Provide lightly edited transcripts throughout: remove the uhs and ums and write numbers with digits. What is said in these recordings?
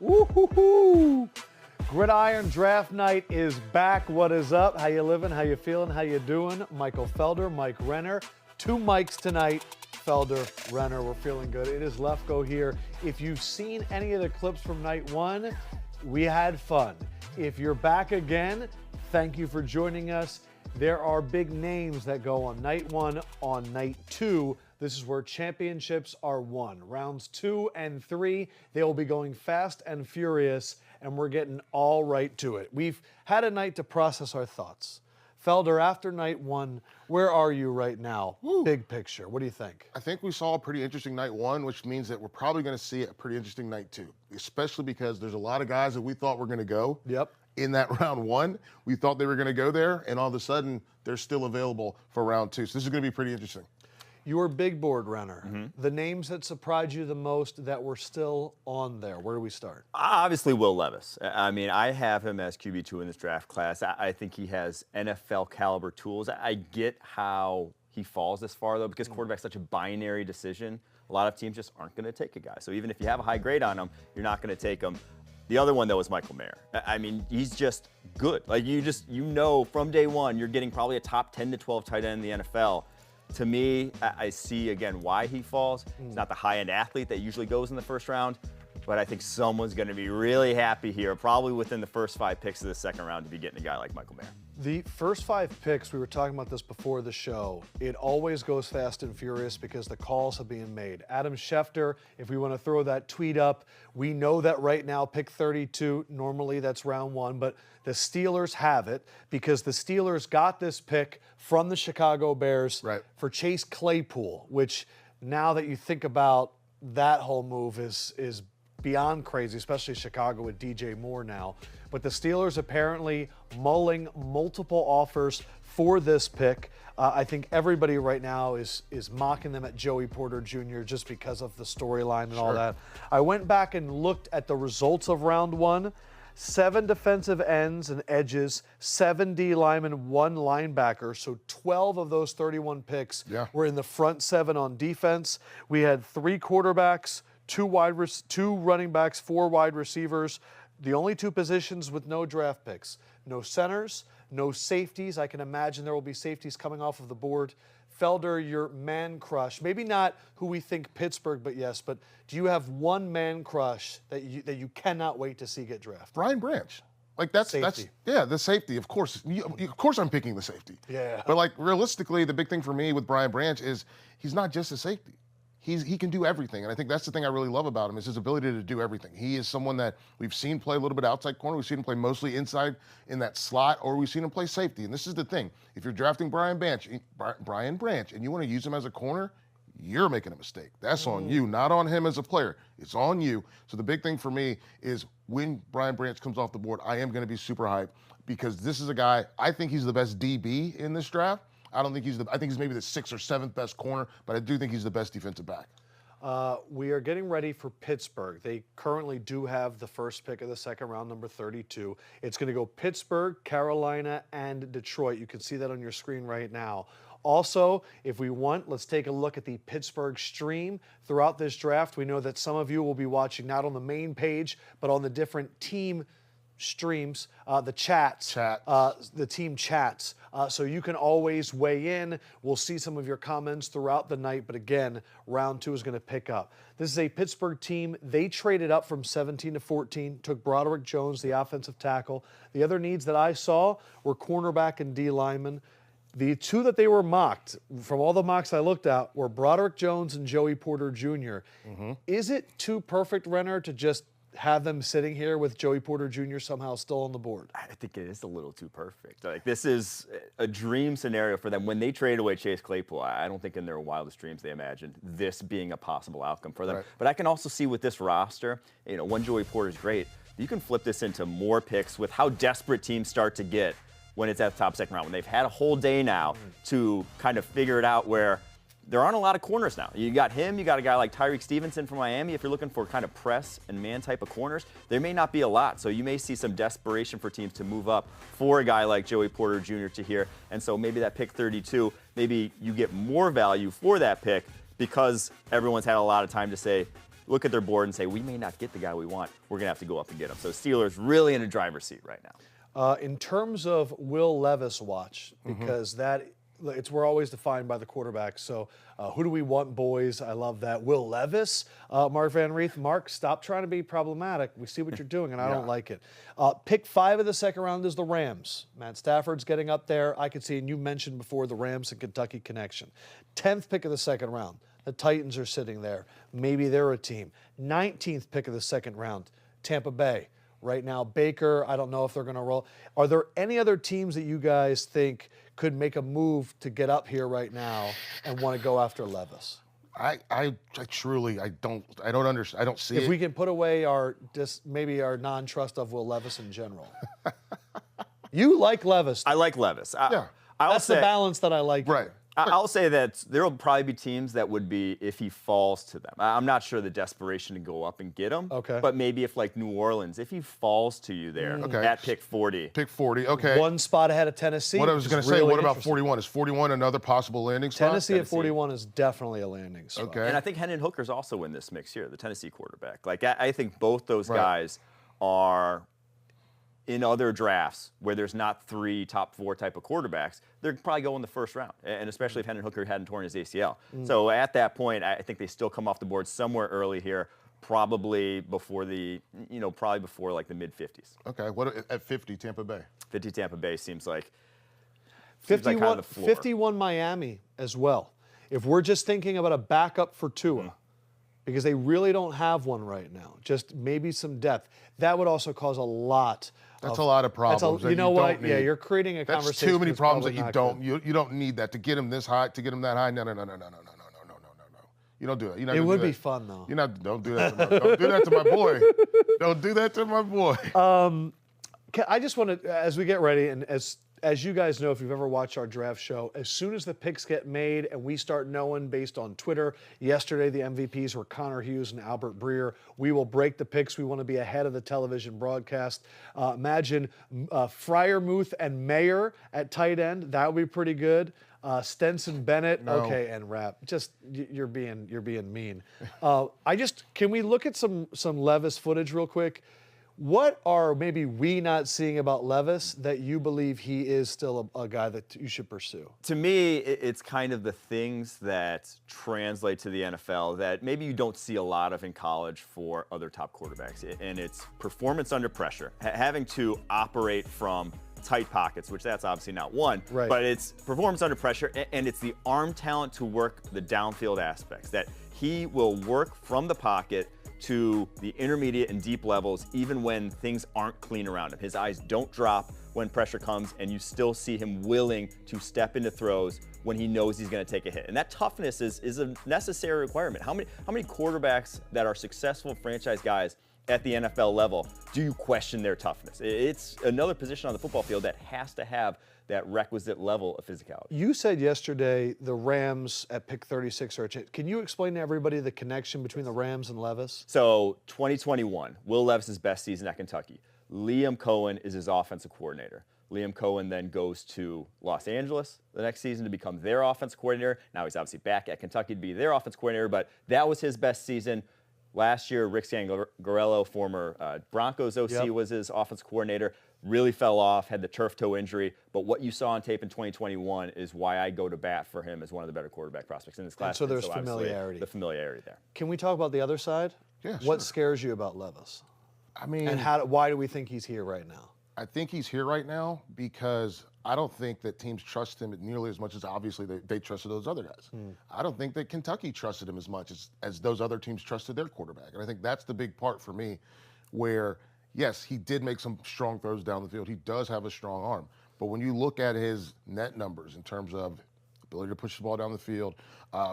Woo-hoo-hoo! Gridiron Draft Night is back. What is up? How you living? How you feeling? How you doing? Michael Felder, Mike Renner. Two mics tonight. Felder, Renner, we're feeling good. It is Lefkoe here. If you've seen any of the clips from night one, we had fun. If you're back again, thank you for joining us. There are big names that go on night one, on night two. This is where championships are won. Rounds 2 and 3, they will be going fast and furious, and we're getting all right to it. We've had a night to process our thoughts. Felder, after night one, where are you right now? Woo. Big picture, what do you think? I think we saw a pretty interesting night one, which means that we're probably going to see a pretty interesting night two, especially because there's a lot of guys that we thought were going to go. Yep. In that round one, we thought they were going to go there, and all of a sudden, they're still available for round two. So this is going to be pretty interesting. Your big board, Renner. The names that surprised you the most that were still on there. Where do we start? Obviously, Will Levis. I mean, I have him as QB2 in this draft class. I think he has NFL caliber tools. I get how he falls this far, though, because quarterback's such a binary decision. A lot of teams just aren't going to take a guy. So even if you have a high grade on him, you're not going to take him. The other one, though, is Michael Mayer. I mean, he's just good. Like, you know from day one, you're getting probably a top 10 to 12 tight end in the NFL. To me, I see, again, why he falls. He's not the high-end athlete that usually goes in the first round, but I think someone's going to be really happy here, probably within the first 5 picks of the second round, to be getting a guy like Michael Mayer. The first 5 picks, we were talking about this before the show, it always goes fast and furious because the calls are being made. Adam Schefter, if we want to throw that tweet up, we know that right now, pick 32, normally that's round 1, but the Steelers have it because the Steelers got this pick from the Chicago Bears for Chase Claypool, which now that you think about that whole move is beyond crazy, especially Chicago with DJ Moore now. But the Steelers apparently mulling multiple offers for this pick. I think everybody right now is mocking them at Joey Porter Jr. just because of the storyline and all that. I went back and looked at the results of round 1. 7 defensive ends and edges, 7 D linemen, 1 linebacker. So 12 of those 31 picks were in the front 7 on defense. We had 3 quarterbacks, 2 running backs, 4 wide receivers. The only 2 positions with no draft picks. No centers, no safeties. I can imagine there will be safeties coming off of the board. Felder, your man crush, maybe not who we think Pittsburgh, but yes, but do you have one man crush that you cannot wait to see get drafted? Brian Branch. Like the safety, of course. Of course I'm picking the safety. Yeah. But like realistically, the big thing for me with Brian Branch is he's not just a safety. He can do everything, and I think that's the thing I really love about him is his ability to do everything. He is someone that we've seen play a little bit outside corner. We've seen him play mostly inside in that slot, or we've seen him play safety. And this is the thing. If you're drafting Brian Branch, and you want to use him as a corner, you're making a mistake. That's on you, not on him as a player. It's on you. So the big thing for me is when Brian Branch comes off the board, I am going to be super hyped because this is a guy, I think he's the best DB in this draft. I think he's maybe the 6th or 7th best corner, but I do think he's the best defensive back. We are getting ready for Pittsburgh. They currently do have the first pick of the second round, number 32. It's going to go Pittsburgh, Carolina, and Detroit. You can see that on your screen right now. Also, if we want, let's take a look at the Pittsburgh stream throughout this draft. We know that some of you will be watching not on the main page, but on the different team streams, the chats, the team chats. So you can always weigh in. We'll see some of your comments throughout the night, but again, round 2 is going to pick up. This is a Pittsburgh team. They traded up from 17 to 14, took Broderick Jones, the offensive tackle. The other needs that I saw were cornerback and D lineman. The 2 that they were mocked, from all the mocks I looked at, were Broderick Jones and Joey Porter Jr. Is it too perfect, Renner, to just have them sitting here with Joey Porter Jr. somehow still on the board? I think it is a little too perfect. Like, this is a dream scenario for them. When they traded away Chase Claypool, I don't think in their wildest dreams they imagined this being a possible outcome for them. But I can also see with this roster, one Joey Porter is great. You can flip this into more picks with how desperate teams start to get when it's at the top second round. When they've had a whole day now to kind of figure it out where there aren't a lot of corners now. You got him, you got a guy like Tyreek Stevenson from Miami. If you're looking for kind of press and man type of corners, there may not be a lot. So you may see some desperation for teams to move up for a guy like Joey Porter Jr. to here. And so maybe that pick 32, maybe you get more value for that pick because everyone's had a lot of time to say, look at their board and say, we may not get the guy we want. We're going to have to go up and get him. So Steelers really in a driver's seat right now. In terms of Will Levis watch, because we're always defined by the quarterback. So who do we want, boys? I love that. Will Levis, Mark Van Reeth. Mark, stop trying to be problematic. We see what you're doing, and I don't like it. Pick 5 of the second round is the Rams. Matt Stafford's getting up there. I could see, and you mentioned before, the Rams and Kentucky connection. 10th pick of the second round. The Titans are sitting there. Maybe they're a team. 19th pick of the second round, Tampa Bay. Right now, Baker, I don't know if they're going to roll. Are there any other teams that you guys think could make a move to get up here right now and want to go after Levis? I truly don't understand. I don't see it. If we can put away maybe our non-trust of Will Levis in general. You like Levis. I like Levis. Yeah. That's the balance that I like. Right. I'll say that there will probably be teams that would be if he falls to them. I'm not sure the desperation to go up and get him. Okay. But maybe if like New Orleans, if he falls to you there at pick 40. Pick 40, okay. One spot ahead of Tennessee. What I was going to say, what about 41? Is 41 another possible landing spot? Tennessee at 41 is definitely a landing spot. Okay. And I think Hendon Hooker's also in this mix here, the Tennessee quarterback. Like I think both those guys are in other drafts where there's not 3 top 4 type of quarterbacks, they're probably go in the first round, and especially if Hendon Hooker hadn't torn his ACL. So at that point, I think they still come off the board somewhere early here, probably before like the mid-50s. Okay, what at 50 Tampa Bay? 50 Tampa Bay seems like 51, kind of the floor. 51 Miami as well. If we're just thinking about a backup for Tua, because they really don't have one right now, just maybe some depth, that would also cause a lot. That's a lot of problems. You know what? Need. Yeah, you're creating a that's conversation. Too many that's problems that probably you don't need that to get him this high, to get him that high. No. You don't do it. It would be fun though. Don't do that. Don't do that to my boy. Don't do that to my boy. I just want to, as we get ready, and as you guys know, if you've ever watched our draft show, as soon as the picks get made and we start knowing based on Twitter, yesterday the MVPs were Connor Hughes and Albert Breer. We will break the picks. We want to be ahead of the television broadcast. Imagine Freiermuth and Mayer at tight end. That would be pretty good. Stenson Bennett, okay, and Rapp. Just you're being mean. Can we look at some Levis footage real quick? What are maybe we not seeing about Levis that you believe he is still a guy that you should pursue? To me, it's kind of the things that translate to the NFL that maybe you don't see a lot of in college for other top quarterbacks. And it's performance under pressure, having to operate from tight pockets, which that's obviously not one, right. But it's performance under pressure, and it's the arm talent to work the downfield aspects, that he will work from the pocket to the intermediate and deep levels, even when things aren't clean around him. His eyes don't drop when pressure comes, and you still see him willing to step into throws when he knows he's going to take a hit. And that toughness is a necessary requirement. How many quarterbacks that are successful franchise guys at the NFL level do you question their toughness? It's another position on the football field that has to have that requisite level of physicality. You said yesterday the Rams at pick 36 are a chance. Can you explain to everybody the connection between the Rams and Levis? So 2021, Will Levis' best season at Kentucky. Liam Cohen is his offensive coordinator. Liam Cohen then goes to Los Angeles the next season to become their offensive coordinator. Now he's obviously back at Kentucky to be their offensive coordinator, but that was his best season. Last year, Rick Scangarello, former Broncos OC, was his offensive coordinator. Really fell off, had the turf toe injury. But what you saw on tape in 2021 is why I go to bat for him as one of the better quarterback prospects in this class. And so there's familiarity. The familiarity there. Can we talk about the other side? Yeah, What sure. scares you about Levis? I mean, And why do we think he's here right now? I think he's here right now because I don't think that teams trust him nearly as much as obviously they trusted those other guys. I don't think that Kentucky trusted him as much as those other teams trusted their quarterback. And I think that's the big part for me where, yes, he did make some strong throws down the field. He does have a strong arm. But when you look at his net numbers in terms of ability to push the ball down the field,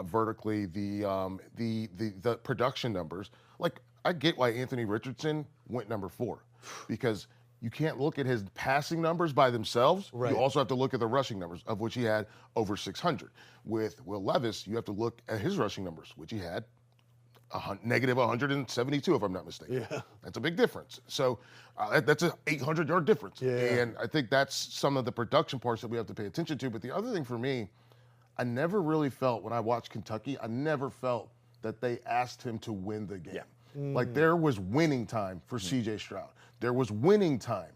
vertically, the production numbers, like I get why Anthony Richardson went number 4 because you can't look at his passing numbers by themselves. Right. You also have to look at the rushing numbers, of which he had over 600. With Will Levis, you have to look at his rushing numbers, which he had negative 172, if I'm not mistaken. Yeah. That's a big difference. So that's an 800-yard difference. Yeah. And I think that's some of the production parts that we have to pay attention to. But the other thing for me, I never really felt, when I watched Kentucky, I never felt that they asked him to win the game. Yeah. Like there was winning time for C.J. Stroud. There was winning time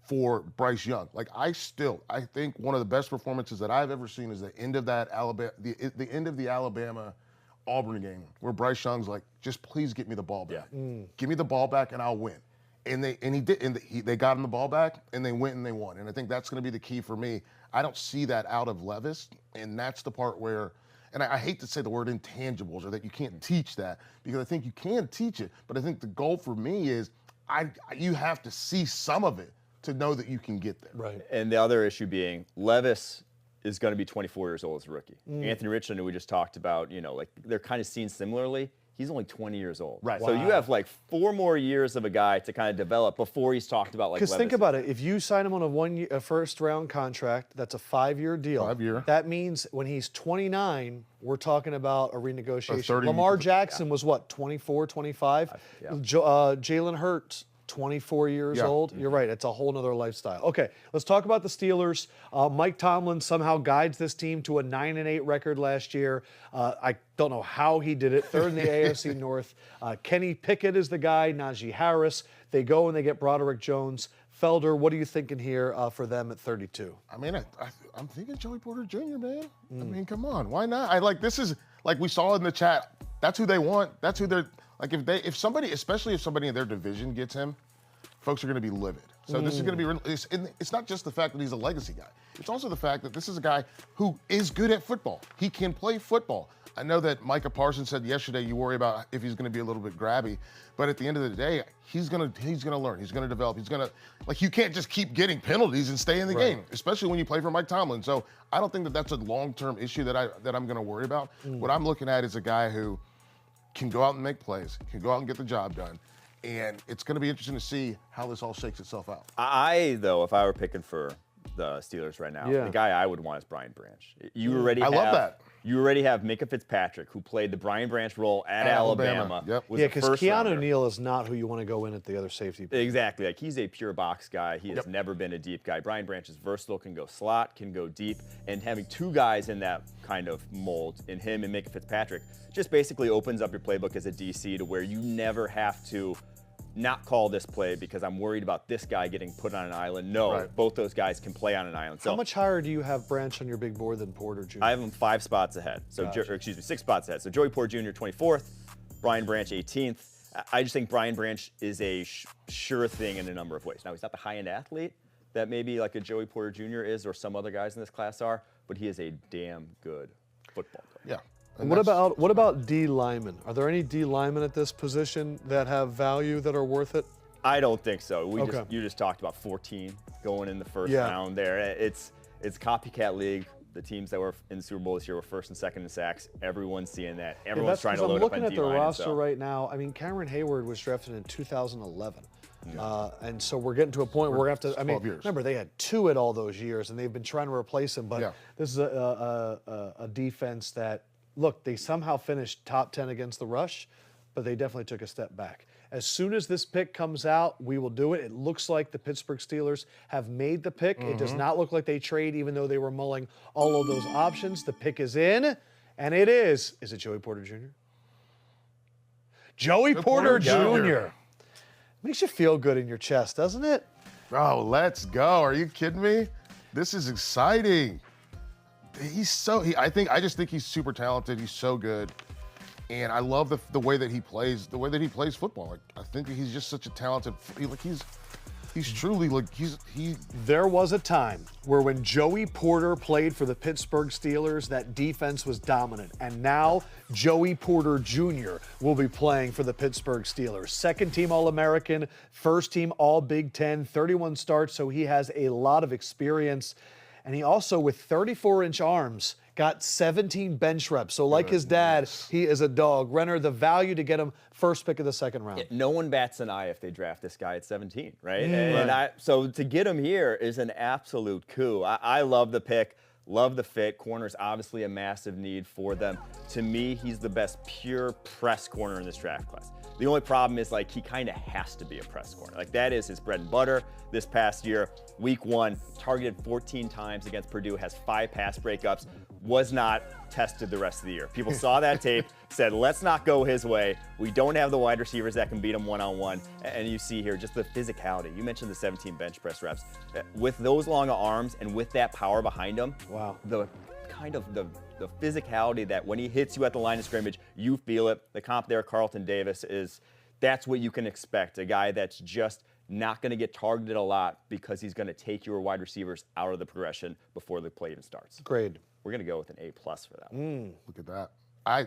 for Bryce Young. Like I think one of the best performances that I've ever seen is the end of that the end of the Alabama Auburn game where Bryce Young's like, just please get me the ball back. Give me the ball back and I'll win. And he did. And they got him the ball back and they went and they won. And I think that's going to be the key for me. I don't see that out of Levis, and that's the part where. And I hate to say the word intangibles or that you can't teach that, because I think you can teach it. But I think the goal for me is you have to see some of it to know that you can get there. Right. And the other issue being Levis is going to be 24 years old as a rookie. Anthony Richardson, who we just talked about, like they're kind of seen similarly. He's only 20 years old. Right. So you have like 4 more years of a guy to kind of develop before he's talked about like Because Levis. think about it. If you sign him on a first-round contract, that's a 5-year deal. 5-year. That means when he's 29, we're talking about a renegotiation. 30 Lamar Jackson was what, 24, 25? Yeah. Jalen Hurts, 24 years Yeah. old. You're right. It's a whole nother lifestyle. Okay, let's talk about the Steelers. Mike Tomlin somehow guides this team to a 9-8 record last year. I don't know how he did it. Third in the AFC North. Kenny Pickett is the guy. Najee Harris. They go and they get Broderick Jones. Felder, what are you thinking here for them at 32? I mean, I'm thinking Joey Porter Jr., man. I mean, come on, why not? This is like we saw in the chat. That's who they want. That's who they're like. If somebody, especially if somebody in their division gets him, folks are going to be livid. So this is going to be. It's not just the fact that he's a legacy guy. It's also the fact that this is a guy who is good at football. He can play football. I know that Micah Parsons said yesterday you worry about if he's going to be a little bit grabby, but at the end of the day, he's going to learn. He's going to develop. He's going to you can't just keep getting penalties and stay in the game, especially when you play for Mike Tomlin. So I don't think that that's a long-term issue that I'm going to worry about. What I'm looking at is a guy who can go out and make plays, can go out and get the job done. And it's going to be interesting to see how this all shakes itself out. If I were picking for the Steelers right now, the guy I would want is Brian Branch. I love that. You already have Minka Fitzpatrick, who played the Brian Branch role at Alabama. Yep. Yeah, because Keanu Neal is not who you want to go in at the other safety. Exactly. Like he's a pure box guy. He has never been a deep guy. Brian Branch is versatile, can go slot, can go deep, and having 2 guys in that kind of mold, in him and Minka Fitzpatrick, just basically opens up your playbook as a DC to where you never have to not call this play because I'm worried about this guy getting put on an island. No, both those guys can play on an island. So how much higher do you have Branch on your big board than Porter Jr.? I have him 5 spots ahead. So, Gotcha. 6 spots ahead. So Joey Porter Jr. 24th, Brian Branch 18th. I just think Brian Branch is a sure thing in a number of ways. Now, he's not the high-end athlete that maybe like a Joey Porter Jr. is or some other guys in this class are, but he is a damn good football player. Yeah. What about D linemen? Are there any D linemen at this position that have value that are worth it? I don't think so. Okay. You just talked about 14 going in the first round there. It's copycat league. The teams that were in the Super Bowl this year were first and second in sacks. Everyone's seeing that. Everyone's trying to load up on D-line. I'm looking at the roster right now. I mean, Cameron Hayward was drafted in 2011. And so we're getting to a point where we're going to have to, 12 years. Remember, they had 2 at all those years, and they've been trying to replace him. But this is a defense that, look, they somehow finished top 10 against the rush, but they definitely took a step back. As soon as this pick comes out, we will do it. It looks like the Pittsburgh Steelers have made the pick. It does not look like they trade, even though they were mulling all of those options. The pick is in, and it is. Is it Joey Porter Jr.? Joey Porter Jr. Makes you feel good in your chest, doesn't it? Oh, let's go. Are you kidding me? This is exciting. I just think he's super talented. He's so good. And I love the way that he plays, football. Like, I think he's just such a talented, he's truly There was a time where when Joey Porter played for the Pittsburgh Steelers, that defense was dominant. And now Joey Porter Jr. will be playing for the Pittsburgh Steelers. Second team All-American, first team All-Big Ten, 31 starts, so he has a lot of experience. And he also, with 34-inch arms, got 17 bench reps. So like his dad, he is a dog. Renner, the value to get him first pick of the second round. Yeah, no one bats an eye if they draft this guy at 17, right? So to get him here is an absolute coup. I love the pick, love the fit. Corner's obviously a massive need for them. To me, he's the best pure press corner in this draft class. The only problem is, like, he kind of has to be a press corner. Like, that is his bread and butter. This past year, week 1, targeted 14 times against Purdue, has 5 pass breakups, was not tested the rest of the year. People saw that tape, said, let's not go his way. We don't have the wide receivers that can beat him one-on-one. And you see here just the physicality. You mentioned the 17 bench press reps. With those long arms and with that power behind him, wow, the kind of the physicality that when he hits you at the line of scrimmage, you feel it. The comp there, Carlton Davis, that's what you can expect. A guy that's just not going to get targeted a lot because he's going to take your wide receivers out of the progression before the play even starts. Grade. We're going to go with an A+ for that one. Look at that. I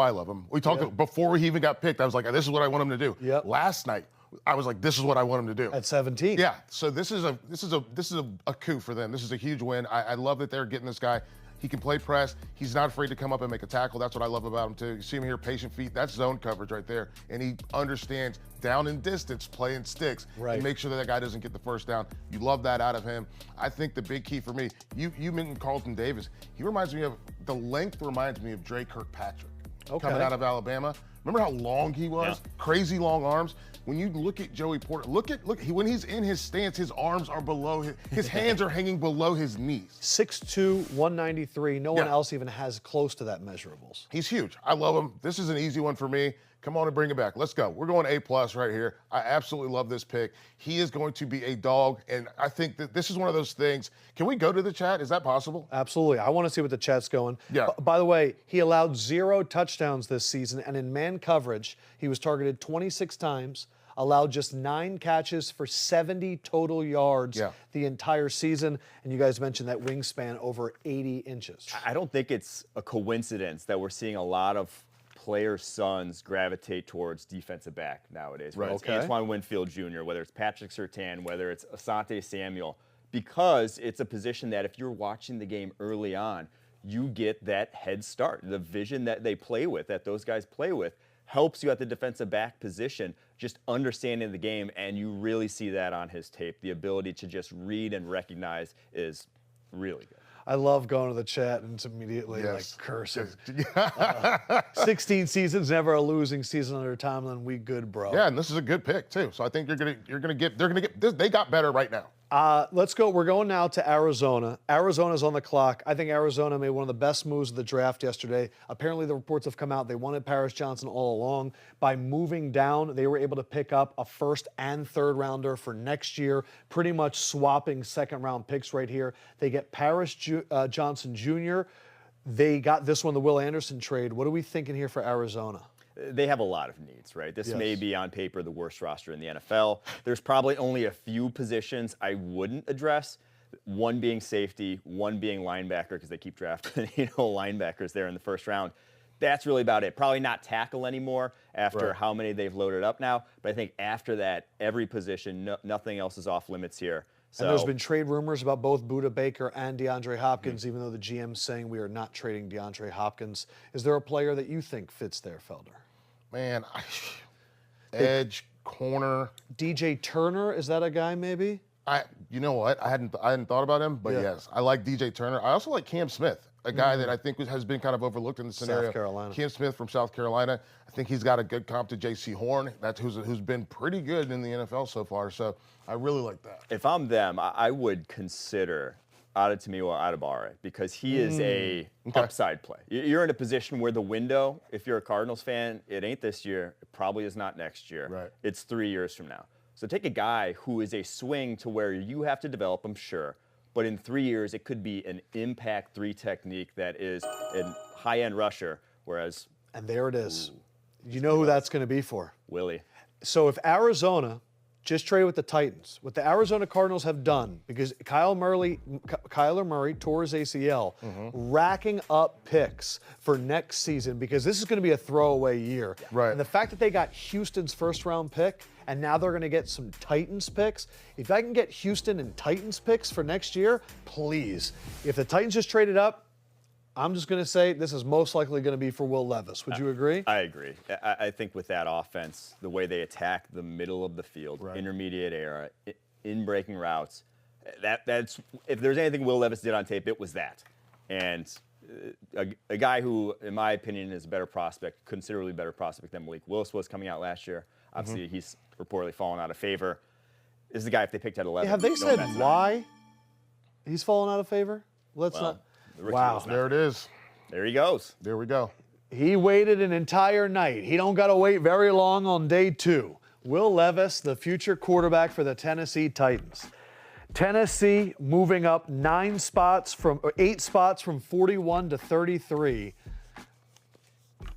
love him. We talked before he even got picked. I was like, this is what I want him to do. Yep. Last night, I was like, this is what I want him to do. At 17. Yeah. So this is a coup for them. This is a huge win. I love that they're getting this guy. He can play press. He's not afraid to come up and make a tackle. That's what I love about him, too. You see him here, patient feet. That's zone coverage right there. And he understands down and distance, playing sticks, and make sure that guy doesn't get the first down. You love that out of him. I think the big key for me, you mentioned Carlton Davis. He reminds me of, the length reminds me of Dre Kirkpatrick coming out of Alabama. Remember how long he was? Yeah. Crazy long arms. When you look at Joey Porter, look, when he's in his stance, his arms are below his hands are hanging below his knees. 6'2", 193. No one else even has close to that measurables. He's huge. I love him. This is an easy one for me. Come on and bring it back. Let's go. We're going A+ right here. I absolutely love this pick. He is going to be a dog, and I think that this is one of those things. Can we go to the chat? Is that possible? Absolutely. I want to see what the chat's going. Yeah. By the way, he allowed 0 touchdowns this season, and in man coverage, he was targeted 26 times, allowed just 9 catches for 70 total yards the entire season. And you guys mentioned that wingspan over 80 inches. I don't think it's a coincidence that we're seeing a lot of players' sons gravitate towards defensive back nowadays. Whether it's Antoine Winfield Jr., whether it's Patrick Surtain, whether it's Asante Samuel, because it's a position that if you're watching the game early on, you get that head start. The vision that they play with, that those guys play with, helps you at the defensive back position, just understanding the game, and you really see that on his tape. The ability to just read and recognize is really good. I love going to the chat and it's immediately like cursing. 16 seasons, never a losing season under Tomlin. We good, bro. Yeah, and this is a good pick too. So I think they're gonna get this. They got better right now. Let's go. We're going now to Arizona. Arizona's on the clock. I think Arizona made one of the best moves of the draft yesterday. Apparently, the reports have come out they wanted Paris Johnson all along. By moving down, they were able to pick up a first and third rounder for next year, pretty much swapping second-round picks right here. They get Paris Johnson Jr. They got this one, the Will Anderson trade. What are we thinking here for Arizona? They have a lot of needs, right? This may be on paper the worst roster in the NFL. There's probably only a few positions I wouldn't address, one being safety, one being linebacker, because they keep drafting linebackers there in the first round. That's really about it. Probably not tackle anymore after how many they've loaded up now. But I think after that, every position, nothing else is off limits here. So, and there's been trade rumors about both Budda Baker and DeAndre Hopkins, even though the GM's saying we are not trading DeAndre Hopkins. Is there a player that you think fits there, Felder? Man, edge, corner. DJ Turner, is that a guy maybe? You know what? I hadn't thought about him, but yes, I like DJ Turner. I also like Cam Smith, a guy that I think has been kind of overlooked in the scenario. South Carolina. Cam Smith from South Carolina. I think he's got a good comp to J.C. Horn. That's who's been pretty good in the NFL so far. So I really like that. If I'm them, I would consider Adetomiwa Adebawore because he is a upside play. You're in a position where the window, if you're a Cardinals fan, it ain't this year. It probably is not next year. Right. It's 3 years from now. So take a guy who is a swing to where you have to develop him, sure, but in 3 years it could be an impact 3 technique that is a high-end rusher, whereas... And there it is. You know who that's going to be for? Willie. So if Arizona just traded with the Titans, what the Arizona Cardinals have done, because Kyler Murray tore his ACL, racking up picks for next season, because this is going to be a throwaway year. Right. And the fact that they got Houston's first-round pick, and now they're going to get some Titans picks. If I can get Houston and Titans picks for next year, please. If the Titans just traded up, I'm just going to say this is most likely going to be for Will Levis. Would you agree? I agree. I think with that offense, the way they attack the middle of the field, intermediate era, in breaking routes, that's if there's anything Will Levis did on tape, it was that. And a guy who, in my opinion, is a better prospect, considerably better prospect than Malik Willis was coming out last year. Obviously, he's reportedly fallen out of favor. This is the guy if they picked at 11. Have they said why he's fallen out of favor? Wow. There it is. There he goes. There we go. He waited an entire night. He don't got to wait very long on day 2. Will Levis, the future quarterback for the Tennessee Titans. Tennessee moving up 8 spots from 41 to 33.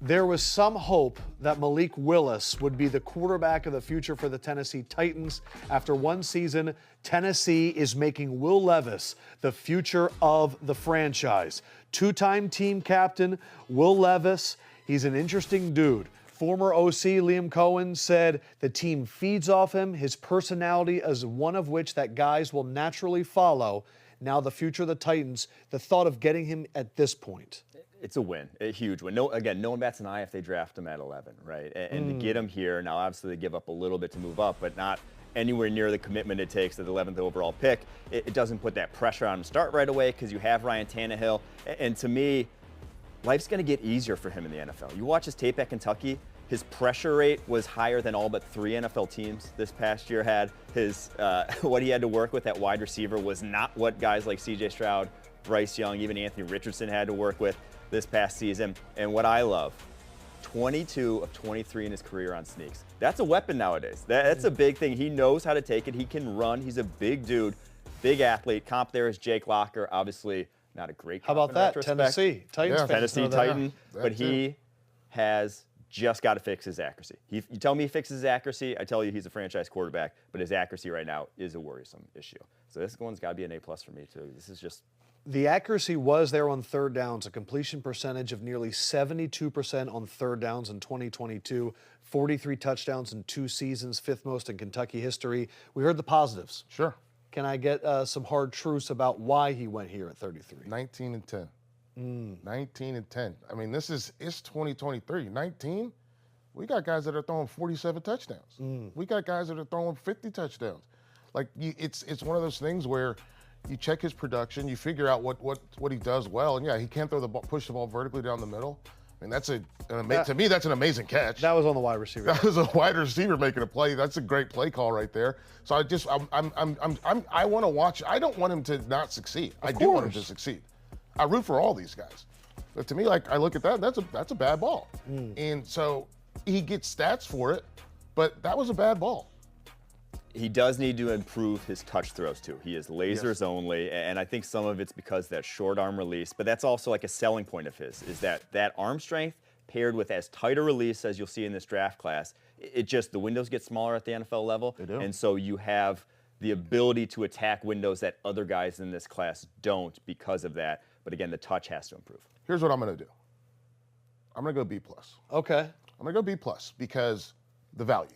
There was some hope that Malik Willis would be the quarterback of the future for the Tennessee Titans. After one season, Tennessee is making Will Levis the future of the franchise. 2-time team captain, Will Levis, he's an interesting dude. Former OC Liam Cohen said the team feeds off him. His personality is one of which that guys will naturally follow. Now the future of the Titans, the thought of getting him at this point. It's a win, a huge win. No one bats an eye if they draft him at 11, right? And to get him here, now obviously they give up a little bit to move up, but not anywhere near the commitment it takes at the 11th overall pick. It doesn't put that pressure on him to start right away because you have Ryan Tannehill. And to me, life's going to get easier for him in the NFL. You watch his tape at Kentucky, his pressure rate was higher than all but 3 NFL teams this past year had. His what he had to work with at wide receiver was not what guys like C.J. Stroud, Bryce Young, even Anthony Richardson had to work with this past season. And what I love, 22 of 23 in his career on sneaks. That's a weapon nowadays. That's a big thing. He knows how to take it. He can run. He's a big dude, big athlete. Comp there is Jake Locker, obviously not a great comp. How about that? Tennessee Titans. Yeah. Tennessee Titan, but he has just got to fix his accuracy. You tell me he fixes his accuracy, I tell you he's a franchise quarterback, but his accuracy right now is a worrisome issue. So this one's got to be an A+ for me too. This is just... The accuracy was there on third downs, a completion percentage of nearly 72% on third downs in 2022, 43 touchdowns in 2 seasons, 5th most in Kentucky history. We heard the positives. Sure. Can I get some hard truths about why he went here at 33? 19 and 10. 19 and 10. I mean, it's 2023. 19, we got guys that are throwing 47 touchdowns. We got guys that are throwing 50 touchdowns. Like, it's one of those things where you check his production, you figure out what he does well, and yeah, he can throw the ball, push the ball vertically down the middle. I mean, to me, that's an amazing catch. That was on the wide receiver. That was a wide receiver making a play. That's a great play call right there. So I want to watch. I don't want him to not succeed. I do want him to succeed. I root for all these guys. But to me, like, I look at that, that's a bad ball. And so he gets stats for it, but that was a bad ball. He does need to improve his touch throws too. He is lasers only, and I think some of it's because that short arm release, but that's also like a selling point of his, is that arm strength paired with as tight a release as you'll see in this draft class. The windows get smaller at the NFL level, They do. and so you have the ability to attack windows that other guys in this class don't because of that. But again, the touch has to improve. Here's what I'm going to do. I'm going to go B+. Okay. I'm going to go B+ because the value.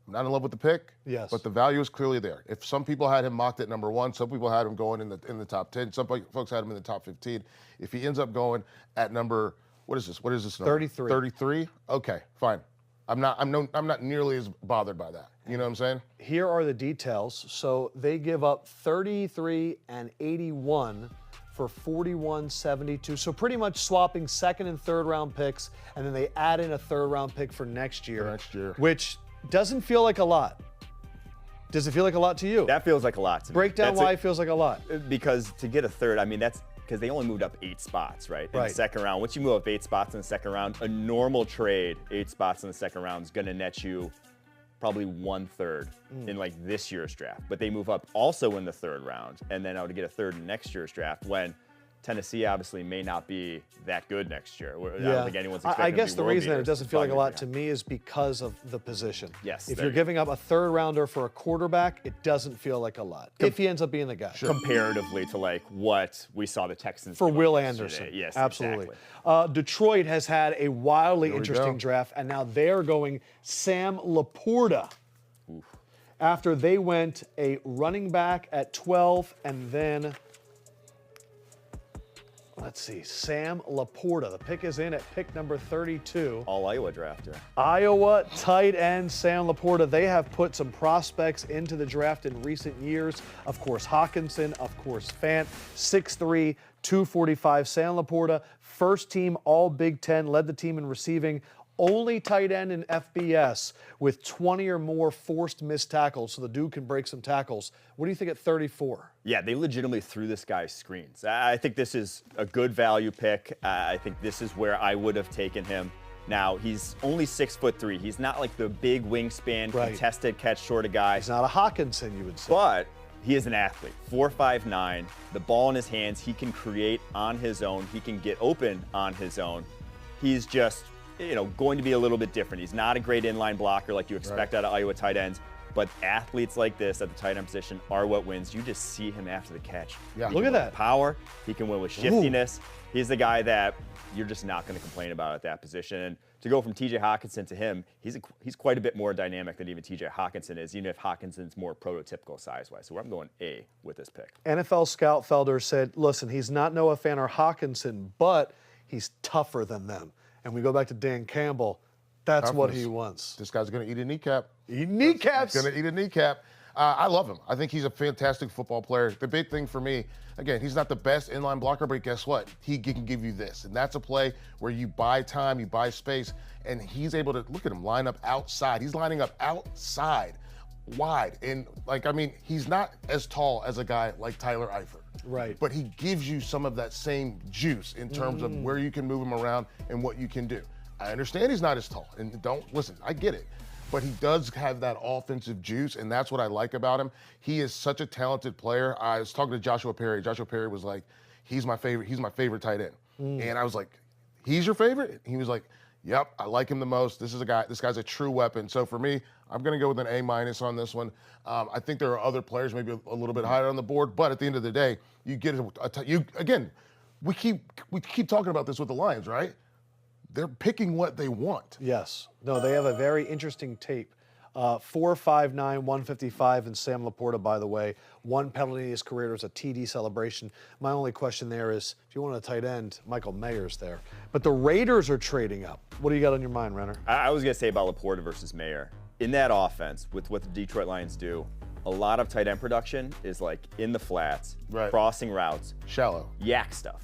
I'm not in love with the pick, Yes. but the value is clearly there. If some people had him mocked at number 1, some people had him going in the top 10, some folks had him in the top 15. If he ends up going at number, what is this number? 33. 33? Okay, fine. I'm not nearly as bothered by that. You know what I'm saying? Here are the details. So they give up 33 and 81 for 41-72. So pretty much swapping 2nd and 3rd round picks, and then they add in a 3rd round pick for next year. Which doesn't feel like a lot. Does it feel like a lot to you? That feels like a lot to me. Break down why it feels like a lot. Because to get a 3rd, I mean, that's because they only moved up 8 spots, right? In the 2nd round. Once you move up 8 spots in the 2nd round, a normal trade, 8 spots in the 2nd round, is going to net you probably 1/3 in like this year's draft. But they move up also in the 3rd round, and then I would get a 3rd in next year's draft when Tennessee obviously may not be that good next year. I don't think anyone's expecting I guess the reason that it doesn't feel like a lot to me. me is because of the position. Yes, If you're giving up a 3rd rounder for a quarterback, it doesn't feel like a lot. If he ends up being the guy. Comparatively to like what we saw the Texans For give up Will yesterday. Anderson. Yes, absolutely. exactly. Detroit has had a wildly Here we interesting go. draft, and now they're going Sam Laporta. After they went a running back at 12, and then Let's see, Sam Laporta. The pick is in at pick number 32. All Iowa drafter. Iowa tight end Sam Laporta. They have put some prospects into the draft in recent years. Of course, Hawkinson, of course, Fant, 6'3", 245. Sam Laporta, first team All Big Ten, led the team in receiving. Only tight end in FBS with 20 or more forced missed tackles, so the dude can break some tackles. What do you think at 34? Yeah, they legitimately threw this guy screens. I think this is a good value pick. I think this is where I would have taken him. Now, he's only 6'3". He's not like the big wingspan, contested catch sort of guy. He's not a Hawkinson, you would say. But he is an athlete, 4'5'9", the ball in his hands. He can create on his own. He can get open on his own. He's just, going to be a little bit different. He's not a great inline blocker like you expect out of Iowa tight ends, but athletes like this at the tight end position are what wins. You just see him after the catch. Yeah, look at that. Power. He can win with shiftiness. Ooh. He's the guy that you're just not going to complain about at that position. And to go from T.J. Hawkinson to him, he's quite a bit more dynamic than even T.J. Hawkinson is, even if Hawkinson's more prototypical size-wise. So I'm going A with this pick. NFL scout Felder said, listen, he's not Noah Fant or Hawkinson, but he's tougher than them. And we go back to Dan Campbell. That's what he wants. This guy's going to eat a kneecap. Eat kneecaps. He's going to eat a kneecap. I love him. I think he's a fantastic football player. The big thing for me, again, he's not the best inline blocker, but guess what? He can give you this. And that's a play where you buy time, you buy space, and he's able to, look at him, line up outside. He's lining up outside, wide. And, he's not as tall as a guy like Tyler Eifert. Right. But he gives you some of that same juice in terms of where you can move him around and what you can do. I understand he's not as tall, and I get it. But he does have that offensive juice, and that's what I like about him. He is such a talented player. I was talking to Joshua Perry. Joshua Perry was like, he's my favorite tight end. And I was like, he's your favorite? And he was like, yep, I like him the most. This guy's a true weapon. So for me, I'm going to go with an A- on this one. I think there are other players maybe a little bit higher on the board, but at the end of the day, you get we keep talking about this with the Lions, right? They're picking what they want. Yes. No, they have a very interesting tape. 4'5'9", 155, and Sam Laporta, by the way, one penalty in his career. It was a TD celebration. My only question there is, if you want a tight end, Michael Mayer's there. But the Raiders are trading up. What do you got on your mind, Renner? I was going to say about Laporta versus Mayer. In that offense, with what the Detroit Lions do, a lot of tight end production is like in the flats, crossing routes. Shallow. Yak stuff.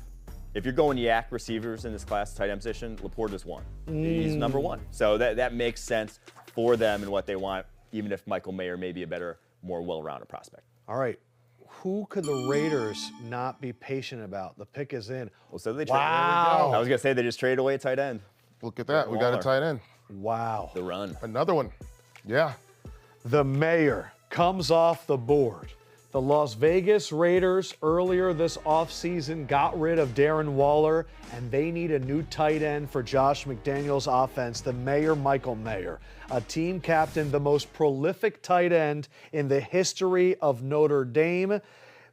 If you're going yak receivers in this class, tight end position, Laporta's one. He's number one. So that makes sense for them and what they want, even if Michael Mayer may be a better, more well-rounded prospect. All right. Who could the Raiders not be patient about? The pick is in. Well, so they trade. Wow. I was going to say they just traded away a tight end. Look at that. We got a tight end. Wow. The run. Another one. Yeah. The Mayor comes off the board. The Las Vegas Raiders earlier this offseason got rid of Darren Waller, and they need a new tight end for Josh McDaniels' offense. The Mayor, Michael Mayer, a team captain, the most prolific tight end in the history of Notre Dame.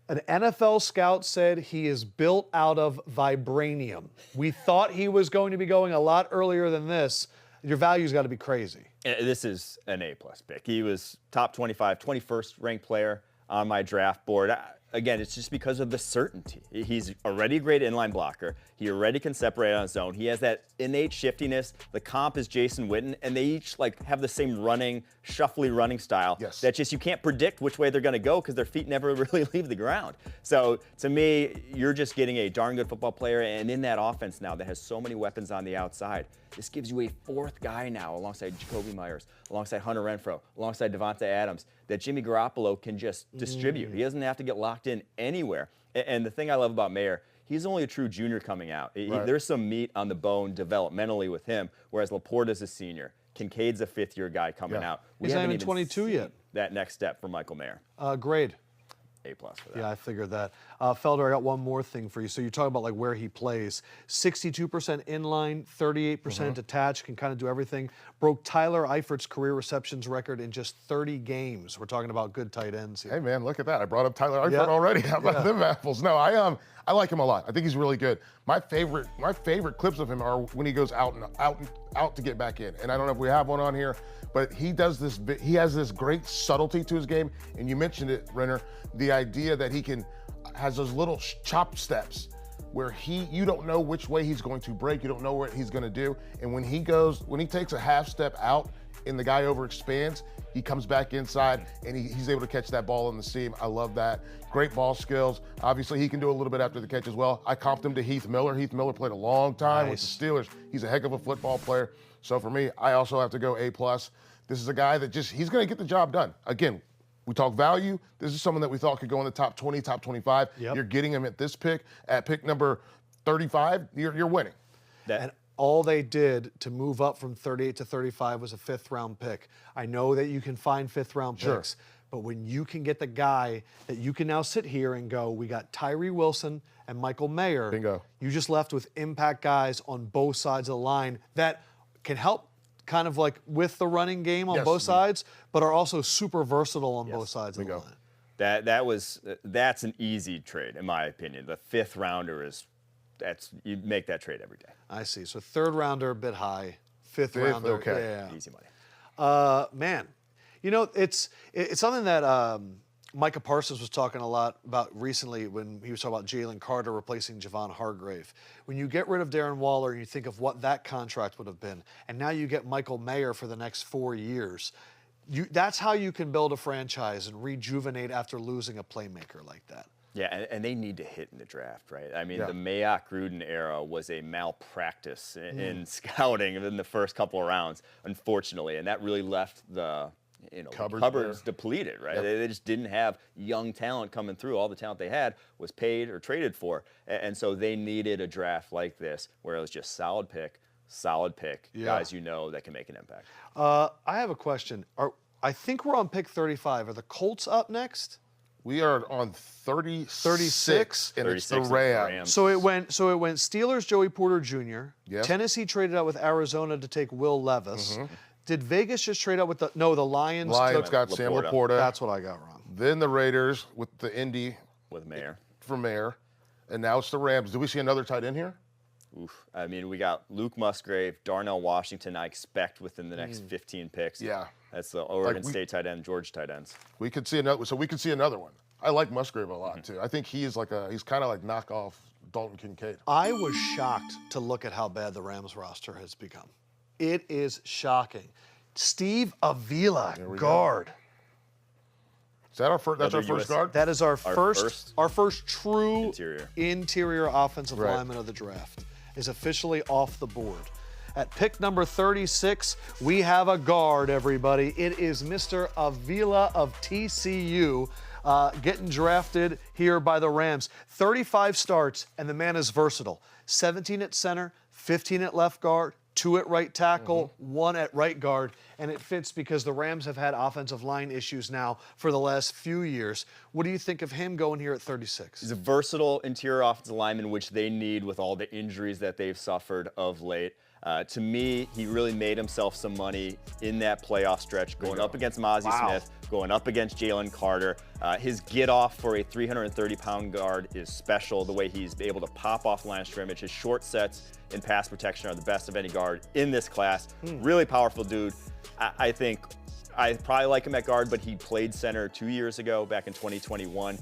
An NFL scout said he is built out of vibranium. We thought he was going to be going a lot earlier than this. Your value's got to be crazy. This is an A-plus pick. He was top 25, 21st ranked player on my draft board. Again, it's just because of the certainty. He's already a great inline blocker. He already can separate on his own. He has that innate shiftiness. The comp is Jason Witten, and they each have the same shuffly running style. Yes. That just you can't predict which way they're going to go because their feet never really leave the ground. So to me, you're just getting a darn good football player, and in that offense now that has so many weapons on the outside, this gives you a fourth guy now alongside Jacoby Myers, alongside Hunter Renfrow, alongside Devontae Adams that Jimmy Garoppolo can just distribute. He doesn't have to get locked in anywhere. And the thing I love about Mayer, he's only a true junior coming out. There's some meat on the bone developmentally with him, whereas Laporta's a senior. Kincaid's a fifth-year guy coming out. He's not even 22 yet. That next step for Michael Mayer. Grade. A-plus for that. Yeah, I figured that. Felder, I got one more thing for you. So you talk about where he plays. 62% inline, 38% attached, can kind of do everything. Broke Tyler Eifert's career receptions record in just 30 games. We're talking about good tight ends here. Hey, man, look at that. I brought up Tyler Eifert already. How about them apples? No, I like him a lot. I think he's really good. My favorite clips of him are when he goes out to get back in. And I don't know if we have one on here, but he does this. He has this great subtlety to his game. And you mentioned it, Renner, the idea that he has those little chop steps where you don't know which way he's going to break, you don't know what he's going to do, and when he takes a half step out and the guy overexpands, he comes back inside and he's able to catch that ball in the seam. I love that. Great ball skills. Obviously, he can do a little bit after the catch as well. I comped him to Heath Miller. Heath Miller played a long time with the Steelers. He's a heck of a football player. So for me, I also have to go A+. This is a guy that he's going to get the job done. Again, we talk value. This is someone that we thought could go in the top 20, top 25. Yep. You're getting him at this pick. At pick number 35, you're winning. And all they did to move up from 38 to 35 was a 5th-round pick. I know that you can find 5th-round picks, but when you can get the guy that you can now sit here and go, we got Tyree Wilson and Michael Mayer. Bingo. You just left with impact guys on both sides of the line that can help kind of like with the running game on both sides, but are also super versatile on both sides of the line. That's an easy trade, in my opinion. The 5th rounder you make that trade every day. I see. So 3rd rounder a bit high, 5th rounder, Easy money. Man, you know, it's something that Micah Parsons was talking a lot about recently when he was talking about Jalen Carter replacing Javon Hargrave. When you get rid of Darren Waller and you think of what that contract would have been, and now you get Michael Mayer for the next 4 years, that's how you can build a franchise and rejuvenate after losing a playmaker like that. Yeah, and they need to hit in the draft, right? I mean, the Mayock-Gruden era was a malpractice in scouting in the first couple of rounds, unfortunately, and that really left the cupboards depleted, right? They just didn't have young talent coming through. All the talent they had was paid or traded for, and so they needed a draft like this where it was just solid pick, guys that can make an impact. I have a question. I think we're on pick 35. Are the Colts up next? We are on 36, and it's the Rams. So it went Steelers, Joey Porter Jr. Yes. Tennessee traded out with Arizona to take Will Levis. Did Vegas just trade out with the Lions? Lions got Sam Laporta. That's what I got wrong. Then the Raiders with the Indy. With Mayer. For Mayer. And now it's the Rams. Do we see another tight end here? Oof. I mean, we got Luke Musgrave, Darnell Washington, I expect within the next 15 picks. Yeah. That's the Oregon State tight end, Georgia tight ends. We could see another. So we could see another one. I like Musgrave a lot too. I think he's kind of like knockoff Dalton Kincaid. I was shocked to look at how bad the Rams roster has become. It is shocking. Steve Avila, guard. Is that our first? That's our first guard. That is our first true interior offensive lineman of the draft. Is officially off the board. At pick number 36, we have a guard, everybody. It is Mr. Avila of TCU, getting drafted here by the Rams. 35 starts, and the man is versatile. 17 at center, 15 at left guard, 2 at right tackle, 1 at right guard, and it fits because the Rams have had offensive line issues now for the last few years. What do you think of him going here at 36? He's a versatile interior offensive lineman, which they need with all the injuries that they've suffered of late. To me, he really made himself some money in that playoff stretch, going up against Mozzie Smith, going up against Jalen Carter. His get-off for a 330-pound guard is special, the way he's able to pop off the line of scrimmage. His short sets in pass protection are the best of any guard in this class. Really powerful dude. I think I probably like him at guard, but he played center 2 years ago, back in 2021.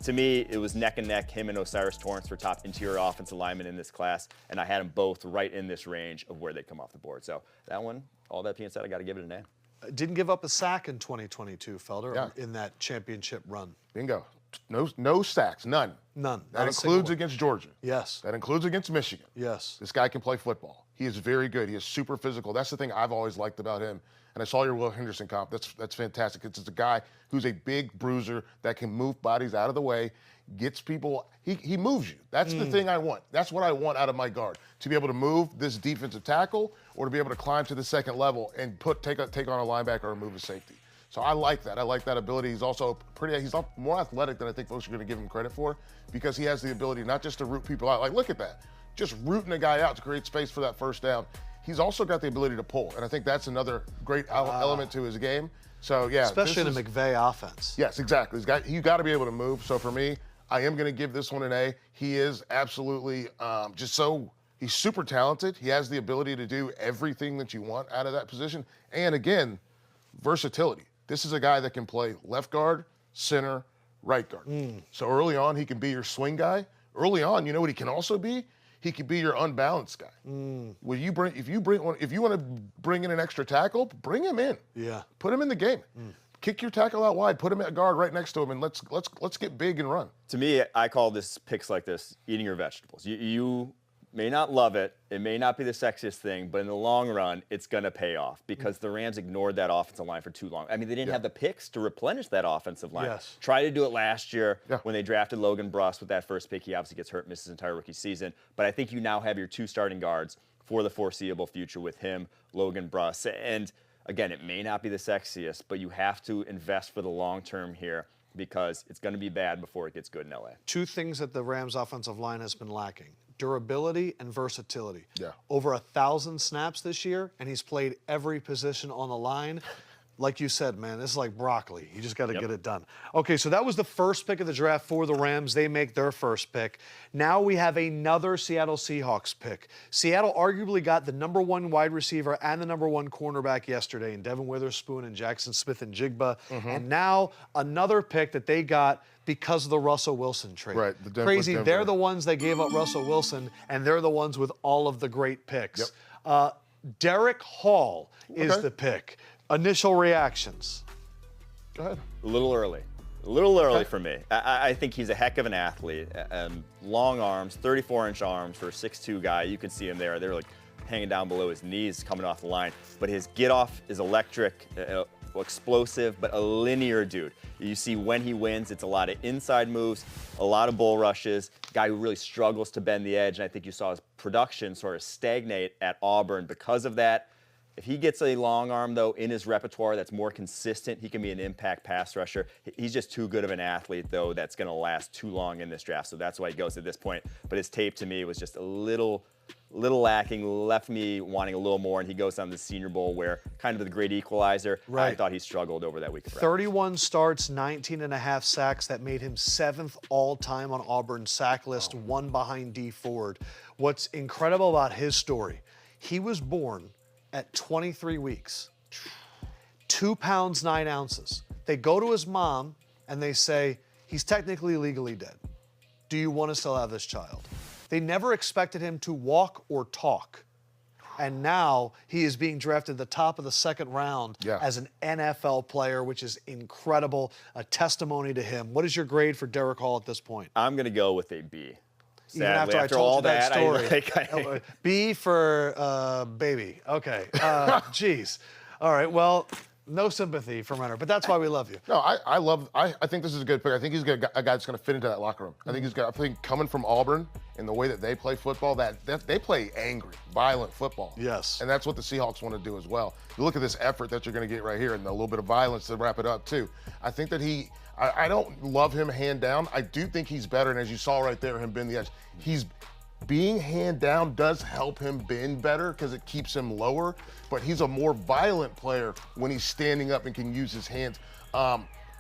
To me, it was neck and neck, him and Osiris Torrance for top interior offensive linemen in this class, and I had them both right in this range of where they come off the board. So that one, all that being said, I got to give it an A. Didn't give up a sack in 2022, Felder, in that championship run. Bingo. No sacks, none. None. That includes against Georgia. Yes. That includes against Michigan. Yes. This guy can play football. He is very good. He is super physical. That's the thing I've always liked about him. And I saw your Will Henderson comp. That's fantastic. It's just a guy who's a big bruiser that can move bodies out of the way, gets people. He moves you. That's the thing I want. That's what I want out of my guard, to be able to move this defensive tackle or to be able to climb to the second level and take on a linebacker or move a safety. So I like that. I like that ability. He's also he's more athletic than I think folks are going to give him credit for, because he has the ability not just to root people out. Like, look at that. Just rooting a guy out to create space for that first down. He's also got the ability to pull, and I think that's another great element to his game. So, yeah. Especially in a McVay offense. Yes, exactly. You got to be able to move. So, for me, I am going to give this one an A. He is absolutely he's super talented. He has the ability to do everything that you want out of that position. And, again, versatility. This is a guy that can play left guard, center, right guard. So early on, he can be your swing guy, Early on, you know what he can also be? He could be your unbalanced guy. If you want to bring in an extra tackle, bring him in. Yeah. Put him in the game. Kick your tackle out wide, put him at guard right next to him, and let's get big and run. To me, I call this picks like this eating your vegetables. You may not love it. It may not be the sexiest thing, but in the long run, it's going to pay off because the Rams ignored that offensive line for too long. I mean, they didn't have the picks to replenish that offensive line. Yes. Tried to do it last year when they drafted Logan Bruss with that first pick. He obviously gets hurt, misses his entire rookie season. But I think you now have your 2 starting guards for the foreseeable future with him, Logan Bruss. And again, it may not be the sexiest, but you have to invest for the long term here because it's going to be bad before it gets good in LA. 2 things that the Rams offensive line has been lacking: durability and versatility. Yeah. Over 1,000 snaps this year, and he's played every position on the line. Like you said, man, this is like broccoli. You just got to get it done. Okay, so that was the first pick of the draft for the Rams. They make their first pick. Now we have another Seattle Seahawks pick. Seattle arguably got the #1 wide receiver and the #1 cornerback yesterday in Devin Witherspoon and Jackson Smith-Njigba. And now another pick that they got because of the Russell Wilson trade. Right. Crazy. They're the ones that gave up Russell Wilson, and they're the ones with all of the great picks. Derek Hall is the pick. Initial reactions. Go ahead. A little early. A little early for me. I think he's a heck of an athlete. Long arms, 34-inch arms for a 6'2" guy. You can see him there. They're like hanging down below his knees coming off the line. But his get-off is electric, explosive, but a linear dude. You see when he wins, it's a lot of inside moves, a lot of bull rushes, guy who really struggles to bend the edge. And I think you saw his production sort of stagnate at Auburn because of that. If he gets a long arm, though, in his repertoire that's more consistent, he can be an impact pass rusher. He's just too good of an athlete, though, that's going to last too long in this draft. So that's why he goes at this point. But his tape, to me, was just a little lacking, left me wanting a little more. And he goes on the Senior Bowl where kind of the great equalizer. Right. I thought he struggled over that week of practice. 31 starts, 19.5 sacks. That made him 7th all-time on Auburn's sack list, 1 behind D Ford. What's incredible about his story, he was born at 23 weeks, 2 pounds, 9 ounces. They go to his mom and they say, he's technically legally dead. Do you want to still have this child? They never expected him to walk or talk. And now he is being drafted at the top of the 2nd round as an NFL player, which is incredible, a testimony to him. What is your grade for Derek Hall at this point? I'm going to go with a B. Even Sadly, after I told all you that story. I B for baby. Okay. Geez. All right. Well, no sympathy for Renner, but that's why we love you. No, I think this is a good pick. I think he's a guy that's going to fit into that locker room. I think coming from Auburn and the way that they play football, that they play angry, violent football. Yes. And that's what the Seahawks want to do as well. You look at this effort that you're going to get right here and a little bit of violence to wrap it up too. I think that I don't love him hand down. I do think he's better, and as you saw right there, him bend the edge. He's being hand down does help him bend better because it keeps him lower, but he's a more violent player when he's standing up and can use his hands.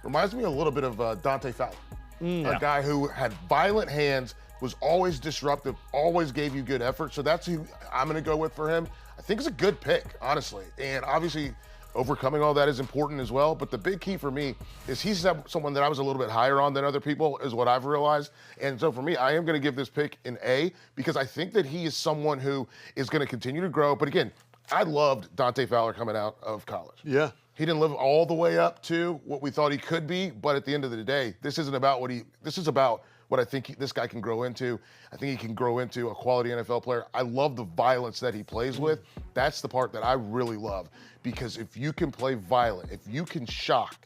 Reminds me a little bit of Dante Fowler, a guy who had violent hands, was always disruptive, always gave you good effort. So that's who I'm going to go with for him. I think it's a good pick, honestly, and obviously overcoming all that is important as well. But the big key for me is he's someone that I was a little bit higher on than other people, is what I've realized. And so for me, I am going to give this pick an A because I think that he is someone who is going to continue to grow. But again, I loved Dante Fowler coming out of college. Yeah. He didn't live all the way up to what we thought he could be. But at the end of the day, this isn't about this is about what I think this guy can grow into. I think he can grow into a quality NFL player. I love the violence that he plays with. That's the part that I really love, because if you can play violent, if you can shock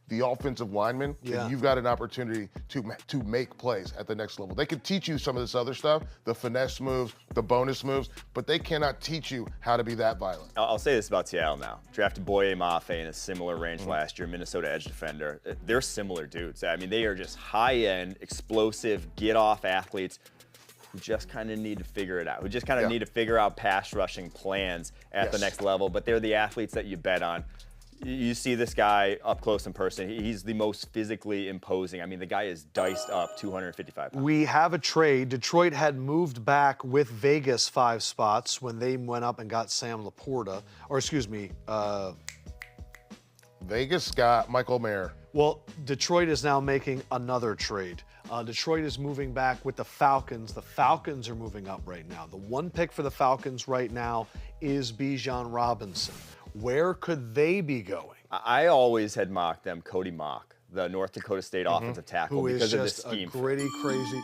the offensive lineman, then you've got an opportunity to make plays at the next level. They can teach you some of this other stuff, the finesse moves, the bonus moves, but they cannot teach you how to be that violent. I'll say this about Seattle now. Drafted Boye Mafe in a similar range last year, Minnesota edge defender. They're similar dudes. I mean, they are just high-end, explosive, get-off athletes who just kind of need to figure it out, who just kind of need to figure out pass rushing plans at the next level, but they're the athletes that you bet on. You see this guy up close in person. He's the most physically imposing. I mean, the guy is diced up 255 pounds. We have a trade. Detroit had moved back with Vegas 5 spots when they went up and got Sam Laporta, or excuse me. Vegas got Michael Mayer. Well, Detroit is now making another trade. Detroit is moving back with the Falcons. The Falcons are moving up right now. The one pick for the Falcons right now is Bijan Robinson. Where could they be going? I always had mocked them, Cody Mock, the North Dakota State offensive tackle, Who because is of just the scheme. a gritty, crazy.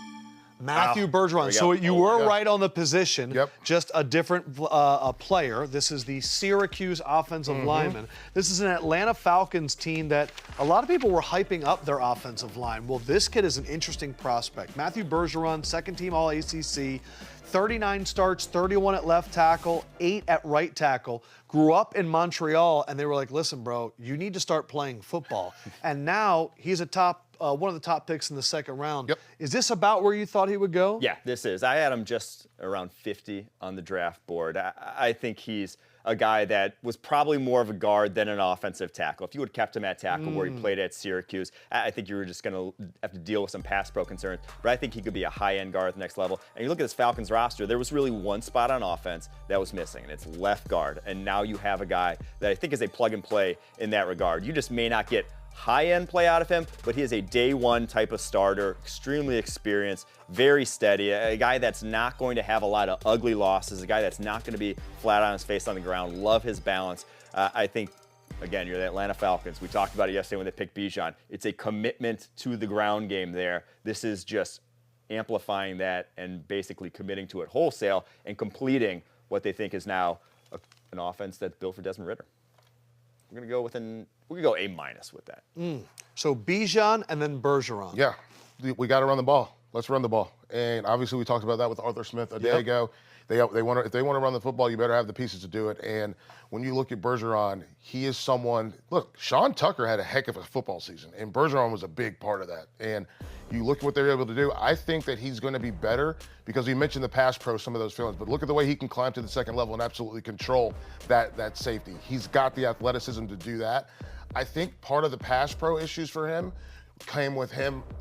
Matthew Bergeron. we So go. you Oh, were yeah. right on the position, Yep. just a different a player. This is the Syracuse offensive lineman. This is an Atlanta Falcons team that a lot of people were hyping up their offensive line. Well, this kid is an interesting prospect. Matthew Bergeron, second team All-ACC, 39 starts, 31 at left tackle, 8 at right tackle. Grew up in Montreal, and they were like, listen, bro, you need to start playing football. And now he's one of the top picks in the second round. Yep. Is this about where you thought he would go? Yeah, this is. I had him just around 50 on the draft board. I think he's a guy that was probably more of a guard than an offensive tackle. If you had kept him at tackle where he played at Syracuse, I think you were just going to have to deal with some pass pro concerns. But I think he could be a high-end guard at the next level. And you look at this Falcons roster, there was really one spot on offense that was missing, and it's left guard. And now you have a guy that I think is a plug-and-play in that regard. You just may not get high-end play out of him, but he is a day one type of starter, extremely experienced, very steady, a guy that's not going to have a lot of ugly losses, a guy that's not going to be flat on his face on the ground. Love his balance. I think, again, you're the Atlanta Falcons. We talked about it yesterday when they picked Bijan. It's a commitment to the ground game there. This is just amplifying that and basically committing to it wholesale and completing what they think is now an offense that's built for Desmond Ridder. We're going to go A- with that. So Bijan and then Bergeron. Yeah, we got to run the ball. Let's run the ball. And obviously, we talked about that with Arthur Smith a day ago. They want to, if they want to run the football, you better have the pieces to do it. And when you look at Bergeron, he is someone. Look, Sean Tucker had a heck of a football season, and Bergeron was a big part of that. And you look at what they were able to do. I think that he's going to be better because we mentioned the pass pro, some of those feelings. But look at the way he can climb to the second level and absolutely control that safety. He's got the athleticism to do that. I think part of the pass pro issues for him came with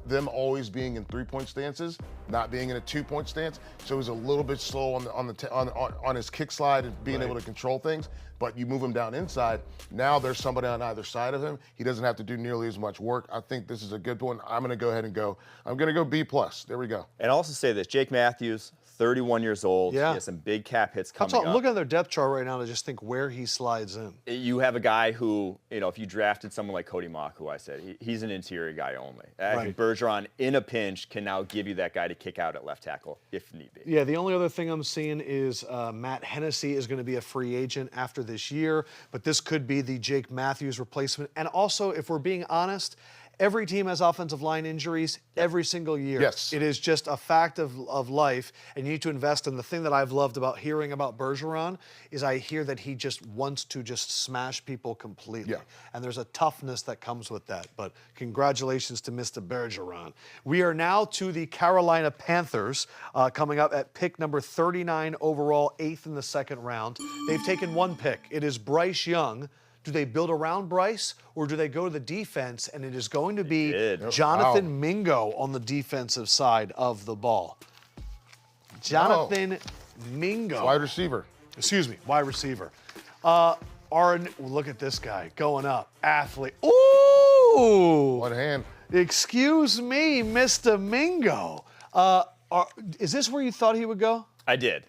them always being in 3-point stances, not being in a 2-point stance. So he was a little bit slow on his kick slide and being able to control things. But you move him down inside, now there's somebody on either side of him. He doesn't have to do nearly as much work. I think this is a good one. I'm going to go ahead and go. I'm going to go B+. There we go. And I'll also say this, Jake Matthews, 31 years old. Yeah. He has some big cap hits coming up. I'm looking at their depth chart right now to just think where he slides in. You have a guy who, if you drafted someone like Cody Mock, who I said, he's an interior guy only. I think Bergeron, in a pinch, can now give you that guy to kick out at left tackle if need be. Yeah, the only other thing I'm seeing is Matt Hennessy is going to be a free agent after this year, but this could be the Jake Matthews replacement. And also, if we're being honest, every team has offensive line injuries every single year. Yes. It is just a fact of life, and you need to invest in. The thing that I've loved about hearing about Bergeron is I hear that he just wants to just smash people completely. Yeah. And there's a toughness that comes with that. But congratulations to Mr. Bergeron. We are now to the Carolina Panthers coming up at pick number 39 overall, 8th in the second round. They've taken one pick. It is Bryce Young. Do they build around Bryce, or do they go to the defense, and it is going to be Jonathan Mingo on the defensive side of the ball? Jonathan Mingo. Wide receiver. Excuse me, wide receiver. Look at this guy going up. Athlete. Ooh! One hand. Excuse me, Mr. Mingo. Is this where you thought he would go? I did.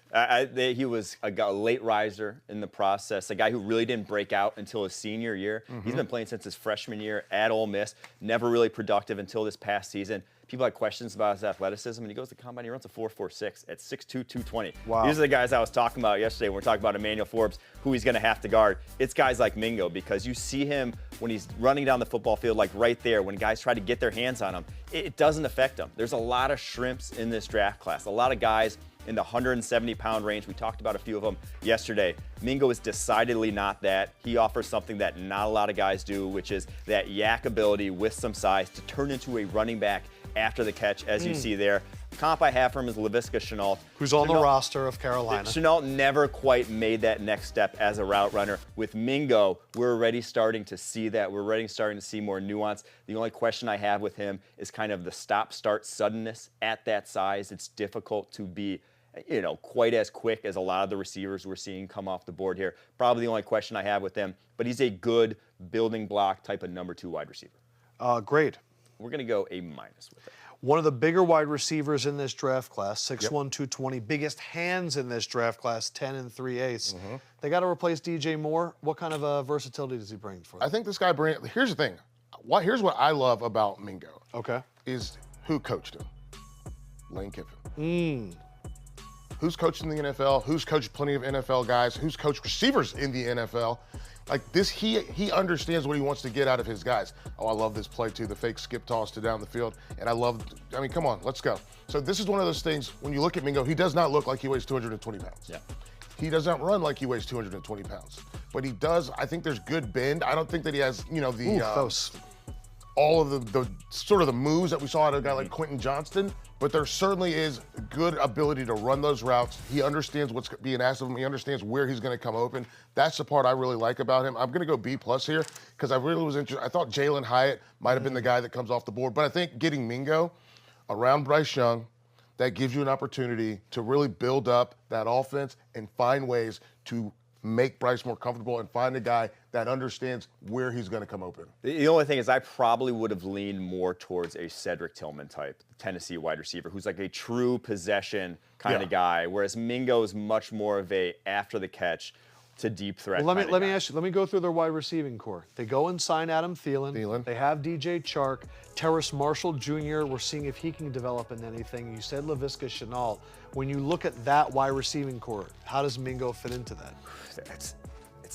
He was a late riser in the process, a guy who really didn't break out until his senior year. He's been playing since his freshman year at Ole Miss, never really productive until this past season. People had questions about his athleticism, and he goes to the combine, he runs a 4.46 at 6'2", 220. Wow. These are the guys I was talking about yesterday when we're talking about Emmanuel Forbes, who he's going to have to guard. It's guys like Mingo, because you see him when he's running down the football field, like right there, when guys try to get their hands on him, it doesn't affect him. There's a lot of shrimps in this draft class, a lot of guys in the 170-pound range. We talked about a few of them yesterday. Mingo is decidedly not that. He offers something that not a lot of guys do, which is that yak ability with some size to turn into a running back after the catch, as you see there. Comp I have for him is Laviska Shenault. Who's on the roster of Carolina. Shenault never quite made that next step as a route runner. With Mingo, we're already starting to see that. We're already starting to see more nuance. The only question I have with him is kind of the stop-start suddenness at that size. It's difficult to be quite as quick as a lot of the receivers we're seeing come off the board here. Probably the only question I have with him, but he's a good building block type of number 2 wide receiver. Great. We're going to go A- with it. One of the bigger wide receivers in this draft class, 6'1", 220. Biggest hands in this draft class, 10 and 3/8. They got to replace DJ Moore. What kind of versatility does he bring for them? I think this guy brings. Here's the thing. Here's what I love about Mingo. Okay. Is who coached him? Lane Kiffin. Who's coached in the NFL? Who's coached plenty of NFL guys? Who's coached receivers in the NFL? Like this, he understands what he wants to get out of his guys. Oh, I love this play too, the fake skip toss to down the field. And I mean, come on, let's go. So this is one of those things, when you look at Mingo, he does not look like he weighs 220 pounds. Yeah. He does not run like he weighs 220 pounds. But he does, I think there's good bend. I don't think that he has, all of the sort of the moves that we saw out of a guy like Quentin Johnston, but there certainly is good ability to run those routes. He understands what's being asked of him. He understands where he's going to come open. That's the part I really like about him. I'm going to go B+ here because I really was interested. I thought Jalen Hyatt might have been the guy that comes off the board, but I think getting Mingo around Bryce Young, that gives you an opportunity to really build up that offense and find ways to make Bryce more comfortable and find a guy that understands where he's going to come open. The only thing is I probably would have leaned more towards a Cedric Tillman type, Tennessee wide receiver, who's like a true possession kind of guy, whereas Mingo is much more of a after the catch to deep threat. Well, let me ask you. Let me go through their wide receiving core. They go and sign Adam Thielen. They have DJ Chark, Terrace Marshall Jr. We're seeing if he can develop in anything. You said Laviska Shenault. When you look at that wide receiving core, how does Mingo fit into that? It's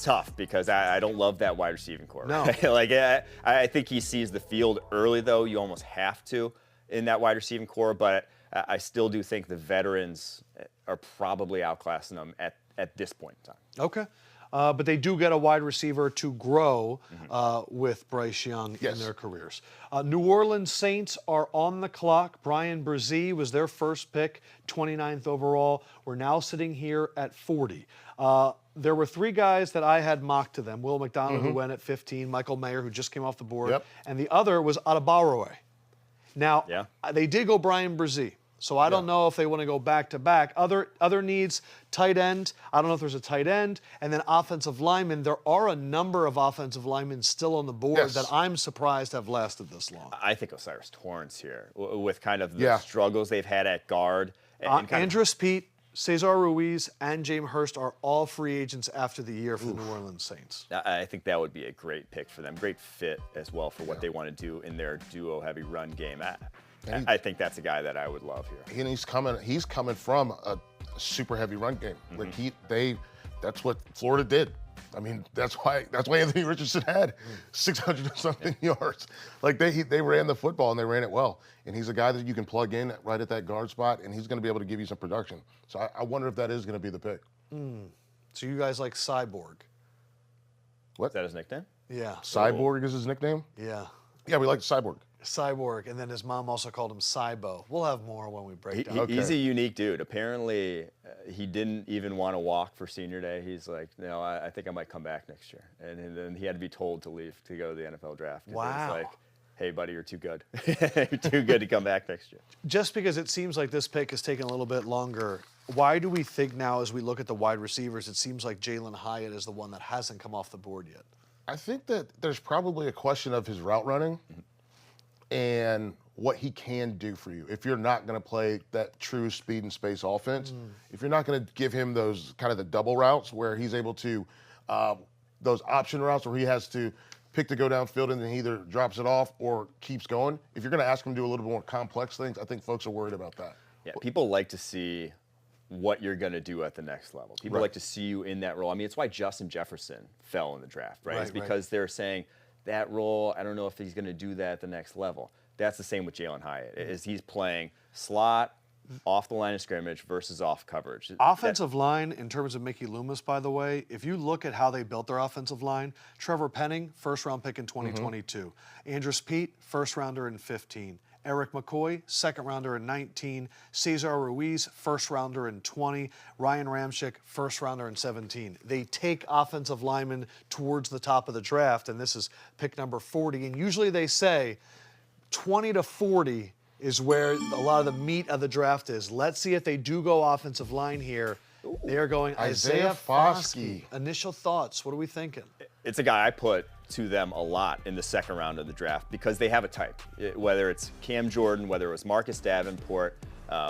tough because I don't love that wide receiving core. No. Right? I think he sees the field early, though. You almost have to in that wide receiving core, but I still do think the veterans are probably outclassing them at this point in time. Okay. But they do get a wide receiver to grow with Bryce Young in their careers. New Orleans Saints are on the clock. Brian Brzee was their first pick, 29th overall. We're now sitting here at 40. There were three guys that I had mocked to them. Will McDonald, who went at 15, Michael Mayer, who just came off the board, and the other was Adebayo. Now, they did go Brian Brzee. So I don't know if they want to go back-to-back. Other needs, tight end. I don't know if there's a tight end. And then offensive linemen. There are a number of offensive linemen still on the board that I'm surprised have lasted this long. I think Osiris Torrance here, with kind of the struggles they've had at guard. Andrus Peat, Cesar Ruiz, and James Hurst are all free agents after the year for the New Orleans Saints. I think that would be a great pick for them. Great fit as well for what they want to do in their duo-heavy run game. I think that's a guy that I would love here. And he's coming from a super heavy run game. Like that's what Florida did. I mean, that's why Anthony Richardson had 600 something yards. Like they ran the football and they ran it well. And he's a guy that you can plug in right at that guard spot, and he's going to be able to give you some production. So I wonder if that is going to be the pick. So you guys like Cyborg? What? Is that his nickname? Yeah. Cyborg is his nickname? Yeah. Yeah, we like Cyborg. Cyborg, and then his mom also called him Cybo. We'll have more when we break down. He's a unique dude. Apparently, he didn't even want to walk for senior day. He's like, no, I think I might come back next year. And then he had to be told to leave to go to the NFL draft. Wow. It's like, hey, buddy, you're too good. You're too good to come back next year. Just because it seems like this pick has taken a little bit longer, why do we think now as we look at the wide receivers, it seems like Jalen Hyatt is the one that hasn't come off the board yet? I think that there's probably a question of his route running and what he can do for you. If you're not going to play that true speed and space offense, if you're not going to give him those kind of the double routes where he's able to, those option routes where he has to pick to go downfield and then he either drops it off or keeps going. If you're going to ask him to do a little bit more complex things, I think folks are worried about that. Yeah, people like to see what you're going to do at the next level. People like to see you in that role. I mean, it's why Justin Jefferson fell in the draft, right? It's because they're saying, that role, I don't know if he's going to do that at the next level. That's the same with Jalen Hyatt, is he's playing slot, off the line of scrimmage versus off coverage. Offensive line, in terms of Mickey Loomis, by the way, if you look at how they built their offensive line, Trevor Penning, first-round pick in 2022. Andrus Peat, first-rounder in 15. Eric McCoy, second-rounder in 19. Cesar Ruiz, first-rounder in 20. Ryan Ramczyk, first-rounder in 17. They take offensive linemen towards the top of the draft, and this is pick number 40. And usually they say 20 to 40 is where a lot of the meat of the draft is. Let's see if they do go offensive line here. They are going Isaiah Foskey. Initial thoughts, what are we thinking? It's a guy I put to them a lot in the second round of the draft because they have a type. Whether it's Cam Jordan, whether it was Marcus Davenport,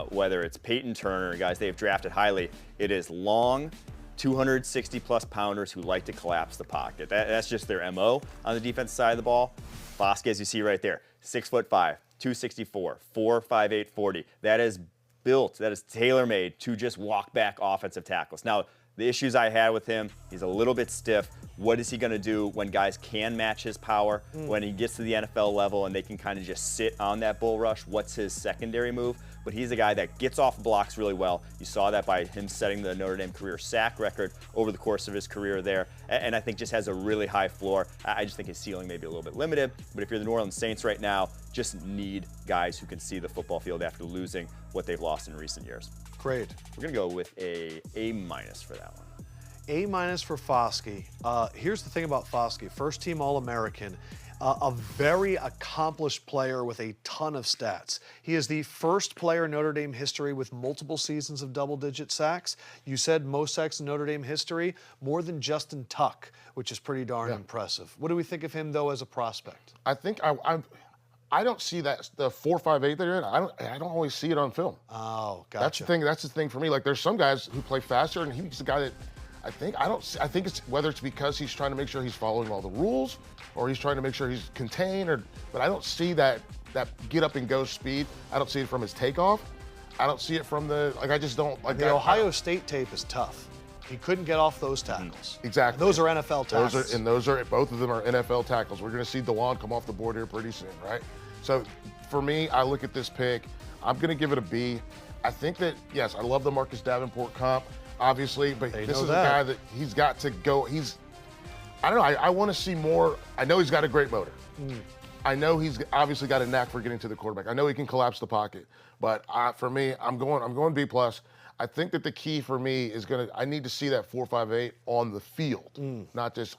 whether it's Peyton Turner, guys they've drafted highly, it is long, 260-plus pounders who like to collapse the pocket. That's just their MO on the defensive side of the ball. Foskey, as you see right there, 6'5", 264, 4.58 40. That is built, that is tailor-made to just walk back offensive tackles. Now, the issues I had with him, he's a little bit stiff. What is he going to do when guys can match his power? When he gets to the NFL level and they can kind of just sit on that bull rush, what's his secondary move? But he's a guy that gets off blocks really well. You saw that by him setting the Notre Dame career sack record over the course of his career there. And I think just has a really high floor. I just think his ceiling may be a little bit limited. But if you're the New Orleans Saints right now, just need guys who can see the football field after losing what they've lost in recent years. Great. We're going to go with A- for that one. A- for Foskey. Here's the thing about Foskey. First team All-American. A very accomplished player with a ton of stats. He is the first player in Notre Dame history with multiple seasons of double-digit sacks. You said most sacks in Notre Dame history, more than Justin Tuck, which is pretty darn impressive. What do we think of him, though, as a prospect? I think I don't see that the 4.58 there. I don't always see it on film. Oh, gotcha. That's the thing. That's the thing for me. Like there's some guys who play faster, and he's the guy that I think it's whether it's because he's trying to make sure he's following all the rules, or he's trying to make sure he's contained, but I don't see that get up and go speed. I don't see it from his takeoff. I don't see it from I just don't like the Ohio State tape is tough. He couldn't get off those tackles. Exactly. And those are NFL tackles. Both of them are NFL tackles. We're going to see DeJuan come off the board here pretty soon, right? So for me, I look at this pick. I'm going to give it a B. I think that, yes, I love the Marcus Davenport comp, obviously, but this is a guy that he's got to go. I don't know. I want to see more. I know he's got a great motor. I know he's obviously got a knack for getting to the quarterback. I know he can collapse the pocket. But for me, I'm going B+. I think that the key for me is I need to see that 4.58 on the field, not just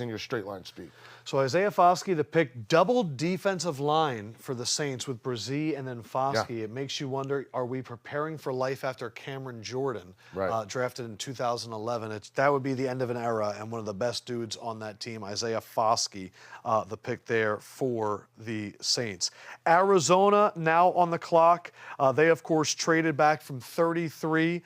in your straight line speed. So Isaiah Foskey, the pick, double defensive line for the Saints with Brzee and then Foskey. It makes you wonder, are we preparing for life after Cameron Jordan, drafted in 2011? That would be the end of an era, and one of the best dudes on that team, Isaiah Foskey, the pick there for the Saints. Arizona now on the clock. They, of course, traded back from 33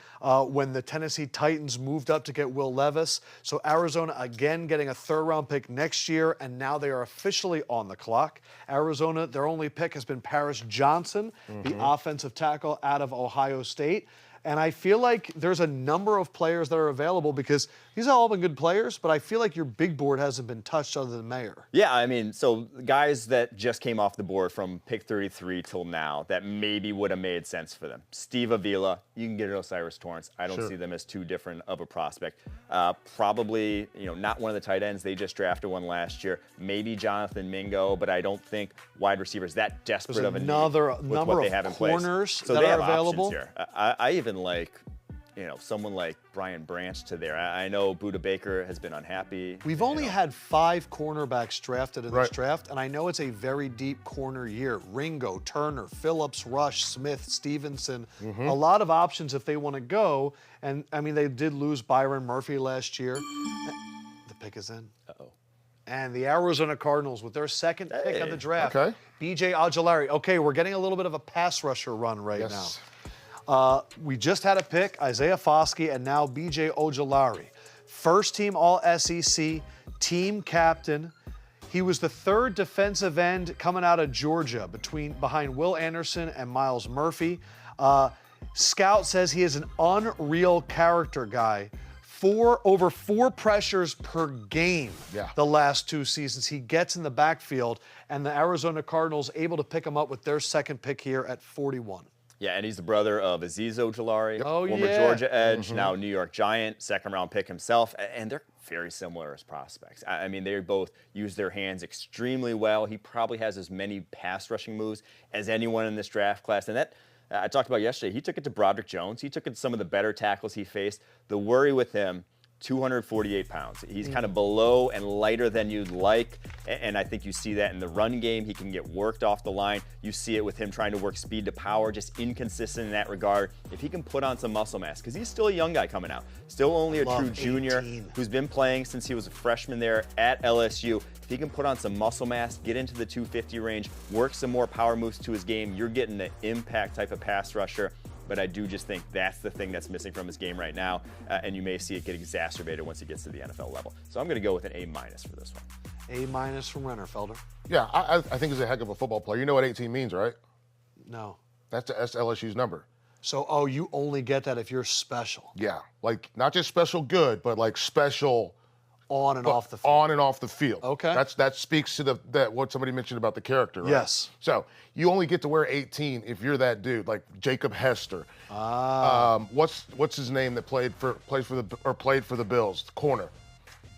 when the Tennessee Titans moved up to get Will Levis. So Arizona again getting a third-round pick next year, and now they are officially on the clock. Arizona, their only pick has been Paris Johnson, the offensive tackle out of Ohio State. And I feel like there's a number of players that are available because these have all been good players, but I feel like your big board hasn't been touched other than Mayer. Yeah, I mean, so guys that just came off the board from pick 33 till now that maybe would have made sense for them. Steve Avila, you can get Osiris Torrance. I don't see them as too different of a prospect. Probably, not one of the tight ends. They just drafted one last year. Maybe Jonathan Mingo, but I don't think wide receivers that desperate of a need with what they have in place. Corners So that they are have available. options here. I even like, someone like Brian Branch to there. I know Budda Baker has been unhappy. We've only had 5 cornerbacks drafted in this draft, and I know it's a very deep corner year. Ringo, Turner, Phillips, Rush, Smith, Stevenson, a lot of options if they want to go. And, I mean, they did lose Byron Murphy last year. The pick is in. Uh-oh. And the Arizona Cardinals with their second pick of the draft. Okay. B.J. Ojulari. Okay, we're getting a little bit of a pass rusher run right now. We just had a pick, Isaiah Foskey, and now B.J. Ojulari. First team All-SEC, team captain. He was the third defensive end coming out of Georgia behind Will Anderson and Miles Murphy. Scout says he is an unreal character guy. Over 4 pressures per game the last 2 seasons. He gets in the backfield, and the Arizona Cardinals able to pick him up with their second pick here at 41. Yeah, and he's the brother of Azeez Ojulari, former yeah. Georgia edge, now New York Giant, second-round pick himself, and they're very similar as prospects. I mean, they both use their hands extremely well. He probably has as many pass-rushing moves as anyone in this draft class, and that I talked about yesterday. He took it to Broderick Jones. He took it to some of the better tackles he faced. The worry with him, 248 pounds. He's kind of below and lighter than you'd like, and I think you see that in the run game. He can get worked off the line. You see it with him trying to work speed to power, just inconsistent in that regard. If he can put on some muscle mass, because he's still a young guy coming out, still only a true junior, 18. who's been playing since he was a freshman there at LSU. If he can put on some muscle mass, get into the 250 range, work some more power moves to his game, you're getting an impact type of pass rusher. But I do just think that's the thing that's missing from his game right now, and you may see it get exacerbated once he gets to the NFL level. So I'm going to go with an A- for this one. A- from Renner, Felder. Yeah, I think he's a heck of a football player. You know what 18 means, right? No. That's LSU's number. So, you only get that if you're special. Yeah, like not just special good, but like special On and off the field. On and off the field. Okay. That speaks to what somebody mentioned about the character, right? Yes. So you only get to wear 18 if you're that dude, like Jacob Hester. What's his name that played for the Bills? The corner.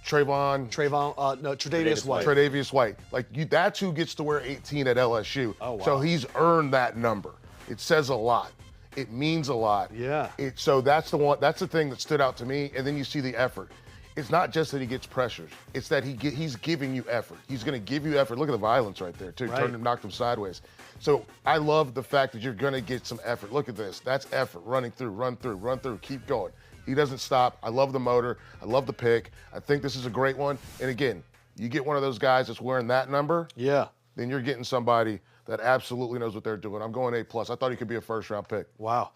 Tre'Davious White. Tre'Davious White. Like that's who gets to wear 18 at LSU. Oh, wow. So he's earned that number. It says a lot. It means a lot. Yeah. So that's the thing that stood out to me. And then you see the effort. It's not just that he gets pressures. It's that he's giving you effort. He's going to give you effort. Look at the violence right there, too. Right. Knocked him sideways. So I love the fact that you're going to get some effort. Look at this. That's effort. Run through. Keep going. He doesn't stop. I love the motor. I love the pick. I think this is a great one. And again, you get one of those guys that's wearing that number, Yeah. then you're getting somebody that absolutely knows what they're doing. I'm going A+. I thought he could be a first-round pick. Wow.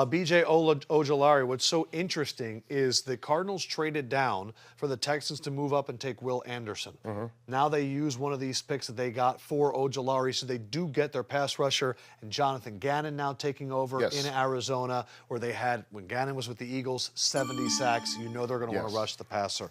B.J. Ojulari, what's so interesting is the Cardinals traded down for the Texans to move up and take Will Anderson. Now they use one of these picks that they got for Ojulari, so they do get their pass rusher, and Jonathan Gannon now taking over in Arizona, where they had, when Gannon was with the Eagles, 70 sacks. You know they're going to want to rush the passer.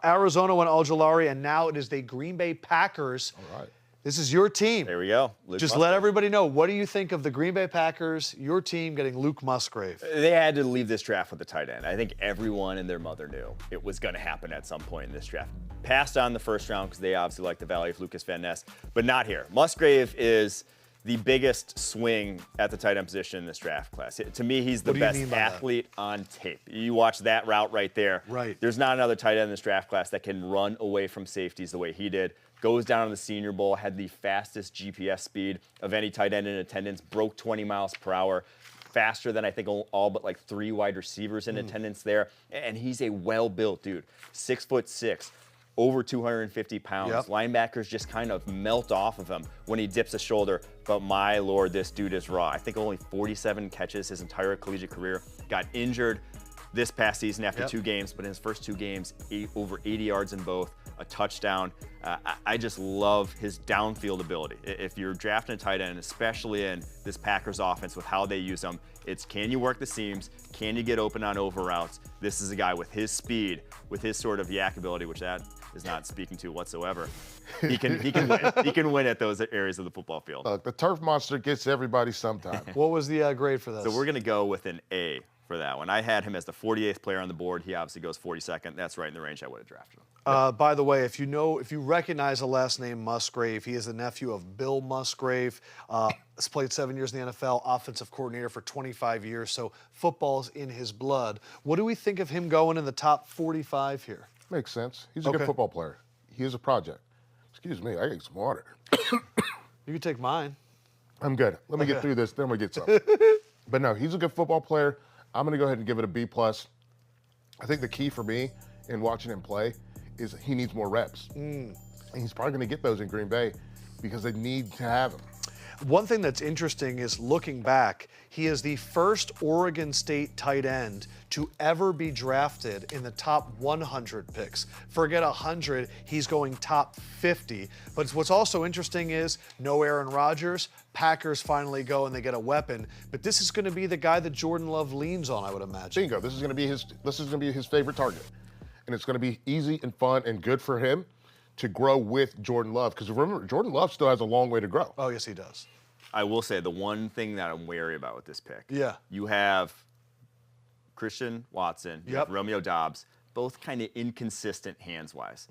Arizona went Ojulari, and now it is the Green Bay Packers. All right. This is your team. There we go. Just let everybody know, what do you think of the Green Bay Packers, your team getting Luke Musgrave? They had to leave this draft with the tight end. I think everyone and their mother knew it was going to happen at some point in this draft. Passed on the first round because they obviously like the value of Lucas Van Ness, but not here. Musgrave is the biggest swing at the tight end position in this draft class. To me, he's the best athlete on tape. You watch that route right there. Right. There's not another tight end in this draft class that can run away from safeties the way he did. Goes down in the Senior Bowl, had the fastest GPS speed of any tight end in attendance, broke 20 miles per hour, faster than I think all but like 3 wide receivers in attendance there. And he's a well-built dude, 6'6", over 250 pounds. Linebackers just kind of melt off of him when he dips a shoulder. But my Lord, this dude is raw. I think only 47 catches his entire collegiate career. Got injured this past season after 2 games, but in his first 2 games, over 80 yards in both, a touchdown. I just love his downfield ability. If you're drafting a tight end, especially in this Packers offense with how they use them, it's can you work the seams? Can you get open on over routes? This is a guy with his speed, with his sort of yak ability, which that is not speaking to whatsoever. He can win. He can win at those areas of the football field. Look, the turf monster gets everybody sometime. What was the grade for this? So we're going to go with an A for that one. I had him as the 48th player on the board. He obviously goes 42nd. That's right in the range I would have drafted him. By the way, if you recognize the last name Musgrave, he is the nephew of Bill Musgrave. Has played 7 years in the NFL, offensive coordinator for 25 years, so football's in his blood. What do we think of him going in the top 45 here? Makes sense. He's a good football player. He is a project. Excuse me, I get some water. You can take mine. I'm good. Let me get through this, then we get some. But no, he's a good football player. I'm going to go ahead and give it a B+. I think the key for me in watching him play is he needs more reps. And he's probably going to get those in Green Bay because they need to have him. One thing that's interesting is looking back, he is the first Oregon State tight end to ever be drafted in the top 100 picks. Forget 100, he's going top 50. But what's also interesting is no Aaron Rodgers. Packers finally go and they get a weapon. But this is going to be the guy that Jordan Love leans on, I would imagine. Bingo. This is going to be his favorite target. And it's going to be easy and fun and good for him to grow with Jordan Love. Because remember, Jordan Love still has a long way to grow. Oh, yes, he does. I will say the one thing that I'm wary about with this pick. Yeah. You have Christian Watson, you have Romeo Doubs, both kind of inconsistent hands-wise.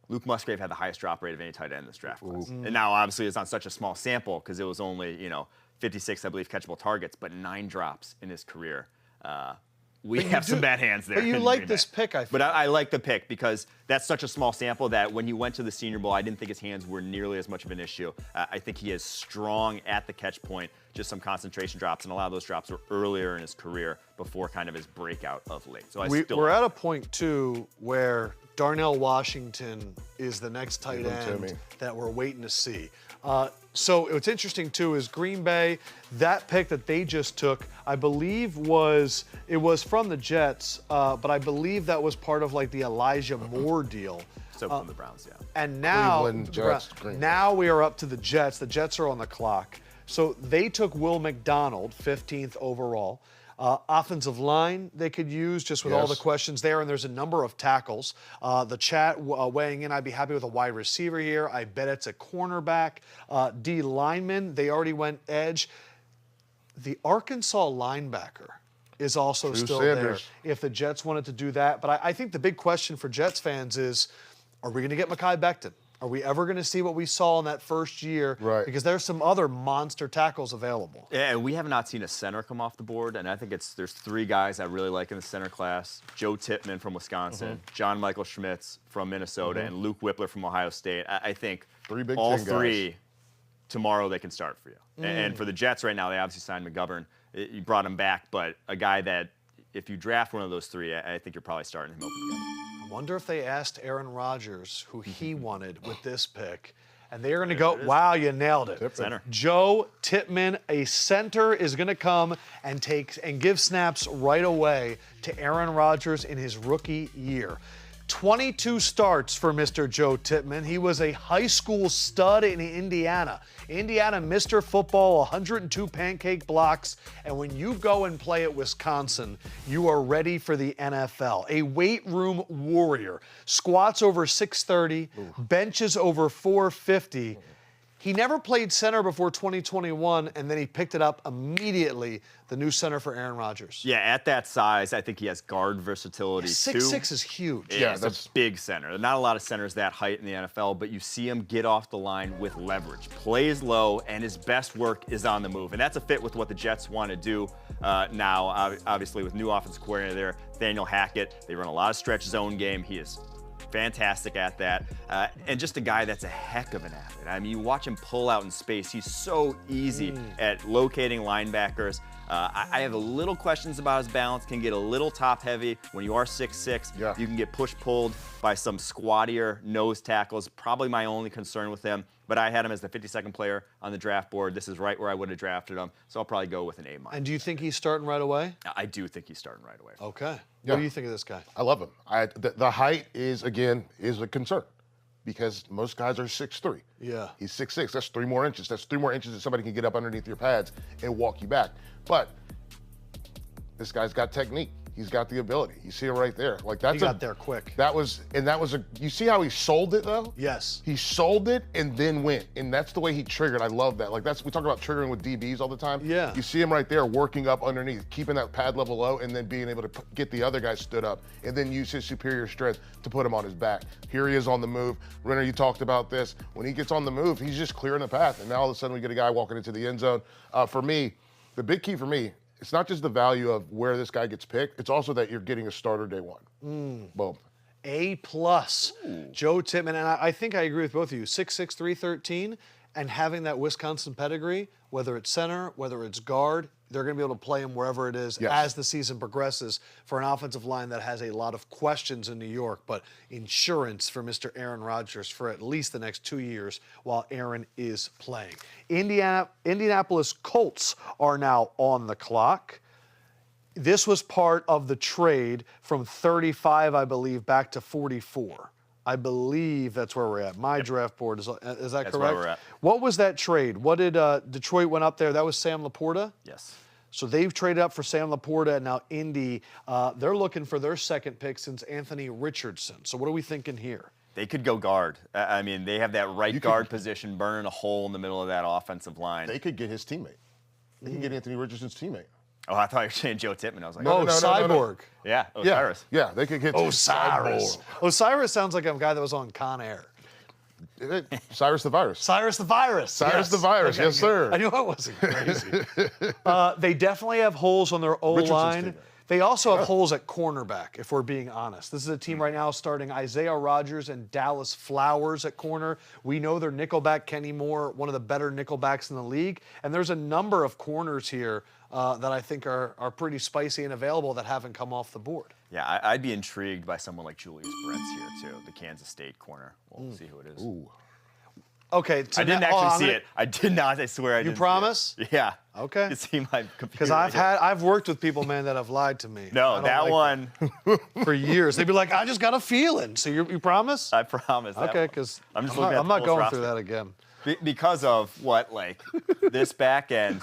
Luke Musgrave had the highest drop rate of any tight end in this draft class. And now, obviously, it's on such a small sample because it was only, 56, I believe, catchable targets, but 9 drops in his career. we have some bad hands there. But you in like Green Bay. this pick, I feel. But I like the pick because that's such a small sample that when he went to the Senior Bowl, I didn't think his hands were nearly as much of an issue. I think he is strong at the catch point, just some concentration drops, and a lot of those drops were earlier in his career before kind of his breakout of late. So we're at a point, too, where Darnell Washington is the next tight end that we're waiting to see. So what's interesting, too, is Green Bay, that pick that they just took, I believe was from the Jets, but I believe that was part of like the Elijah Moore deal. So from the Browns, yeah. And now, Cleveland, Jets, now we are up to the Jets. The Jets are on the clock. So they took Will McDonald, 15th overall. Offensive line they could use just with all the questions there, and there's a number of tackles. The chat weighing in, I'd be happy with a wide receiver here. I bet it's a cornerback. D lineman, they already went edge. The Arkansas linebacker is also still there if the Jets wanted to do that. But I think the big question for Jets fans is, are we going to get Mekhi Becton? Are we ever going to see what we saw in that first year? Right. Because there's some other monster tackles available. Yeah, we have not seen a center come off the board, and I think there's three guys I really like in the center class. Joe Tippmann from Wisconsin, John Michael Schmitz from Minnesota, and Luke Whippler from Ohio State. I think all three, tomorrow they can start for you. And for the Jets right now, they obviously signed McGovern. You brought him back, but a guy that if you draft one of those three, I think you're probably starting him open together. I wonder if they asked Aaron Rodgers who he wanted with this pick, and they're going to go, wow, you nailed it. Center. Joe Tippmann, a center, is going to come and give snaps right away to Aaron Rodgers in his rookie year. 22 starts for Mr. Joe Tippmann. He was a high school stud in Indiana. Indiana Mr. Football, 102 pancake blocks. And when you go and play at Wisconsin, you are ready for the NFL. A weight room warrior. Squats over 630, benches over 450. He never played center before 2021, and then he picked it up immediately, the new center for Aaron Rodgers. Yeah, at that size, I think he has guard versatility, too. 6'6" is huge. Yeah, that's a big center. Not a lot of centers that height in the NFL, but you see him get off the line with leverage. Plays low, and his best work is on the move. And that's a fit with what the Jets want to do now, obviously, with new offensive coordinator there, Nathaniel Hackett. They run a lot of stretch zone game. He is fantastic at that, and just a guy that's a heck of an athlete. I mean, you watch him pull out in space. He's so easy at locating linebackers. I have a little questions about his balance. Can get a little top heavy when you are 6'6". Yeah. You can get pulled by some squattier nose tackles. Probably my only concern with him. But I had him as the 52nd player on the draft board. This is right where I would have drafted him. So I'll probably go with an A-. And do you think he's starting right away? I do think he's starting right away. Okay. Yeah. What do you think of this guy? I love him. The height is a concern because most guys are 6'3". Yeah. He's 6'6". That's 3 more inches. That's 3 more inches that somebody can get up underneath your pads and walk you back. But this guy's got technique. He's got the ability. You see it right there. Like that's he got there quick. You see how he sold it though? Yes. He sold it and then went, and that's the way he triggered. I love that. Like we talk about triggering with DBs all the time. Yeah. You see him right there working up underneath, keeping that pad level low, and then being able to get the other guy stood up, and then use his superior strength to put him on his back. Here he is on the move. Renner, you talked about this. When he gets on the move, he's just clearing the path, and now all of a sudden we get a guy walking into the end zone. For me, the big key for me, it's not just the value of where this guy gets picked, it's also that you're getting a starter day one. Boom. A+. Joe Tippmann, and I think I agree with both of you. 6'6", 313, and having that Wisconsin pedigree, whether it's center, whether it's guard, they're going to be able to play him wherever it is as the season progresses for an offensive line that has a lot of questions in New York, but insurance for Mr. Aaron Rodgers for at least the next 2 years while Aaron is playing. Indianapolis Colts are now on the clock. This was part of the trade from 35, I believe, back to 44. I believe that's where we're at. My draft board, is that That's correct? where we're at. What was that trade? What did Detroit went up there? That was Sam Laporta? Yes. So they've traded up for Sam Laporta, and now Indy, they're looking for their second pick since Anthony Richardson. So what are we thinking here? They could go guard. I mean, they have that right guard position burning a hole in the middle of that offensive line. They could get his teammate. They can get Anthony Richardson's teammate. Oh, I thought you were saying Joe Tippmann. I was like, No, Cyborg. No. Yeah, Osiris. Yeah, they could get Osiris. Osiris sounds like a guy that was on Con Air. Cyrus the Virus. Cyrus the Virus. Cyrus the Virus, yes, sir. I knew I wasn't crazy. They definitely have holes on their O-line. They also have holes at cornerback, if we're being honest. This is a team right now starting Isaiah Rodgers and Dallas Flowers at corner. We know their nickelback, Kenny Moore, one of the better nickelbacks in the league. And there's a number of corners here that I think are pretty spicy and available that haven't come off the board. Yeah, I'd be intrigued by someone like Julius Brents here, too, the Kansas State corner. We'll see who it is. Ooh. Okay. I didn't actually see it. I did not. I swear I didn't. You promise? See it. Yeah. Okay. You see my computer. Because I've worked with people, man, that have lied to me. No, that like one. For years. They'd be like, I just got a feeling. So you promise? I promise. Okay, because I'm not going through that again. Because of what, like, this back end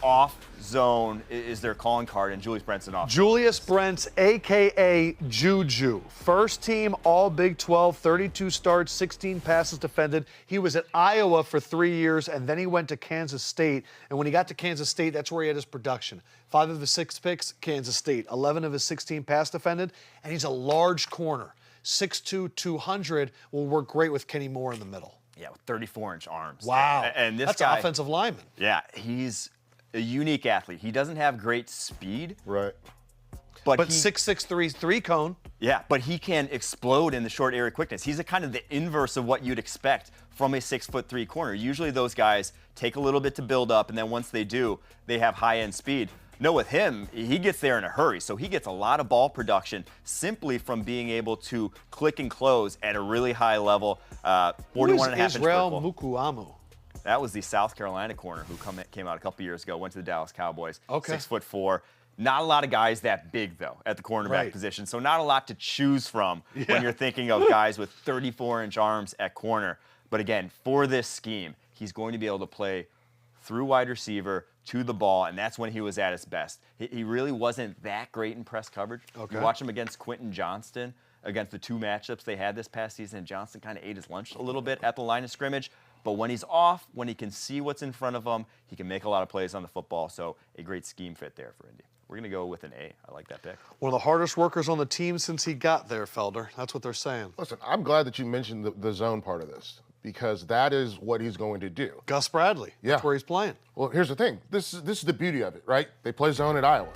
off zone is their calling card, and Julius Brent's an off. Julius Brents, a.k.a. Juju. First team All Big 12, 32 starts, 16 passes defended. He was at Iowa for 3 years, and then he went to Kansas State. And when he got to Kansas State, that's where he had his production. 5 of his 6 picks, Kansas State. 11 of his 16 pass defended, and he's a large corner. 6'2", 200, will work great with Kenny Moore in the middle. Yeah, with 34-inch arms. Wow. And this that's guy, an offensive lineman. Yeah, he's a unique athlete. He doesn't have great speed. Right. But 6'6", 3 cone. Yeah, but he can explode in the short area quickness. He's kind of the inverse of what you'd expect from a 6'3" corner. Usually those guys take a little bit to build up, and then once they do, they have high-end speed. No, with him, he gets there in a hurry. So he gets a lot of ball production simply from being able to click and close at a really high level. 41.5-inch Israel Mukuamu? That was the South Carolina corner who came out a couple years ago, went to the Dallas Cowboys. Okay. 6'4". Not a lot of guys that big, though, at the cornerback position. So not a lot to choose from when you're thinking of guys with 34-inch arms at corner. But again, for this scheme, he's going to be able to play through wide receiver to the ball, and that's when he was at his best. He really wasn't that great in press coverage. Okay. You watch him against Quentin Johnston, against the 2 matchups they had this past season, and Johnston kind of ate his lunch a little bit at the line of scrimmage. But when he's off, when he can see what's in front of him, he can make a lot of plays on the football. So a great scheme fit there for Indy. We're going to go with an A. I like that pick. One of the hardest workers on the team since he got there, Felder. That's what they're saying. Listen, I'm glad that you mentioned the zone part of this, because that is what he's going to do. Gus Bradley. That's where he's playing. Well, here's the thing. This is the beauty of it, right? They play zone at Iowa.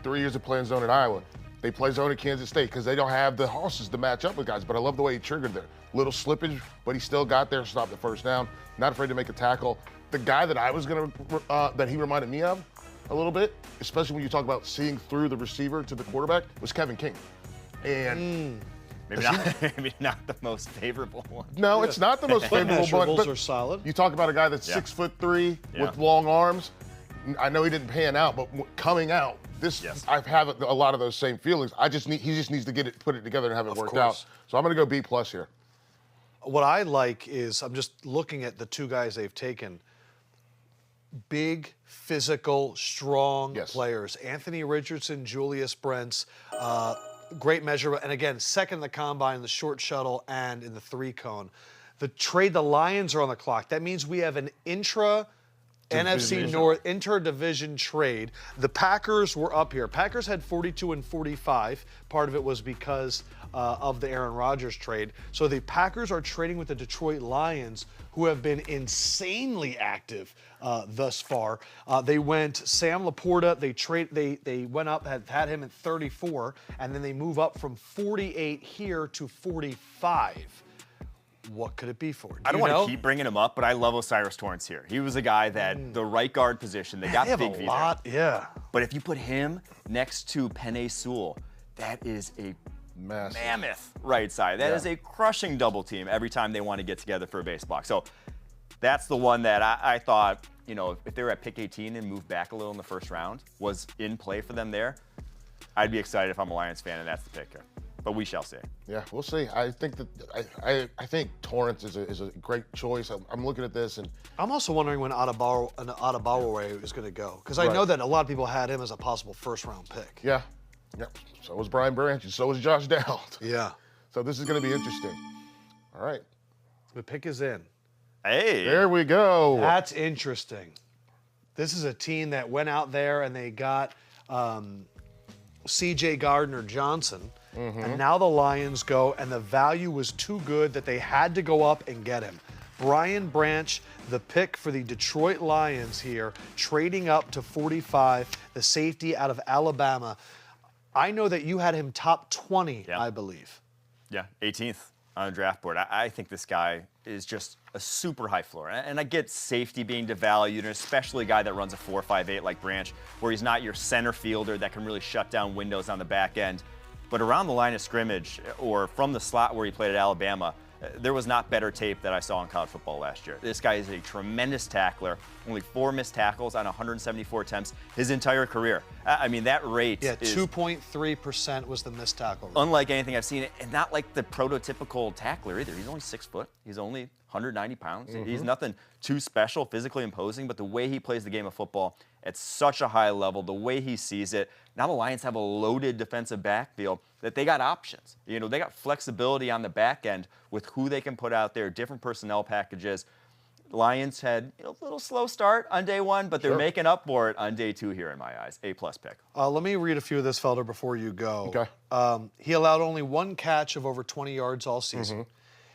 3 years of playing zone at Iowa. They play zone at Kansas State because they don't have the horses to match up with guys. But I love the way he triggered there. Little slippage, but he still got there, stopped the first down. Not afraid to make a tackle. The guy that I was that he reminded me of a little bit, especially when you talk about seeing through the receiver to the quarterback, was Kevin King. And maybe not the most favorable one. No, it's not the most favorable one. But are solid. You talk about a guy that's 6'3" with long arms. I know he didn't pan out, but coming out, I've had a lot of those same feelings. He just needs to put it together and have it worked out. So I'm going to go B+ here. What I like is, I'm just looking at the 2 guys they've taken. Big, physical, strong players. Anthony Richardson, Julius Brents, great measurement. And again, second in the combine in the short shuttle and in the 3 cone. The Lions are on the clock. That means we have an NFC North interdivision trade. The Packers were up here. Packers had 42 and 45. Part of it was because of the Aaron Rodgers trade. So the Packers are trading with the Detroit Lions, who have been insanely active thus far. They went Sam Laporta. They went up, had him at 34, and then they move up from 48 here to 45. What could it be for? I don't want to keep bringing him up, but I love Osiris Torrance here. He was a guy that the right guard position, they got big V there. But if you put him next to Penei Sewell, that is a mammoth right side. That is a crushing double team every time they want to get together for a base block. So that's the one that I thought, if they were at pick 18 and moved back a little in the first round, was in play for them there, I'd be excited if I'm a Lions fan, and that's the pick here. But we shall see. Yeah, we'll see. I think that I think Torrance is a great choice. I'm looking at this, and I'm also wondering when Adebawore is going to go, because I know that a lot of people had him as a possible first-round pick. Yeah. So was Brian Branch, and so was Josh Dowd. Yeah. So this is going to be interesting. All right. The pick is in. Hey. There we go. That's interesting. This is a team that went out there and they got C.J. Gardner-Johnson. And now the Lions go, and the value was too good that they had to go up and get him. Brian Branch, the pick for the Detroit Lions here, trading up to 45, the safety out of Alabama. I know that you had him top 20, Yeah. I believe. Yeah, 18th on the draft board. I think this guy is just a super high floor. And I get safety being devalued, and especially a guy that runs a 4.58 like Branch, where he's not your center fielder that can really shut down windows on the back end. But around the line of scrimmage, or from the slot where he played at Alabama, there was not better tape that I saw in college football last year. This guy is a tremendous tackler. Only 4 missed tackles on 174 attempts his entire career. I mean, that rate Yeah, is 2.3% was the missed tackle rate. unlike anything I've seen, and not like the prototypical tackler either. He's only 6 foot. He's only 190 pounds. He's nothing too special, physically imposing, but the way he plays the game of football at such a high level, the way he sees it, now the Lions have a loaded defensive backfield that they got options. You know, they got flexibility on the back end with who they can put out there, different personnel packages. Lions had a little slow start on day 1, but they're making up for it on day 2 here in my eyes. A+ pick. Let me read a few of this, Felder, before you go. Okay. He allowed only 1 catch of over 20 yards all season.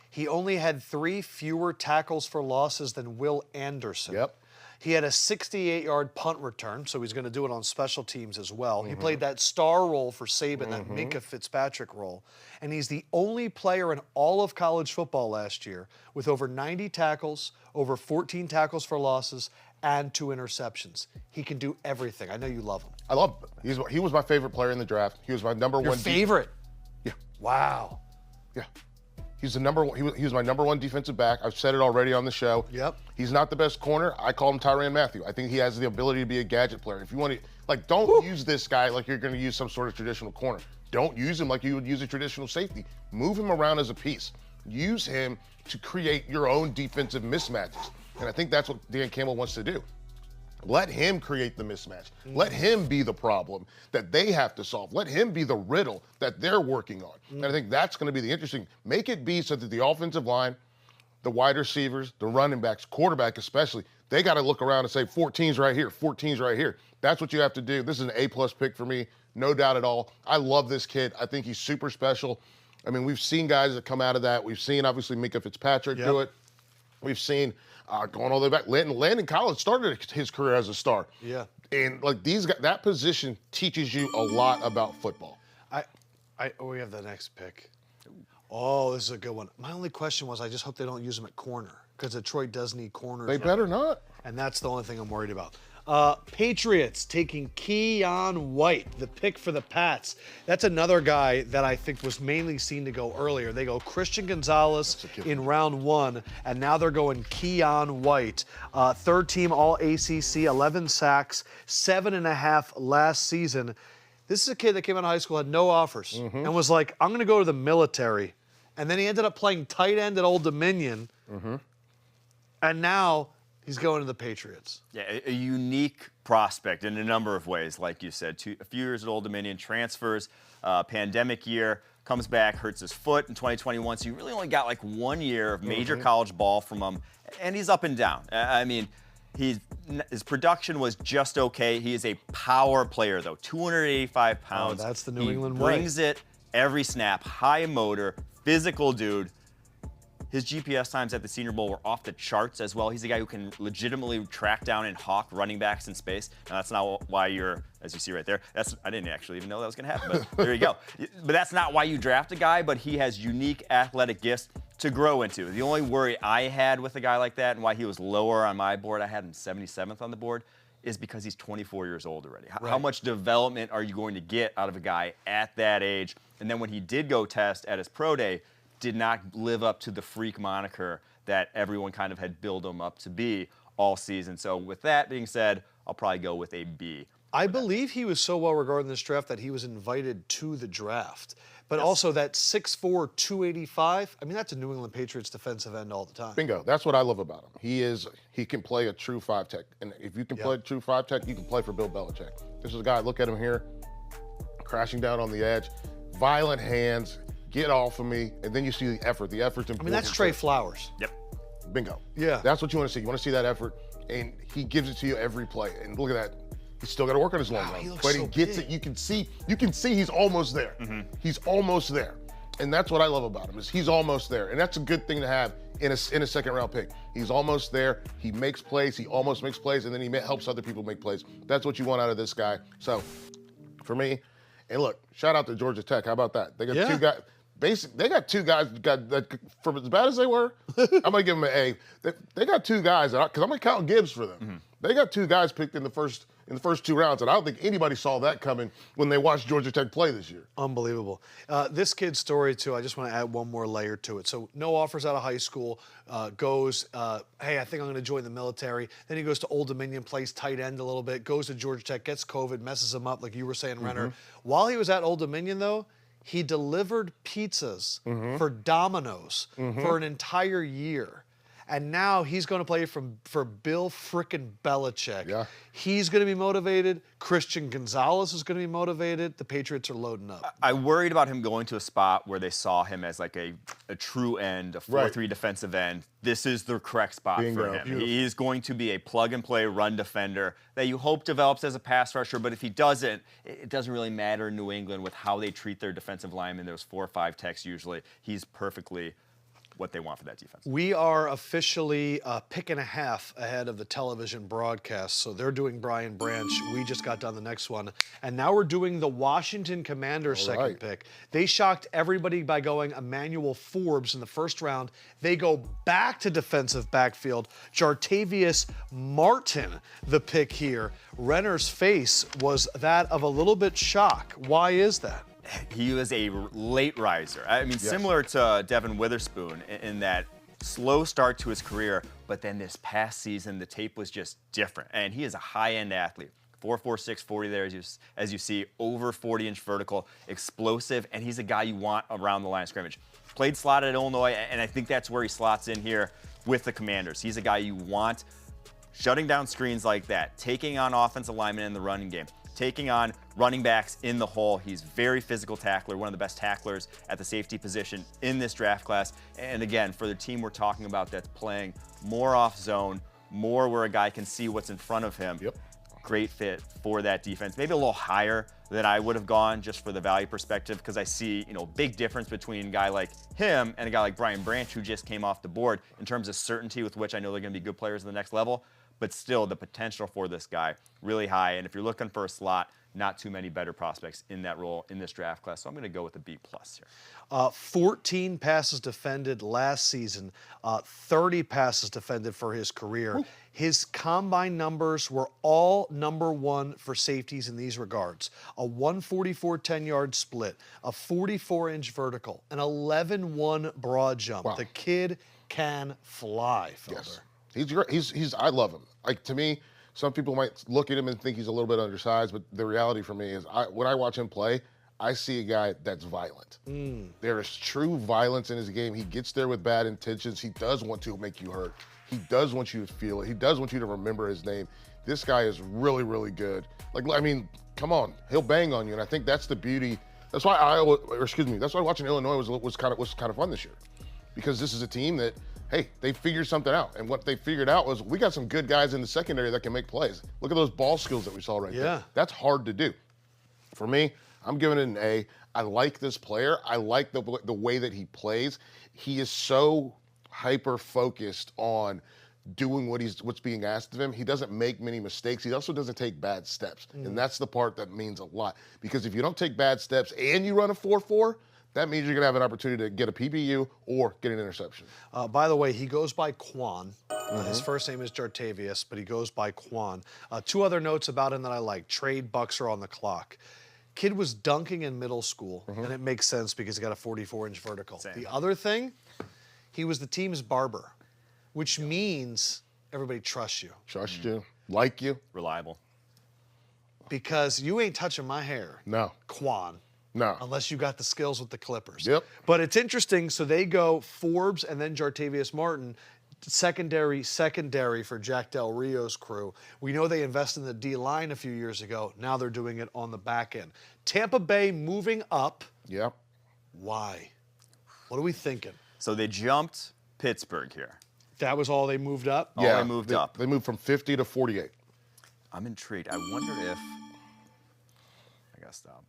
He only had 3 fewer tackles for losses than Will Anderson. Yep. He had a 68-yard punt return, so he's going to do it on special teams as well. He played that star role for Saban, that Minka Fitzpatrick role. And he's the only player in all of college football last year with over 90 tackles, over 14 tackles for losses, and 2 interceptions. He can do everything. I know you love him. I love him. He was my favorite player in the draft. He was my number Your one. favorite? Yeah. Wow. Yeah. He's the number one. He was my number 1 defensive back. I've said it already on the show. Yep. He's not the best corner. I call him Tyrann Mathieu. I think he has the ability to be a gadget player. If you want to, don't use this guy like you're going to use some sort of traditional corner. Don't use him like you would use a traditional safety. Move him around as a piece. Use him to create your own defensive mismatches. And I think that's what Dan Campbell wants to do. Let him create the mismatch. Let him be the problem that they have to solve. Let him be the riddle that they're working on. And I think that's going to be the interesting. Make it be so that the offensive line, the wide receivers, the running backs, quarterback especially, they got to look around and say 14's right here, 14's right here. That's what you have to do. This is an A+ pick for me, no doubt at all. I love this kid. I think he's super special. I mean, we've seen guys that come out of that. We've seen, obviously, Minka Fitzpatrick do it. We've seen going all the way back. Landon Collins started his career as a star. Yeah. And like these guys, that position teaches you a lot about football. We have the next pick. Oh, this is a good one. My only question was, I just hope they don't use him at corner, because Detroit does need corners. They better not. And that's the only thing I'm worried about. Patriots taking Keon White, the pick for the Pats. That's another guy that I think was mainly seen to go earlier. They go Christian Gonzalez in round 1, and now they're going Keon White. 3rd team All ACC, 11 sacks, 7.5 last season. This is a kid that came out of high school, had no offers, and was like, I'm going to go to the military. And then he ended up playing tight end at Old Dominion. And now he's going to the Patriots. Yeah, a unique prospect in a number of ways, like you said. A few years at Old Dominion, transfers, pandemic year, comes back, hurts his foot in 2021. So you really only got like 1 year of major college ball from him, and he's up and down. I mean, his production was just okay. He is a power player, though, 285 pounds. Oh, that's the New England way. He brings it every snap, high motor, physical dude. His GPS times at the Senior Bowl were off the charts as well. He's a guy who can legitimately track down and hawk running backs in space. Now, that's not why you're, as you see right there, I didn't actually even know that was going to happen, but there you go. But that's not why you draft a guy, but he has unique athletic gifts to grow into. The only worry I had with a guy like that and why he was lower on my board, I had him 77th on the board, is because he's 24 years old already. How much development are you going to get out of a guy at that age? And then when he did go test at his pro day, did not live up to the freak moniker that everyone kind of had built him up to be all season. So with that being said, I'll probably go with a B. I believe he was so well regarded in this draft that he was invited to the draft. But also that 6'4", 285, I mean, that's a New England Patriots defensive end all the time. Bingo. That's what I love about him. He can play a true 5-tech. And if you can play a true 5-tech, you can play for Bill Belichick. This is a guy, look at him here, crashing down on the edge, violent hands, get off of me, and then you see the effort. The effort's important. I mean, that's Trey Flowers. Yep. Bingo. Yeah. That's what you want to see. You want to see that effort, and he gives it to you every play. And look at that. He's still got to work on his long run, but he gets it. You can see he's almost there. He's almost there, and that's what I love about him is he's almost there, and that's a good thing to have in a second round pick. He's almost there. He makes plays. He almost makes plays, and then he helps other people make plays. That's what you want out of this guy. So, for me, And look, shout out to Georgia Tech. How about that? They got two guys. They got two guys that, for as bad as they were, I'm going to give them an A. They got two guys, because I'm going to count Gibbs for them. Mm-hmm. They got two guys picked in the first 2 rounds, and I don't think anybody saw that coming when they watched Georgia Tech play this year. Unbelievable. This kid's story, too, I just want to add one more layer to it. So no offers out of high school, goes, hey, I think I'm going to join the military. Then he goes to Old Dominion, plays tight end a little bit, goes to Georgia Tech, gets COVID, messes him up, like you were saying, Renner. While he was at Old Dominion, though, he delivered pizzas for Domino's for an entire year. And now he's going to play for Bill frickin' Belichick. Yeah. He's going to be motivated. Christian Gonzalez is going to be motivated. The Patriots are loading up. I worried about him going to a spot where they saw him as like a true end, a 4-3 defensive end. This is the correct spot for him. Beautiful. He is going to be a plug-and-play run defender that you hope develops as a pass rusher, but if he doesn't, it doesn't really matter in New England with how they treat their defensive linemen. There's 4 or 5 techs usually. He's perfectly what they want for that defense. We are officially a pick and a half ahead of the television broadcast. So they're doing Brian Branch. We just got done the next one. And now we're doing the Washington Commanders' second pick. They shocked everybody by going Emmanuel Forbes in the first round. They go back to defensive backfield. Jartavius Martin, the pick here. Renner's face was that of a little bit shock. Why is that? He was a late riser. I mean, similar to Devin Witherspoon in that slow start to his career, but then this past season, the tape was just different. And he is a high-end athlete. 4.46 40 there, as you see, over 40-inch vertical, explosive, and he's a guy you want around the line of scrimmage. Played slot at Illinois, and I think that's where he slots in here with the Commanders. He's a guy you want shutting down screens like that, taking on offensive linemen in the running game, taking on running backs in the hole. He's very physical tackler, one of the best tacklers at the safety position in this draft class. And again, for the team we're talking about that's playing more off zone, more where a guy can see what's in front of him. Great fit for that defense. Maybe a little higher than I would have gone just for the value perspective, because I see, big difference between a guy like him and a guy like Brian Branch, who just came off the board in terms of certainty with which I know they're going to be good players at the next level. But still, the potential for this guy, really high. And if you're looking for a slot, not too many better prospects in that role in this draft class. So I'm going to go with a B+ here. 14 passes defended last season, 30 passes defended for his career. Ooh. His combine numbers were all number 1 for safeties in these regards. A 144 10-yard split, a 44-inch vertical, an 11-1 broad jump. Wow. The kid can fly, Felder. Yes. He's great. I love him. Like, to me, some people might look at him and think he's a little bit undersized, but the reality for me is when I watch him play, I see a guy that's violent. There is true violence in his game. He gets there with bad intentions. He does want to make you hurt. He does want you to feel it. He does want you to remember his name. This guy is really, really good. Like, I mean, come on. He'll bang on you, and I think that's the beauty. That's why that's why watching Illinois was kind of fun this year. Because this is a team that, hey, they figured something out. And what they figured out was we got some good guys in the secondary that can make plays. Look at those ball skills that we saw right there. That's hard to do. For me, I'm giving it an A. I like this player. I like the way that he plays. He is so hyper-focused on doing what's being asked of him. He doesn't make many mistakes. He also doesn't take bad steps. And that's the part that means a lot. Because if you don't take bad steps and you run a 4.4, that means you're going to have an opportunity to get a PBU or get an interception. By the way, he goes by Quan. His first name is Jartavius, but he goes by Quan. 2 other notes about him that I like. Trade bucks are on the clock. Kid was dunking in middle school, and it makes sense because he got a 44-inch vertical. Same. The other thing, he was the team's barber, which means everybody trusts you. Trust you, like you. Reliable. Because you ain't touching my hair. No. Quan. No. Unless you got the skills with the Clippers. Yep. But it's interesting. So they go Forbes and then Jartavius Martin, secondary for Jack Del Rio's crew. We know they invested in the D-line a few years ago. Now they're doing it on the back end. Tampa Bay moving up. Yep. Why? What are we thinking? So they jumped Pittsburgh here. That was all they moved up? Yeah, they moved up. They moved from 50 to 48. I'm intrigued. I wonder if... I gotta stop.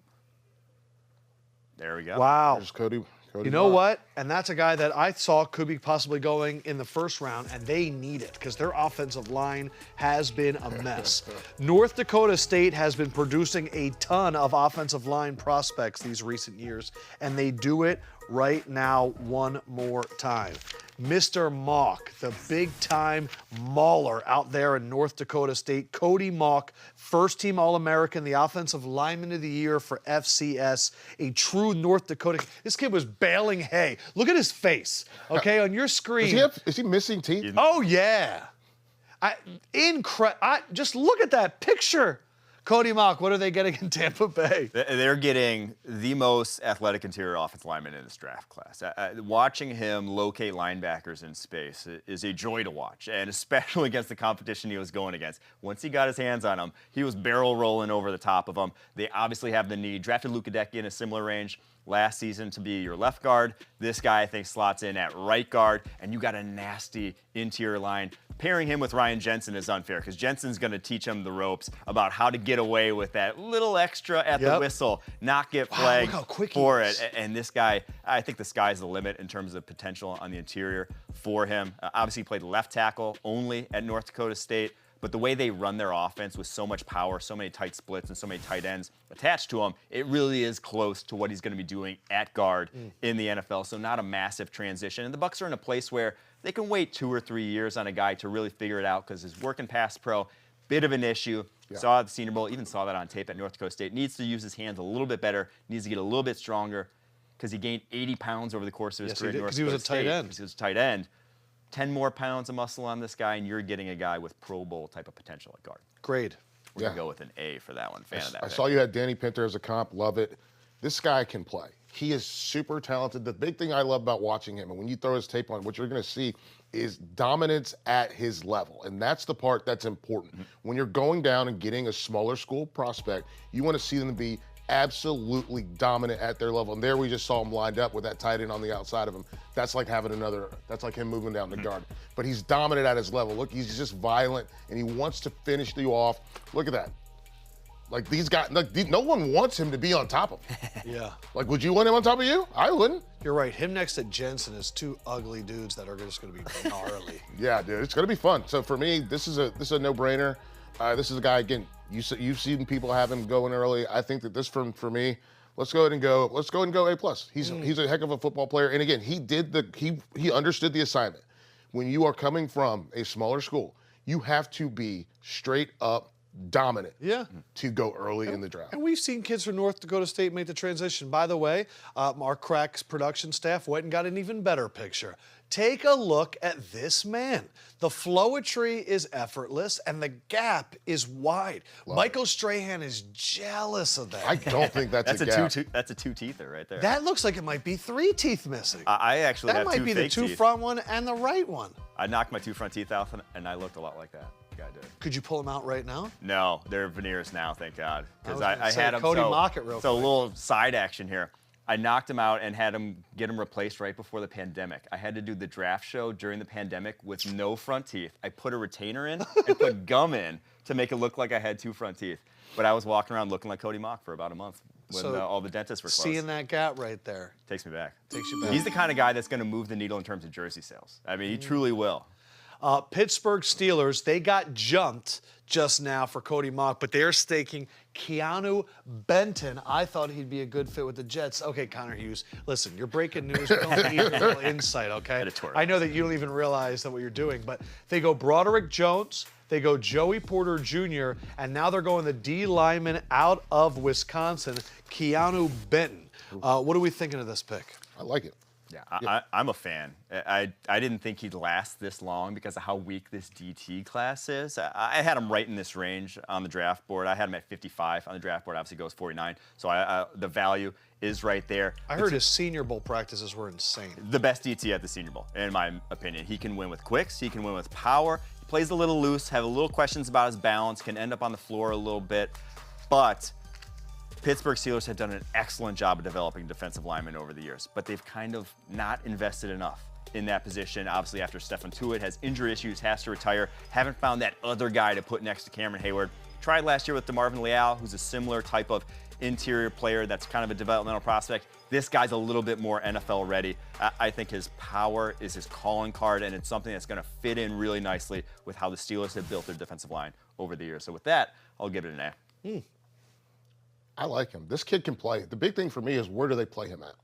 There we go. Wow. There's Cody You know what? And that's a guy that I saw could be possibly going in the first round, and they need it because their offensive line has been a mess. North Dakota State has been producing a ton of offensive line prospects these recent years, and they do it right now one more time. Mr. Mock, the big-time mauler out there in North Dakota State. Cody Mock, first-team All-American, the Offensive Lineman of the Year for FCS, a true North Dakota. This kid was baling hay. Look at his face, okay, on your screen. Is he missing teeth? Oh, yeah. Just look at that picture. Cody Mock, what are they getting in Tampa Bay? They're getting the most athletic interior offensive lineman in this draft class. Watching him locate linebackers in space is a joy to watch, and especially against the competition he was going against. Once he got his hands on him, he was barrel rolling over the top of them. They obviously have the need. Drafted Luka Decky in a similar range last season to be your left guard. This guy, I think, slots in at right guard, and you got a nasty interior line. Pairing him with Ryan Jensen is unfair because Jensen's going to teach him the ropes about how to get away with that little extra at the whistle, not get flagged for it. And this guy, I think the sky's the limit in terms of potential on the interior for him. Obviously, he played left tackle only at North Dakota State. But the way they run their offense with so much power, so many tight splits, and so many tight ends attached to him, it really is close to what he's going to be doing at guard in the NFL. So not a massive transition. And the Bucs are in a place where they can wait 2 or 3 years on a guy to really figure it out because his work in pass pro, bit of an issue. Yeah. Saw at the Senior Bowl, even saw that on tape at North Dakota State. Needs to use his hands a little bit better, needs to get a little bit stronger because he gained 80 pounds over the course of his career at North Dakota State. Because he was a tight end. 10 more pounds of muscle on this guy, and you're getting a guy with Pro Bowl type of potential at guard. Grade. We're going to go with an A for that one. Fan of that. I saw you had Danny Pinter as a comp. Love it. This guy can play. He is super talented. The big thing I love about watching him, and when you throw his tape on, what you're going to see is dominance at his level. And that's the part that's important. Mm-hmm. When you're going down and getting a smaller school prospect, you want to see them to be absolutely dominant at their level. And there we just saw him lined up with that tight end on the outside of him. That's like that's like him moving down the guard. But he's dominant at his level. Look, he's just violent, and he wants to finish you off. Look at that. Like, these guys, no one wants him to be on top of him. Yeah. Like, would you want him on top of you? I wouldn't. You're right. Him next to Jensen is two ugly dudes that are just going to be gnarly. Yeah, dude. It's going to be fun. So for me, this is a no-brainer. This is a guy, again, you've seen people have him going early. I think that this for me, let's go ahead and go A+. He's a heck of a football player. And again, he understood the assignment. When you are coming from a smaller school, you have to be straight up dominant to go early in the draft. And we've seen kids from North Dakota State make the transition. By the way, Mark Crack's production staff went and got an even better picture. Take a look at this man. The flowetry is effortless, and the gap is wide. Michael Strahan is jealous of that. I don't think that's a gap. That's a two-teether right there. That looks like it might be 3 teeth missing. I actually have 2 fake teeth. That might be the 2 front one and the right one. I knocked my 2 front teeth out, and I looked a lot like that. Guy did. Could you pull them out right now? No, they're veneers now, thank God. Because I had them. Cody Mock it real quick. So a little side action here. I knocked him out and had him get him replaced right before the pandemic. I had to do the draft show during the pandemic with no front teeth. I put a retainer in and put gum in to make it look like I had 2 front teeth. But I was walking around looking like Cody Mock for about a month when all the dentists were closed. Seeing that gap right there. Takes me back. Takes you back. He's the kind of guy that's going to move the needle in terms of jersey sales. I mean, he truly will. Pittsburgh Steelers, they got jumped just now for Cody Mock, but they're staking Keanu Benton. I thought he'd be a good fit with the Jets. Okay, Connor Hughes, listen, you're breaking news. We don't need a little insight, okay? Editorial. I know that you don't even realize that what you're doing, but they go Broderick Jones, they go Joey Porter Jr., and now they're going the D lineman out of Wisconsin, Keanu Benton. What are we thinking of this pick? I like it. Yeah, I'm a fan. I didn't think he'd last this long because of how weak this DT class is. I had him right in this range on the draft board. I had him at 55 on the draft board. Obviously goes 49. So the value is right there. I heard his Senior Bowl practices were insane. The best DT at the Senior Bowl, in my opinion. He can win with quicks. He can win with power. He plays a little loose, have a little questions about his balance, can end up on the floor a little bit. But Pittsburgh Steelers have done an excellent job of developing defensive linemen over the years, but they've kind of not invested enough in that position. Obviously, after Stefan Tuitt has injury issues, has to retire, haven't found that other guy to put next to Cameron Hayward. Tried last year with DeMarvin Leal, who's a similar type of interior player that's kind of a developmental prospect. This guy's a little bit more NFL ready. I think his power is his calling card, and it's something that's going to fit in really nicely with how the Steelers have built their defensive line over the years. So with that, I'll give it an A. I like him. This kid can play. The big thing for me is where do they play him at?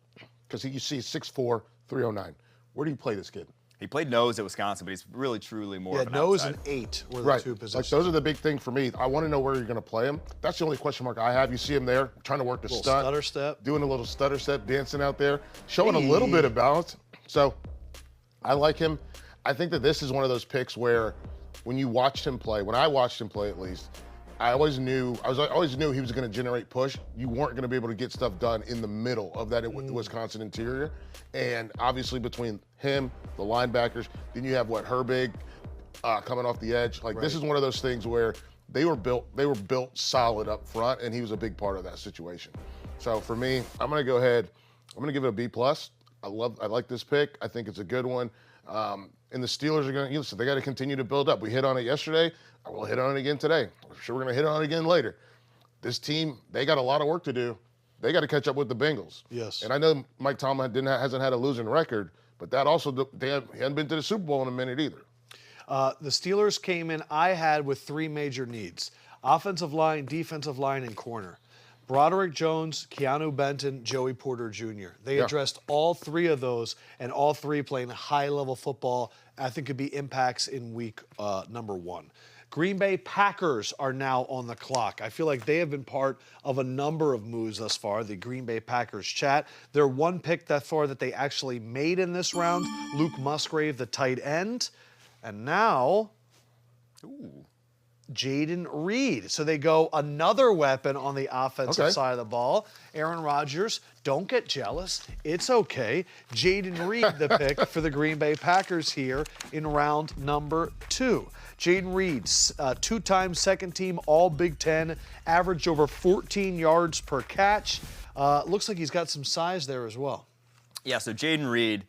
Because you see 6'4", 309. Where do you play this kid? He played nose at Wisconsin, but he's really, truly more of an nose outside. and 8 were the Right. two positions. Like, those are the big thing for me. I want to know where you're going to play him. That's the only question mark I have. You see him there trying to work the Little stunt. stutter step. Doing a little stutter step, dancing out there, showing a little bit of balance. So I like him. I think that this is one of those picks where when you watched him play, when I watched him play at least, I always knew he was going to generate push. You weren't going to be able to get stuff done in the middle of that Wisconsin interior. And obviously between him, the linebackers, then you have Herbig coming off the edge. Like, this is one of those things where they were built solid up front, and he was a big part of that situation. So for me, I'm going to go ahead. I'm going to give it a B+. I like this pick. I think it's a good one. And the Steelers are going to, they got to continue to build up. We hit on it yesterday. I will hit on it again today. I'm sure we're going to hit on it again later. This team, they got a lot of work to do. They got to catch up with the Bengals. Yes. And I know Mike Tomlin hasn't had a losing record, but that also, he hadn't been to the Super Bowl in a minute either. The Steelers came in, I had with 3 major needs: offensive line, defensive line, and corner. Broderick Jones, Keanu Benton, Joey Porter Jr. They addressed all 3 of those, and all 3 playing high-level football. I think could be impacts in week number 1. Green Bay Packers are now on the clock. I feel like they have been part of a number of moves thus far, the Green Bay Packers chat. They're one pick that far that they actually made in this round, Luke Musgrave, the tight end. And now, Jaden Reed. So they go another weapon on the offensive side of the ball. Aaron Rodgers, don't get jealous. It's okay. Jaden Reed, the pick for the Green Bay Packers here in round number 2. Jaden Reed, 2-time second team All Big Ten, averaged over 14 yards per catch. Looks like he's got some size there as well. Yeah, so Jaden Reed,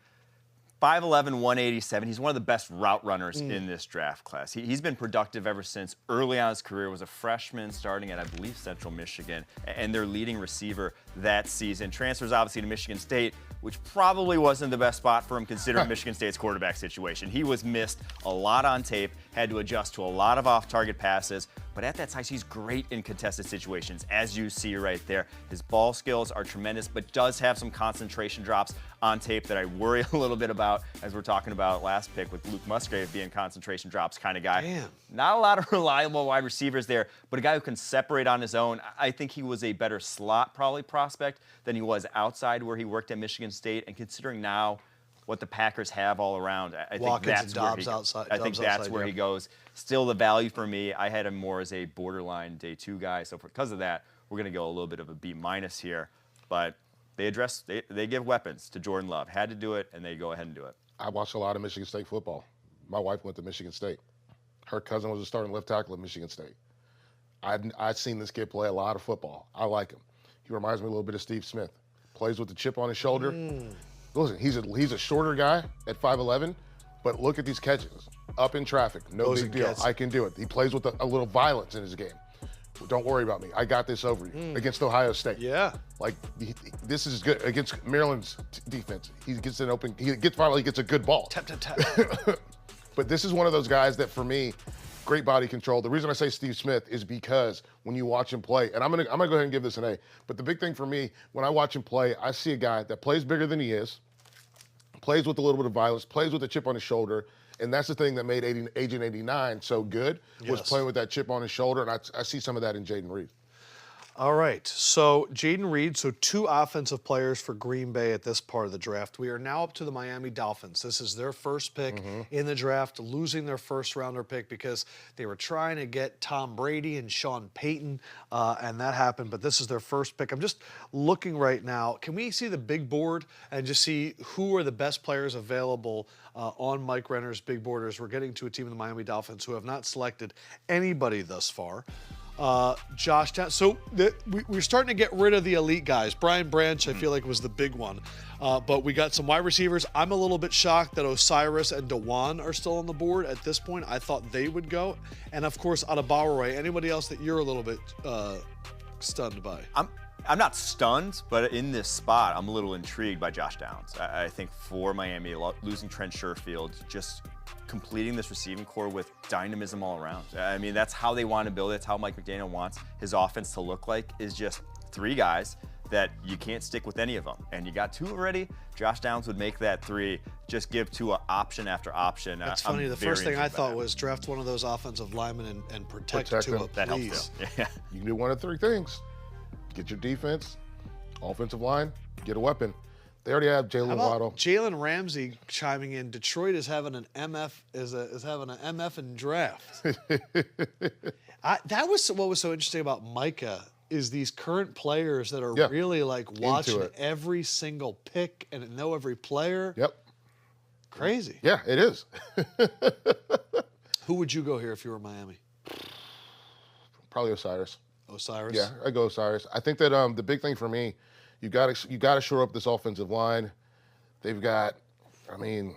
5'11", 187. He's one of the best route runners in this draft class. He's been productive ever since early on in his career. Was a freshman starting at, I believe, Central Michigan, and their leading receiver that season. Transfers obviously to Michigan State, which probably wasn't the best spot for him considering Michigan State's quarterback situation. He was missed a lot on tape, had to adjust to a lot of off-target passes, but at that size, he's great in contested situations, as you see right there. His ball skills are tremendous, but does have some concentration drops on tape that I worry a little bit about, as we're talking about last pick with Luke Musgrave being concentration drops kind of guy. Damn. Not a lot of reliable wide receivers there, but a guy who can separate on his own. I think he was a better slot probably prospect than he was outside where he worked at Michigan State. And considering now what the Packers have all around, I think that's where he goes. I think that's where he goes. Still the value for me, I had him more as a borderline day 2 guy. So because of that, we're going to go a little bit of a B- here. But they give weapons to Jordan Love. Had to do it, and they go ahead and do it. I watched a lot of Michigan State football. My wife went to Michigan State. Her cousin was a starting left tackle at Michigan State. I've seen this kid play a lot of football. I like him. He reminds me a little bit of Steve Smith. Plays with the chip on his shoulder. Listen, he's a shorter guy at 5'11", but look at these catches. Up in traffic, no big deal. I can do it. He plays with a little violence in his game. Don't worry about me. I got this over you against Ohio State. Yeah. Like, this is good against Maryland's defense. He gets an open. Finally gets a good ball. Tap, tap, tap. But this is one of those guys that, for me, great body control. The reason I say Steve Smith is because when you watch him play, and I'm gonna go ahead and give this an A. But the big thing for me, when I watch him play, I see a guy that plays bigger than he is, plays with a little bit of violence, plays with a chip on his shoulder. And that's the thing that made Agent 89 so good, was playing with that chip on his shoulder. And I see some of that in Jaden Reed. All right, so Jaden Reed, so 2 offensive players for Green Bay at this part of the draft. We are now up to the Miami Dolphins. This is their first pick in the draft, losing their first-rounder pick because they were trying to get Tom Brady and Sean Payton, and that happened, but this is their first pick. I'm just looking right now. Can we see the big board and just see who are the best players available on Mike Renner's big board as we're getting to a team of the Miami Dolphins who have not selected anybody thus far? Josh Town. So we're starting to get rid of the elite guys. Brian Branch, I feel like, was the big one. But we got some wide receivers. I'm a little bit shocked that Osiris and Dewan are still on the board at this point. I thought they would go. And, of course, Adebayo. Anybody else that you're a little bit stunned by? I'm not stunned, but in this spot, I'm a little intrigued by Josh Downs. I think for Miami, losing Trent Sherfield, just completing this receiving core with dynamism all around. I mean, that's how they want to build it. It's how Mike McDaniel wants his offense to look like, is just 3 guys that you can't stick with any of them. And you got 2 already. Josh Downs would make that 3, just give Tua option after option. That's funny. The first thing I thought was draft one of those offensive linemen and protect Tua, that please. helps too. Yeah. You can do one of 3 things. Get your defense, offensive line, get a weapon. They already have Jalen Waddle. Jalen Ramsey chiming in. Detroit is having an MF having an MF in draft. That was what was so interesting about Micah, is these current players that are really like watching every single pick and know every player. Yep. Crazy. Yeah, it is. Who would you go here if you were Miami? Probably Osiris. Osiris? Yeah, I go Osiris. I think that the big thing for me, you got to shore up this offensive line. They've got, I mean,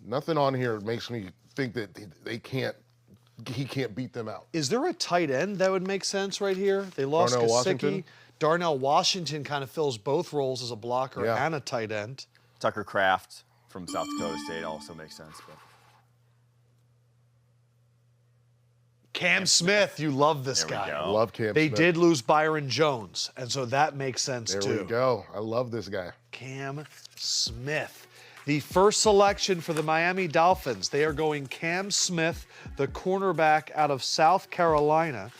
nothing on here makes me think that he can't beat them out. Is there a tight end that would make sense right here? They lost Gesicki. Darnell Washington kind of fills both roles as a blocker and a tight end. Tucker Kraft from South Dakota State also makes sense. But Cam Smith, you love this There we guy. go. I love Cam They Smith. did lose Byron Jones, and so that makes sense There too. we go. I love this guy. Cam Smith. The first selection for the Miami Dolphins. They are going Cam Smith, the cornerback out of South Carolina.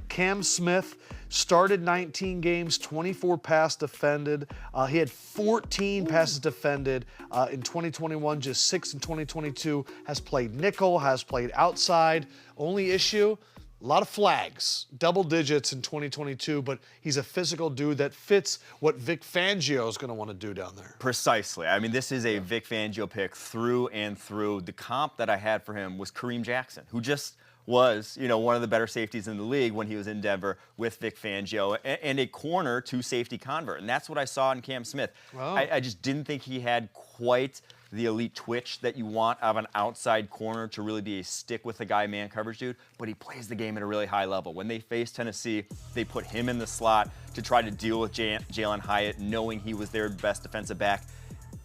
Cam Smith started 19 games, 24 pass defended. He had 14 passes defended in 2021, just 6 in 2022. Has played nickel, has played outside. Only issue, a lot of flags, double digits in 2022, but he's a physical dude that fits what Vic Fangio is going to want to do down there. Precisely. I mean, this is a Vic Fangio pick through and through. The comp that I had for him was Kareem Jackson, who just was, one of the better safeties in the league when he was in Denver with Vic Fangio, and a corner to safety convert. And that's what I saw in Cam Smith. Wow. I just didn't think he had quite the elite twitch that you want out of an outside corner to really be a stick with the guy man coverage dude, but he plays the game at a really high level. When they faced Tennessee, they put him in the slot to try to deal with Jalen Hyatt, knowing he was their best defensive back.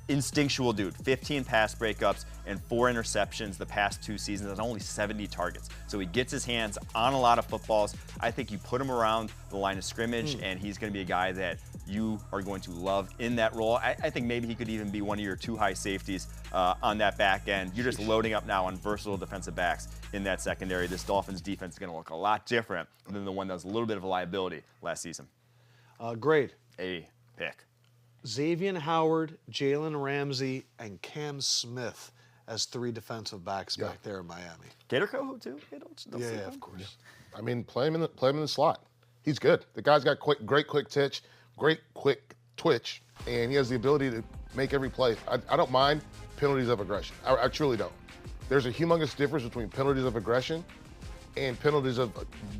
Instinctual dude, 15 pass breakups and 4 interceptions the past 2 seasons and only 70 targets. So he gets his hands on a lot of footballs. I think you put him around the line of scrimmage and he's going to be a guy that you are going to love in that role. I think maybe he could even be one of your 2 high safeties on that back end. You're just loading up now on versatile defensive backs in that secondary. This Dolphins defense is going to look a lot different than the one that was a little bit of a liability last season. Great. A pick. Xavier Howard, Jalen Ramsey, and Cam Smith as 3 defensive backs back there in Miami. Gator Coho too? Don't Yeah, sleep on of him. course. I mean, play him in the slot. He's good. The guy's got great quick twitch, and he has the ability to make every play. I don't mind penalties of aggression. I truly don't. There's a humongous difference between penalties of aggression and penalties of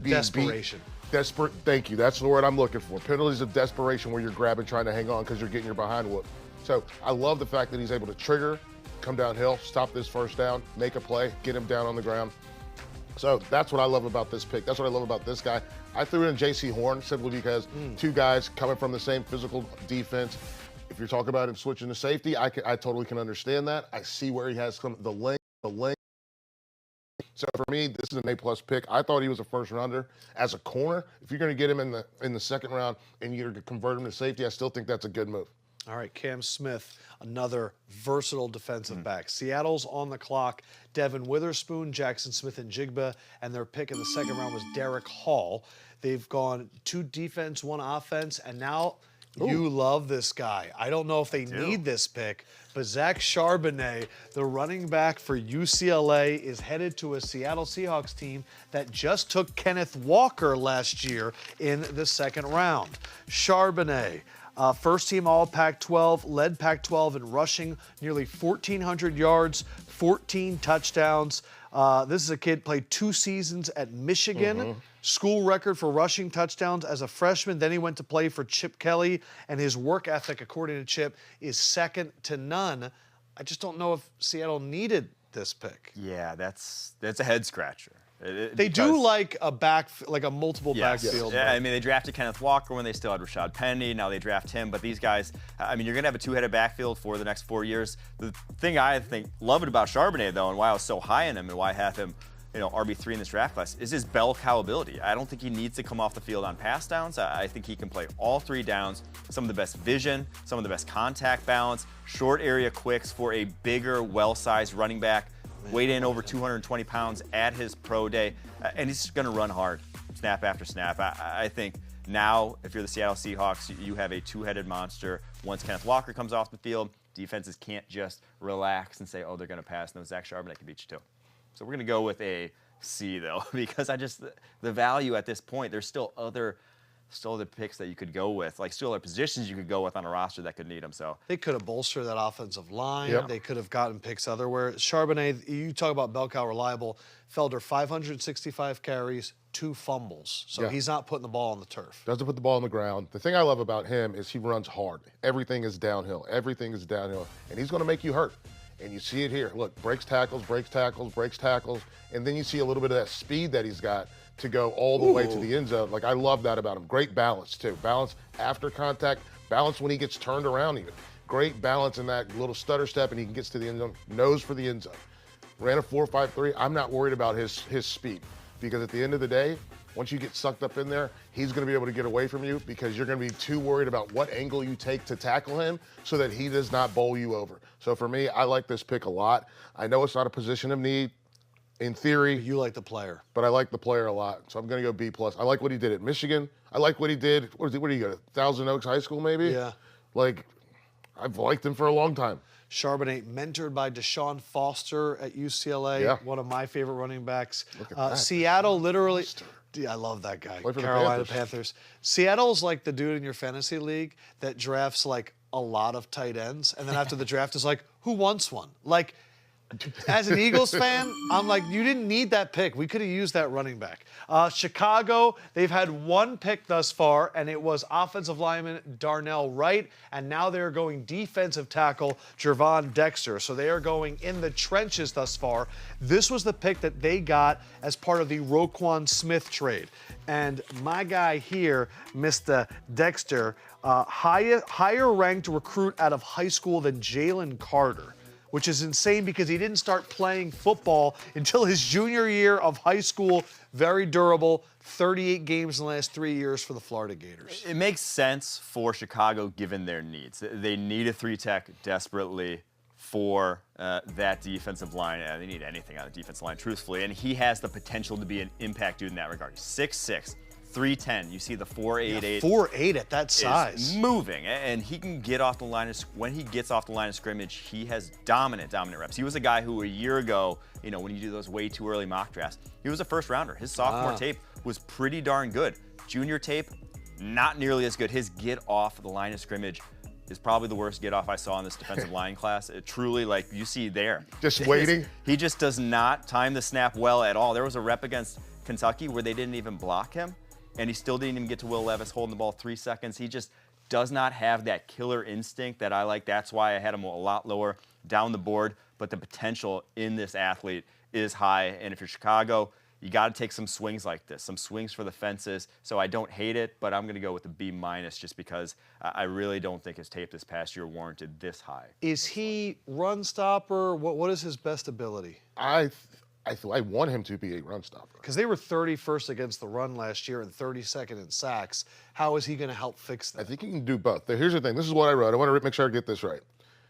being Desperation. Desperate. Thank you. That's the word I'm looking for. Penalties of desperation, where you're grabbing, trying to hang on because you're getting your behind whooped. So I love the fact that he's able to trigger, come downhill, stop this first down, make a play, get him down on the ground. So that's what I love about this pick. That's what I love about this guy. I threw in J.C. Horn simply because 2 guys coming from the same physical defense. If you're talking about him switching to safety, I totally can understand that. I see where he has the length. So for me, this is an A+ pick. I thought he was a first rounder as a corner. If you're going to get him in the 2nd round and you're going to convert him to safety, I still think that's a good move. All right, Cam Smith, another versatile defensive back. Seattle's on the clock. Devin Witherspoon, Jackson Smith, and Jigba, and their pick in the 2nd round was Derek Hall. They've gone 2 defense, 1 offense, and now you love this guy. I don't know if they need this pick, but Zach Charbonnet, the running back for UCLA, is headed to a Seattle Seahawks team that just took Kenneth Walker last year in the 2nd round. Charbonnet, first team all Pac-12, led Pac-12 in rushing, nearly 1,400 yards, 14 touchdowns. This is a kid, played 2 seasons at Michigan, school record for rushing touchdowns as a freshman. Then he went to play for Chip Kelly, and his work ethic, according to Chip, is second to none. I just don't know if Seattle needed this pick. Yeah, that's a head scratcher. They do like a multiple backfield. Yeah, I mean, they drafted Kenneth Walker when they still had Rashad Penny. Now they draft him. But these guys, I mean, you're going to have a two-headed backfield for the next 4 years. The thing I love it about Charbonnet, though, and why I was so high on him and why I have him, RB3 in this draft class, is his bell cow ability. I don't think he needs to come off the field on pass downs. I think he can play all 3 downs, some of the best vision, some of the best contact balance, short area quicks for a bigger, well-sized running back. Weighed in over 220 pounds at his pro day, and he's going to run hard, snap after snap. I think now, if you're the Seattle Seahawks, you have a two-headed monster. Once Kenneth Walker comes off the field, defenses can't just relax and say, oh, they're going to pass. No, Zach Charbonnet can beat you too. So we're going to go with a C, though, because the value at this point, there's still other picks that you could go with, like still other positions you could go with on a roster that could need them. So they could have bolstered that offensive line. Yep. They could have gotten picks otherwhere. Charbonnet, you talk about bell cow reliable. Felder, 565 carries, 2 fumbles. So he's not putting the ball on the turf. Doesn't put the ball on the ground. The thing I love about him is he runs hard. Everything is downhill. Everything is downhill. And he's going to make you hurt. And you see it here. Look, breaks tackles, and then you see a little bit of that speed that he's got to go all the way to the end zone. Like, I love that about him. Great balance, too. Balance after contact, balance when he gets turned around even. Great balance in that little stutter step, and he gets to the end zone, nose for the end zone. Ran a 4.53. I'm not worried about his speed, because at the end of the day, once you get sucked up in there, he's going to be able to get away from you because you're going to be too worried about what angle you take to tackle him so that he does not bowl you over. So for me, I like this pick a lot. I know it's not a position of need. In theory. You like the player. But I like the player a lot. So I'm going to go B+. I like what he did at Michigan. I like what he did. Where did he go? Thousand Oaks High School, maybe? Yeah. Like, I've liked him for a long time. Charbonnet, mentored by Deshaun Foster at UCLA, one of my favorite running backs. Look at that. Seattle literally. I love that guy. Carolina Panthers. Seattle's like the dude in your fantasy league that drafts like a lot of tight ends, and then after the draft is like, who wants one? Like, as an Eagles fan, I'm like, you didn't need that pick. We could have used that running back. Chicago, they've had 1 pick thus far, and it was offensive lineman Darnell Wright, and now they're going defensive tackle Gervon Dexter. So they are going in the trenches thus far. This was the pick that they got as part of the Roquan Smith trade. And my guy here, Mr. Dexter, higher ranked recruit out of high school than Jalen Carter, which is insane because he didn't start playing football until his junior year of high school. Very durable, 38 games in the last 3 years for the Florida Gators. It makes sense for Chicago given their needs. They need a 3-tech desperately for that defensive line. They need anything on the defensive line, truthfully. And he has the potential to be an impact dude in that regard. He's 6'6". 310. You see the 4.88. 4.8 at that size. Moving, and he can get off the line. When he gets off the line of scrimmage, he has dominant reps. He was a guy who a year ago, when you do those way too early mock drafts, he was a first rounder. His sophomore tape was pretty darn good. Junior tape, not nearly as good. His get off the line of scrimmage is probably the worst get off I saw in this defensive line class. It truly, like you see there. Just waiting. He just does not time the snap well at all. There was a rep against Kentucky where they didn't even block him, and he still didn't even get to Will Levis holding the ball 3 seconds. He just does not have that killer instinct that I like. That's why I had him a lot lower down the board. But the potential in this athlete is high. And if you're Chicago, you got to take some swings like this, some swings for the fences. So I don't hate it, but I'm going to go with a B- just because I really don't think his tape this past year warranted this high. Is he run stopper? What is his best ability? I want him to be a run stopper. Because they were 31st against the run last year and 32nd in sacks. How is he going to help fix that? I think he can do both. Here's the thing. This is what I wrote. I want to make sure I get this right.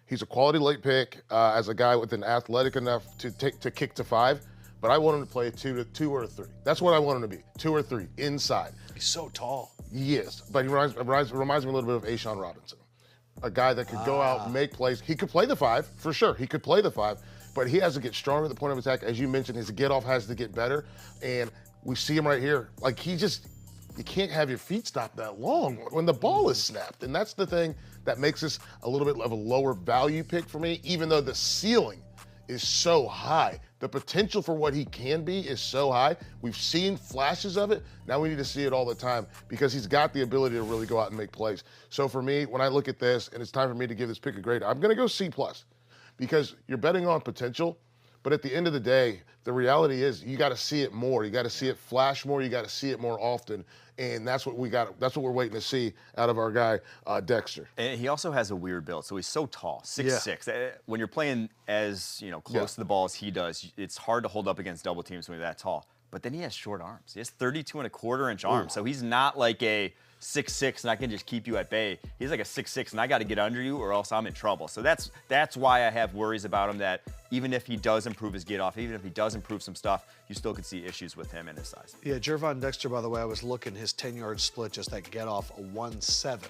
He's a quality late pick as a guy with an athletic enough to kick to 5, but I want him to play a 2 or a 3. That's what I want him to be, 2 or 3, inside. He's so tall. He is, but he reminds me a little bit of A'Shaun Robinson, a guy that could go out and make plays. He could play the 5, for sure. He could play the 5. But he has to get stronger at the point of attack. As you mentioned, his get-off has to get better. And we see him right here. Like, you can't have your feet stop that long when the ball is snapped. And that's the thing that makes this a little bit of a lower value pick for me, even though the ceiling is so high. The potential for what he can be is so high. We've seen flashes of it. Now we need to see it all the time because he's got the ability to really go out and make plays. So for me, when I look at this and it's time for me to give this pick a grade, I'm going to go C+. Because you're betting on potential, But at the end of the day, the reality is you got to see it more. You got to see it flash more. You got to see it more often. And that's what we're waiting to see out of our guy, Dexter. And he also has a weird build. So he's so tall, 6'6". When you're playing as, close to the ball as he does, it's hard to hold up against double teams when you're that tall. But then he has short arms. He has 32.25-inch arms. So he's not like a 6'6", and I can just keep you at bay. He's like a 6'6", and I got to get under you or else I'm in trouble. So that's why I have worries about him, that even if he does improve his get off, even if he does improve some stuff, you still could see issues with him and his size. Yeah, Gervon Dexter, by the way, I was looking, his 10-yard split, just that get off, a 1.7.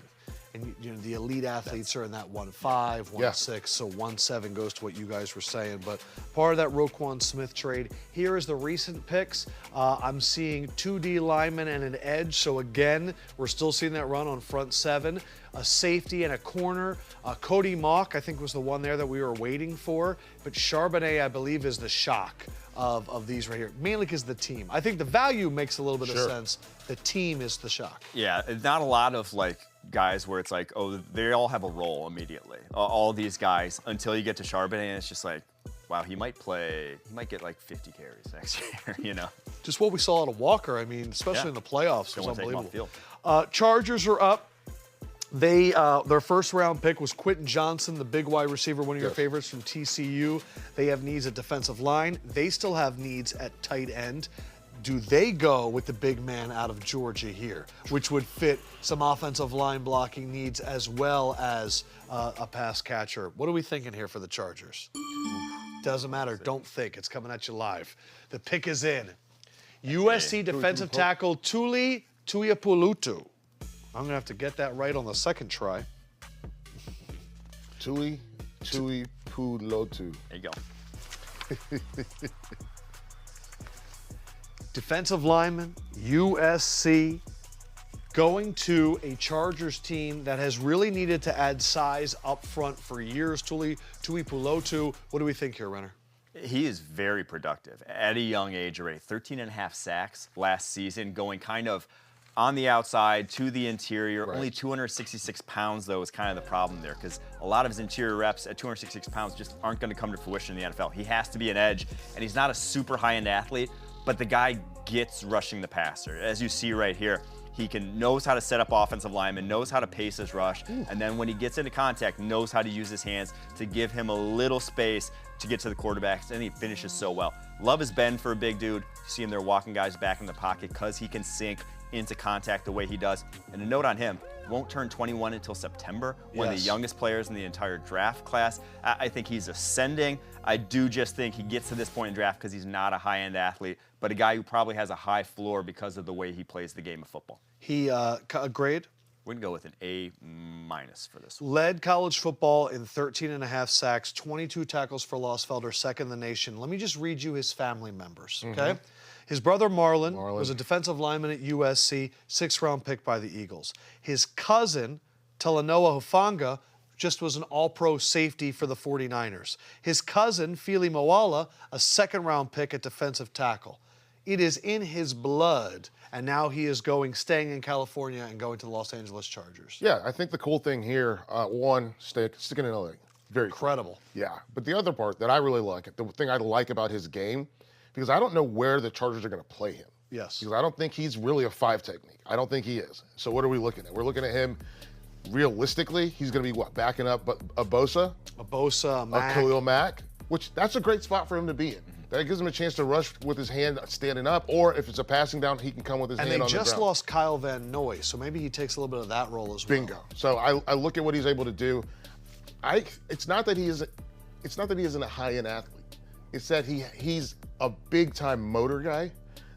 And the elite athletes are in that 1.5, 1.6, so 1.7 goes to what you guys were saying. But part of that Roquan Smith trade, here is the recent picks. I'm seeing 2D linemen and an edge. So again, we're still seeing that run on front seven. A safety and a corner. Cody Mock, I think, was the one there that we were waiting for. But Charbonnet, I believe, is the shock of these right here, mainly because the team. I think the value makes a little bit of sense. The team is the shock. Yeah, not a lot of guys where it's like, oh, they all have a role immediately. All these guys, until you get to Charbonnet, and it's just like, wow, he might get like 50 carries next year, Just what we saw out of Walker, I mean, especially in the playoffs, was unbelievable. Chargers are up. Their first round pick was Quentin Johnson, the big wide receiver, one of your favorites from TCU. They have needs at defensive line. They still have needs at tight end. Do they go with the big man out of Georgia here, which would fit some offensive line blocking needs as well as a pass catcher? What are we thinking here for the Chargers? Doesn't matter. Don't think. It's coming at you live. The pick is in. USC defensive tackle Tuli Tuipulotu. I'm going to have to get that right on the second try. Tuipulotu. There you go. Defensive lineman, USC, going to a Chargers team that has really needed to add size up front for years. Tuipulotu, what do we think here, Renner? He is very productive at a young age already. 13.5 sacks last season, going kind of on the outside to the interior. Right. Only 266 pounds, though, is kind of the problem there, because a lot of his interior reps at 266 pounds just aren't going to come to fruition in the NFL. He has to be an edge, and he's not a super high-end athlete, but the guy gets rushing the passer. As you see right here, he knows how to set up offensive linemen, knows how to pace his rush, and then when he gets into contact, knows how to use his hands to give him a little space to get to the quarterbacks, and he finishes so well. Love his bend for a big dude. You see him there walking guys back in the pocket because he can sink into contact the way he does. And a note on him, won't turn 21 until September, one of the youngest players in the entire draft class. I think he's ascending. I do just think he gets to this point in draft because he's not a high-end athlete, but a guy who probably has a high floor because of the way he plays the game of football. He, a grade? We're going to go with an A- for this one. Led college football in 13.5 sacks, 22 tackles for loss. Felder, second in the nation. Let me just read you his family members, okay? His brother Marlon was a defensive lineman at USC, 6th-round pick by the Eagles. His cousin, Talanoa Hufanga, just was an all-pro safety for the 49ers. His cousin, Fili Moala, a 2nd-round pick at defensive tackle. It is in his blood, and now he is staying in California and going to the Los Angeles Chargers. Yeah, I think the cool thing here, one, sticking in LA. Very incredible. Cool. Yeah, but the other part that I really like, the thing I like about his game, because I don't know where the Chargers are going to play him. Yes. Because I don't think he's really a 5 technique. I don't think he is. So what are we looking at? We're looking at him, realistically, he's going to be what, backing up a Bosa? A Bosa, Mack. A Khalil Mack, which that's a great spot for him to be in. That gives him a chance to rush with his hand standing up, or if it's a passing down, he can come with his hand on the ground. And they just lost Kyle Van Noy, so maybe he takes a little bit of that role as well. Bingo. So I look at what he's able to do. It's not that he isn't a high-end athlete. It's that he's a big-time motor guy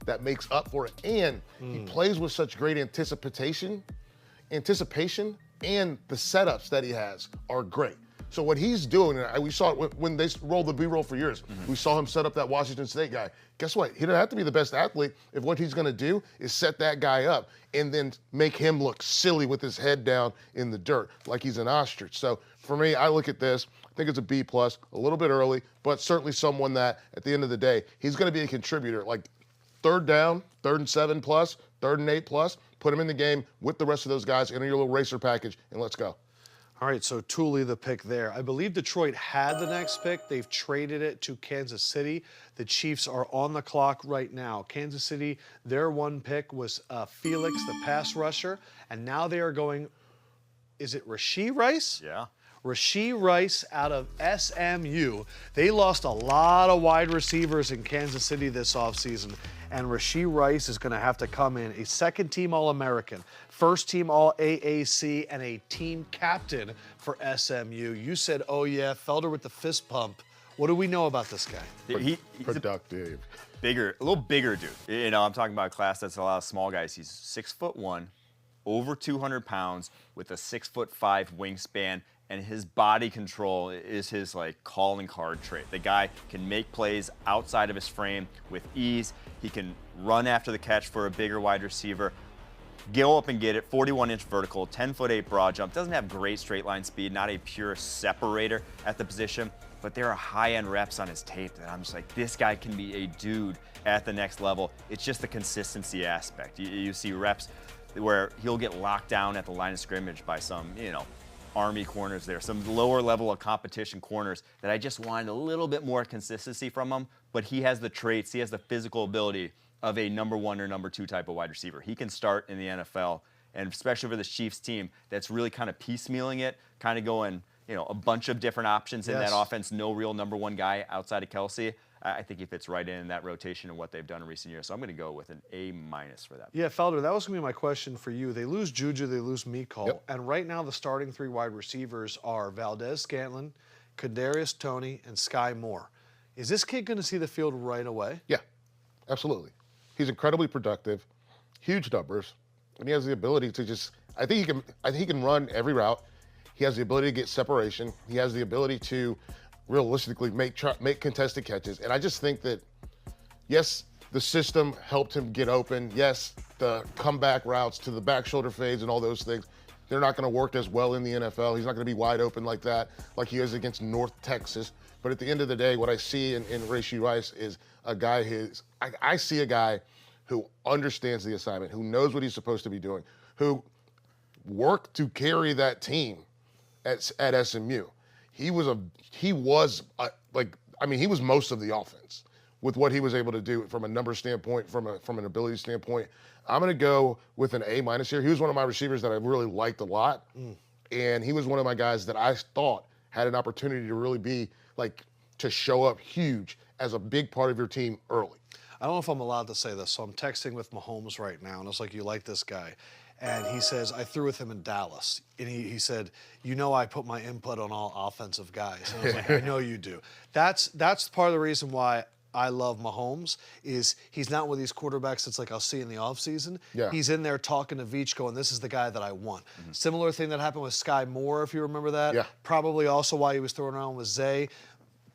that makes up for it, and he plays with such great anticipation, and the setups that he has are great. So what he's doing, and we saw it when they rolled the B-roll for years, we saw him set up that Washington State guy. Guess what? He doesn't have to be the best athlete if what he's going to do is set that guy up and then make him look silly with his head down in the dirt like he's an ostrich. So for me, I look at this, I think it's a B+, a little bit early, but certainly someone that at the end of the day, he's going to be a contributor. Like 3rd down, 3rd and 7+, 3rd and 8+, put him in the game with the rest of those guys in your little racer package, and let's go. All right, so Thule the pick there. I believe Detroit had the next pick. They've traded it to Kansas City. The Chiefs are on the clock right now. Kansas City, their one pick was Felix, the pass rusher, and now they are going, is it Rashee Rice? Yeah. Rashee Rice out of SMU. They lost a lot of wide receivers in Kansas City this offseason, and Rashee Rice is going to have to come in, a second-team All-American, first-team All-AAC, and a team captain for SMU. You said, oh, yeah, Felder with the fist pump. What do we know about this guy? He's productive. A little bigger dude. You know, I'm talking about a class that's a lot of small guys. He's 6'1", over 200 pounds, with a 6'5" wingspan, and his body control is his calling card trait. The guy can make plays outside of his frame with ease. He can run after the catch for a bigger wide receiver, go up and get it, 41-inch vertical, 10'8" broad jump. Doesn't have great straight line speed, not a pure separator at the position, but there are high-end reps on his tape that I'm just like, this guy can be a dude at the next level. It's just the consistency aspect. You see reps where he'll get locked down at the line of scrimmage by some, Army corners there, some lower level of competition corners that I just wanted a little bit more consistency from him, but he has the traits, he has the physical ability of a number 1 or number 2 type of wide receiver. He can start in the NFL, and especially for the Chiefs team that's really kind of piecemealing it, kind of going, a bunch of different options in that offense, no real number 1 guy outside of Kelsey. I think he fits right in that rotation and what they've done in recent years. So I'm going to go with an A- for that. Yeah, Felder, that was going to be my question for you. They lose Juju, they lose Mecole, and right now the starting 3 wide receivers are Valdez-Scantling, Kadarius Toney, and Sky Moore. Is this kid going to see the field right away? Yeah, absolutely. He's incredibly productive, huge numbers, and he has the ability to I think he can run every route. He has the ability to get separation. He has the ability to realistically make contested catches. And I just think that, yes, the system helped him get open. Yes, the comeback routes to the back shoulder fades and all those things, they're not going to work as well in the NFL. He's not going to be wide open like that, like he is against North Texas. But at the end of the day, what I see in Rashee Rice is a guy I see a guy who understands the assignment, who knows what he's supposed to be doing, who worked to carry that team at SMU. He was most of the offense with what he was able to do from a number standpoint, from an ability standpoint. I'm going to go with an A- here. He was one of my receivers that I really liked a lot, and he was one of my guys that I thought had an opportunity to really be to show up huge as a big part of your team early. I don't know if I'm allowed to say this, so I'm texting with Mahomes right now, and it's like, you like this guy. And he says, I threw with him in Dallas. And he said, I put my input on all offensive guys. And I was like, I know you do. That's part of the reason why I love Mahomes is he's not one of these quarterbacks that's like I'll see in the offseason. Yeah. He's in there talking to Veach going, this is the guy that I want. Similar thing that happened with Sky Moore, if you remember that. Yeah. Probably also why he was thrown around with Zay.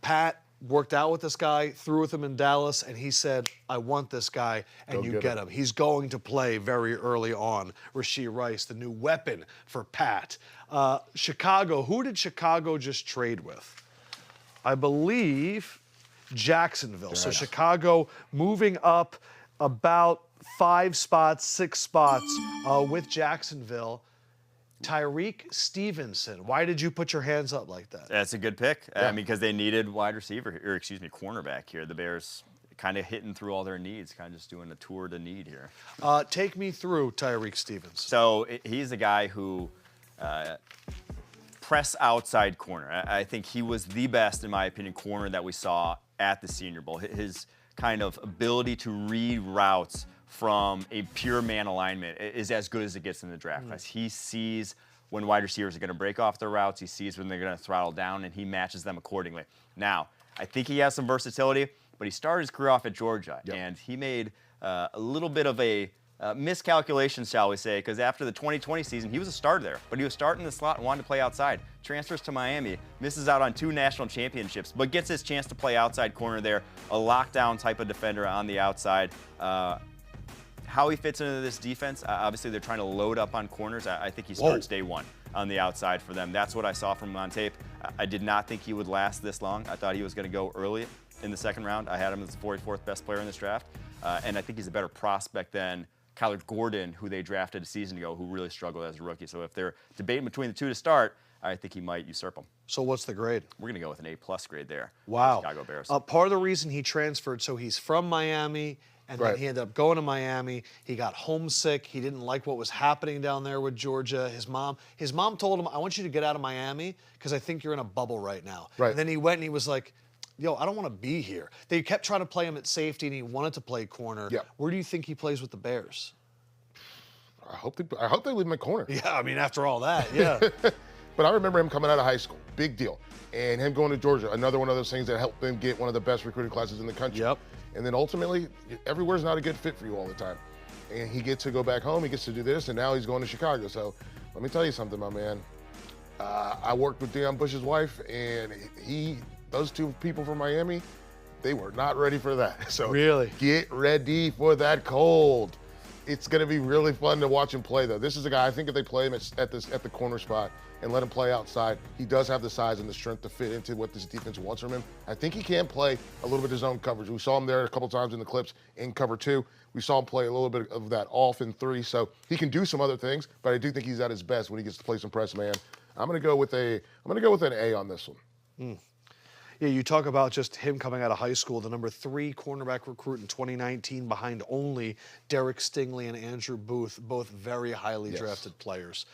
Pat worked out with this guy, threw with him in Dallas, and he said, I want this guy, and you get him. He's going to play very early on. Rashee Rice, the new weapon for Pat. Chicago, who did Chicago just trade with? I believe Jacksonville. So Chicago moving up about 5 spots, 6 spots with Jacksonville. Tyrique Stevenson. Why did you put your hands up like that? That's a good pick. I mean, because they needed cornerback here. The Bears kind of hitting through all their needs, kind of just doing a tour to need here. Take me through Tyrique Stevenson. So he's a guy who press outside corner. I think he was the best, in my opinion, corner that we saw at the Senior Bowl. His kind of ability to read routes from a pure man alignment is as good as it gets in the draft class. He sees when wide receivers are going to break off their routes. He sees when they're going to throttle down, and he matches them accordingly. Now, I think he has some versatility, but he started his career off at Georgia, and he made a little bit of a miscalculation, shall we say, because after the 2020 season, he was a starter there, but he was starting in the slot and wanted to play outside. Transfers to Miami, misses out on 2 national championships, but gets his chance to play outside corner there, a lockdown type of defender on the outside. How he fits into this defense, obviously they're trying to load up on corners. I think he starts day 1 on the outside for them. That's what I saw from him on tape. I did not think he would last this long. I thought he was going to go early in the 2nd round. I had him as the 44th best player in this draft, and I think he's a better prospect than Kyler Gordon, who they drafted a season ago, who really struggled as a rookie. So if they're debating between the two to start, I think he might usurp him. So what's the grade? We're going to go with an A+ grade there. Wow. Chicago Bears. Part of the reason he transferred, so he's from Miami, and then he ended up going to Miami. He got homesick. He didn't like what was happening down there with Georgia. His mom told him, I want you to get out of Miami because I think you're in a bubble right now. Right. And then he went and he was like, yo, I don't want to be here. They kept trying to play him at safety, and he wanted to play corner. Yeah. Where do you think he plays with the Bears? I hope they leave him at corner. Yeah, I mean, after all that, yeah. But I remember him coming out of high school, big deal. And him going to Georgia, another one of those things that helped him get one of the best recruiting classes in the country. Yep. And then ultimately, everywhere's not a good fit for you all the time. And he gets to go back home, he gets to do this, and now he's going to Chicago. So let me tell you something, my man. I worked with Deion Bush's wife, and those two people from Miami, they were not ready for that. So Really? Get ready for that cold. It's going to be really fun to watch him play, though. This is a guy, I think if they play him at the corner spot and let him play outside, he does have the size and the strength to fit into what this defense wants from him. I think he can play a little bit of zone coverage. We saw him there a couple times in the clips in cover 2. We saw him play a little bit of that off in 3. So he can do some other things, but I do think he's at his best when he gets to play some press man. I'm going to go with an A on this one. Yeah, you talk about just him coming out of high school, the number 3 cornerback recruit in 2019 behind only Derek Stingley and Andrew Booth, both very highly drafted players.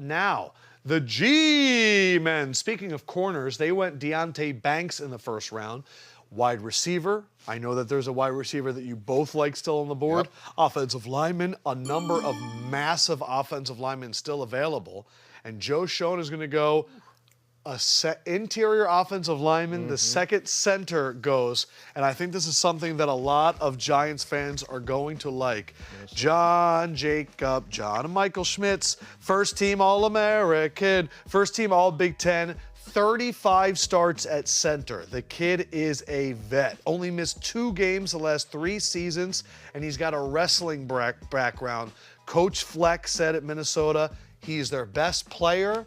Now, the G-men. Speaking of corners, they went Deonte Banks in the first round. Wide receiver. I know that there's a wide receiver that you both like still on the board. Yep. Offensive lineman, a number of massive offensive linemen still available. And Joe Schoen is going to go interior offensive lineman, the second center goes, and I think this is something that a lot of Giants fans are going to like. Yes. John Michael Schmitz, first team All-American, first team All-Big Ten, 35 starts at center. The kid is a vet. Only missed 2 games the last 3 seasons, and he's got a wrestling background. Coach Fleck said at Minnesota, he's their best player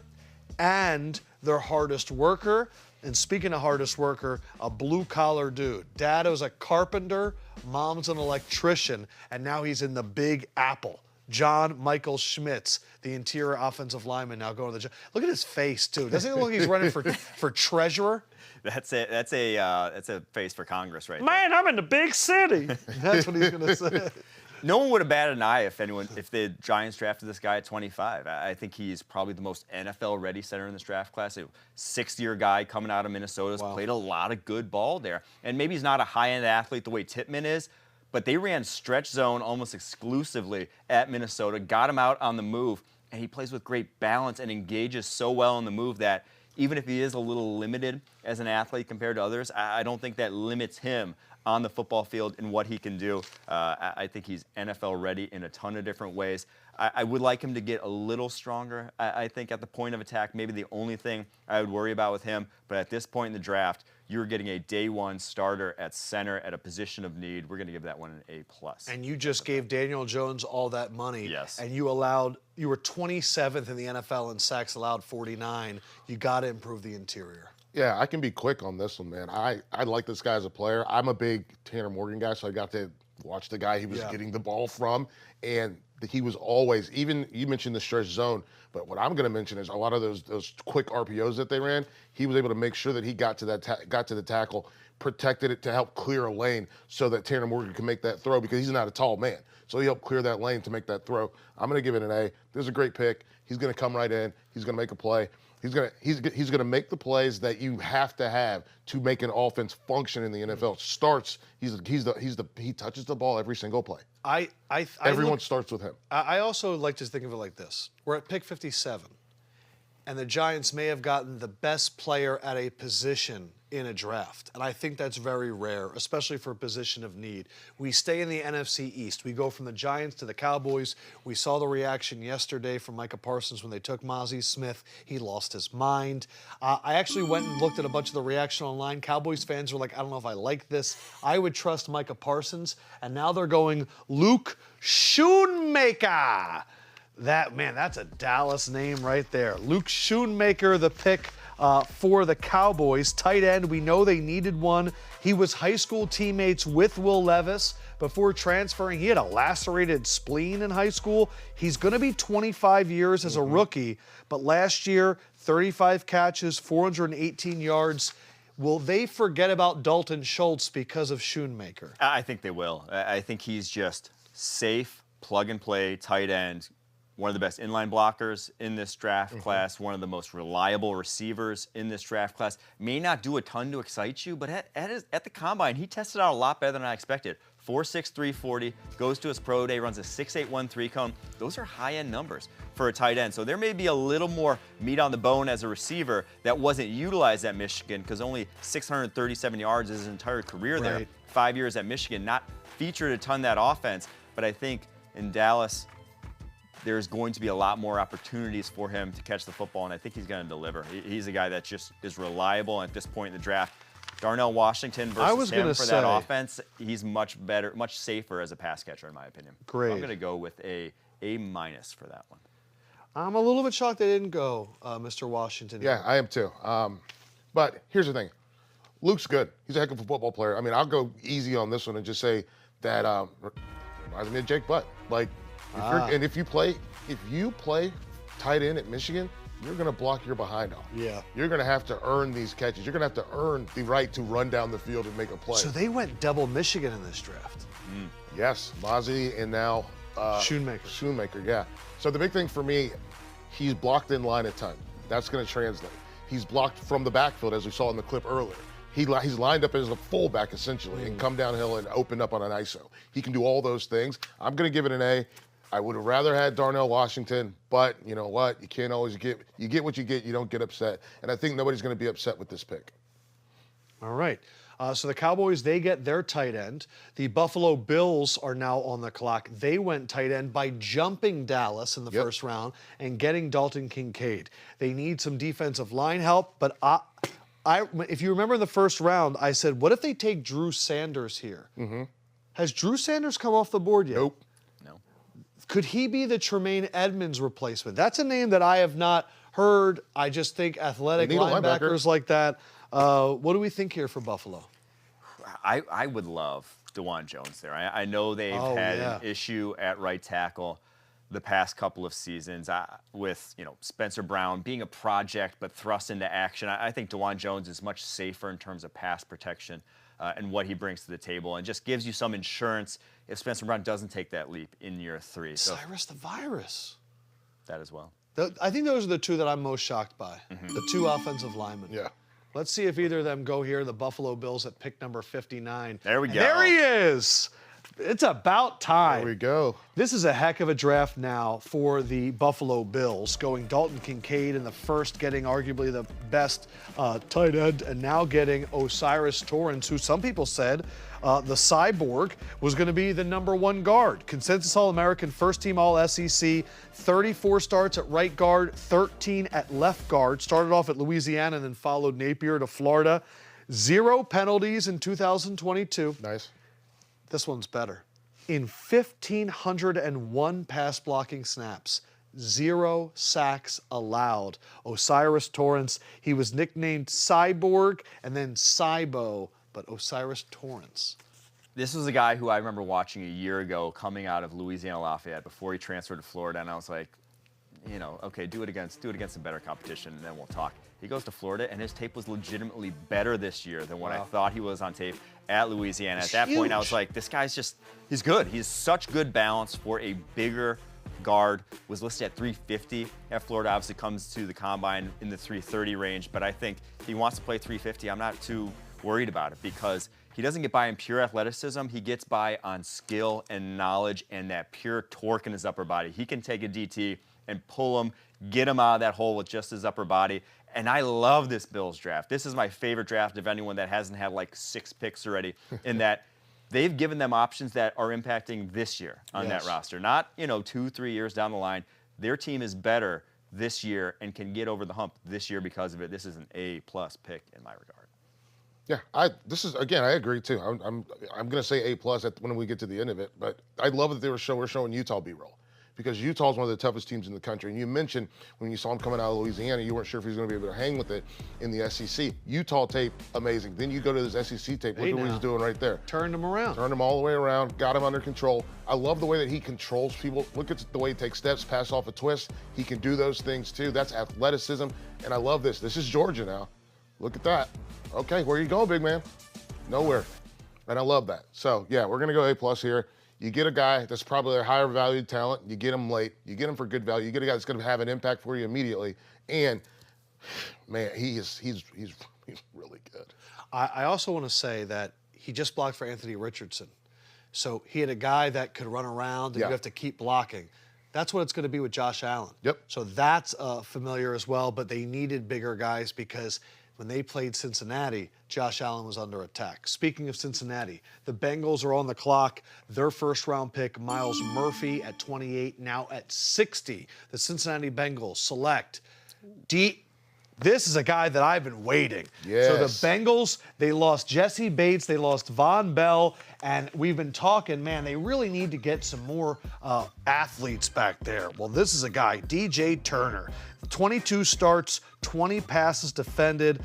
and their hardest worker. And speaking of hardest worker, a blue-collar dude. Dad was a carpenter, mom's an electrician, and now he's in the Big Apple. John Michael Schmitz, the interior offensive lineman, now going to the. Look at his face too. Doesn't he look like he's running for treasurer? That's a face for Congress right there. Man, I'm in the big city. That's what he's gonna say. No one would have batted an eye if the Giants drafted this guy at 25. I think he's probably the most NFL-ready center in this draft class. A 6th-year guy coming out of Minnesota, has played a lot of good ball there. And maybe he's not a high-end athlete the way Tippmann is, but they ran stretch zone almost exclusively at Minnesota, got him out on the move, and he plays with great balance and engages so well on the move that even if he is a little limited as an athlete compared to others, I don't think that limits him on the football field and what he can do. I think he's NFL ready in a ton of different ways. I would like him to get a little stronger. I think at the point of attack, maybe the only thing I would worry about with him, but at this point in the draft, you're getting a day 1 starter at center at a position of need. We're going to give that one an A+. And you just gave Daniel Jones all that money. Yes. And you were 27th in the NFL in sacks allowed, 49. You got to improve the interior. Yeah, I can be quick on this one, man. I like this guy as a player. I'm a big Tanner Morgan guy, so I got to watch the guy he was getting the ball from. And he was always, even you mentioned the stretch zone, but what I'm going to mention is a lot of those quick RPOs that they ran, he was able to make sure that he got to the tackle, protected it to help clear a lane so that Tanner Morgan can make that throw because he's not a tall man. So he helped clear that lane to make that throw. I'm going to give it an A. This is a great pick. He's going to come right in. He's going to make a play. He's gonna make the plays that you have to have to make an offense function in the NFL. He touches the ball every single play. Everyone starts with him. I also like to think of it like this: we're at pick 57, and the Giants may have gotten the best player at a position in a draft. And I think that's very rare, especially for a position of need. We stay in the NFC East. We go from the Giants to the Cowboys. We saw the reaction yesterday from Micah Parsons when they took Mozzie Smith. He lost his mind. I actually went and looked at a bunch of the reaction online. Cowboys fans were like, I don't know if I like this. I would trust Micah Parsons. And now they're going Luke Schoonmaker. That's a Dallas name right there. Luke Schoonmaker, the pick for the Cowboys. Tight end, we know they needed one. He was high school teammates with Will Levis. before transferring. He had a lacerated spleen in high school. He's going to be 25 years as a rookie, but last year, 35 catches, 418 yards. Will they forget about Dalton Schultz because of Schoonmaker? I think they will. I think he's just safe, plug-and-play, tight end, one of the best inline blockers in this draft class, one of the most reliable receivers in this draft class. May not do a ton to excite you, but at the combine, he tested out a lot better than I expected. 4.6, 340, goes to his pro day, runs a 6.81 3-cone. Those are high-end numbers for a tight end. So there may be a little more meat on the bone as a receiver that wasn't utilized at Michigan because only 637 yards his entire career there. 5 years at Michigan, not featured a ton that offense. But I think in Dallas, there's going to be a lot more opportunities for him to catch the football, and I think he's going to deliver. He's a guy that just is reliable, and at this point in the draft, Darnell Washington versus him for that offense, he's much better, much safer as a pass catcher, in my opinion. Great. I'm going to go with A- for that one. I'm a little bit shocked they didn't go Mr. Washington. Yeah, I am too. But here's the thing. Luke's good. He's a heck of a football player. I mean, I'll go easy on this one and just say that reminds me of Jake Butt. Like, if you play tight end at Michigan, you're going to block your behind off. Yeah. You're going to have to earn these catches. You're going to have to earn the right to run down the field and make a play. So they went double Michigan in this draft. Yes, Mozzie and now Schoonmaker, yeah. So the big thing for me, he's blocked in line a ton. That's going to translate. He's blocked from the backfield, as we saw in the clip earlier. He's lined up as a fullback, essentially, and come downhill and open up on an ISO. He can do all those things. I'm going to give it an A. I would have rather had Darnell Washington, but you know what? You can't always get what you get. You don't get upset. And I think nobody's going to be upset with this pick. All right. So the Cowboys, they get their tight end. The Buffalo Bills are now on the clock. They went tight end by jumping Dallas in the first round and getting Dalton Kincaid. They need some defensive line help, but if you remember in the first round, I said, what if they take Drew Sanders here? Has Drew Sanders come off the board yet? Nope. No. Could he be the Tremaine Edmonds replacement? That's a name that I have not heard. I just think athletic linebackers like that. What do we think here for Buffalo? I would love DeJuan Jones there. I know they've had an issue at right tackle the past couple of seasons with Spencer Brown being a project but thrust into action. I think DeJuan Jones is much safer in terms of pass protection and what he brings to the table, and just gives you some insurance if Spencer Brown doesn't take that leap in year 3. So Cyrus the Virus. That as well. I think those are the two that I'm most shocked by. The two offensive linemen. Yeah. Let's see if either of them go here. The Buffalo Bills at pick number 59. There we go. There he is. It's about time. There we go. This is a heck of a draft now for the Buffalo Bills, going Dalton Kincaid in the first, getting arguably the best tight end, and now getting Osiris Torrance, who some people said the cyborg was going to be the #1 guard. Consensus All-American, first-team All-SEC, 34 starts at right guard, 13 at left guard. Started off at Louisiana and then followed Napier to Florida. 0 penalties in 2022. Nice. This one's better. In 1,501 pass blocking snaps, 0 sacks allowed. Osiris Torrance, he was nicknamed Cyborg and then Cybo, but Osiris Torrance. This was a guy who I remember watching a year ago coming out of Louisiana Lafayette before he transferred to Florida, and I was like, okay, do it against some better competition, and then we'll talk. He goes to Florida, and his tape was legitimately better this year than what I thought he was on tape at Louisiana. At that point, I was like, this guy's he's good. He's such good balance for a bigger guard. Was listed at 350 at Florida. Obviously comes to the combine in the 330 range, but I think if he wants to play 350, I'm not too worried about it because he doesn't get by in pure athleticism. He gets by on skill and knowledge and that pure torque in his upper body. He can take a DT and pull him, get him out of that hole with just his upper body. And I love this Bills draft. This is my favorite draft of anyone that hasn't had like 6 picks already, in that they've given them options that are impacting this year on that roster. Not, 2-3 years down the line. Their team is better this year and can get over the hump this year because of it. This is an A+ pick in my regard. Yeah, I agree too. I'm going to say A+ when we get to the end of it, but I love that we're showing Utah B-roll. because Utah's one of the toughest teams in the country. And you mentioned when you saw him coming out of Louisiana, you weren't sure if he was going to be able to hang with it in the SEC. Utah tape, amazing. Then you go to this SEC tape, look at what he's doing right there. Turned him around. Turned him all the way around, got him under control. I love the way that he controls people. Look at the way he takes steps, pass off a twist. He can do those things too. That's athleticism. And I love this. This is Georgia now. Look at that. Okay, where you going, big man? Nowhere. And I love that. So, yeah, we're going to go A+ here. You get a guy that's probably a higher valued talent. You get him late. You get him for good value. You get a guy that's going to have an impact for you immediately. And, man, he's really good. I also want to say that he just blocked for Anthony Richardson. So he had a guy that could run around, and you have to keep blocking. That's what it's going to be with Josh Allen. Yep. So that's familiar as well, but they needed bigger guys because when they played Cincinnati, Josh Allen was under attack. Speaking of Cincinnati, the Bengals are on the clock. Their first-round pick, Myles Murphy, at 28, now at 60. The Cincinnati Bengals select This is a guy that I've been waiting. Yes. So the Bengals, they lost Jesse Bates, they lost Von Bell, and we've been talking, man, they really need to get some more athletes back there. Well, this is a guy, DJ Turner. 22 starts, 20 passes defended,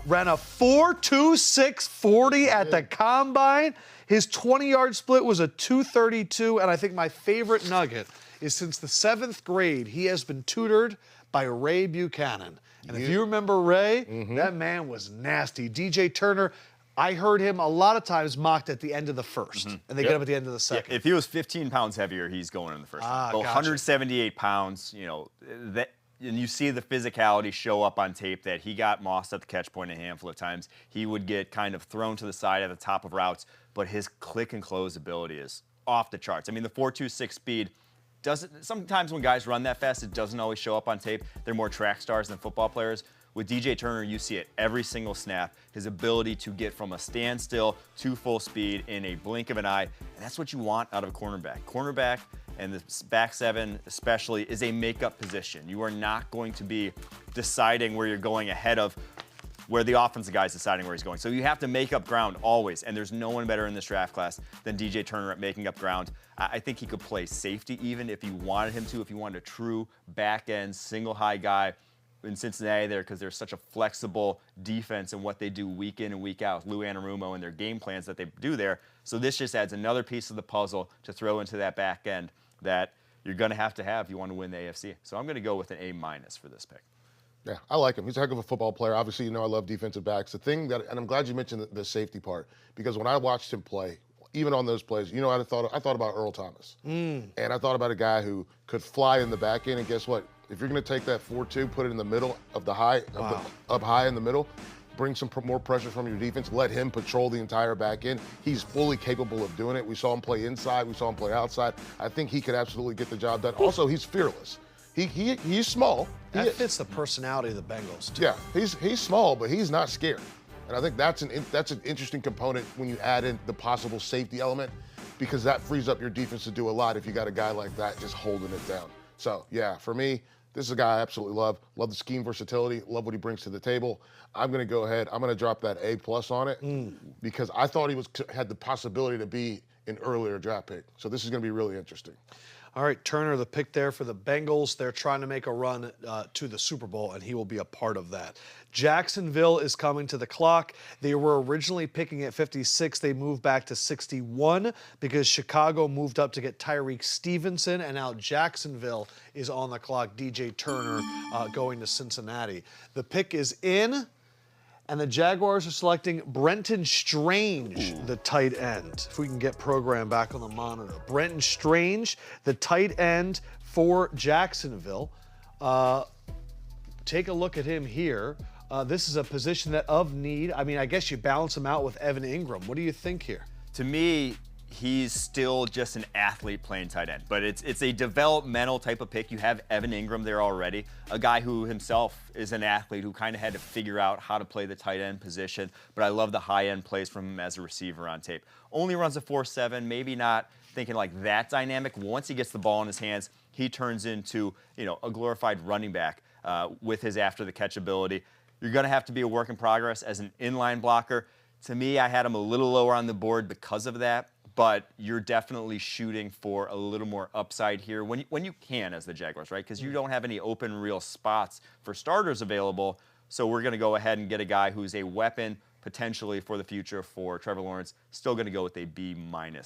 ran a 4.26 40 at the combine. His 20-yard split was a 2.32, and I think my favorite nugget is since the 7th grade, he has been tutored by Ray Buchanan. And if you remember Ray, that man was nasty. DJ Turner, I heard him a lot of times mocked at the end of the first, and they get him at the end of the second. Yeah, if he was 15 pounds heavier, he's going in the first. But 178 pounds, you know, and you see the physicality show up on tape that he got mossed at the catch point a handful of times. He would get kind of thrown to the side at the top of routes, but his click and close ability is off the charts. I mean, the 4.26 speed, sometimes when guys run that fast, it doesn't always show up on tape. They're more track stars than football players. With DJ Turner, you see it every single snap. His ability to get from a standstill to full speed in a blink of an eye, and that's what you want out of a cornerback. Cornerback, and the back seven especially, is a makeup position. You are not going to be deciding where you're going ahead of where the offensive guy is deciding where he's going. So you have to make up ground always, and there's no one better in this draft class than DJ Turner at making up ground. I think he could play safety even if you wanted him to, if you wanted a true back-end, single-high guy in Cincinnati there, because they're such a flexible defense in what they do week in and week out with Lou Anarumo and their game plans that they do there. So this just adds another piece of the puzzle to throw into that back end that you're going to have if you want to win the AFC. So I'm going to go with an A- for this pick. Yeah, I like him. He's a heck of a football player. Obviously, you know I love defensive backs. The thing that, and I'm glad you mentioned the safety part, because when I watched him play, even on those plays, you know, I thought about Earl Thomas. And I thought about a guy who could fly in the back end, and guess what? If you're going to take that 4.2, put it in the middle of the high, up high in the middle, bring some more pressure from your defense, let him patrol the entire back end. He's fully capable of doing it. We saw him play inside. We saw him play outside. I think he could absolutely get the job done. Also, he's fearless. He's small. That fits the personality of the Bengals, too. Yeah, he's small, but he's not scared. And I think that's an interesting component when you add in the possible safety element, because that frees up your defense to do a lot if you got a guy like that just holding it down. So, yeah, for me, this is a guy I absolutely love. Love the scheme versatility. Love what he brings to the table. I'm going to go ahead. I'm going to drop that A+ on it because I thought he had the possibility to be an earlier draft pick. So this is going to be really interesting. All right, Turner, the pick there for the Bengals. They're trying to make a run to the Super Bowl, and he will be a part of that. Jacksonville is coming to the clock. They were originally picking at 56. They moved back to 61 because Chicago moved up to get Tyreek Stevenson, and now Jacksonville is on the clock. DJ Turner going to Cincinnati. The pick is in, and the Jaguars are selecting Brenton Strange, the tight end. If we can get program back on the monitor. Brenton Strange, the tight end for Jacksonville. Take a look at him here. This is a position that of need. I mean, I guess you balance him out with Evan Ingram. What do you think here? To me, he's still just an athlete playing tight end, but it's a developmental type of pick. You have Evan Ingram there already, a guy who himself is an athlete who kind of had to figure out how to play the tight end position, but I love the high-end plays from him as a receiver on tape. Only runs a 4.7, maybe not thinking like that dynamic. Once he gets the ball in his hands, he turns into, you know, a glorified running back with his after-the-catch ability. You're going to have to be a work in progress as an inline blocker. To me, I had him a little lower on the board because of that, but you're definitely shooting for a little more upside here when you can as the Jaguars, right? Because you don't have any open real spots for starters available. So we're going to go ahead and get a guy who's a weapon potentially for the future for Trevor Lawrence. Still going to go with a B-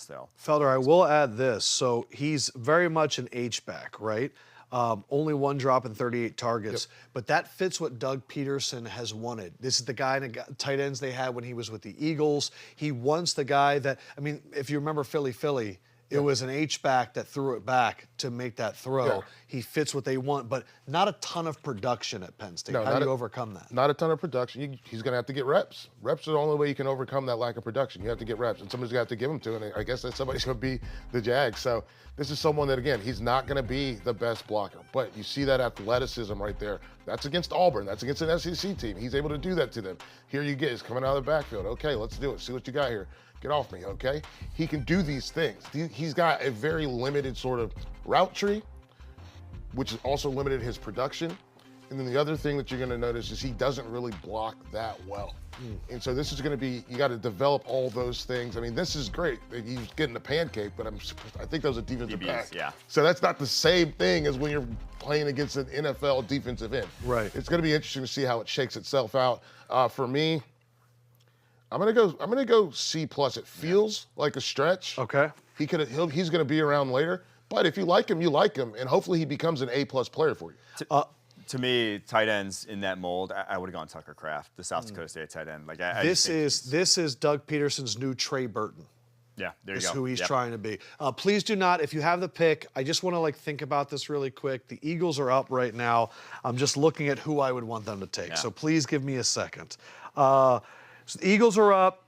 though. Felder, I will add this. So he's very much an H-back, right? Only one drop in 38 targets, but that fits what Doug Peterson has wanted. This is the guy in the tight ends they had when he was with the Eagles. He wants the guy that, I mean, if you remember Philly, it was an H-back that threw it back to make that throw. Yeah. He fits what they want, but not a ton of production at Penn State. No, How do you overcome that? Not a ton of production. He's going to have to get reps. Reps are the only way you can overcome that lack of production. You have to get reps, and somebody's got to give them to, and I guess that somebody's going to be the Jags. So this is someone that, again, he's not going to be the best blocker, but you see that athleticism right there. That's against Auburn. That's against an SEC team. He's able to do that to them. Here you get, he's coming out of the backfield. Okay, let's do it. See what you got here. Get off me, okay? He can do these things. He's got a very limited sort of route tree, which has also limited his production. And then the other thing that you're going to notice is he doesn't really block that well. And so this is going to be, you got to develop all those things. I mean, this is great. He's getting a pancake, but I think that was a defensive back. Yeah. So that's not the same thing as when you're playing against an NFL defensive end. Right. It's going to be interesting to see how it shakes itself out. For me, I'm gonna go C+. It feels like a stretch. Okay. He's gonna be around later. But if you like him, and hopefully he becomes an A+ player for you. To me, tight ends in that mold, I would have gone Tucker Kraft, the South Dakota State tight end. Like This is Doug Peterson's new Trey Burton. Yeah, there you Is go. who he's trying to be. Please do not, if you have the pick, I just want to think about this really quick. The Eagles are up right now. I'm just looking at who I would want them to take. Yeah. So please give me a second. So the Eagles are up.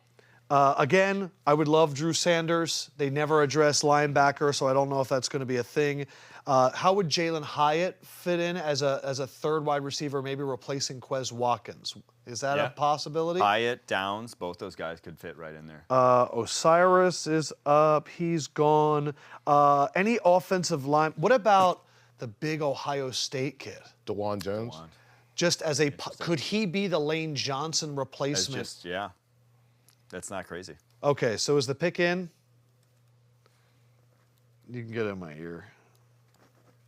Again, I would love Drew Sanders. They never address linebacker, so I don't know if that's going to be a thing. How would Jalen Hyatt fit in as a third wide receiver, maybe replacing Quez Watkins? Is that a possibility? Hyatt, Downs, both those guys could fit right in there. Osiris is up. He's gone. Any offensive line? What about the big Ohio State kid? DeJuan Jones. Just as could he be the Lane Johnson replacement? That's not crazy. Okay, so is the pick in? You can get it in my ear.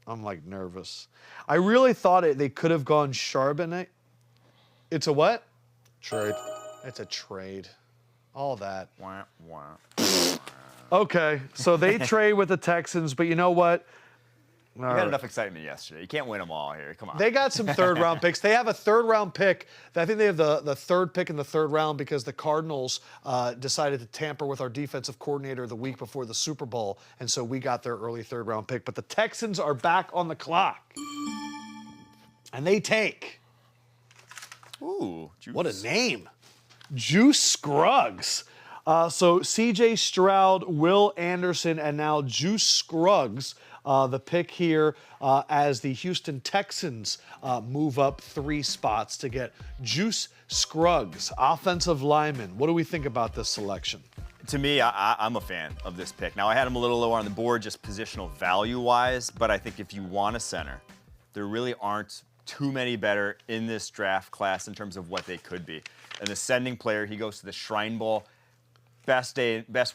I'm nervous. I really thought they could have gone Charbonnet. It's a what? Trade. It's a trade. All that. Wah, wah. Okay, so they trade with the Texans, but you know what? You had enough excitement yesterday. You can't win them all here. Come on. They got some third-round picks. They have a third-round pick. I think they have the third pick in the third round because the Cardinals decided to tamper with our defensive coordinator the week before the Super Bowl, and so we got their early third-round pick. But the Texans are back on the clock, and they take. Ooh, Juice. What a name. Juice Scruggs. So C.J. Stroud, Will Anderson, and now Juice Scruggs. The pick here as the Houston Texans move up 3 spots to get Juice Scruggs, offensive lineman. What do we think about this selection? To me, I'm a fan of this pick. Now, I had him a little lower on the board just positional value-wise, but I think if you want a center, there really aren't too many better in this draft class in terms of what they could be. An ascending player, he goes to the Shrine Bowl. Best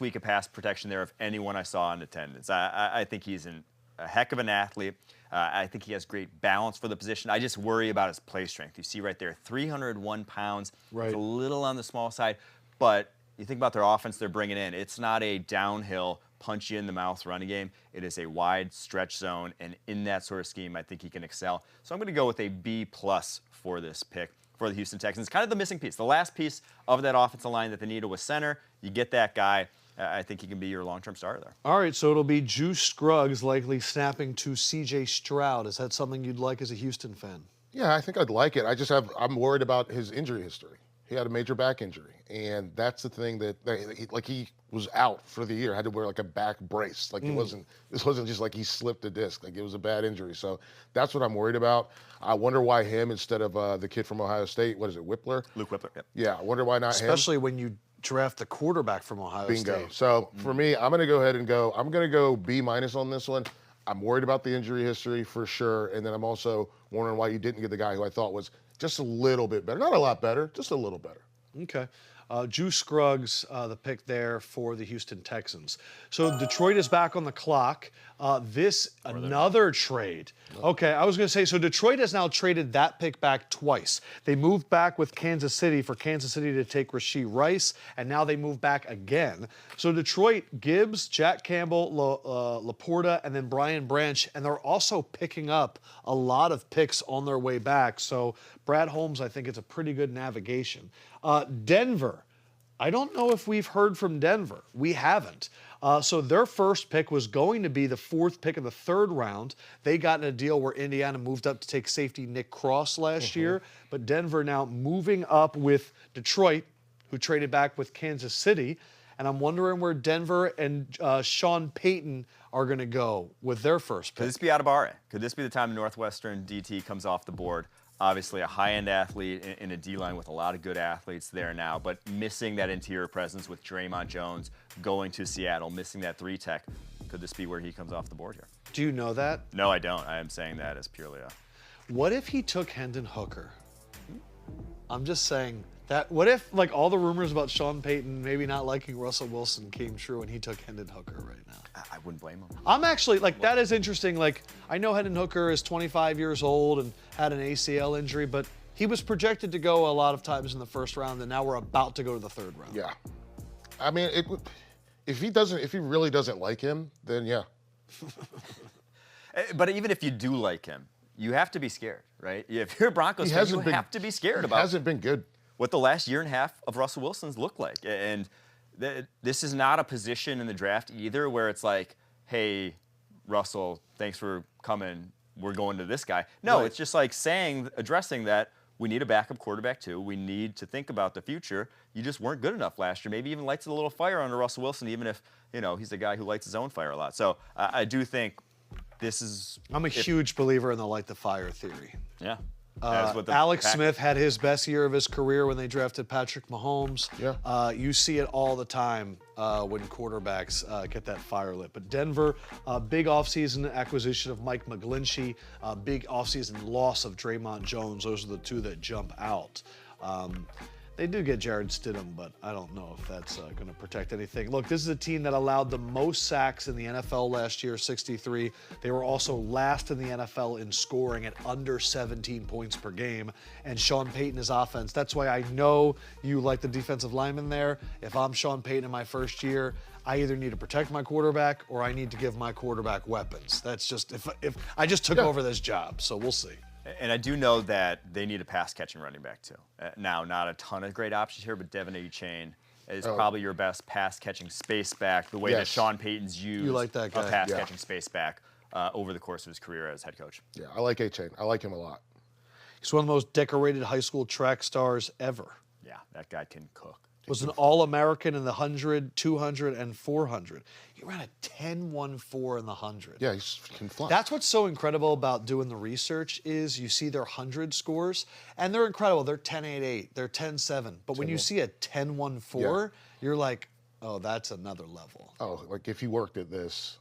week of pass protection there of anyone I saw in attendance. I think he's a heck of an athlete. I think he has great balance for the position. I just worry about his play strength. You see right there, 301 pounds. Right. It's a little on the small side, but you think about their offense they're bringing in. It's not a downhill, punch you in the mouth running game. It is a wide stretch zone, and in that sort of scheme, I think he can excel. So I'm going to go with a B+ for this pick for the Houston Texans. Kind of the missing piece. The last piece of that offensive line that they needed was center. You get that guy. I think he can be your long-term starter there. All right, so it'll be Juice Scruggs likely snapping to C.J. Stroud. Is that something you'd like as a Houston fan? Yeah, I think I'd like it. I'm worried about his injury history. He had a major back injury, and that's the thing that he was out for the year. Had to wear a back brace. This wasn't just he slipped a disc. It was a bad injury. So that's what I'm worried about. I wonder why him instead of the kid from Ohio State. What is it, Whippler? Luke Whippler. Yep. Yeah, I wonder why not him. Especially when you draft the quarterback from Ohio Bingo. State. So for me, I'm going to go ahead and I'm going to go B- on this one. I'm worried about the injury history for sure. And then I'm also wondering why you didn't get the guy who I thought was just a little bit better. Not a lot better, just a little better. Okay. Juice Scruggs, the pick there for the Houston Texans. So Detroit is back on the clock. Another trade. Okay, I was going to say, so Detroit has now traded that pick back twice. They moved back with Kansas City for Kansas City to take Rashee Rice, and now they move back again. So Detroit, Gibbs, Jack Campbell, Laporta, and then Brian Branch, and they're also picking up a lot of picks on their way back. So Brad Holmes, I think it's a pretty good navigation. Denver. I don't know if we've heard from Denver. We haven't. So their first pick was going to be the 4th pick of the 3rd round. They got in a deal where Indiana moved up to take safety Nick Cross last year. But Denver now moving up with Detroit, who traded back with Kansas City. And I'm wondering where Denver and Sean Payton are going to go with their first pick. Could this be Adibare? Could this be the time Northwestern DT comes off the board? Obviously a high-end athlete in a D-line with a lot of good athletes there now, but missing that interior presence with Draymond Jones going to Seattle, missing that 3-tech. Could this be where he comes off the board here? Do you know that? No, I don't. I am saying that as purely a... What if he took Hendon Hooker? I'm just saying that. What if, like, all the rumors about Sean Payton maybe not liking Russell Wilson came true and he took Hendon Hooker right now? I wouldn't blame him. I'm actually, like, that is interesting. Like, I know Hendon Hooker is 25 years old and had an ACL injury, but he was projected to go a lot of times in the 1st round, and now we're about to go to the 3rd round. Yeah. I mean, if he really doesn't like him, then yeah. But even if you do like him, you have to be scared, right? If you're a Broncos fan, you have to be scared about He hasn't been good. What the last year and a half of Russell Wilson's looked like. And this is not a position in the draft either where it's like, hey, Russell, thanks for coming. We're going to this guy. No, It's just like addressing that we need a backup quarterback too. We need to think about the future. You just weren't good enough last year. Maybe even lights a little fire under Russell Wilson, even if, he's a guy who lights his own fire a lot. So I do think this is... I'm a huge believer in the light the fire theory. Yeah. Alex Smith had his best year of his career when they drafted Patrick Mahomes. Yeah. You see it all the time when quarterbacks get that fire lit. But Denver, big offseason acquisition of Mike McGlinchey, big offseason loss of Draymond Jones. Those are the two that jump out. They do get Jared Stidham, but I don't know if that's going to protect anything. Look, this is a team that allowed the most sacks in the NFL last year, 63. They were also last in the NFL in scoring at under 17 points per game. And Sean Payton's offense, that's why I know you like the defensive lineman there. If I'm Sean Payton in my first year, I either need to protect my quarterback or I need to give my quarterback weapons. That's just, if I just took over this job, so we'll see. And I do know that they need a pass-catching running back, too. Now, not a ton of great options here, but Devin A-Chain is probably your best pass-catching space back, the way that Sean Payton's used like that guy. a pass-catching space back over the course of his career as head coach. Yeah, I like A-Chain. I like him a lot. He's one of the most decorated high school track stars ever. Yeah, that guy can cook. Was an All-American in the 100, 200, and 400. He ran a 10.14 in the 100. Yeah, he can fly. That's what's so incredible about doing the research is you see their 100 scores, and they're incredible. They're 10.88, they're 10.7. But when you see a 10.14, you're like, oh, that's another level. Oh, like if he worked at this.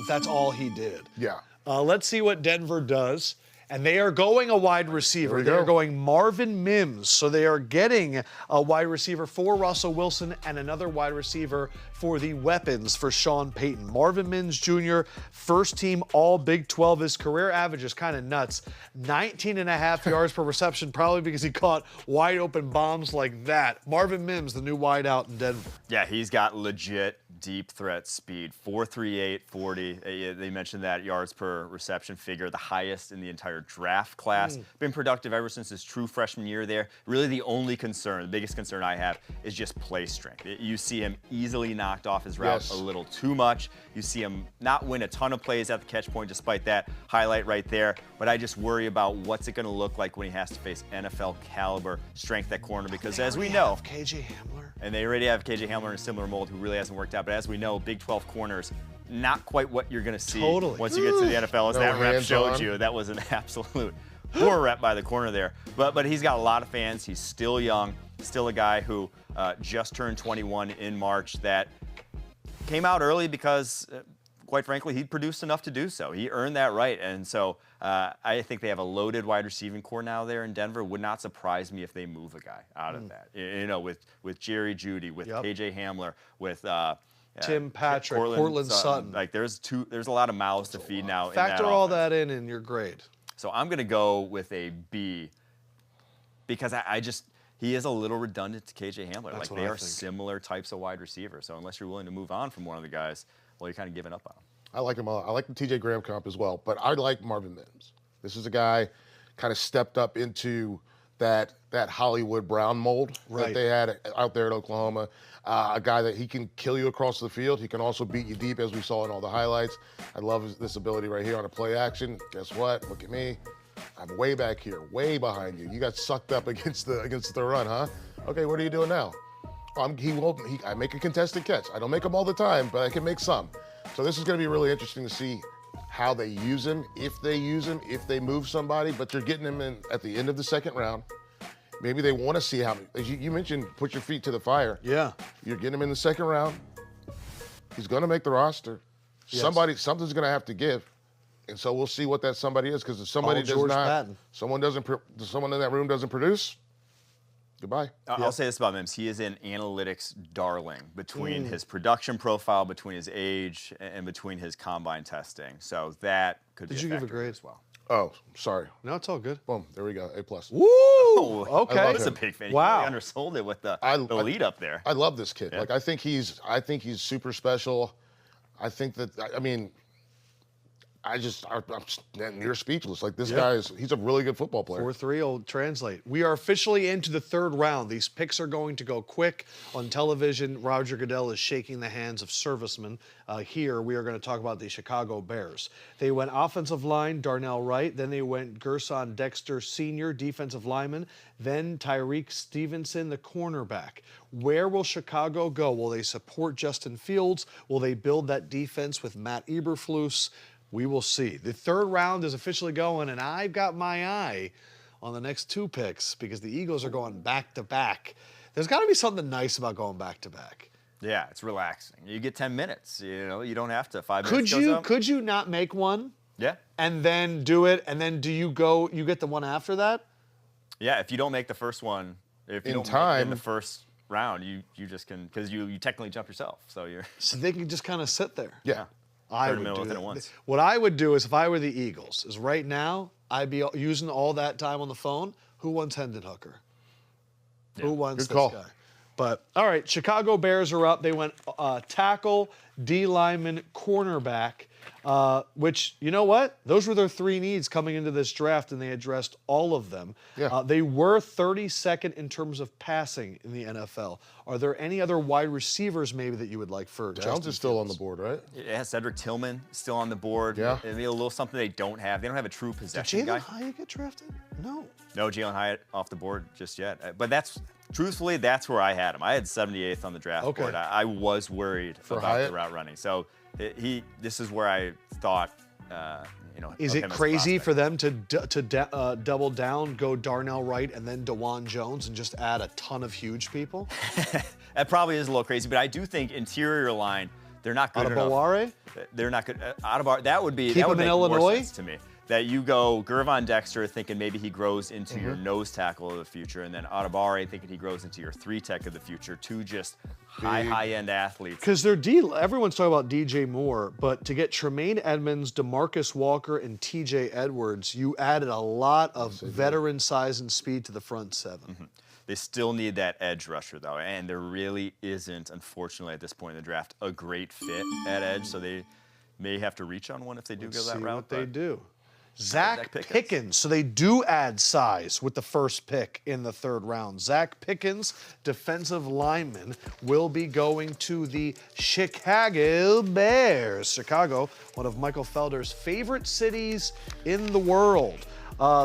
That's all he did. Yeah. Let's see what Denver does. And they are going a wide receiver. They are going Marvin Mims. So they are getting a wide receiver for Russell Wilson and another wide receiver for the weapons for Sean Payton. Marvin Mims Jr., first team all Big 12. His career average is kind of nuts. 19.5 yards per reception, probably because he caught wide open bombs like that. Marvin Mims, the new wideout in Denver. Yeah, he's got legit deep threat speed. 4.38 40. They mentioned that yards per reception figure, the highest in the entire draft class. Been productive ever since his true freshman year there. Really the only concern, the biggest concern I have is just play strength. You see him easily knocked off his route a little too much. You see him not win a ton of plays at the catch point despite that highlight right there. But I just worry about what's it going to look like when he has to face NFL caliber strength at corner because as we know, KJ Hamler. And they already have KJ Hamler in a similar mold who really hasn't worked out. But as we know, Big 12 corners, not quite what you're going to see once you get to the NFL. As that rep showed you, that was an absolute poor rep by the corner there. But he's got a lot of fans. He's still young, still a guy who just turned 21 in March that came out early because quite frankly, he produced enough to do so. He earned that right. And so I think they have a loaded wide receiving core now there in Denver. Would not surprise me if they move a guy out of that. You know, with Jerry Jeudy, with KJ Hamler, with Tim Patrick, Cortland Sutton. Like there's a lot of mouths to feed now. Factor all that in your grade. So I'm going to go with a B because he is a little redundant to KJ Hamler. That's like they are similar types of wide receivers. So unless you're willing to move on from one of the guys, well, you're kind of giving up on him. I like him. I like the TJ Graham comp as well, but I like Marvin Mims. This is a guy kind of stepped up into that Hollywood Brown mold that they had out there at Oklahoma. A guy that he can kill you across the field. He can also beat you deep, as we saw in all the highlights. I love this ability right here on a play action. Guess what? Look at me. I'm way back here, way behind you. You got sucked up against the run, huh? Okay, what are you doing now? I make a contested catch. I don't make them all the time, but I can make some. So this is going to be really interesting to see how they use him, if they move somebody, but they're getting him in at the end of the second round. Maybe they want to see how, as you mentioned, put your feet to the fire. Yeah. You're getting him in the second round. He's going to make the roster. Yes. Something's going to have to give. And so we'll see what that somebody is, because if somebody someone in that room doesn't produce, goodbye. I'll say this about Mims. He is an analytics darling between his production profile, between his age, and between his combine testing. So that could be a factor. Did you give a grade as well? Oh, sorry. No, it's all good. Boom. There we go. A+. Woo! Okay. That's a big fan. Wow. You really undersold it with the lead up there. I love this kid. Yeah. Like I think he's super special. I think that I'm near speechless. Like this guy he's a really good football player. 4-3 will translate. We are officially into the third round. These picks are going to go quick on television. Roger Goodell is shaking the hands of servicemen. Here we are going to talk about the Chicago Bears. They went offensive line, Darnell Wright. Then they went Gerson Dexter Sr., defensive lineman. Then Tyreek Stevenson, the cornerback. Where will Chicago go? Will they support Justin Fields? Will they build that defense with Matt Eberflus? We will see. The third round is officially going, and I've got my eye on the next two picks because the Eagles are going back-to-back. There's got to be something nice about going back-to-back. Yeah, it's relaxing. You get 10 minutes. You know, you don't have to. 5 minutes Could you not make one? Yeah. And then do it, and then you get the one after that? Yeah, if you don't make the first one, if you don't make it in the first round, you just can, because you technically jump yourself. So they can just kind of sit there. Yeah. I would do that. What I would do is, if I were the Eagles, is right now I'd be using all that time on the phone. Who wants Hendon Hooker? Yeah. Who wants this guy? But all right, Chicago Bears are up. They went tackle, D lineman, cornerback. Which, you know what? Those were their three needs coming into this draft, and they addressed all of them. Yeah. They were 32nd in terms of passing in the NFL. Are there any other wide receivers maybe that you would like for Jones is still on the board, right? Yeah, Cedric Tillman still on the board. Yeah. Maybe a little something they don't have. They don't have a true possession guy. Did Jalen Hyatt get drafted? No. No, Jalen Hyatt off the board just yet. But truthfully, that's where I had him. I had 78th on the draft board. I was worried about the route running. So this is where I thought, Is it crazy for them to double down, go Darnell Wright and then DeJuan Jones and just add a ton of huge people? That probably is a little crazy, but I do think interior line, they're not good enough. They're not good. That would make more sense to me. That you go Gervon Dexter thinking maybe he grows into your nose tackle of the future, and then Adebawore thinking he grows into your 3-tech of the future, two just high-end athletes. Because everyone's talking about DJ Moore, but to get Tremaine Edmonds, DeMarcus Walker, and TJ Edwards, you added a lot of veteran size and speed to the front seven. Mm-hmm. They still need that edge rusher, though, and there really isn't, unfortunately, at this point in the draft, a great fit at edge, so they may have to reach on one if they do go that route. What they do. Zach Pickens. So they do add size with the first pick in the third round. Zach Pickens, defensive lineman, will be going to the Chicago Bears. Chicago, one of Michael Felder's favorite cities in the world.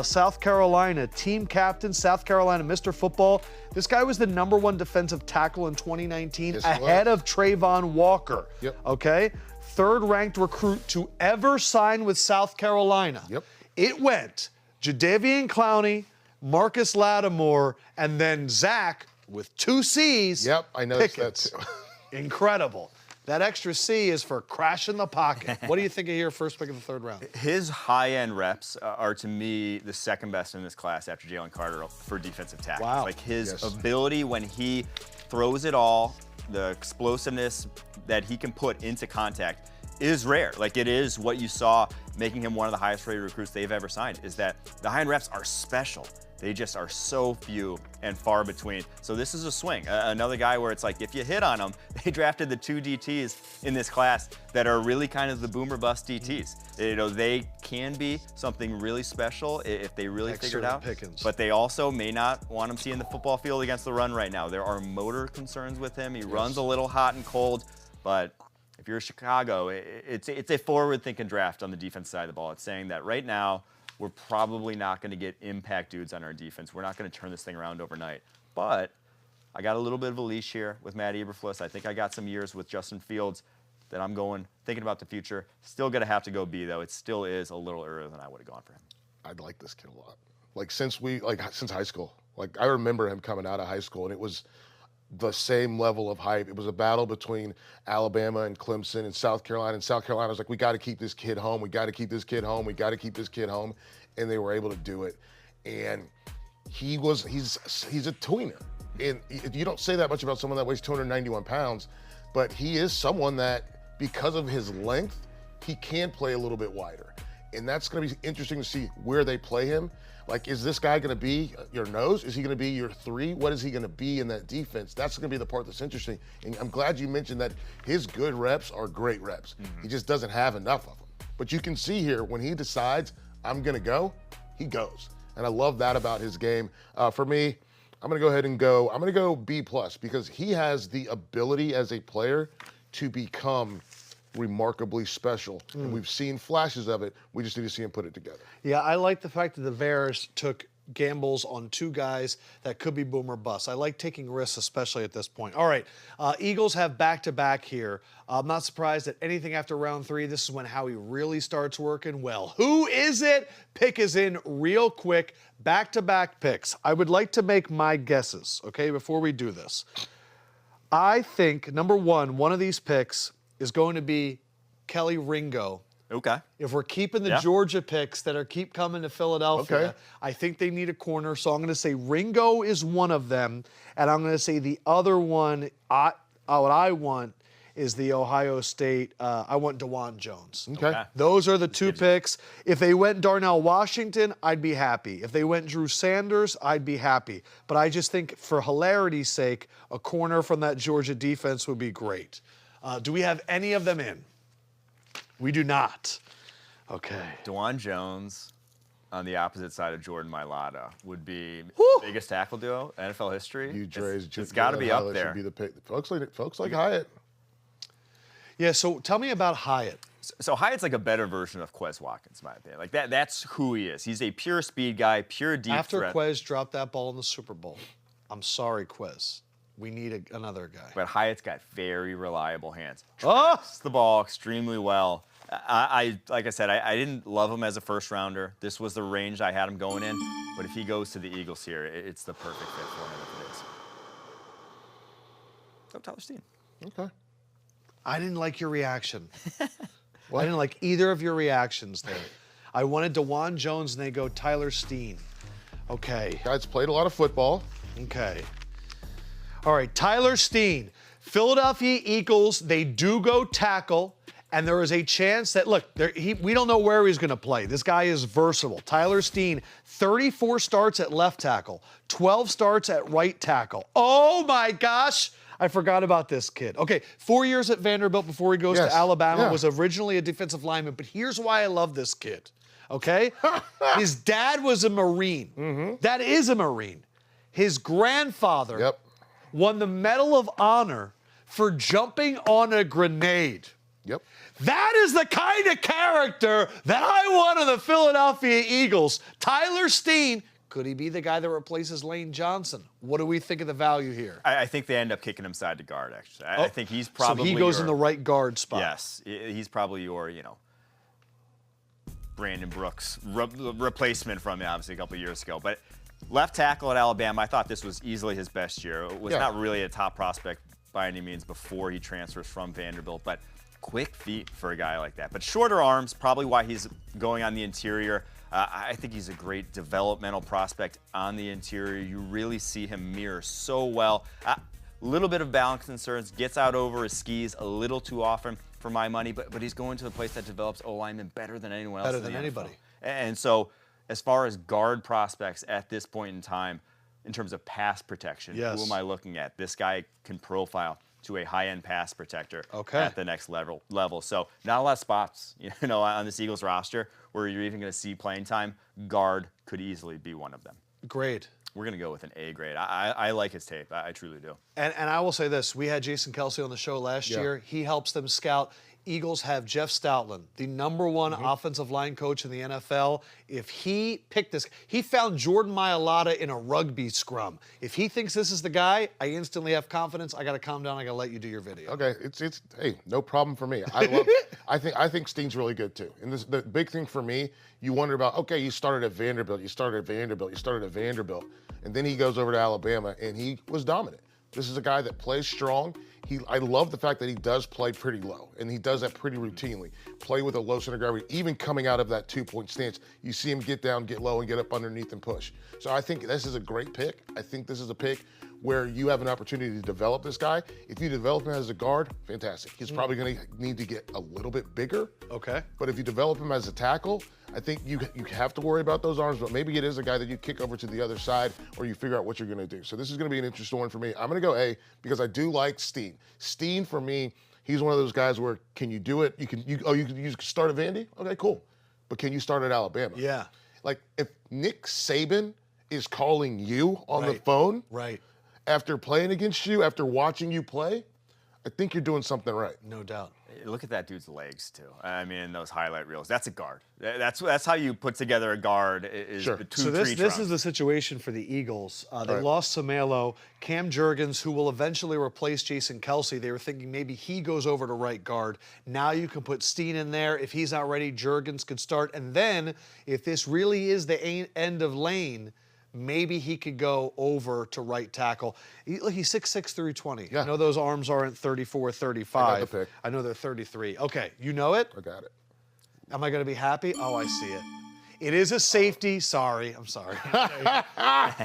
South Carolina, team captain, South Carolina, Mr. Football. This guy was the #1 defensive tackle in 2019, ahead of Trayvon Walker. Yep. Okay? Third-ranked recruit to ever sign with South Carolina. Yep. It went Jadeveon Clowney, Marcus Lattimore, and then Zach with 2 C's. Yep, I noticed that too. Incredible. That extra C is for crash in the pocket. What do you think of here, first pick of the third round? His high-end reps are, to me, the second best in this class after Jalen Carter for defensive tackles. Wow. Like his ability when he throws it all, the explosiveness that he can put into contact is rare. Like it is what you saw making him one of the highest rated recruits they've ever signed, is that the high-end reps are special. They just are so few and far between. So this is a swing. Another guy where it's like, if you hit on him, they drafted the 2 DTs in this class that are really kind of the boomer bust DTs. You know, they can be something really special if they really figure it out. Pickens. But they also may not want him seeing the football field against the run right now. There are motor concerns with him. He runs a little hot and cold, but if you're Chicago, it's a forward-thinking draft on the defense side of the ball. It's saying that right now, we're probably not going to get impact dudes on our defense. We're not going to turn this thing around overnight. But I got a little bit of a leash here with Matt Eberflus. I think I got some years with Justin Fields that I'm thinking about the future. Still going to have to go B, though. It still is a little earlier than I would have gone for him. I'd like this kid a lot. Like since high school. Like I remember him coming out of high school, and it was the same level of hype. It was a battle between Alabama and Clemson and South Carolina. And South Carolina was like, we got to keep this kid home. We got to keep this kid home. We got to keep this kid home. And they were able to do it. And he's a tweener. And you don't say that much about someone that weighs 291 pounds, but he is someone that, because of his length, he can play a little bit wider. And that's going to be interesting to see where they play him. Like, is this guy going to be your nose? Is he going to be your 3? What is he going to be in that defense? That's going to be the part that's interesting. And I'm glad you mentioned that his good reps are great reps. Mm-hmm. He just doesn't have enough of them. But you can see here, when he decides, I'm going to go, he goes. And I love that about his game. For me, I'm going to go ahead and I'm going to go B+, because he has the ability as a player to become remarkably special. And we've seen flashes of it. We just need to see him put it together. Yeah, I like the fact that the Bears took gambles on 2 guys that could be boom or bust. I like taking risks, especially at this point. All right, Eagles have back-to-back here. I'm not surprised that anything after round 3, this is when Howie really starts working well. Who is it? Pick is in real quick. Back-to-back picks. I would like to make my guesses, okay, before we do this. I think, number one of these picks is going to be Kelly Ringo. Okay. If we're keeping the Georgia picks that keep coming to Philadelphia, I think they need a corner. So I'm going to say Ringo is one of them, and I'm going to say the other one, what I want is the Ohio State. I want DeJuan Jones. Okay. Those are the 2 picks. If they went Darnell Washington, I'd be happy. If they went Drew Sanders, I'd be happy. But I just think, for hilarity's sake, a corner from that Georgia defense would be great. Do we have any of them in? We do not. Okay. DeJuan Jones on the opposite side of Jordan Mailata would be the biggest tackle duo in NFL history. It's got to be up there. Be the pick. Folks like Hyatt. Yeah, so tell me about Hyatt. So Hyatt's like a better version of Quez Watkins, in my opinion. Like that's who he is. He's a pure speed guy, pure deep After threat. Quez dropped that ball in the Super Bowl, I'm sorry, Quez. We need another guy. But Hyatt's got very reliable hands. Tracks the ball extremely well. Like I said, I didn't love him as a first rounder. This was the range I had him going in. But if he goes to the Eagles here, it's the perfect fit for him if it is. So Tyler Steen. Okay. I didn't like your reaction. I didn't like either of your reactions there. I wanted DeJuan Jones, and they go Tyler Steen. Okay. Guy's played a lot of football. Okay. All right, Tyler Steen. Philadelphia Eagles, they do go tackle, and there is a chance that, look, we don't know where he's going to play. This guy is versatile. Tyler Steen, 34 starts at left tackle, 12 starts at right tackle. Oh, my gosh. I forgot about this kid. Okay, 4 years at Vanderbilt before he goes to Alabama, was originally a defensive lineman, but here's why I love this kid, okay? His dad was a Marine. Mm-hmm. That is a Marine. His grandfather won the Medal of Honor for jumping on a grenade. Yep. That is the kind of character that I want on the Philadelphia Eagles. Tyler Steen. Could he be the guy that replaces Lane Johnson? What do we think of the value here? I think they end up kicking him side to guard, actually. I think he's probably So he goes in the right guard spot. Yes. He's probably your, Brandon Brooks replacement from him, obviously, a couple of years ago. But left tackle at Alabama, I thought this was easily his best year. It was not really a top prospect by any means before he transfers from Vanderbilt, but quick feet for a guy like that. But shorter arms, probably why he's going on the interior. I think he's a great developmental prospect on the interior. You really see him mirror so well. Little bit of balance concerns, gets out over his skis a little too often for my money, but he's going to a place that develops O-linemen better than anyone else. Better than anybody. And so as far as guard prospects at this point in time, in terms of pass protection, who am I looking at? This guy can profile to a high-end pass protector at the next level. So not a lot of spots, on this Eagles roster where you're even going to see playing time. Guard could easily be one of them. Great. We're going to go with an A grade. I like his tape. I truly do. And I will say this. We had Jason Kelsey on the show last year. He helps them scout. Eagles have Jeff Stoutland, the #1 offensive line coach in the NFL. If he picked this, he found Jordan Mailata in a rugby scrum. If he thinks this is the guy, I instantly have confidence. I got to calm down. I got to let you do your video. Okay, it's hey, no problem for me. I think Steen's really good too. And the big thing for me, you wonder about, okay, you started at Vanderbilt, and then he goes over to Alabama and he was dominant. This is a guy that plays strong. I love the fact that he does play pretty low, and he does that pretty routinely. Play with a low center of gravity, even coming out of that 2-point stance. You see him get down, get low, and get up underneath and push. So I think this is a great pick. I think this is a pick where you have an opportunity to develop this guy. If you develop him as a guard, fantastic. He's probably going to need to get a little bit bigger. Okay. But if you develop him as a tackle, I think you have to worry about those arms, but maybe it is a guy that you kick over to the other side or you figure out what you're going to do. So this is going to be an interesting one for me. I'm going to go A because I do like Steen. Steen, for me, he's one of those guys where can you do it? You can start at Vandy? Okay, cool. But can you start at Alabama? Yeah. Like if Nick Saban is calling you on the phone after playing against you, after watching you play, I think you're doing something right. No doubt. Look at that dude's legs, too. I mean, those highlight reels. That's a guard. That's how you put together a guard is the two, so this trunks. is the situation for the Eagles. They lost Samelo. Cam Jurgens, who will eventually replace Jason Kelsey, they were thinking maybe he goes over to right guard. Now you can put Steen in there. If he's not ready, Jurgens could start. And then if this really is the end of Lane, maybe he could go over to right tackle. He's 6'6", 320. Yeah. I know those arms aren't 34, 35. I got the pick. I know they're 33. Okay, you know it? I got it. Am I going to be happy? Oh, I see it. It is a safety. Sorry, I'm sorry.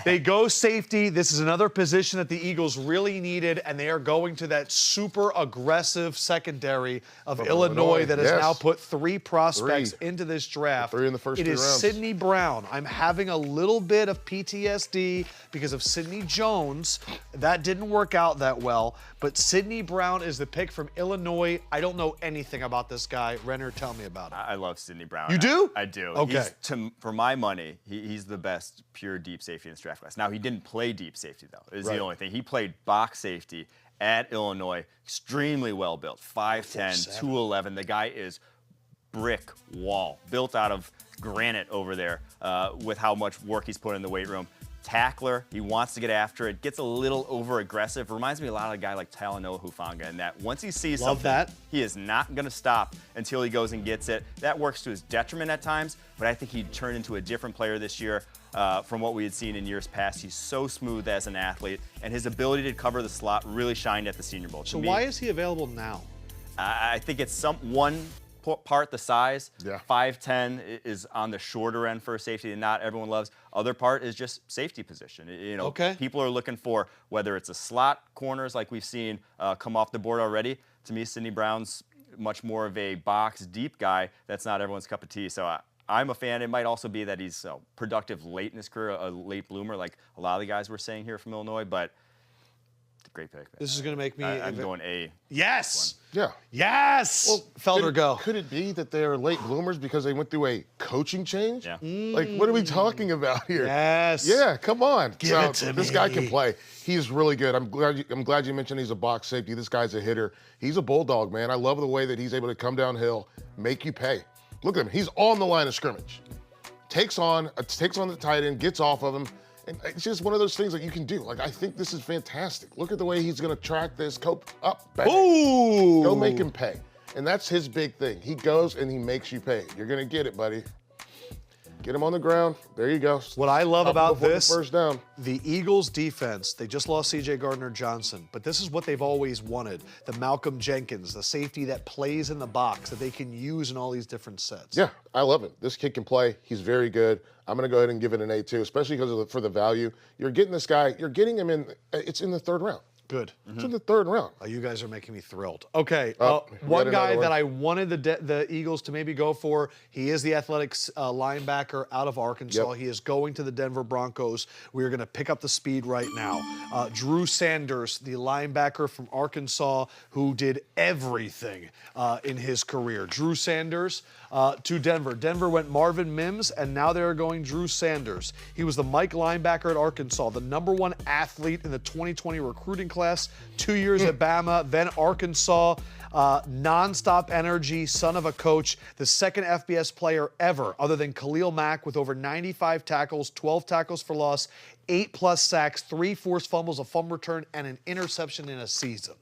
They go safety. This is another position that the Eagles really needed, and they are going to that super aggressive secondary of Illinois that has now put 3 prospects into this draft. 3 in the first 2 rounds. It is Sidney Brown. I'm having a little bit of PTSD because of Sidney Jones. That didn't work out that well, but Sidney Brown is the pick from Illinois. I don't know anything about this guy. Renner, tell me about him. I love Sidney Brown. You do? I do. Okay. For my money, he's the best pure deep safety in this draft class. Now, he didn't play deep safety, though, is the only thing. He played box safety at Illinois, extremely well built, 5'10", 211. The guy is brick wall, built out of granite over there with how much work he's put in the weight room. Tackler, he wants to get after it, gets a little over-aggressive. Reminds me a lot of a guy like Talanoa Hufanga in that once he sees something, he is not going to stop until he goes and gets it. That works to his detriment at times, but I think he'd turn into a different player this year from what we had seen in years past. He's so smooth as an athlete, and his ability to cover the slot really shined at the Senior Bowl. So why is he available now? I think it's one part the size. 5'10" is on the shorter end for a safety and not everyone loves. Other part is just safety position. People are looking for whether it's a slot corners like we've seen come off the board already. To me, Sidney Brown's much more of a box deep guy. That's not everyone's cup of tea. So I'm a fan. It might also be that he's productive late in his career, a late bloomer like a lot of the guys we're saying here from Illinois, but great pick. Man. This is going to make me... I'm going A. Yes! Yeah. Yes! Well, Felder, go. Could it be that they're late bloomers because they went through a coaching change? Yeah. Like, what are we talking about here? Yes. Yeah, come on. Give it to this me. guy can play. He's really good. I'm glad you mentioned he's a box safety. This guy's a hitter. He's a bulldog, man. I love the way that he's able to come downhill, make you pay. Look at him. He's on the line of scrimmage. Takes on the tight end, gets off of him. And it's just one of those things that you can do. Like, I think this is fantastic. Look at the way he's going to track this cope up. Bang. Ooh! Go make him pay. And that's his big thing. He goes and he makes you pay. You're going to get it, buddy. Get him on the ground. There you go. What I love about this, first down. the Eagles defense, they just lost C.J. Gardner-Johnson, but this is what they've always wanted. The Malcolm Jenkins, the safety that plays in the box that they can use in all these different sets. Yeah, I love it. This kid can play. He's very good. I'm going to go ahead and give it an A too, especially because for the value. You're getting this guy, you're getting him in, it's in the third round. Good. It's in the third round. Oh, you guys are making me thrilled. Okay, we one guy that I wanted the Eagles to maybe go for, he is the athletics linebacker out of Arkansas. Yep. He is going to the Denver Broncos. We are going to pick up the speed right now. Drew Sanders, the linebacker from Arkansas, who did everything in his career. Drew Sanders to Denver. Denver went Marvin Mims, and now they're going Drew Sanders. He was the Mike linebacker at Arkansas, the #1 athlete in the 2020 recruiting class. 2 years at Bama, then Arkansas. Nonstop energy, son of a coach. The second FBS player ever, other than Khalil Mack, with over 95 tackles, 12 tackles for loss, 8+ sacks, 3 forced fumbles, a fumble return, and an interception in a season.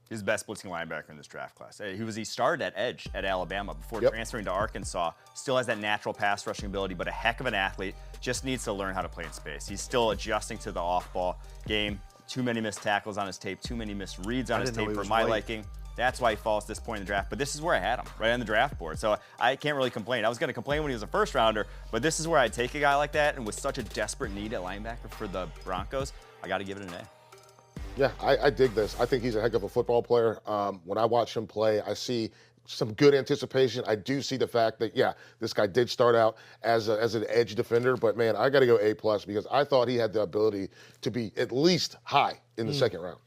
He's the best blitzing linebacker in this draft class. He started at edge at Alabama before transferring to Arkansas. Still has that natural pass rushing ability, but a heck of an athlete. Just needs to learn how to play in space. He's still adjusting to the off-ball game. Too many missed tackles on his tape, too many missed reads on his tape for my liking. That's why he falls at this point in the draft. But this is where I had him, right on the draft board. So I can't really complain. I was going to complain when he was a first rounder, but this is where I'd take a guy like that. And with such a desperate need at linebacker for the Broncos, I got to give it an A. Yeah, I dig this. I think he's a heck of a football player. When I watch him play, I see some good anticipation. I do see the fact that, yeah, this guy did start out as an edge defender, but, man, I got to go A+ because I thought he had the ability to be at least high in the second round.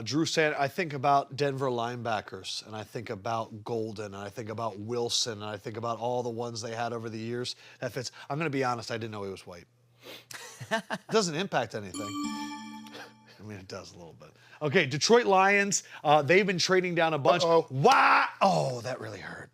Drew Sanders, I think about Denver linebackers, and I think about Golden, and I think about Wilson, and I think about all the ones they had over the years. That fits. I'm going to be honest, I didn't know he was white. It doesn't impact anything. I mean, it does a little bit. Okay, Detroit Lions, they've been trading down a bunch. Wow! Oh, that really hurt.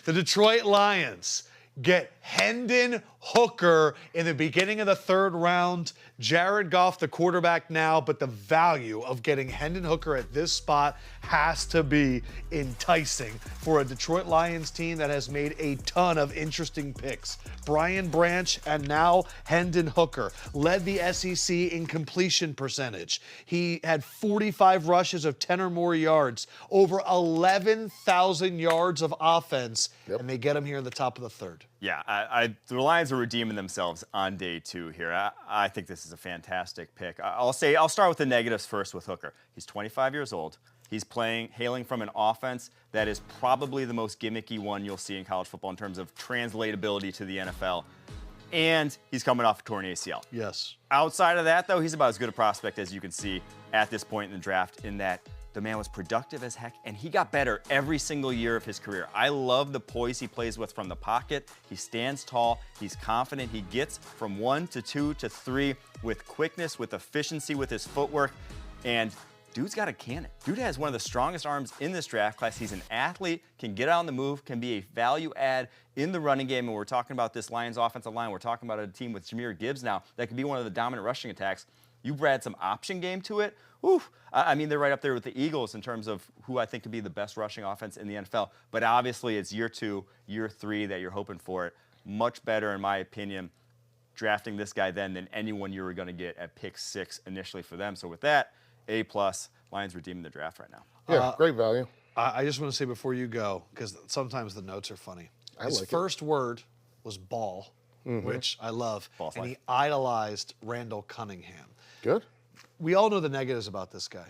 The Detroit Lions get Hendon Hooker in the beginning of the third round. Jared Goff, the quarterback now, but the value of getting Hendon Hooker at this spot has to be enticing for a Detroit Lions team that has made a ton of interesting picks. Brian Branch and now Hendon Hooker led the SEC in completion percentage. He had 45 rushes of 10 or more yards, over 11,000 yards of offense, and they get him here in the top of the third. Yeah, the Lions are redeeming themselves on day 2 here. I think this is a fantastic pick. I'll start with the negatives first with Hooker. He's 25 years old. He's hailing from an offense that is probably the most gimmicky one you'll see in college football in terms of translatability to the NFL. And he's coming off a torn ACL. Yes. Outside of that, though, he's about as good a prospect as you can see at this point in the draft, in that the man was productive as heck, and he got better every single year of his career. I love the poise he plays with from the pocket. He stands tall. He's confident. He gets from 1 to 2 to 3 with quickness, with efficiency, with his footwork. And dude's got a cannon. Dude has one of the strongest arms in this draft class. He's an athlete, can get out on the move, can be a value add in the running game. And we're talking about this Lions offensive line. We're talking about a team with Jahmyr Gibbs now that can be one of the dominant rushing attacks. You add some option game to it. Oof. I mean, they're right up there with the Eagles in terms of who I think could be the best rushing offense in the NFL. But obviously, it's year 2, year 3 that you're hoping for it. Much better, in my opinion, drafting this guy then than anyone you were going to get at pick 6 initially for them. So with that, A+, Lions redeeming the draft right now. Yeah, great value. I just want to say before you go, because sometimes the notes are funny. His first word was ball, which I love. And he idolized Randall Cunningham. Good. We all know the negatives about this guy.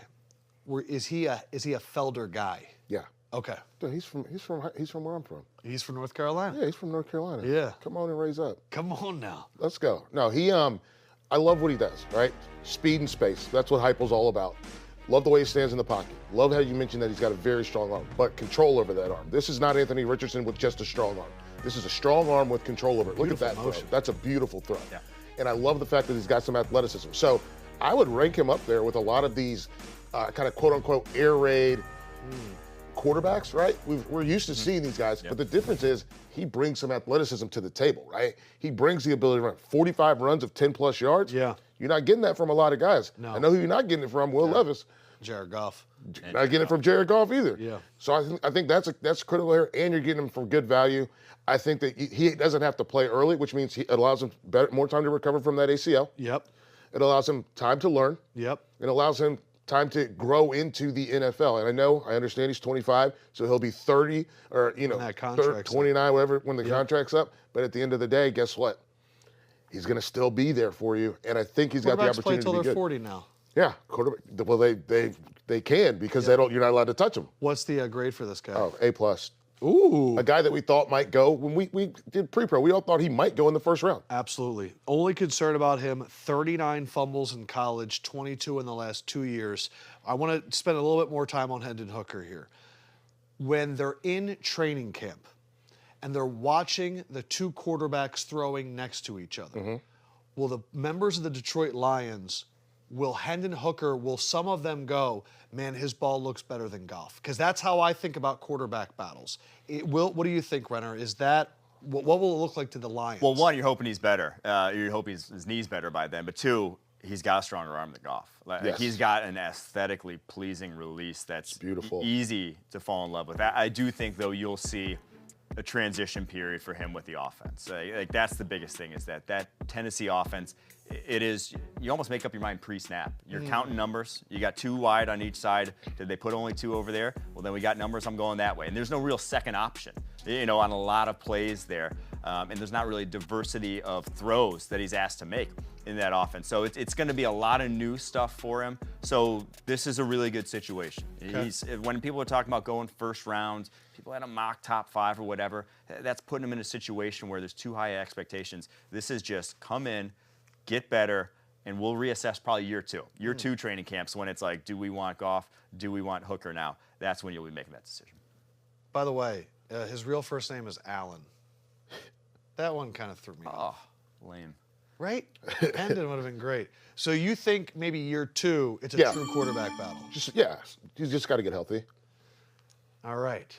Is he a Felder guy? Yeah. Okay. Dude, he's from where I'm from. He's from North Carolina. Yeah, he's from North Carolina. Yeah. Come on and raise up. Come on now. Let's go. No, I love what he does, right? Speed and space. That's what Heupel's all about. Love the way he stands in the pocket. Love how you mentioned that he's got a very strong arm, but control over that arm. This is not Anthony Richardson with just a strong arm. This is a strong arm with control over it. Look at that throw. That's a beautiful throw. Yeah. And I love the fact that he's got some athleticism. So I would rank him up there with a lot of these kind of quote-unquote air raid quarterbacks, right? We're used to seeing these guys, but the difference is he brings some athleticism to the table, right? He brings the ability to run 45 runs of 10-plus yards. Yeah. You're not getting that from a lot of guys. No. I know who you're not getting it from, Will Levis. Jared Goff. Not getting it from Jared Goff either. Yeah. So I think that's critical here, and you're getting him from good value. I think that he doesn't have to play early, which means it allows him more time to recover from that ACL. Yep. It allows him time to learn. Yep. It allows him time to grow into the NFL. And I understand he's 25, so he'll be 30 or, 29, whatever, when the contract's up. But at the end of the day, guess what? He's going to still be there for you. And I think he's got the opportunity play till to be they're good. 40 now. Yeah, quarterback. Well, they can because you're not allowed to touch them. What's the grade for this guy? Oh, A+. Ooh. A guy that we thought might go, when we did pre-pro, we all thought he might go in the first round. Absolutely. Only concern about him, 39 fumbles in college, 22 in the last 2 years. I want to spend a little bit more time on Hendon Hooker here. When they're in training camp and they're watching the two quarterbacks throwing next to each other, will the members of the Detroit Lions, will Hendon Hooker, will some of them go, man, his ball looks better than Goff? Because that's how I think about quarterback battles. What do you think, Renner? Is that what will it look like to the Lions? Well, one, you're hoping he's better. You're hoping his knee's better by then. But two, he's got a stronger arm than Goff. Yes. He's got an aesthetically pleasing release that's beautiful, easy to fall in love with. I do think, though, you'll see a transition period for him with the offense. That's the biggest thing, is that Tennessee offense, it is, you almost make up your mind pre-snap. You're counting numbers. You got 2 wide on each side. Did they put only 2 over there? Well, then we got numbers. I'm going that way. And there's no real second option, on a lot of plays there. And there's not really diversity of throws that he's asked to make in that offense. So it's going to be a lot of new stuff for him. So this is a really good situation. Okay. When people are talking about going first round, people had a mock top 5 or whatever, that's putting him in a situation where there's too high expectations. This is just come in, get better, and we'll reassess probably year 2. Year 2 training camps, when it's like, do we want Goff? Do we want Hooker now? That's when you'll be making that decision. By the way, his real first name is Allen. That one kind of threw me off. Lame. Right? Hendon would have been great. So you think maybe year 2, it's a true quarterback battle? He's just got to get healthy. All right.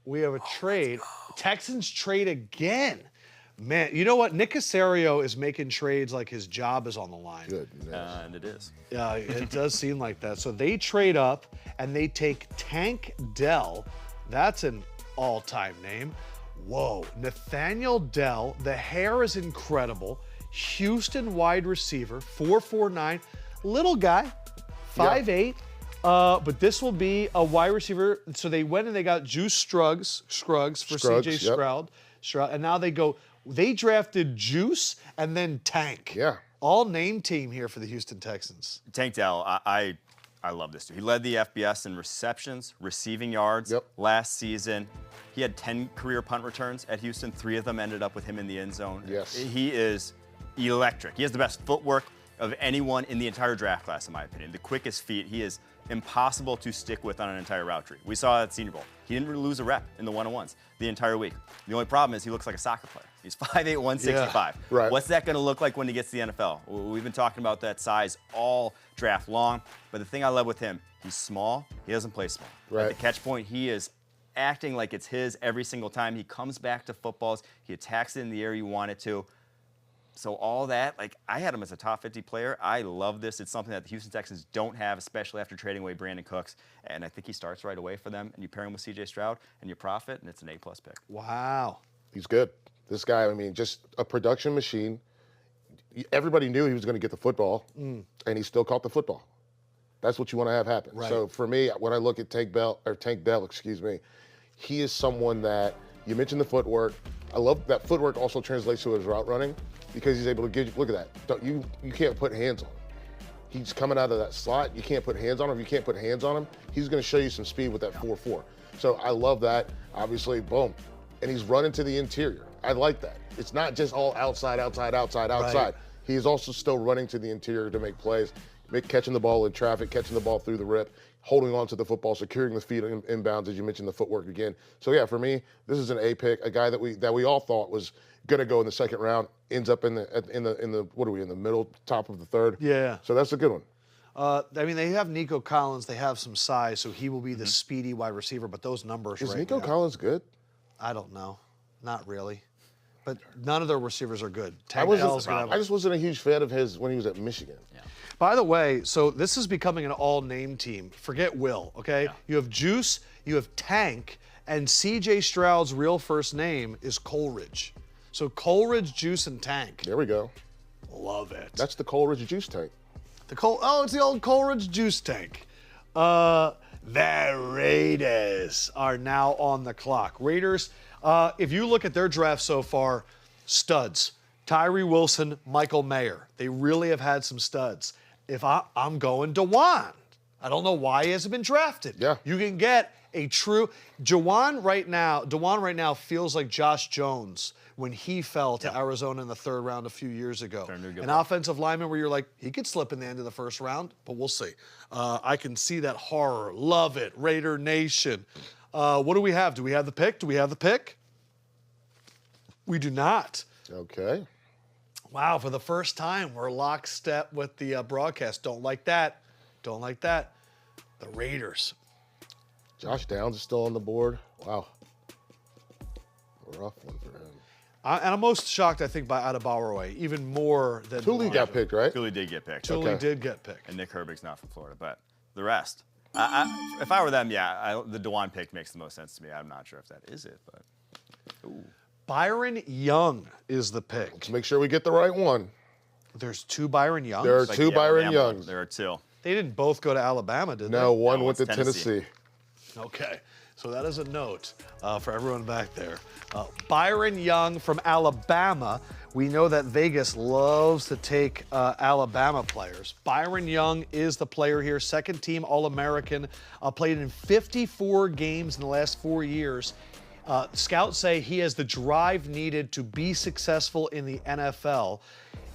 We have a trade. Texans trade again. Man, you know what? Nick Caserio is making trades like his job is on the line. Good. And it is. Yeah, it does seem like that. So they trade up and they take Tank Dell. That's an all-time name. Whoa, Nathaniel Dell. The hair is incredible. Houston wide receiver, 4'9", little guy, 5'8". But this will be a wide receiver. So they went and they got Juice Scruggs for C.J. Stroud. And now they drafted Juice and then Tank. Yeah. All name team here for the Houston Texans. Tank Dell, I love this dude. He led the FBS in receptions, receiving yards last season. He had 10 career punt returns at Houston. 3 of them ended up with him in the end zone. Yes. He is electric. He has the best footwork of anyone in the entire draft class, in my opinion. The quickest feet. He is impossible to stick with on an entire route tree. We saw at Senior Bowl. He didn't lose a rep in the one-on-ones the entire week. The only problem is he looks like a soccer player. He's 5'8", 165. Yeah, right. What's that going to look like when he gets to the NFL? We've been talking about that size all draft long. But the thing I love with him, he's small. He doesn't play small. Right. At the catch point, he is acting like it's his every single time. He comes back to footballs. He attacks it in the air you want it to. So all that, I had him as a top 50 player. I love this. It's something that the Houston Texans don't have, especially after trading away Brandon Cooks. And I think he starts right away for them. And you pair him with C.J. Stroud, and you profit, and it's an A+ pick. Wow. He's good. This guy, just a production machine. Everybody knew he was going to get the football, and he still caught the football. That's what you want to have happen. Right. So for me, when I look at Tank Dell, he is someone that, you mentioned the footwork. I love that footwork also translates to his route running, because he's able to look at that. You can't put hands on him. He's coming out of that slot. You can't put hands on him. If you can't put hands on him, he's going to show you some speed with that 4.4. So I love that. Obviously, boom. And he's running to the interior. I like that. It's not just all outside. Right. He's also still running to the interior to make plays, catching the ball in traffic, catching the ball through the rip, holding on to the football, securing the feet inbounds, as you mentioned, the footwork again. So yeah, for me, this is an A pick, a guy that we all thought was going to go in the second round, ends up in the what are we in the middle, top of the third? Yeah. So that's a good one. They have Nico Collins. They have some size, so he will be the speedy wide receiver. But those numbers is right Nico now, Collins good? I don't know. Not really. but none of their receivers are good. I just wasn't a huge fan of his when he was at Michigan. Yeah. By the way, so this is becoming an all-name team. Forget Will, okay? Yeah. You have Juice, you have Tank, and C.J. Stroud's real first name is Coleridge. So Coleridge, Juice, and Tank. There we go. Love it. That's the Coleridge juice tank. It's the old Coleridge Juice Tank. The Raiders are now on the clock. Raiders, if you look at their draft so far, studs. Tyree Wilson, Michael Mayer. They really have had some studs. If I'm going Dewan. I don't know why he hasn't been drafted. Yeah. You can get a true Dewan right now feels like Josh Jones when he fell to Arizona in the 3rd round a few years ago. An offensive lineman where you're like, he could slip in the end of the 1st round, but we'll see. I can see that horror. Love it. Raider Nation. What do we have? Do we have the pick? We do not. Okay. Wow, for the first time, we're lockstep with the broadcast. Don't like that. The Raiders. Josh Downs is still on the board. Wow. Rough one for him. And I'm most shocked, I think, by Adebayo, even more than Thule got picked, right? Thule did get picked. Thule did get picked. And Nick Herbig's not from Florida, but the rest. If I were them, the Dewan pick makes the most sense to me. I'm not sure if that is it, but. Ooh. Byron Young is the pick. Let's make sure we get the right one. There's 2 Byron Youngs? There are 2 Byron Youngs. There are 2. They didn't both go to Alabama, did they? No, one went to Tennessee. Okay, so that is a note for everyone back there. Byron Young from Alabama. We know that Vegas loves to take Alabama players. Byron Young is the player here, 2nd-team All-American, played in 54 games in the last 4 years. Scouts say he has the drive needed to be successful in the NFL.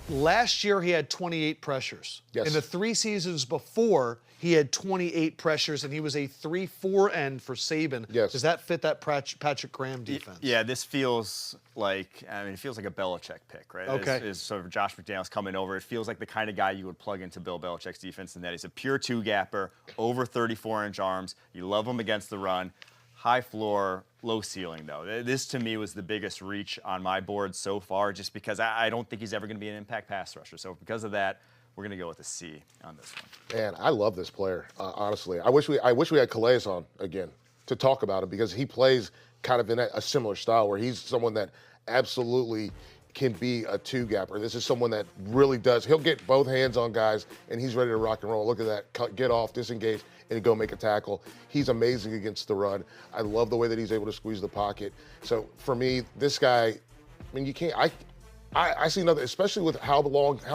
Last year, he had 28 pressures. Yes. In the 3 seasons before, he had 28 pressures, and he was a 3-4 end for Saban. Yes. Does that fit that Patrick Graham defense? Yeah, this feels like, it feels like a Belichick pick, right? Okay. Is sort of Josh McDaniels coming over. It feels like the kind of guy you would plug into Bill Belichick's defense, and that he's a pure 2-gapper, over 34-inch arms. You love him against the run. High floor, low ceiling, though. This, to me, was the biggest reach on my board so far, just because I don't think he's ever going to be an impact pass rusher. So because of that, we're going to go with a C on this one. Man, I love this player, honestly. I wish we had Calais on again to talk about him, because he plays kind of in a similar style where he's someone that absolutely can be a 2-gapper. This is someone that really does. He'll get both hands on guys, and he's ready to rock and roll. Look at that. Get off, disengage, and go make a tackle. He's amazing against the run. I love the way that he's able to squeeze the pocket. So for me, this guy, you can't. I see nothing, especially with how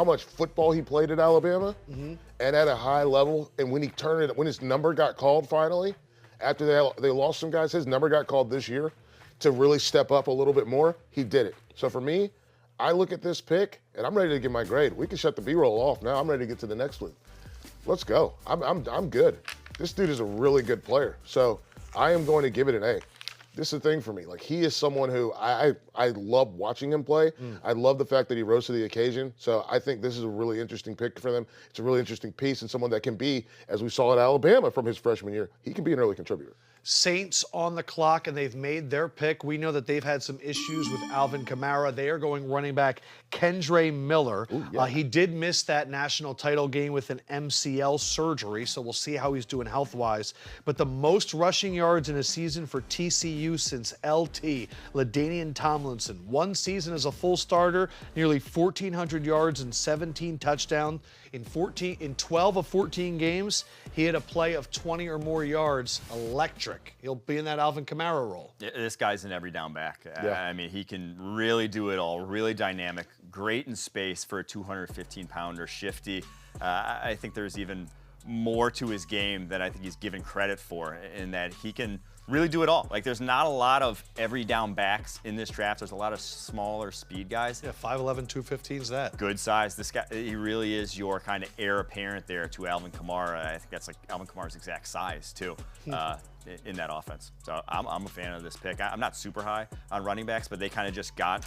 much football he played at Alabama, and at a high level. And when when his number got called finally, after they lost some guys, his number got called this year to really step up a little bit more. He did it. So for me, I look at this pick, and I'm ready to give my grade. We can shut the B-roll off now. I'm ready to get to the next one. Let's go. I'm good. This dude is a really good player. So I am going to give it an A. This is the thing for me. Like, he is someone who I love watching him play. I love the fact that he rose to the occasion. So I think this is a really interesting pick for them. It's a really interesting piece, and someone that can be, as we saw at Alabama from his freshman year, he can be an early contributor. Saints on the clock, and they've made their pick. We know that they've had some issues with Alvin Kamara. They are going running back Kendre Miller. Ooh, yeah. He did miss that national title game with an MCL surgery, so we'll see how he's doing health-wise. But the most rushing yards in a season for TCU since LT, LaDainian Tomlinson. 1 season as a full starter, nearly 1,400 yards and 17 touchdowns. In 12 of 14 games, he had a play of 20 or more yards. Electric. He'll be in that Alvin Kamara role. Yeah, this guy's an every down back. Yeah. He can really do it all. Really dynamic. Great in space for a 215-pounder. Shifty. I think there's even more to his game than I think he's given credit for, in that he can really do it all. Like, there's not a lot of every down backs in this draft. There's a lot of smaller speed guys. Yeah, 5'11", 215's that. Good size. This guy, he really is your kind of heir apparent there to Alvin Kamara. I think that's like Alvin Kamara's exact size, too, in that offense. So I'm a fan of this pick. I'm not super high on running backs, but they kind of just got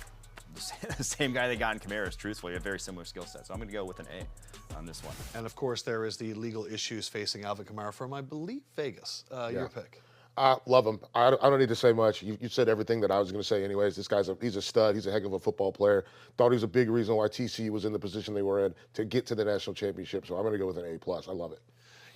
the same guy they got in Kamara's, truthfully, a very similar skill set. So I'm going to go with an A on this one. And, of course, there is the legal issues facing Alvin Kamara from, I believe, Vegas. Your pick. I love him. I don't need to say much. You said everything that I was going to say anyways. This guy's he's a stud. He's a heck of a football player. Thought he was a big reason why TCU was in the position they were in to get to the national championship. So I'm going to go with an A+. I love it.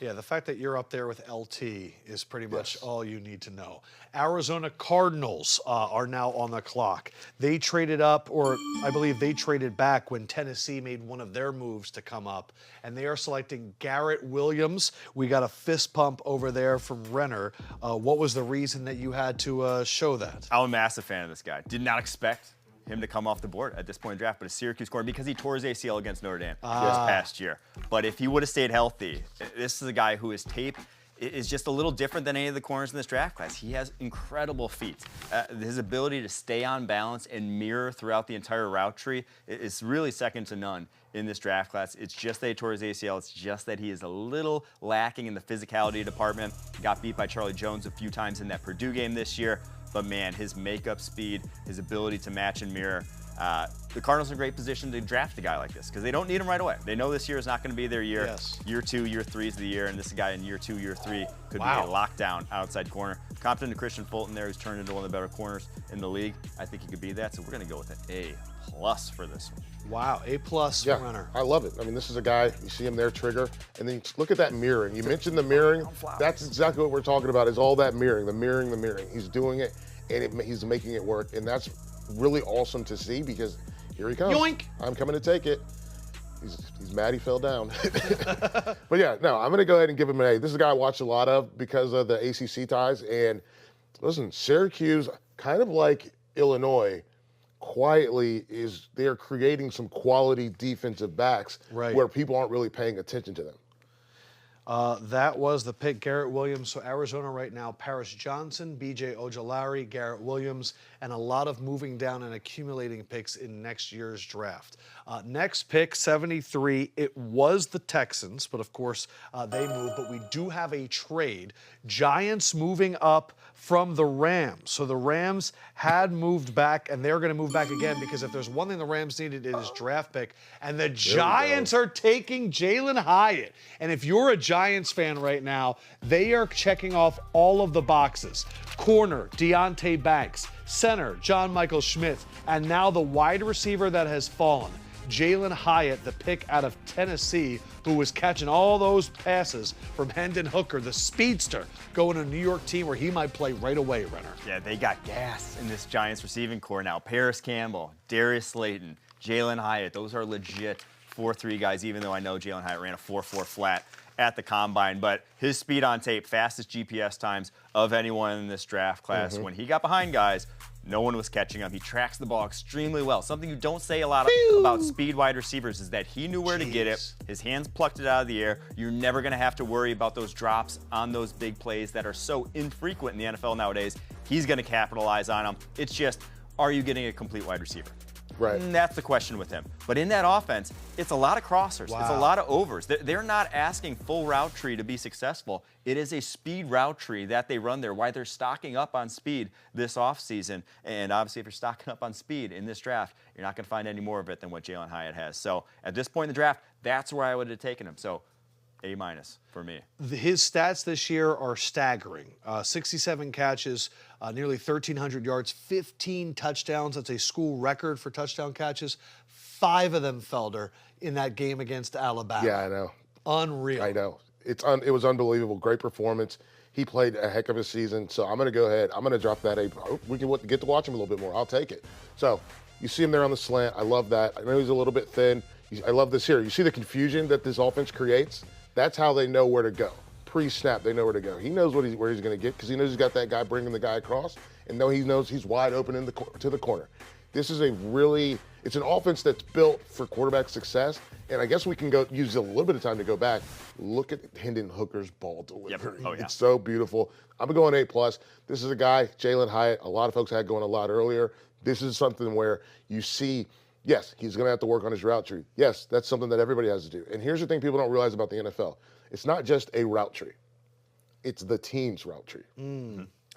Yeah, the fact that you're up there with LT is pretty much all you need to know. Arizona Cardinals are now on the clock. They traded up, or I believe they traded back when Tennessee made one of their moves to come up, and they are selecting Garrett Williams. We got a fist pump over there from Renner. What was the reason that you had to show that? I'm a massive fan of this guy. Did not expect him to come off the board at this point in the draft, but a Syracuse corner because he tore his ACL against Notre Dame this past year. But if he would have stayed healthy, this is a guy who his tape is just a little different than any of the corners in this draft class. He has incredible feet. His ability to stay on balance and mirror throughout the entire route tree is really second to none in this draft class. It's just that he tore his ACL. It's just that he is a little lacking in the physicality department. Got beat by Charlie Jones a few times in that Purdue game this year. But man, his makeup speed, his ability to match and mirror, the Cardinals are in a great position to draft a guy like this because they don't need him right away. They know this year is not going to be their year. Yes. Year 2, year 3 is the year, and this guy in year 2, year 3 could be a lockdown outside corner. Confident in Christian Fulton there, who's turned into one of the better corners in the league. I think he could be that, so we're going to go with an A+ for this one. Wow, A+ Renner. I love it. I mean, this is a guy, you see him there trigger, and then look at that mirroring. You mentioned the mirroring. That's exactly what we're talking about is all that mirroring, the mirroring. He's doing it, and he's making it work, and that's really awesome to see because here he comes. Yoink! I'm coming to take it. He's mad he fell down. But yeah, no, I'm going to go ahead and give him an A. This is a guy I watch a lot of because of the ACC ties, and listen, Syracuse, kind of like Illinois, quietly they're creating some quality defensive backs where people aren't really paying attention to them. That was the pick, Garrett Williams. So Arizona right now, Paris Johnson, B.J. Ojolari, Garrett Williams, and a lot of moving down and accumulating picks in next year's draft. Next pick, 73, it was the Texans, but of course they moved. But we do have a trade. Giants moving up from the Rams. So the Rams had moved back, and they're going to move back again because if there's one thing the Rams needed, it is draft pick. And the Giants are taking Jalen Hyatt. And if you're a Giants fan right now, they are checking off all of the boxes. Corner, Deonte Banks. Center, John Michael Schmidt. And now the wide receiver that has fallen, Jalen Hyatt, the pick out of Tennessee, who was catching all those passes from Hendon Hooker, the speedster, going to a New York team where he might play right away, Renner. Yeah, they got gas in this Giants receiving core now. Paris Campbell, Darius Slayton, Jalen Hyatt, those are legit 4.3 guys, even though I know Jalen Hyatt ran a 4.4 flat at the combine. But his speed on tape, fastest GPS times of anyone in this draft class. When he got behind guys, no one was catching him. He tracks the ball extremely well. Something you don't say a lot about speed wide receivers is that he knew where to get it. His hands plucked it out of the air. You're never going to have to worry about those drops on those big plays that are so infrequent in the NFL nowadays. He's going to capitalize on them. It's just, are you getting a complete wide receiver? Right. And that's the question with him. But in that offense, it's a lot of crossers. It's a lot of overs. They're not asking full route tree to be successful. It is a speed route tree that they run there, why they're stocking up on speed this offseason. And obviously, if you're stocking up on speed in this draft, you're not going to find any more of it than what Jalen Hyatt has. So at this point in the draft, that's where I would have taken him. So A- for me. His stats this year are staggering. 67 catches, nearly 1,300 yards, 15 touchdowns. That's a school record for touchdown catches. 5 of them, Felder, in that game against Alabama. Yeah, I know. Unreal. I know. It was unbelievable. Great performance. He played a heck of a season. So I'm going to go ahead. I'm going to drop that A. We can get to watch him a little bit more. I'll take it. So you see him there on the slant. I love that. I know he's a little bit thin. I love this here. You see the confusion that this offense creates? That's how they know where to go. Pre-snap, they know where to go. He knows where he's going to get because he knows he's got that guy bringing the guy across, and he knows he's wide open to the corner. This is it's an offense that's built for quarterback success, and I guess we can use a little bit of time to go back. Look at Hendon Hooker's ball delivery. Oh, yeah. It's so beautiful. I'm going A+. This is a guy, Jalen Hyatt, a lot of folks had going a lot earlier. This is something where you see, yes, he's going to have to work on his route tree. Yes, that's something that everybody has to do. And here's the thing people don't realize about the NFL. It's not just a route tree. It's the team's route tree.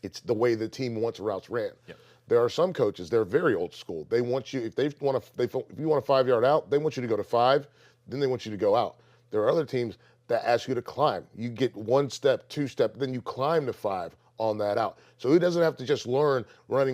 It's the way the team wants routes ran. Yep. There are some coaches, they're very old school. They want you, if you want a 5-yard out, they want you to go to 5, then they want you to go out. There are other teams that ask you to climb. You get 1 step, 2 step, then you climb to 5. on that out. So he doesn't have to just learn running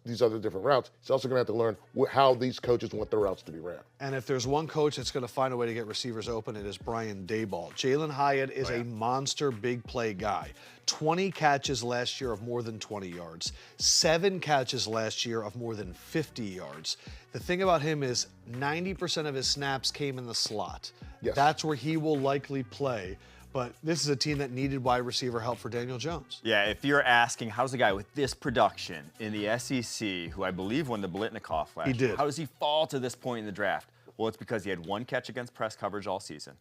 these other different routes. He's also going to have to learn how these coaches want their routes to be ran. And if there's one coach that's going to find a way to get receivers open, it is Brian Daboll. Jalen Hyatt is a monster big play guy. 20 catches last year of more than 20 yards. 7 catches last year of more than 50 yards. The thing about him is 90% of his snaps came in the slot. Yes. That's where he will likely play. But this is a team that needed wide receiver help for Daniel Jones. Yeah, if you're asking, how's a guy with this production in the SEC, who I believe won the Blitnikoff last year, how does he fall to this point in the draft? Well, it's because he had 1 catch against press coverage all season.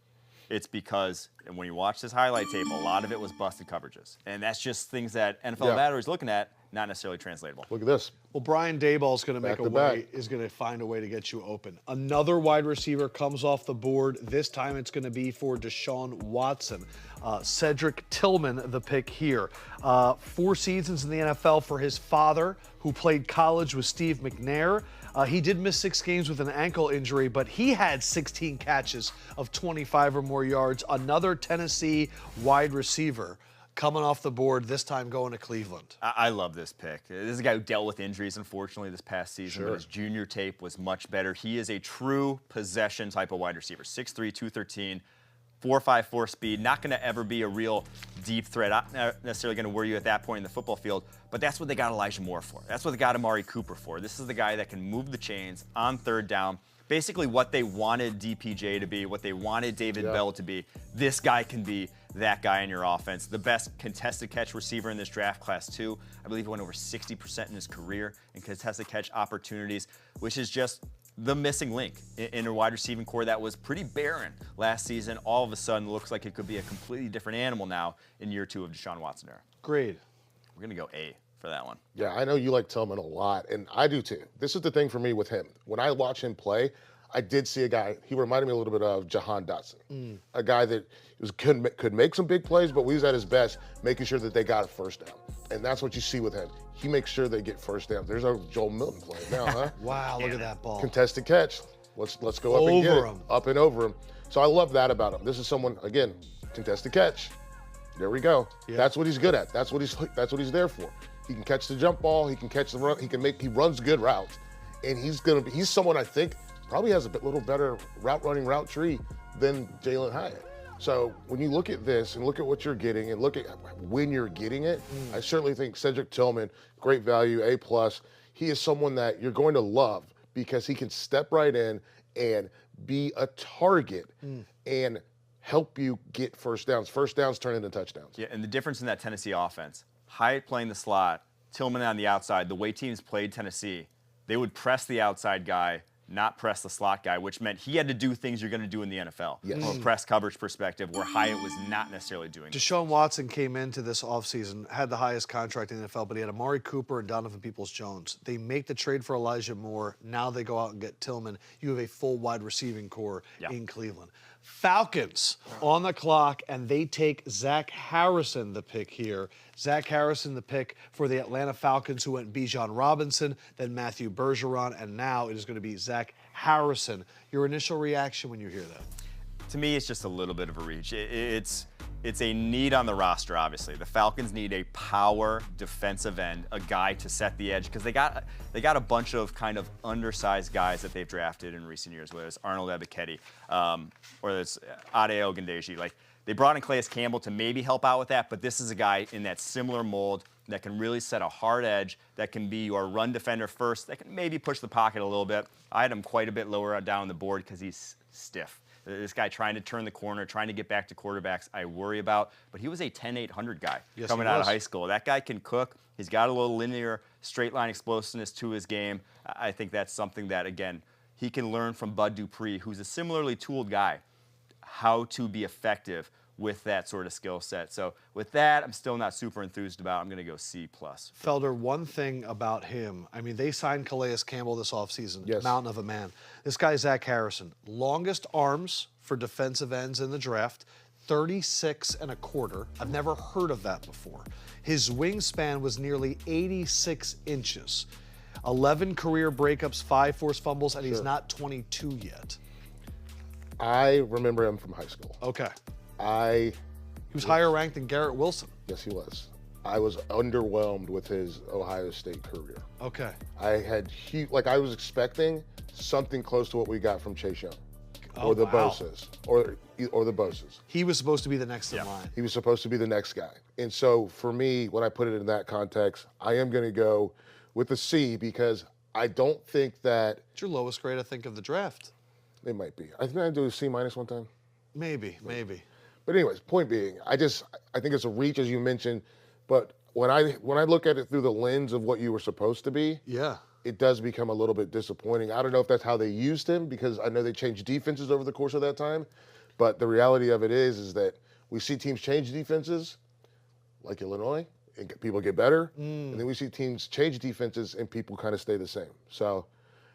It's because, and when you watch this highlight tape, a lot of it was busted coverages. And that's just things that NFL evaluators is looking at, not necessarily translatable. Look at this. Well, Brian Daboll is going to make a way, is going to find a way to get you open. Another wide receiver comes off the board. This time it's going to be for Deshaun Watson. Cedric Tillman, the pick here. 4 seasons in the NFL for his father, who played college with Steve McNair. He did miss 6 games with an ankle injury, but he had 16 catches of 25 or more yards. Another Tennessee wide receiver coming off the board, this time going to Cleveland. I love this pick. This is a guy who dealt with injuries, unfortunately, this past season, but his junior tape was much better. He is a true possession type of wide receiver. 6'3", 213, 4.54 speed. Not going to ever be a real deep threat. Not necessarily going to worry you at that point in the football field, but that's what they got Elijah Moore for. That's what they got Amari Cooper for. This is the guy that can move the chains on 3rd down. Basically what they wanted DPJ to be, what they wanted David Bell to be. This guy can be that guy in your offense. The best contested catch receiver in this draft class, too. I believe he went over 60% in his career in contested catch opportunities, which is just the missing link in a wide receiving core that was pretty barren last season. All of a sudden looks like it could be a completely different animal now in year 2 of Deshaun Watson era. Grade. We're going to go A for that one. Yeah, I know you like Tillman a lot, and I do too. This is the thing for me with him. When I watch him play, I did see a guy, he reminded me a little bit of Jahan Dotson. A guy that could make some big plays, but when he's at his best, making sure that they got a 1st down. And that's what you see with him. He makes sure they get 1st down. There's our Joel Milton play now, huh? Wow, look at that ball. Contested catch. Let's go up and get it. Up and over him. So I love that about him. This is someone, again, contested catch. There we go. Yeah. That's what he's good at. That's what he's there for. He can catch the jump ball. He can catch the run. He runs good routes, and he's someone I think probably has a little better route tree than Jalen Hyatt. So when you look at this and look at what you're getting and look at when you're getting it, I certainly think Cedric Tillman, great value, A+. He is someone that you're going to love because he can step right in and be a target and help you get 1st downs. 1st downs turn into touchdowns. Yeah, and the difference in that Tennessee offense, Hyatt playing the slot, Tillman on the outside, the way teams played Tennessee, they would press the outside guy, not press the slot guy, which meant he had to do things you're going to do in the NFL from a press coverage perspective, where Hyatt was not necessarily doing that. Deshaun Watson came into this offseason, had the highest contract in the NFL, but he had Amari Cooper and Donovan Peoples-Jones. They make the trade for Elijah Moore. Now they go out and get Tillman. You have a full wide receiving core in Cleveland. Falcons on the clock, and they take Zach Harrison, the pick here. Zach Harrison, the pick for the Atlanta Falcons, who went Bijan Robinson, then Matthew Bergeron, and now it is going to be Zach Harrison. Your initial reaction when you hear that? To me, it's just a little bit of a reach. It's a need on the roster, obviously. The Falcons need a power defensive end, a guy to set the edge, because they got a bunch of kind of undersized guys that they've drafted in recent years, whether it's Arnold Ebiketie or it's Ade Ogundeji. Like, they brought in Calais Campbell to maybe help out with that, but this is a guy in that similar mold that can really set a hard edge, that can be your run defender first, that can maybe push the pocket a little bit. I had him quite a bit lower down the board because he's stiff. This guy trying to turn the corner, trying to get back to quarterbacks, I worry about. But he was a 10-800 guy coming out of high school. That guy can cook. He's got a little linear, straight-line explosiveness to his game. I think that's something that, again, he can learn from Bud Dupree, who's a similarly tooled guy, how to be effective with that sort of skill set. So with that, I'm still not super enthused about. I'm going to go C+. Felder, one thing about him, I mean, they signed Calais Campbell this offseason, mountain of a man. This guy, Zach Harrison, longest arms for defensive ends in the draft, 36 1/4. I've never heard of that before. His wingspan was nearly 86 inches. 11 career breakups, 5 forced fumbles, and he's not 22 yet. I remember him from high school. Okay. He was higher ranked than Garrett Wilson. Yes, he was. I was underwhelmed with his Ohio State career. Okay. I had I was expecting something close to what we got from Chase Young, Oh, or the wow. Bosa's, or the Bosa's. He was supposed to be the next in line. He was supposed to be the next guy. And so for me, when I put it in that context, I am going to go with a C because I don't think that It's your lowest grade, I think, of the draft. it might be. I think I do a C- one time. Maybe. But anyways, point being, I think it's a reach, as you mentioned. But when I look at it through the lens of what you were supposed to be, Yeah. it does become a little bit disappointing. I don't know if that's how they used him, because I know they changed defenses over the course of that time. But the reality of it is that we see teams change defenses, like Illinois, and people get better. And then we see teams change defenses and people kind of stay the same. So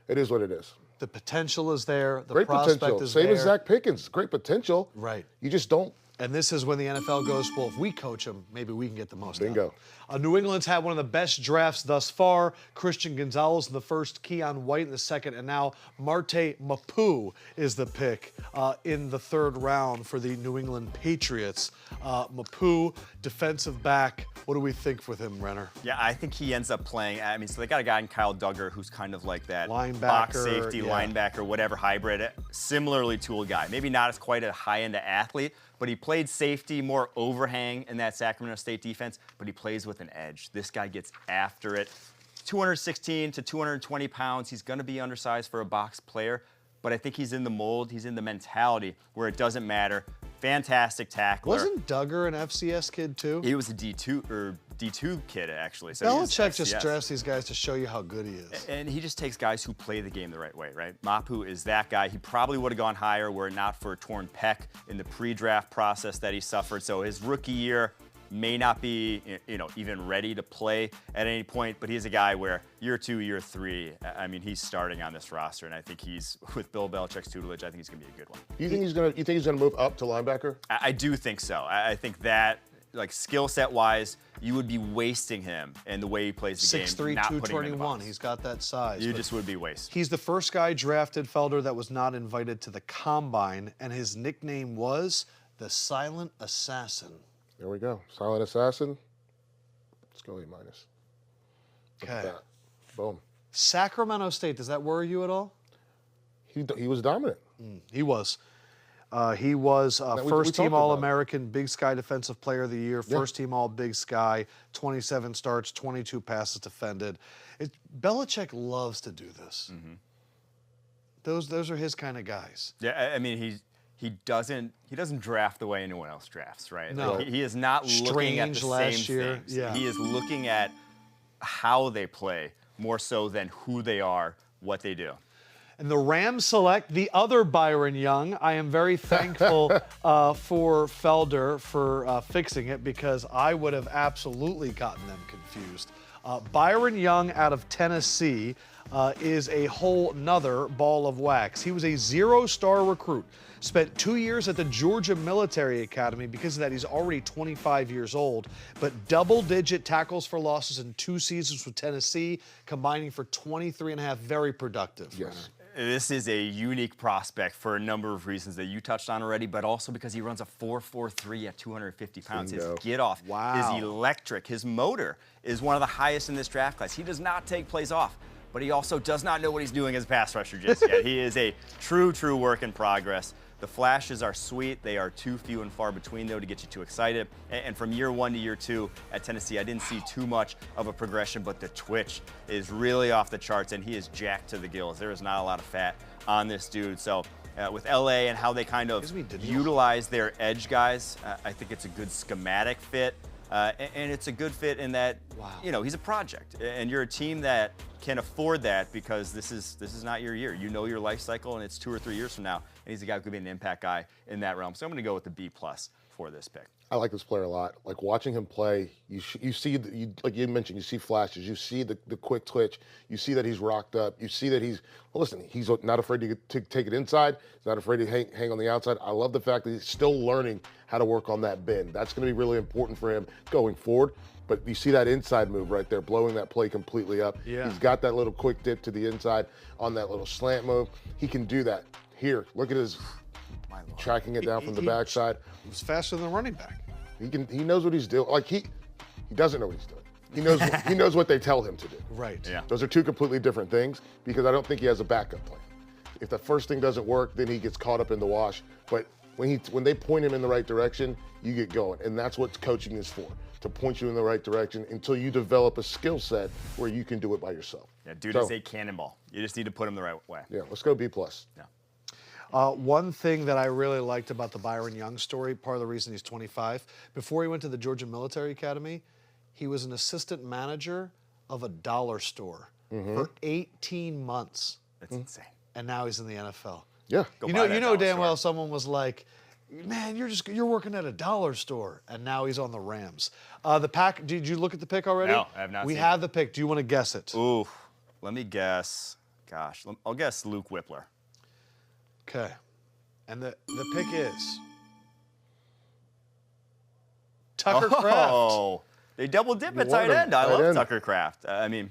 it is what it is. The potential is there. The Great prospect potential. is Same there. as Zach Pickens. Great potential. Right. You just don't. And this is when the NFL goes, well, if we coach him, maybe we can get the most Bingo. out of him. New England's had one of the best drafts thus far. Christian Gonzalez in the first, Keon White in the second, and now Marte Mapu is the pick in the third round for the New England Patriots. Mapu, defensive back. What do we think with him, Renner? Yeah, I think he ends up playing. I mean, so they got a guy in Kyle Duggar who's kind of like that Linebacker, box safety, yeah. linebacker, whatever hybrid, similarly tooled guy. Maybe not as quite a high-end athlete, but he played safety, more overhang in that Sacramento State defense, but he plays with an edge. This guy gets after it. 216 to 220 pounds. He's going to be undersized for a box player, but I think he's in the mold, he's in the mentality where it doesn't matter. Fantastic tackler. Wasn't Duggar an FCS kid too? He was a D2 kid, actually. So Belichick just FCS. drafts these guys to show you how good he is. And he just takes guys who play the game the right way, right? Mapu is that guy. He probably would have gone higher were it not for a torn pec in the pre-draft process that he suffered. So his rookie year may not be, even ready to play at any point, but he's a guy where year 2, year 3, I mean, he's starting on this roster, and I think he's, with Bill Belichick's tutelage, I think he's going to be a good one. You think he's gonna move up to linebacker? I do think so. I think that, like, skill set wise, you would be wasting him in the way he plays the game. 6'3", not putting him in the 221. box. He's got that size. You but just would be wasting. He's the first guy drafted, Felder, that was not invited to the Combine, and his nickname was the Silent Assassin. There we go. Silent Assassin. Let's go A-. Look Okay. at that. Boom. Sacramento State, does that worry you at all? He was dominant. He was. He was we first team talked about All-American, Big Sky Defensive Player of the Year, first team All-Big Sky, 27 starts, 22 passes defended. Belichick loves to do this. Mm-hmm. Those are his kind of guys. Yeah, I mean, he doesn't draft the way anyone else drafts, right? No. Like, he is not looking at the Strange last same year, things. yeah. He is looking at how they play more so than who they are, what they do. And the Rams select the other Byron Young. I am very thankful for Felder for fixing it, because I would have absolutely gotten them confused. Byron Young out of Tennessee is a whole nother ball of wax. He was a 0-star recruit. Spent 2 years at the Georgia Military Academy. Because of that, he's already 25 years old. But double-digit tackles for losses in 2 seasons with Tennessee, combining for 23.5. Very productive. Yes. This is a unique prospect for a number of reasons that you touched on already, but also because he runs a 4.43 at 250 pounds. Bingo. His get-off Wow. is electric. His motor is one of the highest in this draft class. He does not take plays off, but he also does not know what he's doing as a pass rusher just yet. He is a true work in progress. The flashes are sweet. They are too few and far between, though, to get you too excited. And from year 1 to year 2 at Tennessee, I didn't see too much of a progression, but the twitch is really off the charts, and he is jacked to the gills. There is not a lot of fat on this dude. So with LA and how they kind of utilize their edge guys, I think it's a good schematic fit. And it's a good fit in that, he's a project, and you're a team that can afford that, because this is not your year. You know your life cycle, and it's 2 or 3 years from now, and he's a guy who could be an impact guy in that realm. So I'm going to go with the B+ for this pick. I like this player a lot. Like, watching him play, you see, like you mentioned, you see flashes. You see the quick twitch. You see that he's rocked up. You see that he's not afraid to take it inside. He's not afraid to hang on the outside. I love the fact that he's still learning how to work on that bend. That's going to be really important for him going forward. But you see that inside move right there, blowing that play completely up. Yeah. He's got that little quick dip to the inside on that little slant move. He can do that. Here, look at his tracking it down from the backside. He was faster than the running back. He knows what he's doing. Like, He doesn't know what he's doing. He knows what they tell him to do. Right. Yeah. Those are two completely different things because I don't think he has a backup plan. If the first thing doesn't work, then he gets caught up in the wash. But when they point him in the right direction, you get going. And that's what coaching is for, to point you in the right direction until you develop a skill set where you can do it by yourself. Yeah, dude is a cannonball. You just need to put him the right way. Yeah, let's go B+. Yeah. One thing that I really liked about the Byron Young story, part of the reason he's 25, before he went to the Georgia Military Academy, he was an assistant manager of a dollar store for 18 months. That's insane. And now he's in the NFL. Yeah. You know damn well someone was like, man, you're working at a dollar store, and now he's on the Rams. The pack. Did you look at the pick already? No, I have not. We have the pick. Do you want to guess it? Ooh, let me guess. Gosh, I'll guess Luke Whippler. Okay, and the pick is Tucker Kraft. Oh, they double dip at You tight want him, end. I tight love end. Tucker Kraft. I mean,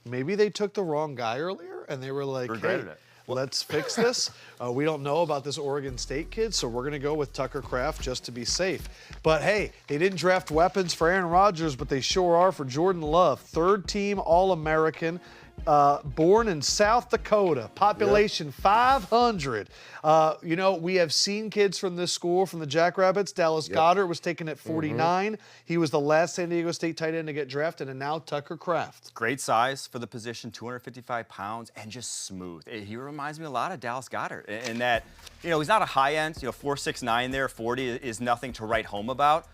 Maybe they took the wrong guy earlier, and they were like, Regretted hey, it. let's fix this. We don't know about this Oregon State kid, so we're going to go with Tucker Kraft just to be safe. But, hey, they didn't draft weapons for Aaron Rodgers, but they sure are for Jordan Love. Third-team All-American, born in South Dakota, population 500. We have seen kids from this school, from the Jackrabbits. Dallas Goedert was taken at 49. He was the last San Diego State tight end to get drafted, and now Tucker Kraft. great size for the position, 255 pounds, and just smooth. He reminds me a lot of Dallas Goedert in that, he's not a high end, 4.69 there, 40 is nothing to write home about.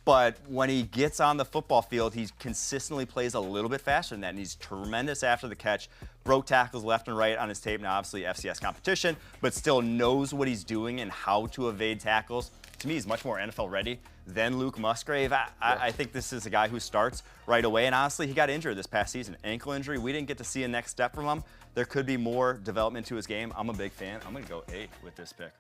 But when he gets on the football field, he consistently plays a little bit faster than that, and he's tremendous after the catch. Broke tackles left and right on his tape. Now, obviously, FCS competition, but still knows what he's doing and how to evade tackles. To me, he's much more NFL ready than Luke Musgrave. I think this is a guy who starts right away, and honestly, he got injured this past season. Ankle injury. We didn't get to see a next step from him. There could be more development to his game. I'm a big fan. I'm going to go 8 with this pick.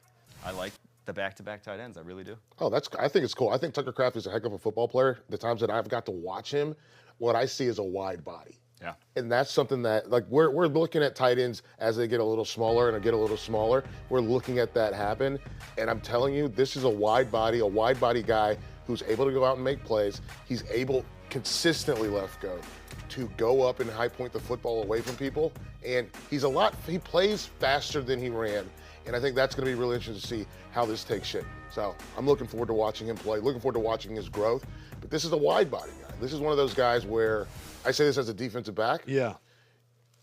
I like the back-to-back tight ends. I really do. Oh, I think it's cool. I think Tucker Kraft is a heck of a football player. The times that I've got to watch him, what I see is a wide body. Yeah. And that's something that, we're looking at tight ends as they get a little smaller and get a little smaller. We're looking at that happen. And I'm telling you, this is a wide body guy who's able to go out and make plays. He's able consistently, Lefkoe, to go up and high point the football away from people. And he plays faster than he ran. And I think that's going to be really interesting to see how this takes shape. So I'm looking forward to watching him play, looking forward to watching his growth. But this is a wide body guy. This is one of those guys where I say this as a defensive back. Yeah.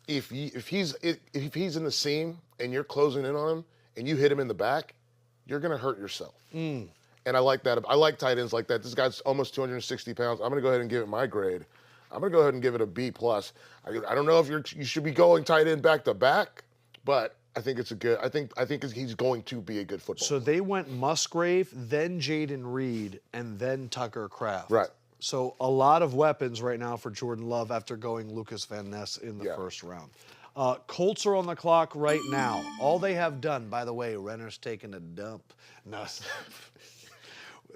If he's in the seam and you're closing in on him and you hit him in the back, you're going to hurt yourself. And I like that. I like tight ends like that. This guy's almost 260 pounds. I'm going to go ahead and give it my grade. I'm going to go ahead and give it a B+. I don't know if you should be going tight end back to back, but I think it's a good. I think he's going to be a good football So player. they went Musgrave, then Jaden Reed, and then Tucker Kraft. Right. So a lot of weapons right now for Jordan Love after going Lucas Van Ness in the first round. Colts are on the clock right now. All they have done, by the way, Renner's taken a dump. No,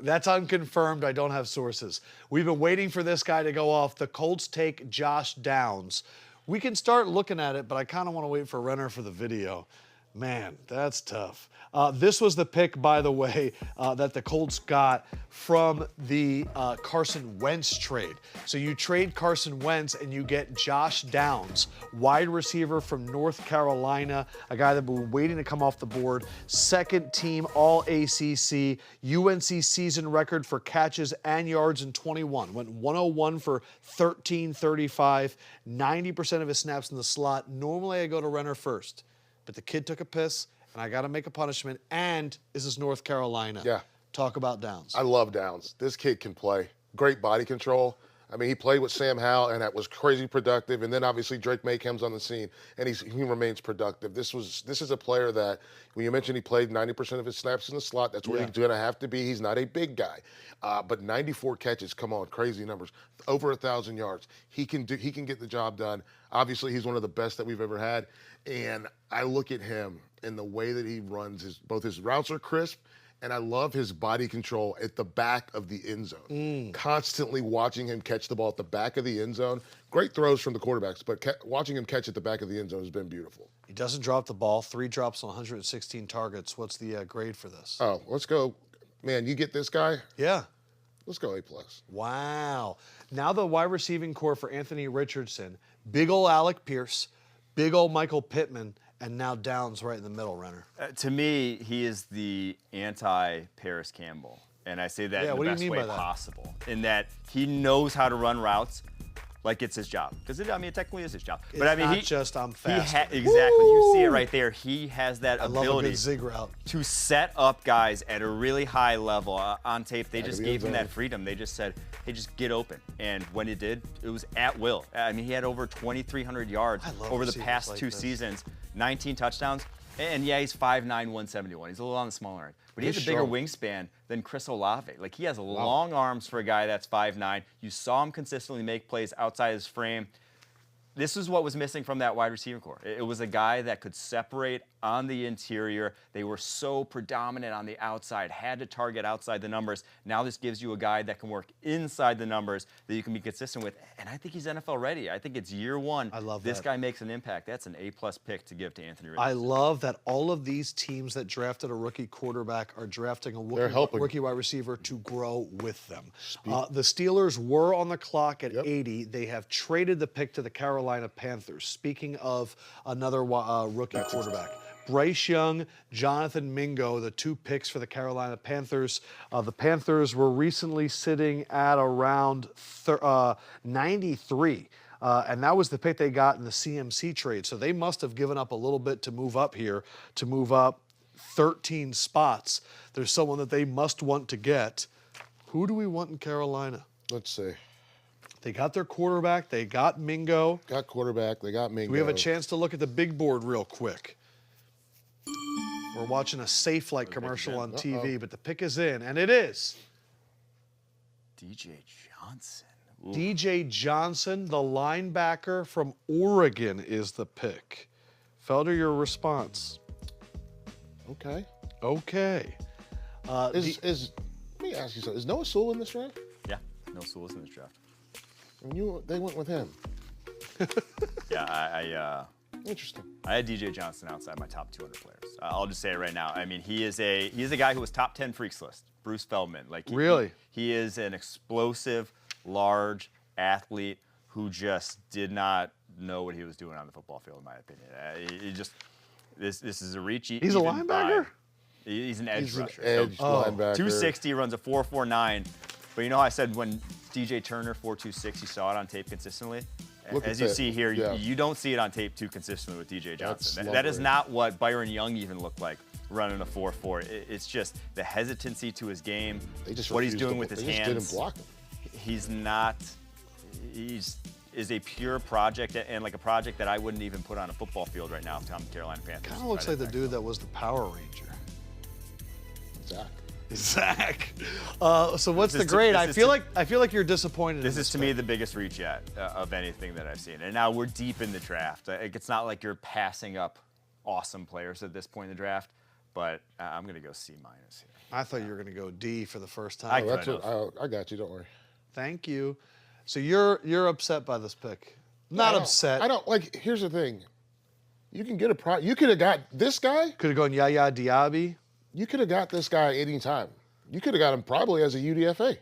that's unconfirmed. I don't have sources. We've been waiting for this guy to go off. The Colts take Josh Downs. We can start looking at it, but I kind of want to wait for Renner for the video. Man, that's tough. This was the pick, by the way, that the Colts got from the Carson Wentz trade. So you trade Carson Wentz and you get Josh Downs, wide receiver from North Carolina, a guy that we've been waiting to come off the board. Second team All-ACC, UNC season record for catches and yards in 21. Went 101 for 1335, 90% of his snaps in the slot. Normally I go to Renner first. But the kid took a piss, and I got to make a punishment, and this is North Carolina. Yeah. Talk about Downs. I love Downs. This kid can play. Great body control. I mean, he played with Sam Howell, and that was crazy productive. And then obviously Drake Mayhem's on the scene, and he remains productive. This is a player that, when you mentioned he played 90% of his snaps in the slot, that's where he's going to have to be. He's not a big guy, but 94 catches. Come on, crazy numbers. Over 1,000 yards. He can get the job done. Obviously, he's one of the best that we've ever had. And I look at him and the way that he runs, both his routes are crisp, and I love his body control at the back of the end zone. Constantly watching him catch the ball at the back of the end zone. Great throws from the quarterbacks, but watching him catch at the back of the end zone has been beautiful. He doesn't drop the ball. 3 drops on 116 targets. What's the grade for this? Oh, let's go. Man, you get this guy? Yeah. Let's go A+. Wow. Now the wide receiving core for Anthony Richardson, big ol' Alec Pierce, big ol' Michael Pittman, and now Downs right in the middle, Renner. To me, he is the anti-Paris Campbell. And I say that in the best way possible. In that he knows how to run routes like it's his job. Because, it technically is his job. But I mean, not just I'm fast. Exactly. You see it right there. He has that ability love a good zig route. To set up guys at a really high level. On tape, they just gave him that freedom. They just said, hey, just get open. And when it did, it was at will. I mean, he had over 2,300 yards over the past like 2 seasons, 19 touchdowns. And yeah, he's 5'9", 171. He's a little on the smaller end. But he has a bigger wingspan than Chris Olave. Like, he has long arms for a guy that's 5'9". You saw him consistently make plays outside his frame. This is what was missing from that wide receiver core. It was a guy that could separate on the interior. They were so predominant on the outside, had to target outside the numbers. Now this gives you a guy that can work inside the numbers that you can be consistent with. And I think he's NFL ready. I think it's year one. I love this guy makes an impact. That's an A+ pick to give to Anthony Richardson. I love that all of these teams that drafted a rookie quarterback are drafting a rookie wide receiver to grow with them. The Steelers were on the clock at 80. They have traded the pick to the Carolina Panthers. Speaking of another rookie quarterback. Bryce Young, Jonathan Mingo, the 2 picks for the Carolina Panthers. The Panthers were recently sitting at around 93. And that was the pick they got in the CMC trade. So they must have given up a little bit to move up here, to move up 13 spots. There's someone that they must want to get. Who do we want in Carolina? Let's see. They got their quarterback. They got Mingo. Got quarterback. They got Mingo. Do we have a chance to look at the big board real quick? We're watching a Safe-like commercial on TV, but the pick is in, and it is DJ Johnson. Ooh. DJ Johnson, the linebacker from Oregon, is the pick. Felder, your response? Okay. Okay. Let me ask you something. Is Noah Sewell in this draft? Yeah, Noah Sewell's in this draft. They went with him. Yeah, Interesting. I had DJ Johnson outside my top 200 players. I'll just say it right now. I mean, he is a guy who was top 10 freaks list. Bruce Feldman. Really? He is an explosive, large athlete who just did not know what he was doing on the football field, in my opinion. This is a reach. He's a linebacker? He's an edge rusher. Edge linebacker. 260, runs a 4.49. But you know, I said when DJ Turner 4.26, you saw it on tape consistently. As you see here, you don't see it on tape too consistently with DJ Johnson. That is not what Byron Young even looked like running a 4.4. It's just the hesitancy to his game, what he's doing with his hands. They just didn't block him. He's not. Is a pure project, and like a project that I wouldn't even put on a football field right now if I'm the Carolina Panthers. Kind of looks like the dude that was the Power Ranger. Zach. So what's the grade? I feel like you're disappointed. This is to me the biggest reach yet of anything that I've seen. And now we're deep in the draft. It's not like you're passing up awesome players at this point in the draft, but I'm going to go C- here. I thought you were going to go D for the first time. I got you. Don't worry. Thank you. So you're upset by this pick? Not upset. I don't like. Here's the thing. You can get you could have got this guy. Could have gone Yaya Diaby. You could have got this guy any time. You could have got him probably as a UDFA.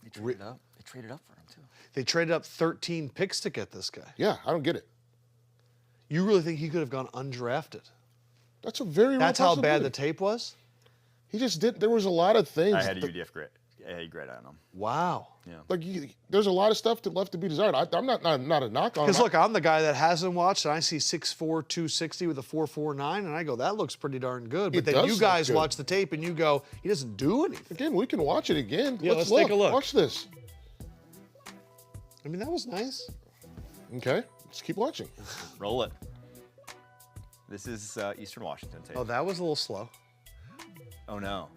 They traded up. They traded up for him too. They traded up 13 picks to get this guy. Yeah, I don't get it. You really think he could have gone undrafted? That's a very real how bad the tape was? He just did. There was a lot of things. I had a UDF grade. A grade on him. Wow. Yeah. Like there's a lot of stuff left to be desired. I'm not a knock on. Because look, I'm the guy that hasn't watched, and I see 6'4", 260 with a 4.49, and I go, that looks pretty darn good. But then you guys watch the tape and you go, he doesn't do anything. Again, we can watch it again. Yeah, let's take a look. Watch this. I mean, that was nice. Okay, let's keep watching. Roll it. This is Eastern Washington tape. Oh, that was a little slow. Oh no.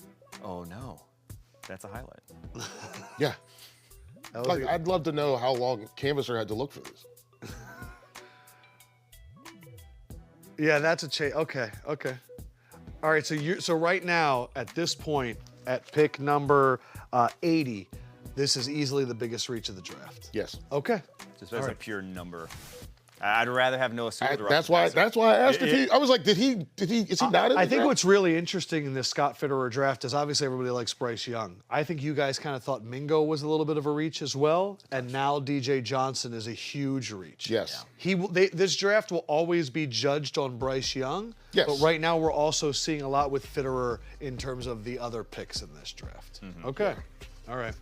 Oh no. That's a highlight. Yeah. I'd love to know how long Canvasser had to look for this. Yeah, that's a change. Okay. All right, so right now, at this point, at pick number 80, this is easily the biggest reach of the draft. Yes. Okay. Just as a pure number I'd rather have Noah Sewell. That's why I asked if he. I was like, is he not in? I think what's really interesting in this Scott Fitterer draft is obviously everybody likes Bryce Young. I think you guys kind of thought Mingo was a little bit of a reach as well, and now DJ Johnson is a huge reach. Yes. This draft will always be judged on Bryce Young. Yes. But right now we're also seeing a lot with Fitterer in terms of the other picks in this draft. Mm-hmm. Okay. All right.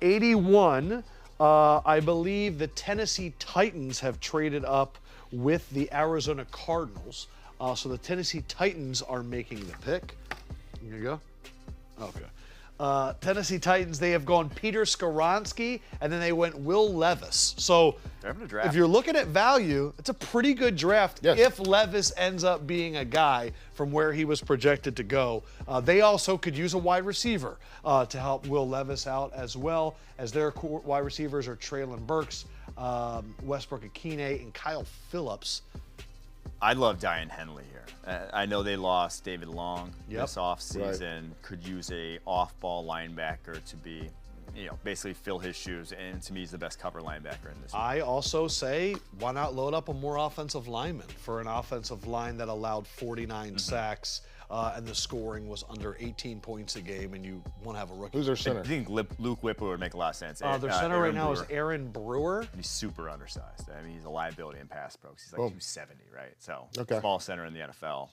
81. I believe the Tennessee Titans have traded up with the Arizona Cardinals. So the Tennessee Titans are making the pick. Here you go. Okay. Tennessee Titans, they have gone Peter Skoronski, and then they went Will Levis. So They're having a draft. if you're looking at value, it's a pretty good draft if Levis ends up being a guy from where he was projected to go. They also could use a wide receiver to help Will Levis out as well, as their wide receivers are Traylon Burks, Westbrook Akine, and Kyle Phillips. I love Diane Henley here. I know they lost David Long this offseason. Right. Could use a off-ball linebacker to be, basically fill his shoes. And to me, he's the best cover linebacker in this. I also say, why not load up a more offensive lineman for an offensive line that allowed 49 sacks and the scoring was under 18 points a game, and you want to have a rookie. Who's their center? I think Luke Whipple would make a lot of sense. Their center right now is Aaron Brewer. He's super undersized. I mean, he's a liability in pass pro. He's like 270, right? So small center in the NFL.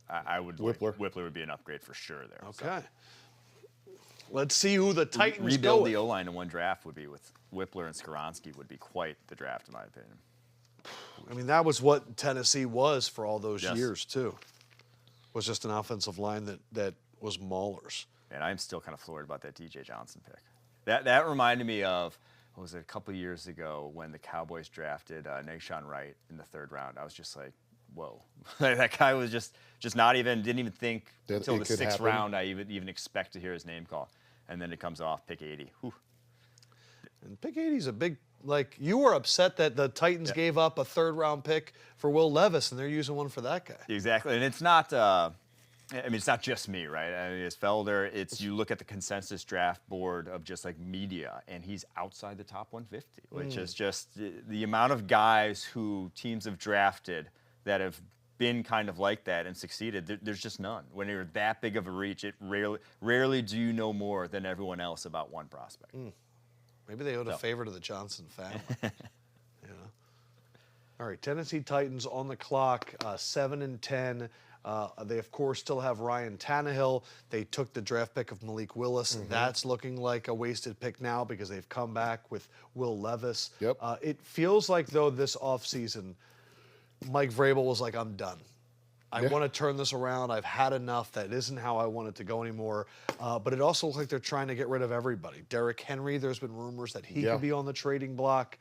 I would Whippler would be an upgrade for sure there. Okay. So. Let's see who the Titans rebuild go with. The O-line in one draft would be with Whippler and Skoronski would be quite the draft in my opinion. I mean, that was what Tennessee was for all those years too. Was just an offensive line that was maulers. And I'm still kind of floored about that DJ Johnson pick. That reminded me of, what was it, a couple of years ago when the Cowboys drafted Nahshon Wright in the 3rd round. I was just like, whoa. That guy was just not even, didn't even think until the 6th round I even expect to hear his name called. And then it comes off pick 80. Whew. And pick 80 is a big, you were upset that the Titans gave up a 3rd round pick for Will Levis, and they're using one for that guy. Exactly. And it's not, it's not just me, right? I mean, it's Felder. You look at the consensus draft board of just like media, and he's outside the top 150, which is just the amount of guys who teams have drafted that have been kind of like that and succeeded. There's just none. When you're that big of a reach, it rarely do you know more than everyone else about one prospect. Maybe they owed a favor to the Johnson family. All right, Tennessee Titans on the clock, 7-10. They, of course, still have Ryan Tannehill. They took the draft pick of Malik Willis. That's looking like a wasted pick now because they've come back with Will Levis. Yep. It feels like, though, this offseason, Mike Vrabel was like, I'm done. I want to turn this around. I've had enough. That isn't how I want it to go anymore. But it also looks like they're trying to get rid of everybody. Derrick Henry, there's been rumors that he could be on the trading block.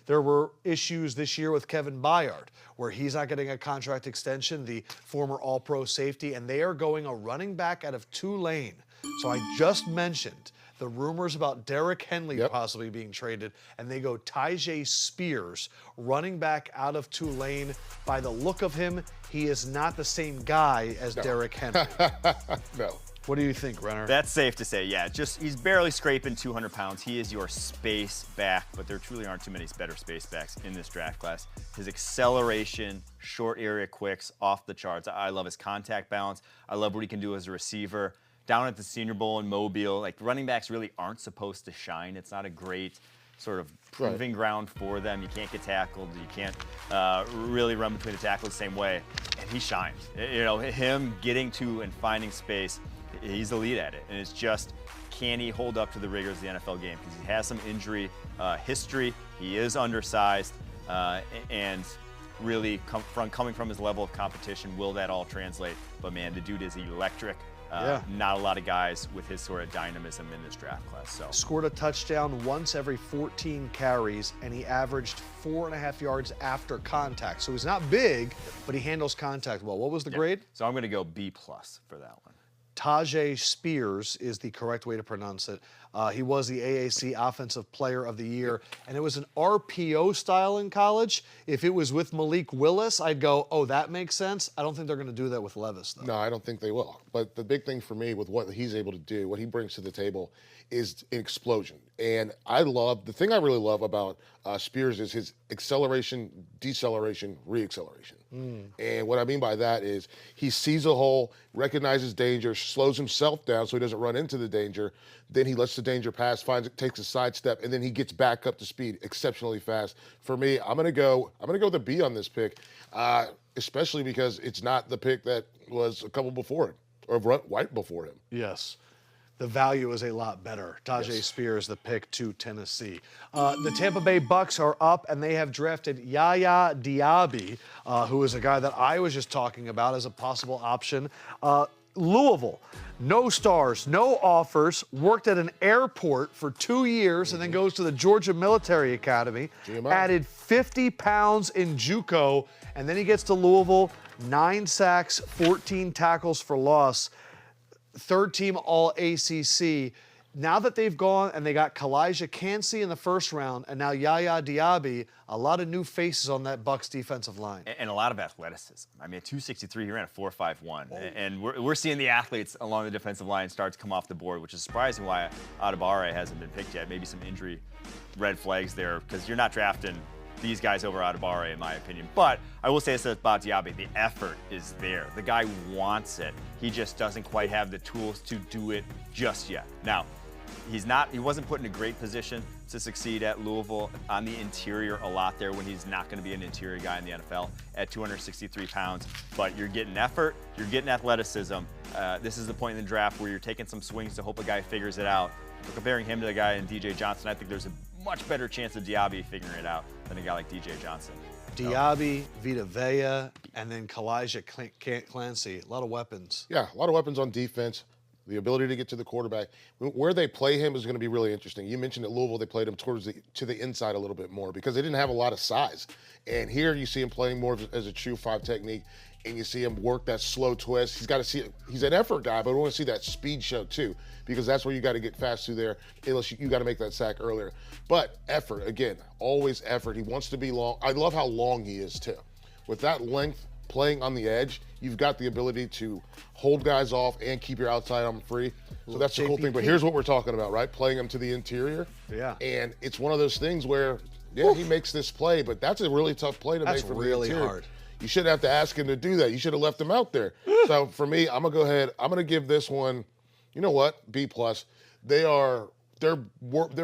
There were issues this year with Kevin Byard, where he's not getting a contract extension, the former All-Pro safety, and they are going a running back out of Tulane. So I just mentioned the rumors about Derrick Henry possibly being traded, and they go Tyjae Spears, running back out of Tulane. By the look of him, he is not the same guy as Derrick Henry. No. What do you think, Renner? That's safe to say, yeah. He's barely scraping 200 pounds. He is your space back, but there truly aren't too many better space backs in this draft class. His acceleration, short area quicks, off the charts. I love his contact balance. I love what he can do as a receiver. Down at the Senior Bowl in Mobile, running backs really aren't supposed to shine. It's not a great sort of proving ground for them. You can't get tackled. You can't really run between the tackles the same way. And he shines. Him getting to and finding space, he's elite at it. And it's just, can he hold up to the rigors of the NFL game? Because he has some injury history. He is undersized. And really coming from his level of competition, will that all translate? But man, the dude is electric. Not a lot of guys with his sort of dynamism in this draft class. So scored a touchdown once every 14 carries, and he averaged 4.5 yards after contact. So he's not big, but he handles contact well. What was the grade? So I'm going to go B+ for that one. Tyjae Spears is the correct way to pronounce it. He was the AAC Offensive Player of the Year, and it was an RPO style in college. If it was with Malik Willis, I'd go, oh, that makes sense. I don't think they're going to do that with Levis, though. No, I don't think they will. But the big thing for me with what he's able to do, what he brings to the table, is an explosion. And the thing I really love about Spears is his acceleration, deceleration, reacceleration. And what I mean by that is he sees a hole, recognizes danger, slows himself down so he doesn't run into the danger. Then he lets the danger pass, finds it, takes a sidestep, and then he gets back up to speed exceptionally fast. For me, I'm gonna go with a B on this pick, especially because it's not the pick that was a couple before him or right before him. Yes. The value is a lot better. Tajay Spears, the pick to Tennessee. The Tampa Bay Bucks are up, and they have drafted Yaya Diaby, who is a guy that I was just talking about as a possible option. Louisville, no stars, no offers, worked at an airport for 2 years and then goes to the Georgia Military Academy, added 50 pounds in JUCO, and then he gets to Louisville, 9 sacks, 14 tackles for loss. Third team All-ACC. Now that they've gone and they got Kalijah Kancey in the first round and now Yaya Diaby, a lot of new faces on that Bucks defensive line. And a lot of athleticism. I mean, at 263, he ran a 4.51. And we're seeing the athletes along the defensive line start to come off the board, which is surprising why Adebawore hasn't been picked yet. Maybe some injury red flags there because you're not drafting these guys over Adebawore, in my opinion. But I will say this about Diaby, the effort is there. The guy wants it. He just doesn't quite have the tools to do it just yet. Now, he wasn't put in a great position to succeed at Louisville on the interior a lot there when he's not going to be an interior guy in the NFL at 263 pounds. But you're getting effort, you're getting athleticism. This is the point in the draft where you're taking some swings to hope a guy figures it out. We're comparing him to the guy in DJ Johnson. I think there's a much better chance of Diaby figuring it out than a guy like DJ Johnson. Diaby, Vita Vea, and then Kalijah Kancey. A lot of weapons. Yeah, a lot of weapons on defense. The ability to get to the quarterback. Where they play him is going to be really interesting. You mentioned at Louisville they played him to the inside a little bit more because they didn't have a lot of size. And here you see him playing more as a true 5 technique, and you see him work that slow twist. He's an effort guy, but we want to see that speed show too, because that's where you got to get fast through there, unless you got to make that sack earlier. But effort, again, always effort. He wants to be long. I love how long he is too. With that length, playing on the edge, you've got the ability to hold guys off and keep your outside arm free. So that's the cool thing. But here's what we're talking about, right? Playing him to the interior. Yeah. And it's one of those things where, he makes this play, but that's a really tough play to make from the interior. That's really hard. You shouldn't have to ask him to do that. You should have left him out there. So for me, I'm gonna go ahead. I'm gonna give this one, you know what, B+. They're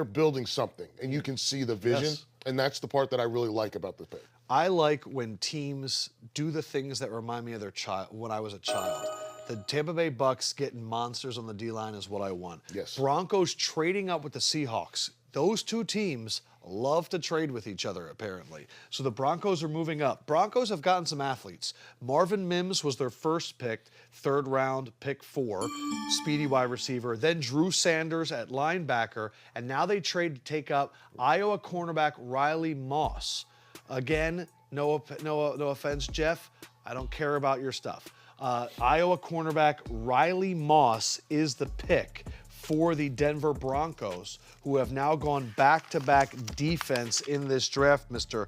building something, and you can see the vision, and that's the part that I really like about this pick. I like when teams do the things that remind me of their child when I was a child. The Tampa Bay Bucks getting monsters on the D-line is what I want. Yes. Broncos trading up with the Seahawks. Those two teams love to trade with each other, apparently. So the Broncos are moving up. Broncos have gotten some athletes. Marvin Mims was their first pick, 3rd round, pick 4, speedy wide receiver. Then Drew Sanders at linebacker. And now they trade to take up Iowa cornerback Riley Moss. Again, no offense, Jeff. I don't care about your stuff. Iowa cornerback Riley Moss is the pick for the Denver Broncos, who have now gone back-to-back defense in this draft, Mr.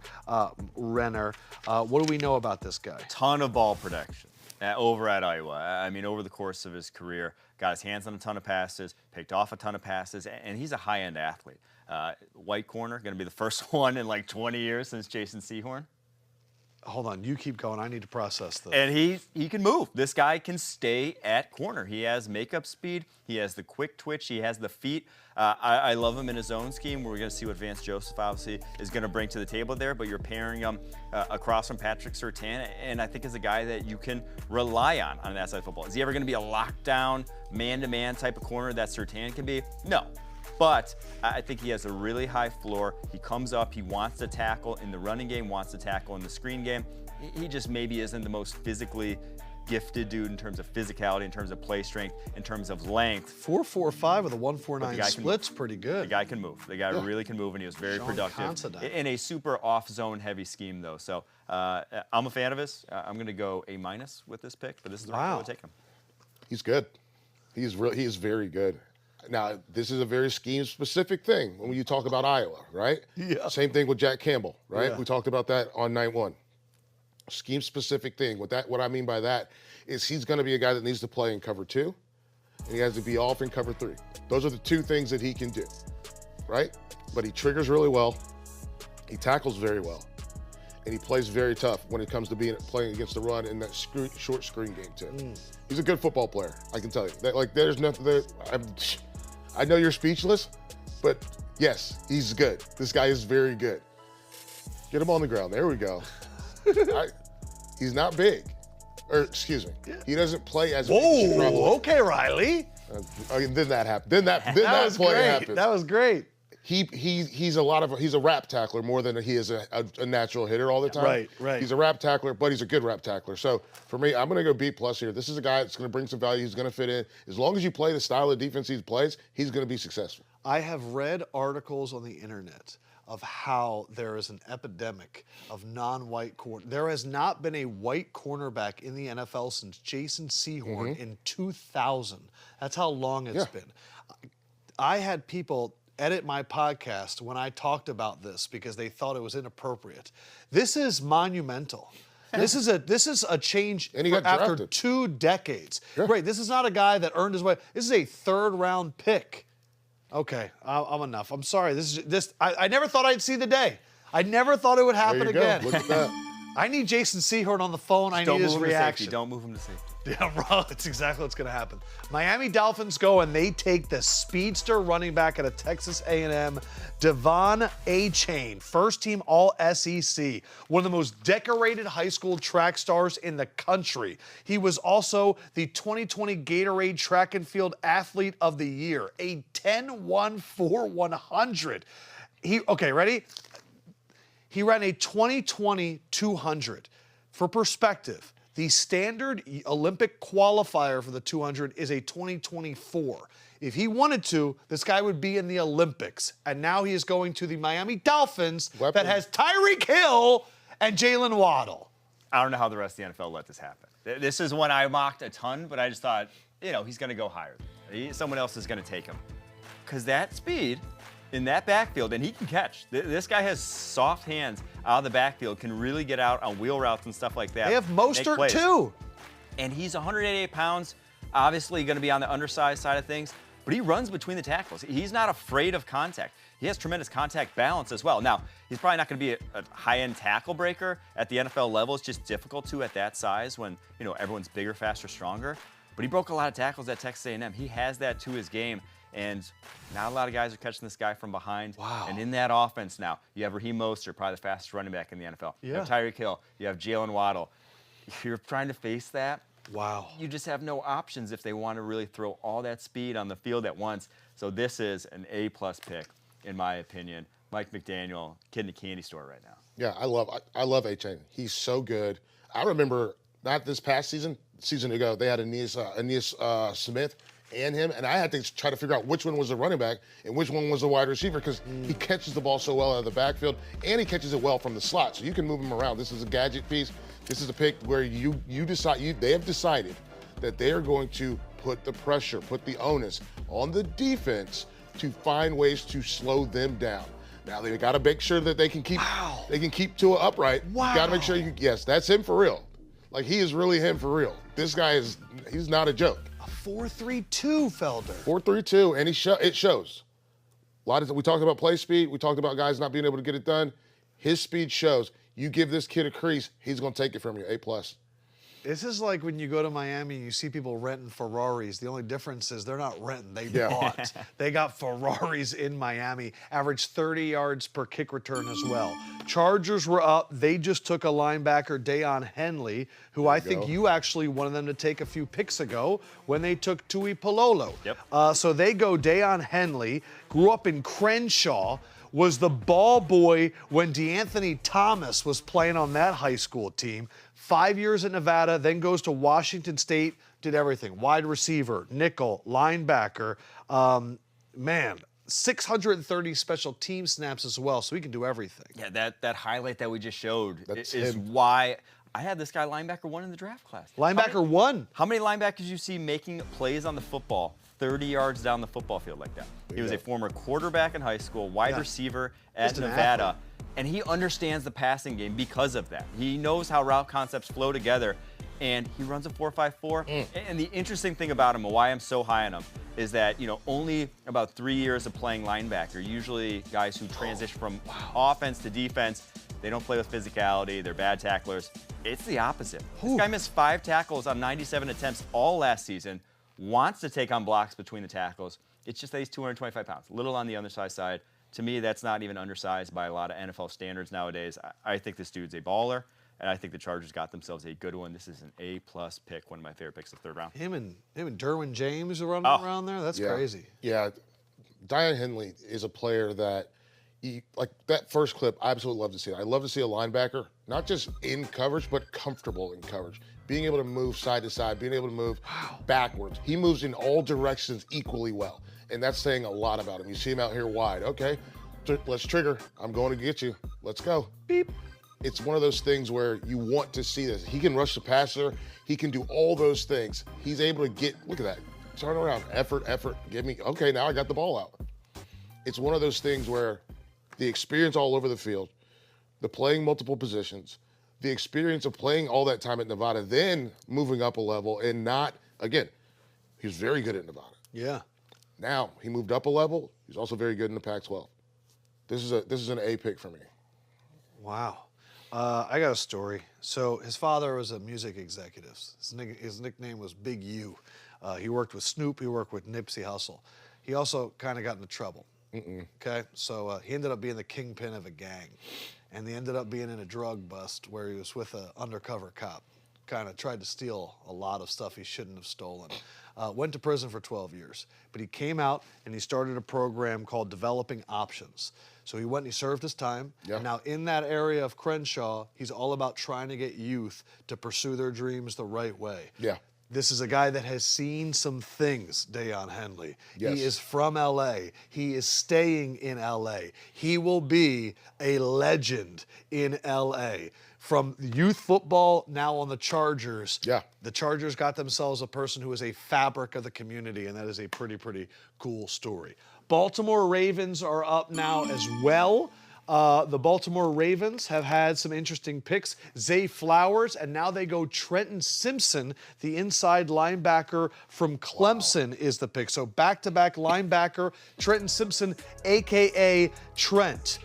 Renner. What do we know about this guy? Ton of ball production over at Iowa. I mean, over the course of his career, got his hands on a ton of passes, picked off a ton of passes, and he's a high-end athlete. White corner, going to be the first one in like 20 years since Jason Sehorn. Hold on, you keep going. I need to process this. And he can move. This guy can stay at corner. He has makeup speed. He has the quick twitch. He has the feet. I love him in his own scheme. We're going to see what Vance Joseph obviously is going to bring to the table there. But you're pairing him across from Patrick Surtain, and I think is a guy that you can rely on that side of football. Is he ever going to be a lockdown, man-to-man type of corner that Surtain can be? No. But I think he has a really high floor. He comes up, he wants to tackle in the running game, wants to tackle in the screen game. He just maybe isn't the most physically gifted dude in terms of physicality, in terms of play strength, in terms of length. 4.45 with a 1.49 split's pretty good. The guy can move. The guy really can move, and he was very productive in a super off-zone heavy scheme, though. So I'm a fan of his. I'm going to go A- with this pick, but this is the right way to take him. He's good. He is very good. Now, this is a very scheme-specific thing when you talk about Iowa, right? Yeah. Same thing with Jack Campbell, right? Yeah. We talked about that on night 1. scheme-specific thing. What I mean by that is he's going to be a guy that needs to play in cover 2, and he has to be off in cover 3. Those are the 2 things that he can do, right? But he triggers really well. He tackles very well. And he plays very tough when it comes to playing against the run in that short screen game, too. He's a good football player, I can tell you. There's nothing there. I know you're speechless, but yes, he's good. This guy is very good. Get him on the ground. There we go. He's not big. Or, excuse me. He doesn't play as big as you probably. Okay, Riley. Then that happened. Then that play happened. That was great. He's a rap tackler more than he is a natural hitter all the time. Right. He's a rap tackler, but he's a good rap tackler. So for me, I'm going to go B+ here. This is a guy that's going to bring some value. He's going to fit in. As long as you play the style of defense he plays, he's going to be successful. I have read articles on the internet of how there is an epidemic of non-white corner. There has not been a white cornerback in the NFL since Jason Sehorn in 2000. That's how long it's been. I had people edit my podcast when I talked about this because they thought it was inappropriate. This is monumental. This is a change after 2 decades. Right, this is not a guy that earned his way. This is a 3rd-round pick. Okay, I'm enough. I'm sorry. I never thought I'd see the day. I never thought it would happen again. Look at that. I need Jason Sehorn on the phone. I need his reaction. Don't move him to safety. Yeah, bro, that's exactly what's going to happen. Miami Dolphins go and they take the speedster running back out of Texas A&M, Devon Achane, first-team All-SEC, one of the most decorated high school track stars in the country. He was also the 2020 Gatorade Track and Field Athlete of the Year, a 10-1-4-100. Okay, ready? He ran a 2020 200. For perspective, the standard Olympic qualifier for the 200 is a 2024. If he wanted to, this guy would be in the Olympics. And now he is going to the Miami Dolphins that has Tyreek Hill and Jalen Waddle. I don't know how the rest of the NFL let this happen. This is one I mocked a ton, but I just thought, he's going to go higher. Someone else is going to take him. Because that speed in that backfield, and he can catch. This guy has soft hands out of the backfield, can really get out on wheel routes and stuff like that. They have Mostert too. And he's 188 pounds, obviously going to be on the undersized side of things, but he runs between the tackles. He's not afraid of contact. He has tremendous contact balance as well. Now, he's probably not going to be a high-end tackle breaker at the NFL level. It's just difficult to at that size when, everyone's bigger, faster, stronger. But he broke a lot of tackles at Texas A&M. He has that to his game. And not a lot of guys are catching this guy from behind. Wow. And in that offense now, you have Raheem Mostert, probably the fastest running back in the NFL. Yeah. You have Tyreek Hill. You have Jalen Waddle. If you're trying to face that, wow, you just have no options if they want to really throw all that speed on the field at once. So this is an A+ pick, in my opinion. Mike McDaniel, kid in a candy store right now. Yeah, I love Achane. He's so good. I remember not this past season ago, they had Aeneas Smith and him, and I had to try to figure out which one was the running back and which one was the wide receiver because he catches the ball so well out of the backfield and he catches it well from the slot, so you can move him around. This is a gadget piece. This is a pick where they have decided that they are going to put the pressure, put the onus on the defense to find ways to slow them down. Now they got to make sure that they can keep Tua upright. Wow. You got to make sure yes, that's him for real. Like he is really him for real. This guy he's not a joke. 4.32, Felder. 4.32, and it shows. We talked about play speed. We talked about guys not being able to get it done. His speed shows. You give this kid a crease, he's going to take it from you. A+. This is like when you go to Miami and you see people renting Ferraris. The only difference is they're not renting. They bought. They got Ferraris in Miami. Averaged 30 yards per kick return as well. Chargers were up. They just took a linebacker, Deion Henley, who I think you actually wanted them to take a few picks ago when they took Tui Palolo. Yep. So they go Deion Henley, grew up in Crenshaw, was the ball boy when DeAnthony Thomas was playing on that high school team. 5 years at Nevada, then goes to Washington State, did everything. Wide receiver, nickel, linebacker. 630 special team snaps as well, so he can do everything. Yeah, that highlight that we just showed is him. why I had this guy linebacker 1 in the draft class. Linebacker 1? How many linebackers you see making plays on the football 30 yards down the football field like that? He was a former quarterback in high school, wide receiver at Nevada. And he understands the passing game because of that. He knows how route concepts flow together, and he runs a 4.54. And the interesting thing about him, and why I'm so high on him, is that, only about 3 years of playing linebacker. Usually guys who transition from offense to defense, they don't play with physicality, they're bad tacklers. It's the opposite. This guy missed 5 tackles on 97 attempts all last season, wants to take on blocks between the tackles. It's just that he's 225 pounds, a little on the undersized side. To me, that's not even undersized by a lot of NFL standards nowadays. I think this dude's a baller, and I think the Chargers got themselves a good one. This is an A-plus pick, one of my favorite picks of the 3rd round. Him and Derwin James are running around there? That's crazy. Yeah. Daiyan Henley is a player that, like that first clip, I absolutely love to see it. I love to see a linebacker, not just in coverage, but comfortable in coverage. Being able to move side to side, being able to move backwards. He moves in all directions equally well. And that's saying a lot about him. You see him out here wide. Okay, let's trigger. I'm going to get you. Let's go. Beep. It's one of those things where you want to see this. He can rush the passer. He can do all those things. He's able to get, look at that. Turn around, effort, give me, okay, now I got the ball out. It's one of those things where the experience all over the field, the playing multiple positions, the experience of playing all that time at Nevada, then moving up a level and not, again, he was very good at Nevada. Yeah. Now he moved up a level. He's also very good in the Pac-12. This is an A pick for me. Wow. I got a story. So his father was a music executive. His nickname was Big U. He worked with Snoop. He worked with Nipsey Hussle. He also kind of got into trouble. Okay, so he ended up being the kingpin of a gang, and he ended up being in a drug bust where he was with an undercover cop. Kind of tried to steal a lot of stuff he shouldn't have stolen. Went to prison for 12 years. But he came out and he started a program called Developing Options. So he went and he served his time. Yeah. And now in that area of Crenshaw, he's all about trying to get youth to pursue their dreams the right way. Yeah. This is a guy that has seen some things, Daiyan Henley. Yes. He is from L.A. He is staying in L.A. He will be a legend in L.A. From youth football, now on the Chargers. Yeah. The Chargers got themselves a person who is a fabric of the community, and that is a pretty cool story. Baltimore Ravens are up now as well. The Baltimore Ravens have had some interesting picks. Zay Flowers, and now they go Trenton Simpson, the inside linebacker from Clemson is the pick. So back-to-back linebacker, Trenton Simpson, a.k.a. Trent.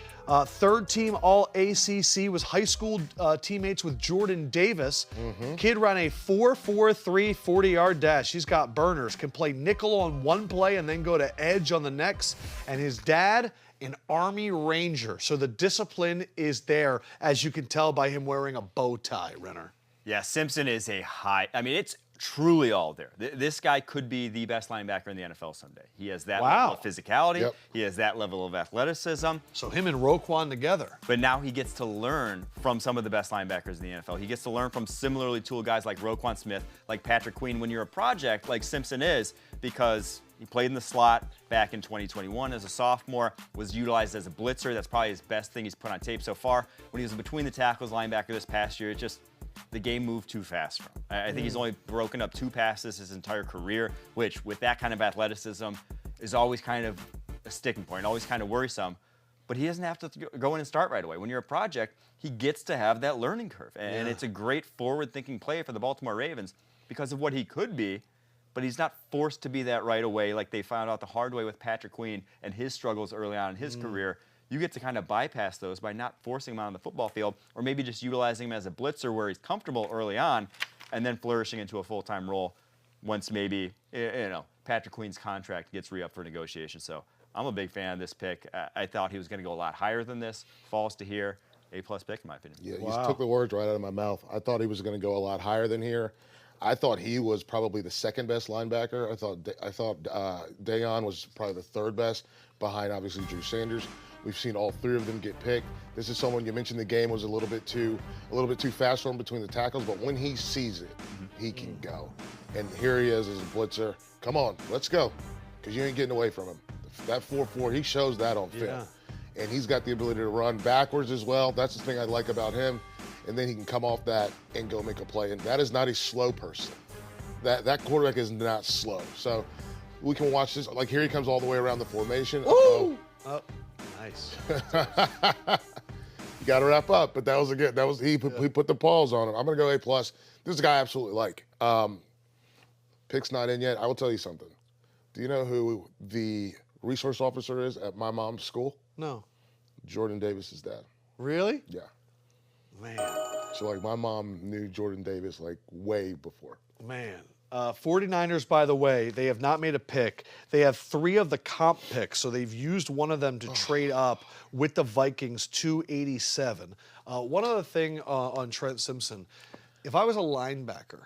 Third team All-ACC, was high school teammates with Jordan Davis. Kid ran a 4.43 40-yard dash. He's got burners, can play nickel on one play and then go to edge on the next. And his dad, an Army Ranger. So the discipline is there, as you can tell by him wearing a bow tie, Renner. Yeah, Simpson is it's truly all there. This guy could be the best linebacker in the NFL someday. He has that level of physicality. Yep. He has that level of athleticism. So him and Roquan together. But now he gets to learn from some of the best linebackers in the NFL. He gets to learn from similarly tooled guys like Roquan Smith, like Patrick Queen, when you're a project like Simpson is, because he played in the slot back in 2021 as a sophomore, was utilized as a blitzer. That's probably his best thing he's put on tape so far. When he was between the tackles linebacker this past year, the game moved too fast for him. I think he's only broken up 2 passes his entire career, which with that kind of athleticism is always kind of a sticking point, always kind of worrisome. But he doesn't have to go in and start right away. When you're a project, he gets to have that learning curve. And it's a great forward-thinking play for the Baltimore Ravens because of what he could be, but he's not forced to be that right away like they found out the hard way with Patrick Queen and his struggles early on in his career. You get to kind of bypass those by not forcing him out on the football field, or maybe just utilizing him as a blitzer where he's comfortable early on and then flourishing into a full-time role once maybe, Patrick Queen's contract gets re-up for negotiation. So I'm a big fan of this pick. I thought he was going to go a lot higher than this. Falls to here. A-plus pick, in my opinion. Yeah, you took the words right out of my mouth. I thought he was going to go a lot higher than here. I thought he was probably the second best linebacker. I thought Daiyan was probably the third best, behind obviously Drew Sanders. We've seen all 3 of them get picked. This is someone, you mentioned the game was a little bit too fast for him between the tackles, but when he sees it, he can go. And here he is as a blitzer. Come on, let's go, because you ain't getting away from him. That 4.4, he shows that on film. And he's got the ability to run backwards as well. That's the thing I like about him. And then he can come off that and go make a play. And that is not a slow person. That quarterback is not slow. So we can watch this. Like, here he comes all the way around the formation. Ooh! Oh, nice. got to wrap up. But that was he put the pause on it. I'm gonna go A+. This is a guy I absolutely like. Pick's not in yet. I will tell you something. Do you know who the resource officer is at my mom's school? No. Jordan Davis's dad. Really? Yeah. Man. So like my mom knew Jordan Davis like way before. Man. 49ers, by the way, they have not made a pick. They have 3 of the comp picks, so they've used one of them to trade up with the Vikings to 87. One other thing on Trent Simpson, if I was a linebacker,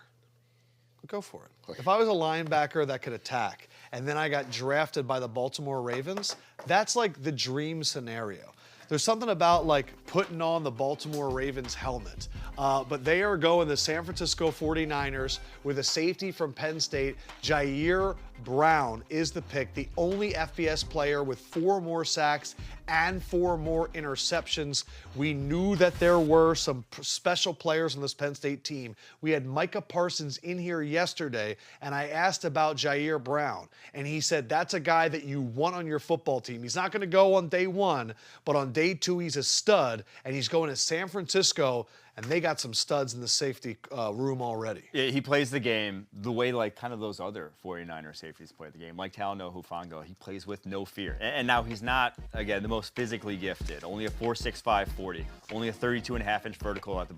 go for it. If I was a linebacker that could attack, and then I got drafted by the Baltimore Ravens, that's like the dream scenario. There's something about like putting on the Baltimore Ravens helmet. But they are going the San Francisco 49ers with a safety from Penn State. Jair Brown is the pick, the only FBS player with 4 more sacks and 4 more interceptions. We knew that there were some special players on this Penn State team. We had Micah Parsons in here yesterday, and I asked about Jair Brown, and he said that's a guy that you want on your football team. He's not going to go on day 1, but on day 2 he's a stud, and he's going to San Francisco, and they got some studs in the safety room already. Yeah, he plays the game the way like kind of those other 49er safeties play the game. Like Talanoa Hufanga, he plays with no fear. And now he's not, again, the most physically gifted. Only a 4.65 40, only a 32.5-inch vertical at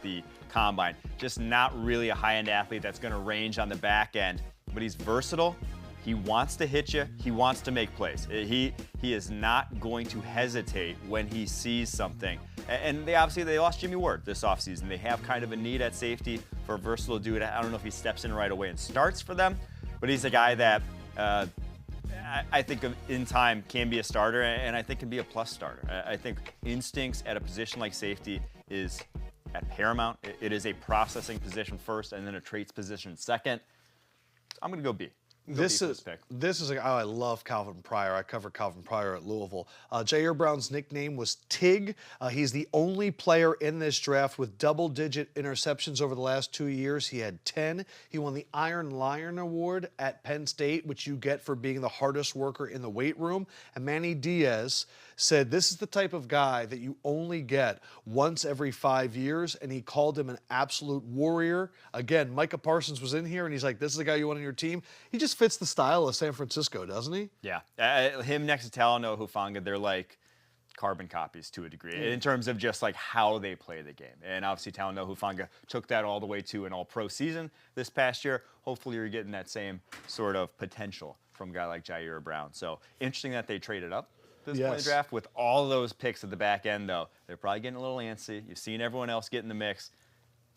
the combine. Just not really a high-end athlete that's going to range on the back end. But he's versatile. He wants to hit you. He wants to make plays. He is not going to hesitate when he sees something. And they lost Jimmy Ward this offseason. They have kind of a need at safety for a versatile dude. I don't know if he steps in right away and starts for them, but he's a guy that I think in time can be a starter, and I think can be a plus starter. I think instincts at a position like safety is at paramount. It is a processing position first and then a traits position second. I'm going to go B. This is I love Calvin Pryor. I covered Calvin Pryor at Louisville. Jair Brown's nickname was Tig. He's the only player in this draft with double-digit interceptions over the last 2 years. He had 10. He won the Iron Lion Award at Penn State, which you get for being the hardest worker in the weight room. And Manny Diaz said this is the type of guy that you only get once every 5 years, and he called him an absolute warrior. Again, Micah Parsons was in here, and he's like, this is the guy you want on your team. He just fits the style of San Francisco, doesn't he? Yeah. Him next to Talanoa Hufanga, they're like carbon copies to a degree in terms of just like how they play the game. And obviously Talanoa Hufanga took that all the way to an all-pro season this past year. Hopefully you're getting that same sort of potential from a guy like Jair Brown. So interesting that they traded up this point in the draft. With all those picks at the back end, though, they're probably getting a little antsy. You've seen everyone else get in the mix.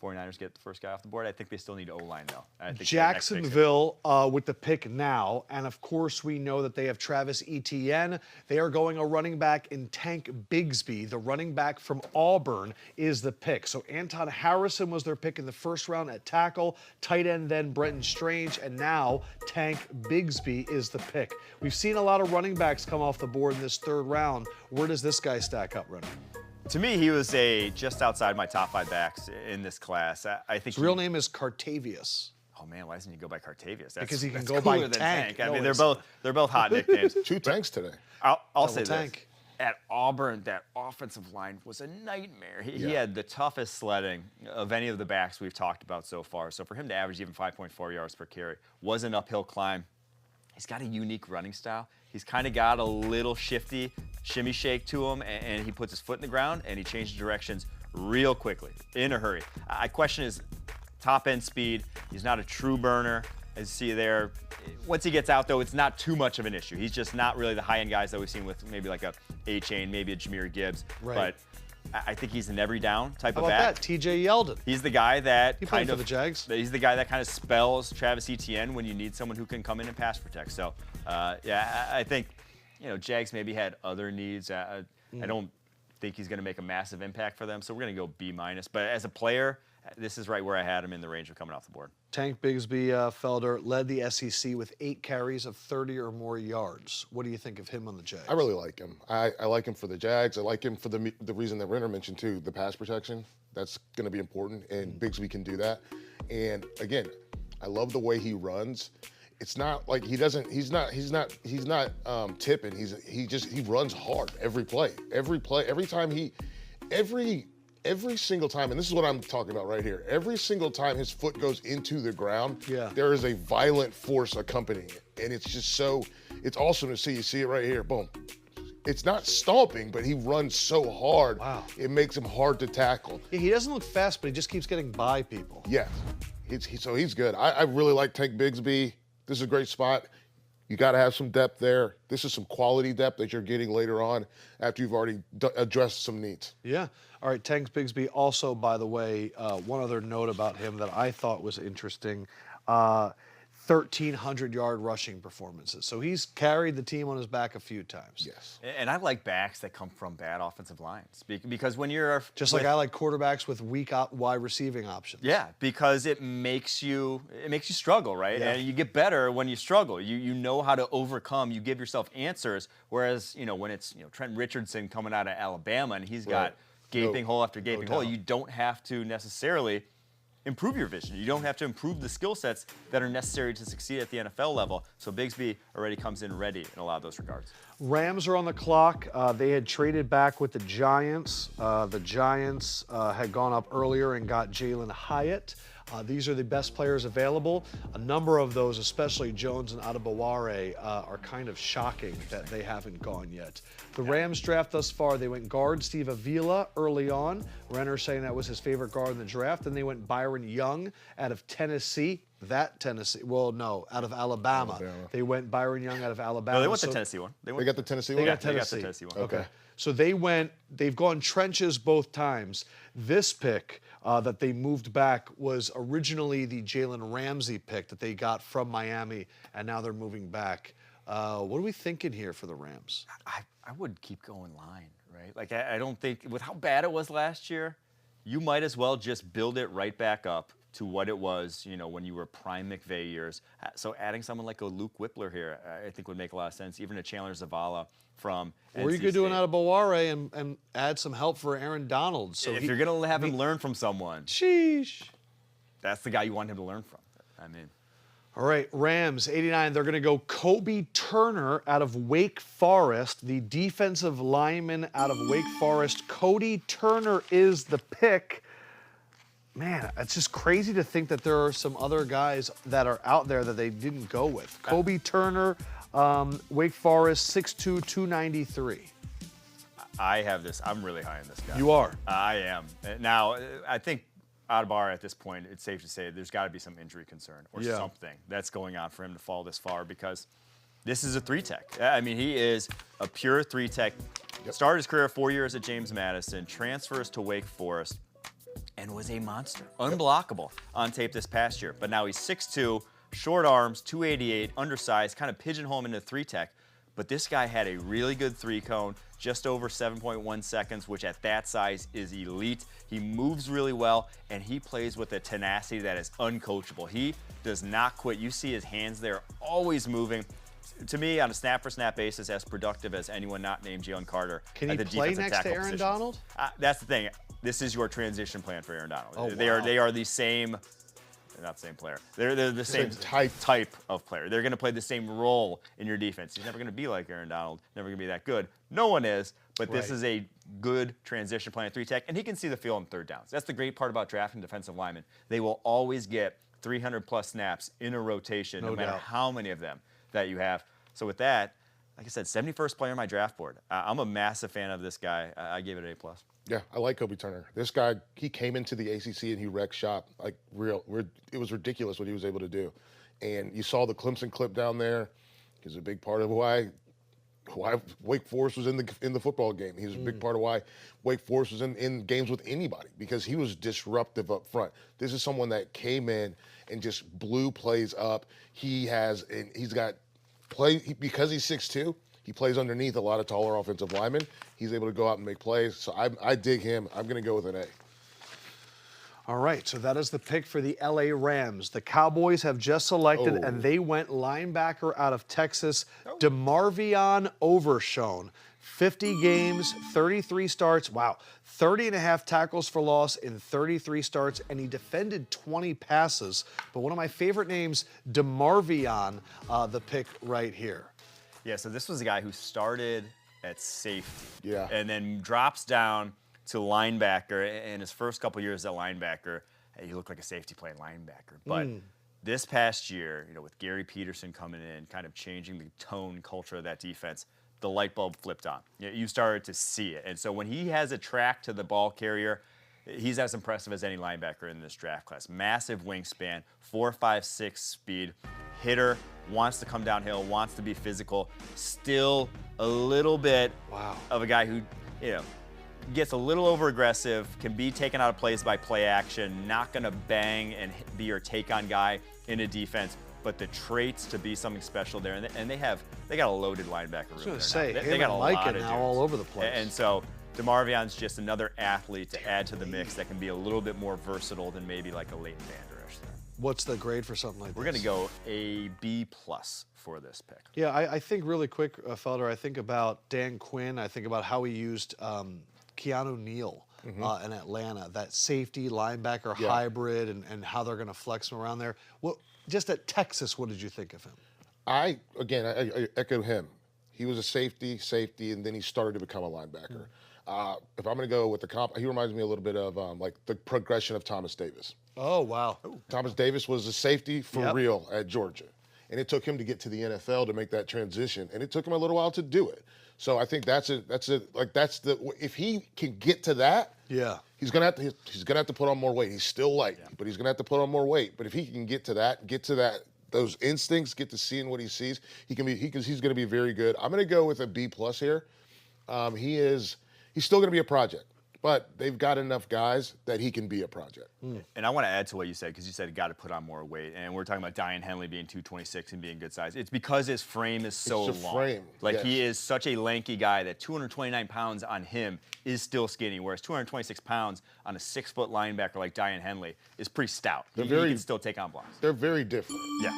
49ers get the first guy off the board. I think they still need O-line, though. I think Jacksonville with the pick now. And, of course, we know that they have Travis Etienne. They are going a running back in Tank Bigsby. The running back from Auburn is the pick. So Anton Harrison was their pick in the first round at tackle. Tight end then Brenton Strange. And now Tank Bigsby is the pick. We've seen a lot of running backs come off the board in this 3rd round. Where does this guy stack up, Renner? To me, he was just outside my top 5 backs in this class. I think his real name is Cartavius. Oh man, why doesn't he go by Cartavius? Because he can go by Tank. I mean, they're both hot nicknames. 2 tanks today. I'll say this. At Auburn, that offensive line was a nightmare. He had the toughest sledding of any of the backs we've talked about so far. So for him to average even 5.4 yards per carry was an uphill climb. He's got a unique running style. He's kind of got a little shifty shimmy shake to him, and he puts his foot in the ground, and he changes directions real quickly, in a hurry. I question his top-end speed. He's not a true burner, as you see there. Once he gets out, though, it's not too much of an issue. He's just not really the high-end guys that we've seen with maybe like a A-Chain, maybe a Jahmyr Gibbs. Right. But I think he's an every down type How of about back. that? TJ Yeldon. He's the guy that he played for the Jags. He's the guy that kind of spells Travis Etienne when you need someone who can come in and pass protect. So, I think, Jags maybe had other needs. I don't think he's going to make a massive impact for them. So we're going to go B-. But as a player, this is right where I had him in the range of coming off the board. Tank Bigsby, Felder, led the SEC with 8 carries of 30 or more yards. What do you think of him on the Jags? I really like him. I like him for the Jags. I like him for the reason that Renner mentioned too, the pass protection. That's going to be important, and Bigsby can do that. And again, I love the way he runs. It's not like he's not tipping. He runs hard every play. Every time every single time, and this is what I'm talking about right here, every single time his foot goes into the ground, there is a violent force accompanying it. And it's just it's awesome to see. You see it right here, boom. It's not stomping, but he runs so hard, it makes him hard to tackle. Yeah, he doesn't look fast, but he just keeps getting by people. Yes, so he's good. I really like Tank Bigsby. This is a great spot. You got to have some depth there. This is some quality depth that you're getting later on after you've already addressed some needs. Yeah. All right, Tank Bigsby also, by the way, one other note about him that I thought was interesting, 1,300-yard rushing performances. So he's carried the team on his back a few times. Yes. And I like backs that come from bad offensive lines because when you're just like I like quarterbacks with weak wide receiving options. Yeah, because it makes you struggle, right? Yeah. And you get better when you struggle. You know how to overcome. You give yourself answers. Whereas when it's Trent Richardson coming out of Alabama and he's got gaping hole after gaping hole, you don't have to necessarily improve your vision. You don't have to improve the skill sets that are necessary to succeed at the NFL level. So Bigsby already comes in ready in a lot of those regards. Rams are on the clock. They had traded back with the Giants. The Giants had gone up earlier and got Jalen Hyatt. These are the best players available. A number of those, especially Jones and Adebaware, are kind of shocking that they haven't gone yet. The Rams draft thus far, they went guard Steve Avila early on. Renner saying that was his favorite guard in the draft. Then they went Byron Young out of Tennessee. Out of Alabama. They went Byron Young out of Alabama. No, they went the Tennessee one. They got the Tennessee one? They got the Tennessee one. Okay. So they've gone trenches both times. This pick that they moved back was originally the Jalen Ramsey pick that they got from Miami, and now they're moving back. What are we thinking here for the Rams? I would keep going line, right? Like, I don't think, with how bad it was last year, you might as well just build it right back up to what it was, when you were prime McVay years. So adding someone like a Luke Whippler here, I think would make a lot of sense. Even a Chandler Zavala from Or you could do an Adebaware and add some help for Aaron Donald. So if you're going to have him learn from someone, sheesh, that's the guy you want him to learn from. All right, Rams, 89. They're going to go Kobe Turner out of Wake Forest, the defensive lineman out of Wake Forest. Cody Turner is the pick. Man, it's just crazy to think that there are some other guys that are out there that they didn't go with. Kobe Turner, Wake Forest, 6'2", 293. I have this. I'm really high on this guy. You are? I am. Now, I think Adebaware at this point, it's safe to say there's got to be some injury concern or something that's going on for him to fall this far because this is a 3-tech. He is a pure 3-tech. Started his career 4 years at James Madison, transfers to Wake Forest, and was a monster. Unblockable on tape this past year. But now he's 6'2", short arms, 288, undersized, kind of pigeonhole him into 3-tech. But this guy had a really good 3-cone, just over 7.1 seconds, which at that size is elite. He moves really well, and he plays with a tenacity that is uncoachable. He does not quit. You see his hands there, always moving. To me, on a snap-for-snap basis, as productive as anyone not named Jalen Carter. Can he play next to Aaron Donald? That's the thing. This is your transition plan for Aaron Donald. Oh, they are the same. They're not the same player. They're the same type of player. They're going to play the same role in your defense. He's never going to be like Aaron Donald. Never going to be that good. No one is. But this is a good transition plan, 3-tech, and he can see the field on third downs. That's the great part about drafting defensive linemen. They will always get 300-plus snaps in a rotation, no matter how many of them that you have. So with that, like I said, 71st player on my draft board. I'm a massive fan of this guy. I gave it an A+. Yeah, I like Kobe Turner. This guy, he came into the ACC and he wrecked shop like real. It was ridiculous what he was able to do. And you saw the Clemson clip down there. He's a big part of why Wake Forest was in the football game. He was a big part of why Wake Forest was in games with anybody because he was disruptive up front. This is someone that came in and just blew plays up. Because he's 6'2", he plays underneath a lot of taller offensive linemen. He's able to go out and make plays. So I dig him. I'm going to go with an A. All right, so that is the pick for the LA Rams. The Cowboys have just selected, and they went linebacker out of Texas, DeMarvion Overshown. 50 games, 33 starts. Wow, 30 and a half tackles for loss in 33 starts, and he defended 20 passes. But one of my favorite names, DeMarvion, the pick right here. Yeah, so this was a guy who started at safety. Yeah. And then drops down to linebacker. In his first couple years at linebacker, he looked like a safety playing linebacker. But this past year, with Gary Peterson coming in, kind of changing the tone, culture of that defense, the light bulb flipped on. You started to see it. And so when he has a track to the ball carrier, he's as impressive as any linebacker in this draft class. Massive wingspan, 4.56 speed, hitter, wants to come downhill, wants to be physical. Still a little bit of a guy who, gets a little over aggressive, can be taken out of plays by play action, not going to bang and be your take-on guy in a defense, but the traits to be something special there. And they got a loaded linebacker room. I was going to say, they got a Mike lot of now dudes. all over the place. And so DeMarvion's just another athlete to add to the mix that can be a little bit more versatile than maybe like a Leighton Vander Esch there. What's the grade for something like this? We're going to go a B+ for this pick. Yeah, I think really quick, Felder, I think about Dan Quinn. I think about how he used Keanu Neal in Atlanta, that safety linebacker hybrid, and how they're going to flex him around there. Well, just at Texas, what did you think of him? I echo him. He was a safety, and then he started to become a linebacker. If I'm going to go with the comp, he reminds me a little bit of like the progression of Thomas Davis. Oh, wow. Thomas Davis was a safety for real at Georgia. And it took him to get to the NFL to make that transition, and it took him a little while to do it. So I think if he can get to that, he's gonna have to put on more weight. He's still light, but he's gonna have to put on more weight. But if he can get to that, those instincts, get to seeing what he sees, he's gonna be very good. I'm gonna go with a B+ here. He's still gonna be a project, but they've got enough guys that he can be a project. And I want to add to what you said, because you said got to put on more weight. And we're talking about Diane Henley being 226 and being good size. It's because his frame is so long. He is such a lanky guy that 229 pounds on him is still skinny, whereas 226 pounds on a 6-foot linebacker like Diane Henley is pretty stout. He can still take on blocks. They're very different. Yeah.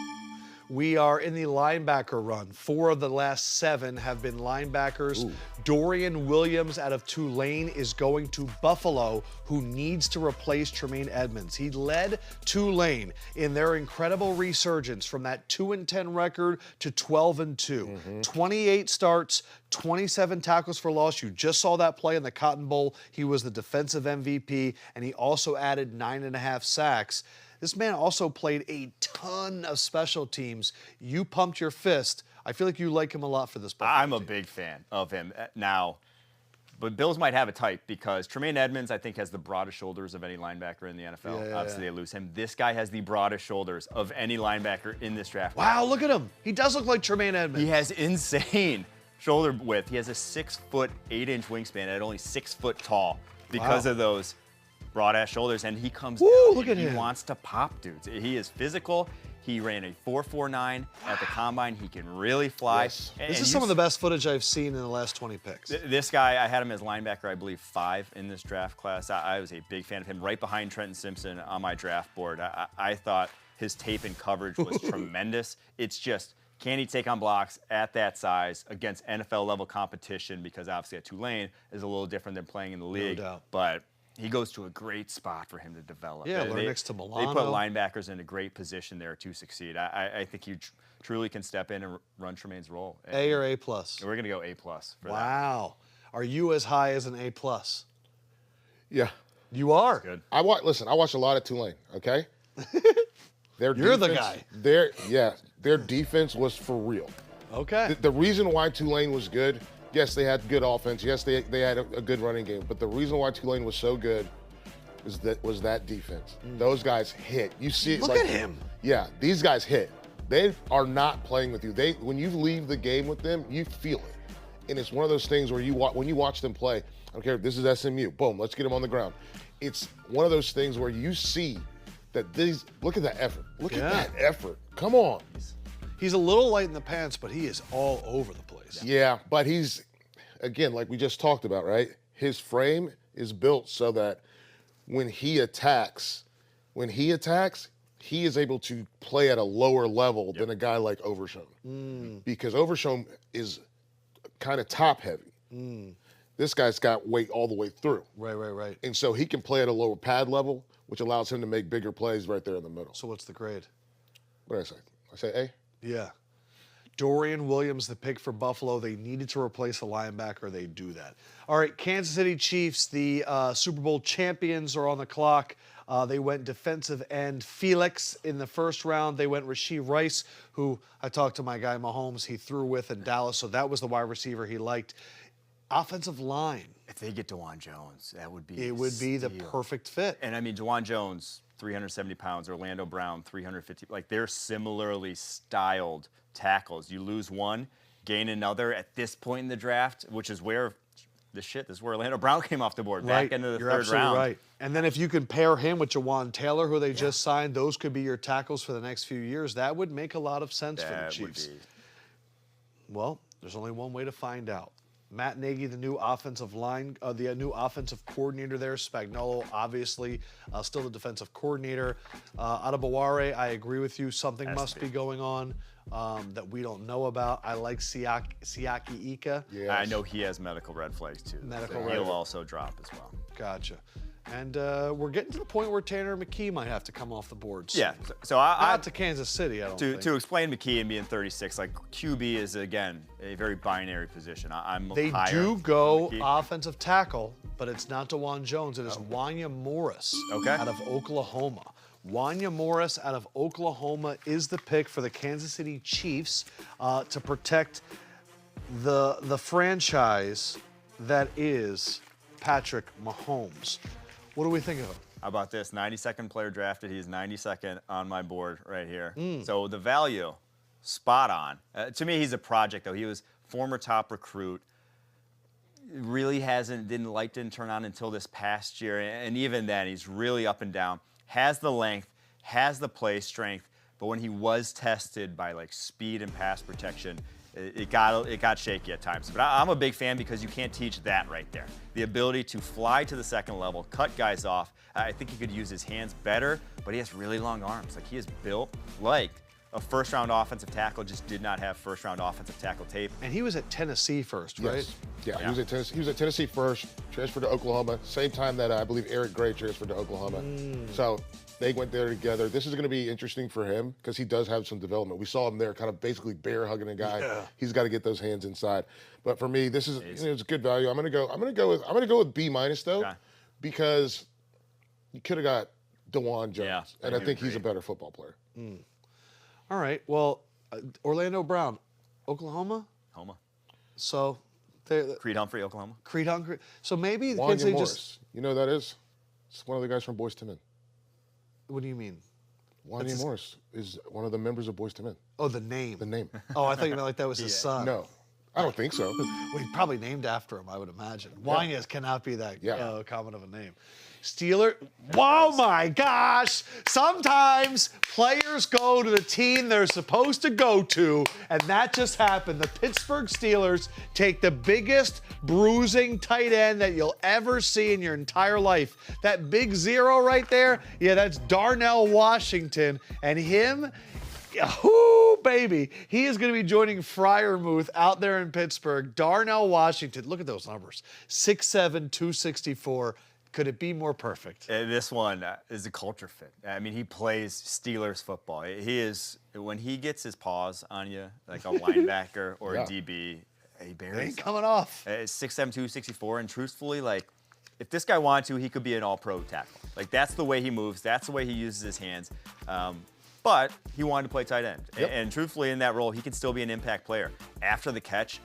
We are in the linebacker run. 4 of the last 7 have been linebackers. Dorian Williams out of Tulane is going to Buffalo, who needs to replace Tremaine Edmonds. He led Tulane in their incredible resurgence from that 2-10 record to 12-2. 28 starts, 27 tackles for loss. You just saw that play in the Cotton Bowl. He was the defensive MVP, and he also added 9.5 sacks. This man also played a ton of special teams. You pumped your fist. I feel like you like him a lot for this Buffalo I'm a team. big fan of him now. But Bills might have a type, because Tremaine Edmonds, I think, has the broadest shoulders of any linebacker in the NFL. Obviously, they lose him. This guy has the broadest shoulders of any linebacker in this draft. Wow, look at him. He does look like Tremaine Edmonds. He has insane shoulder width. He has a 6-foot, 8-inch wingspan at only 6 foot tall because of those broad-ass shoulders, and he comes down. Look at him. He wants to pop dudes. He is physical. He ran a 4.49 at the combine. He can really fly. Yes. This is some of the best footage I've seen in the last 20 picks. This guy, I had him as linebacker, I believe, 5 in this draft class. I was a big fan of him, right behind Trenton Simpson on my draft board. I thought his tape and coverage was tremendous. It's just, can he take on blocks at that size against NFL-level competition? Because obviously at Tulane is a little different than playing in the league. No doubt. But he goes to a great spot for him to develop. Yeah, learn next to Milano. They put linebackers in a great position there to succeed. I think he truly can step in and run Tremaine's role. A or A+? We're going to go A+ for that. Wow. Are you as high as an A+? Yeah. You are. Good. I watched a lot of Tulane, okay? You're the guy. Their defense was for real. Okay. The reason why Tulane was good, yes, they had good offense. Yes, they had a good running game. But the reason why Tulane was so good was that defense. Those guys hit. You see it. Look at him. Yeah, these guys hit. They are not playing with you. When you leave the game with them, you feel it. And it's one of those things where when you watch them play, I don't care if this is SMU, boom, let's get them on the ground. It's one of those things where you see that look at that effort. Look at that effort. Come on. He's a little light in the pants, but he is all over the place. Yeah, but he's, again, like we just talked about, right? His frame is built so that when he attacks, he is able to play at a lower level than a guy like Overshown. Because Overshown is kind of top heavy. This guy's got weight all the way through. Right. And so he can play at a lower pad level, which allows him to make bigger plays right there in the middle. So what's the grade? What did I say? I say A? Yeah. Dorian Williams, the pick for Buffalo. They needed to replace a linebacker. They do that. All right, Kansas City Chiefs, the Super Bowl champions, are on the clock. They went defensive end Felix in the first round. They went Rashee Rice, who I talked to my guy Mahomes. He threw with in Dallas, so that was the wide receiver he liked. Offensive line. If they get DeJuan Jones, that would be It would be the perfect fit. And I mean, DeJuan Jones, 370 pounds. Orlando Brown, 350. Like, they're similarly styled tackles. You lose one, gain another at this point in the draft, which is where this is where Orlando Brown came off the board, back into the You're third absolutely round. right. And then if you can pair him with Jawan Taylor, who they just signed, those could be your tackles for the next few years. That would make a lot of sense for the Chiefs. Well, there's only one way to find out. Matt Nagy, the new offensive coordinator there. Spagnuolo, obviously, still the defensive coordinator. Adebaware, I agree with you. Something must be going on that we don't know about. I like Siaki Ika. Yes. I know he has medical red flags, too. He'll also drop as well. Gotcha. And we're getting to the point where Tanner McKee might have to come off the board soon. Yeah, so not to Kansas City, I don't think. To explain McKee and being 36, like, QB is, again, a very binary position. They higher do on go McKee. offensive tackle, but it's not DeJuan Jones. It is Wanya Morris out of Oklahoma. Wanya Morris out of Oklahoma is the pick for the Kansas City Chiefs to protect the franchise that is Patrick Mahomes. What do we think of him? How about this? 92nd player drafted. He's 92nd on my board right here. So the value, spot on. To me, he's a project, though. He was former top recruit. Really didn't turn on until this past year. And even then, he's really up and down. Has the length, has the play strength. But when he was tested by, like, speed and pass protection, it got shaky at times. But I'm a big fan because you can't teach that right there. The ability to fly to the second level, cut guys off. I think he could use his hands better, but he has really long arms. Like, he is built like a first-round offensive tackle, just did not have first-round offensive tackle tape. And he was at Tennessee first, right? Yes. Yeah, he was at Tennessee first, transferred to Oklahoma, same time that I believe Eric Gray transferred to Oklahoma. So they went there together. This is going to be interesting for him because he does have some development. We saw him there kind of basically bear hugging a guy. Yeah. He's got to get those hands inside. But for me, this is it's good value. I'm going to go with B- though, because you could have got DeJuan Jones, and I think he's a better football player. All right. Well, Orlando Brown, Oklahoma. So Creed Humphrey, Oklahoma. Creed Humphrey. So maybe the Wanya kids they Morris. just. You know who that is? It's one of the guys from Boyz II Men. What do you mean? Wanya Morris is one of the members of Boyz II Men. Oh, the name. The name. Oh, I thought you meant like that was his son. No, I don't think so. Well, he probably named after him, I would imagine. Wanya cannot be that common of a name. Steeler. Oh my gosh! Sometimes players go to the team they're supposed to go to, and that just happened. The Pittsburgh Steelers take the biggest bruising tight end that you'll ever see in your entire life. That big zero right there, that's Darnell Washington, and him. Whoo, baby. He is going to be joining Freiermuth out there in Pittsburgh. Darnell Washington. Look at those numbers. 6'7", 264. Could it be more perfect? This one is a culture fit. I mean, he plays Steelers football. He is, when he gets his paws on you, like a linebacker or a DB, he barely ain't coming off. 6'7", 264, and truthfully, like, if this guy wanted to, he could be an all-pro tackle. Like, that's the way he moves. That's the way he uses his hands. But he wanted to play tight end. And truthfully, in that role, he can still be an impact player. After the catch,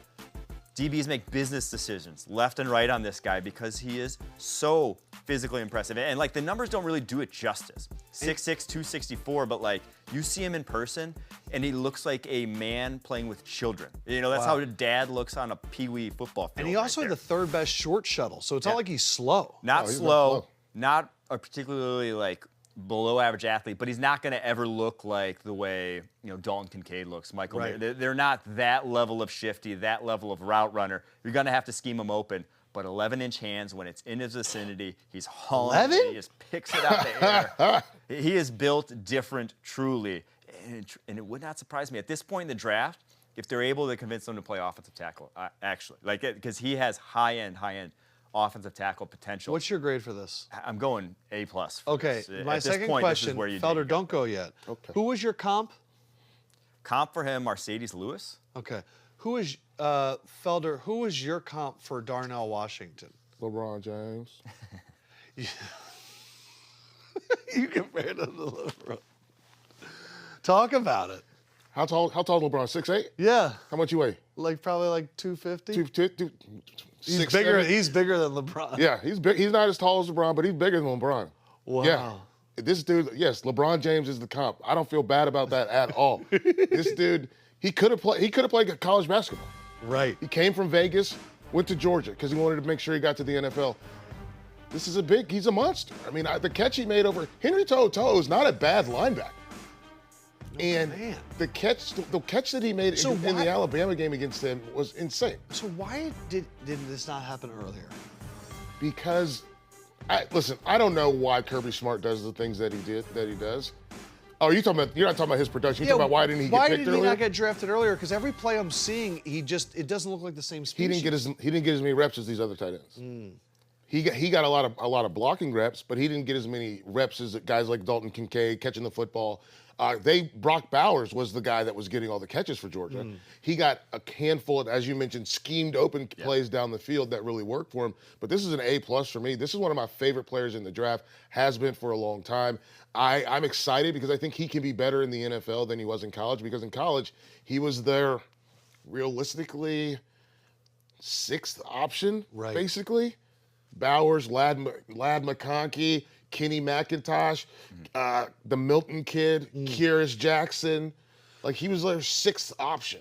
DBs make business decisions left and right on this guy because he is so physically impressive. And, like, the numbers don't really do it justice. 6'6", 264, but, like, you see him in person, and he looks like a man playing with children. That's how a dad looks on a peewee football field. And he also had the third best short shuttle, so it's not like he's slow. Not slow, not a particularly, like, below average athlete, but he's not going to ever look like the way Dalton Kincaid looks, Michael. Right. They're not that level of shifty, that level of route runner. You're going to have to scheme him open. But 11-inch hands, when it's in his vicinity, he's hauling 11? it. He just picks it out the air. He is built different, truly. And it would not surprise me at this point in the draft if they're able to convince him to play offensive tackle, actually. Because he has high-end offensive tackle potential. What's your grade for this? I'm going A+. Okay, my second question, Felder, don't go yet. Okay. Who was your comp? Comp for him, Mercedes Lewis. Okay. Who is Felder? Who is your comp for Darnell Washington? LeBron James. You compared him to LeBron. Talk about it. How tall is LeBron? 6'8"? Yeah. How much you weigh? Probably like 250. He's 6'7"? bigger. He's bigger than LeBron. Yeah, he's big. He's not as tall as LeBron, but he's bigger than LeBron. Wow. Yeah. This dude, yes, LeBron James is the comp. I don't feel bad about that at all. This dude, he could have played college basketball. Right. He came from Vegas, went to Georgia because he wanted to make sure he got to the NFL. He's a monster. I mean, the catch he made over Henry To'oTo'o is not a bad linebacker. And man. the catch that he made in the Alabama game against them was insane. So why did this not happen earlier? Because, listen, I don't know why Kirby Smart does the things that he does. Oh, you're not talking about his production. You're talking about why didn't he get picked earlier? Why did he not get drafted earlier? Because every play I'm seeing, it doesn't look like the same species. He didn't get as many reps as these other tight ends. He got a lot of blocking reps, but he didn't get as many reps as guys like Dalton Kincaid catching the football. Brock Bowers was the guy that was getting all the catches for Georgia. He got a handful of, as you mentioned, schemed open plays down the field that really worked for him. But this is an A+ for me. This is one of my favorite players in the draft, has been for a long time. I'm excited because I think he can be better in the NFL than he was in college, because in college, he was their, realistically, 6th option, basically. Bowers, Ladd McConkey, Kenny McIntosh, the Milton kid, Kyrus Jackson. Like, he was their 6th option.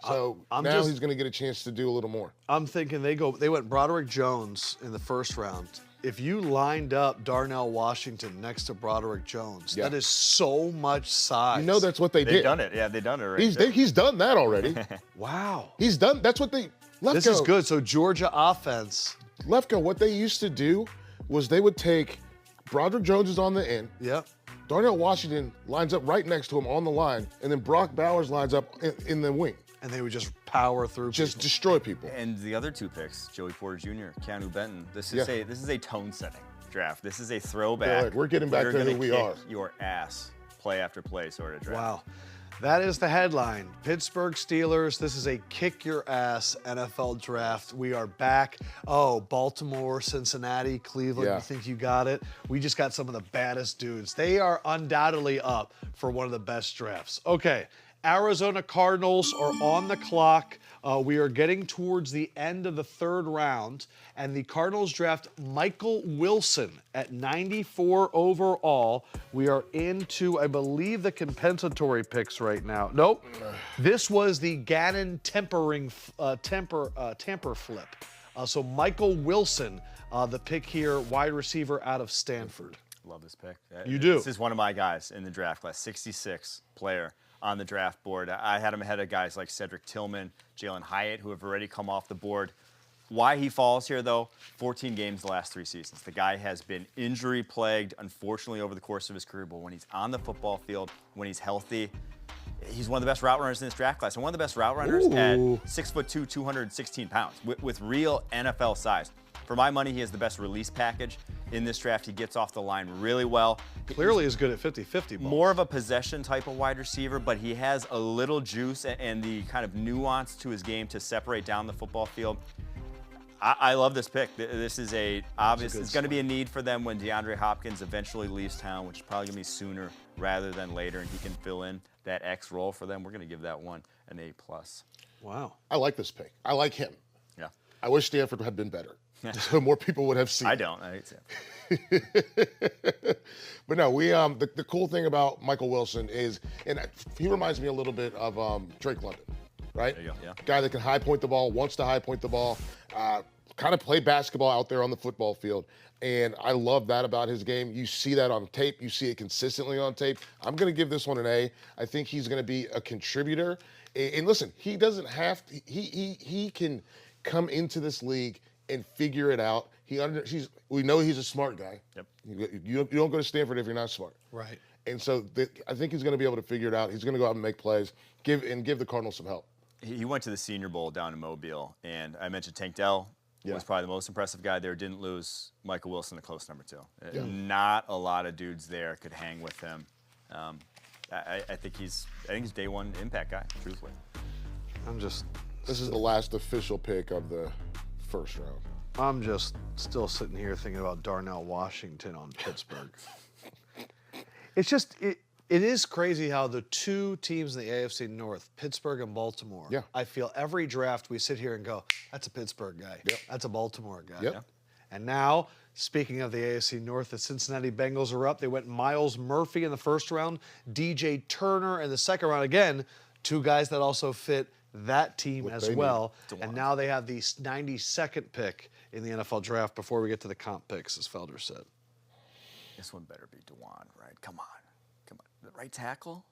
So now he's going to get a chance to do a little more. I'm thinking they went Broderick Jones in the first round. If you lined up Darnell Washington next to Broderick Jones, that is so much size. You know that's what they did. They've done it. Yeah, they've done it already. He's done that already. Wow. He's done. That's what they. Lefkoe, This is good. So Georgia offense. Lefkoe, what they used to do was they would take Broderick Jones is on the end. Yep. Darnell Washington lines up right next to him on the line, and then Brock Bowers lines up in the wing. And they would just power through. Just destroy people. And the other 2 picks, Joey Porter Jr., Keanu Benton. This is a tone-setting draft. This is a throwback. Right, we're getting back to who we are. Your ass, play after play sort of draft. Wow. That is the headline. Pittsburgh Steelers. This is a kick-your-ass NFL draft. We are back. Oh, Baltimore, Cincinnati, Cleveland. Yeah. You think you got it? We just got some of the baddest dudes. They are undoubtedly up for one of the best drafts. Okay. Arizona Cardinals are on the clock. We are getting towards the end of the 3rd round, and the Cardinals draft Michael Wilson at 94 overall. We are into, I believe, the compensatory picks right now. Nope. This was the Gannon tamper flip. So Michael Wilson, the pick here, wide receiver out of Stanford. Love this pick. You do? This is one of my guys in the draft class, 66 player on the draft board. I had him ahead of guys like Cedric Tillman, Jalen Hyatt, who have already come off the board. Why he falls here, though, 14 games the last 3 seasons. The guy has been injury-plagued, unfortunately, over the course of his career, but when he's on the football field, when he's healthy, he's one of the best route runners in this draft class, and one of the best route runners at 6'2", 216 pounds, with real NFL size. For my money, he has the best release package in this draft. He gets off the line really well. Clearly is good at 50-50 balls. More of a possession type of wide receiver, but he has a little juice and the kind of nuance to his game to separate down the football field. I love this pick. This is it's going to be a need for them when DeAndre Hopkins eventually leaves town, which is probably going to be sooner rather than later, and he can fill in that X role for them. We're going to give that one an A+. Wow. I like this pick. I like him. Yeah. I wish Stanford had been better, so more people would have seen. I don't. I hate it. But no, the cool thing about Michael Wilson is, and he reminds me a little bit of Drake London, right? There you go, yeah. Guy that can high point the ball, wants to high point the ball, kind of play basketball out there on the football field. And I love that about his game. You see that on tape. You see it consistently on tape. I'm going to give this one an A. I think he's going to be a contributor. And listen, he doesn't have to, he can come into this league and figure it out. We know he's a smart guy. Yep. You don't go to Stanford if you're not smart. Right. And so I think he's going to be able to figure it out. He's going to go out and make plays, give the Cardinals some help. He went to the Senior Bowl down in Mobile, and I mentioned Tank Dell was probably the most impressive guy there. Didn't lose Michael Wilson, a close number 2. Yeah. Not a lot of dudes there could hang with him. I think he's day one impact guy, truthfully. This is the last official pick of the first round. I'm just still sitting here thinking about Darnell Washington on Pittsburgh. It's just, it is crazy how the two teams in the AFC North, Pittsburgh and Baltimore, Yeah. I feel every draft we sit here and go, that's a Pittsburgh guy. Yep. That's a Baltimore guy. Yep. And now, speaking of the AFC North, the Cincinnati Bengals are up. They went Miles Murphy in the first round, DJ Turner in the second round. Again, two guys that also fit that team as well. And now they have the 92nd pick in the NFL draft before we get to the comp picks, as Felder said. This one better be DeJuan, right? Come on. The right tackle?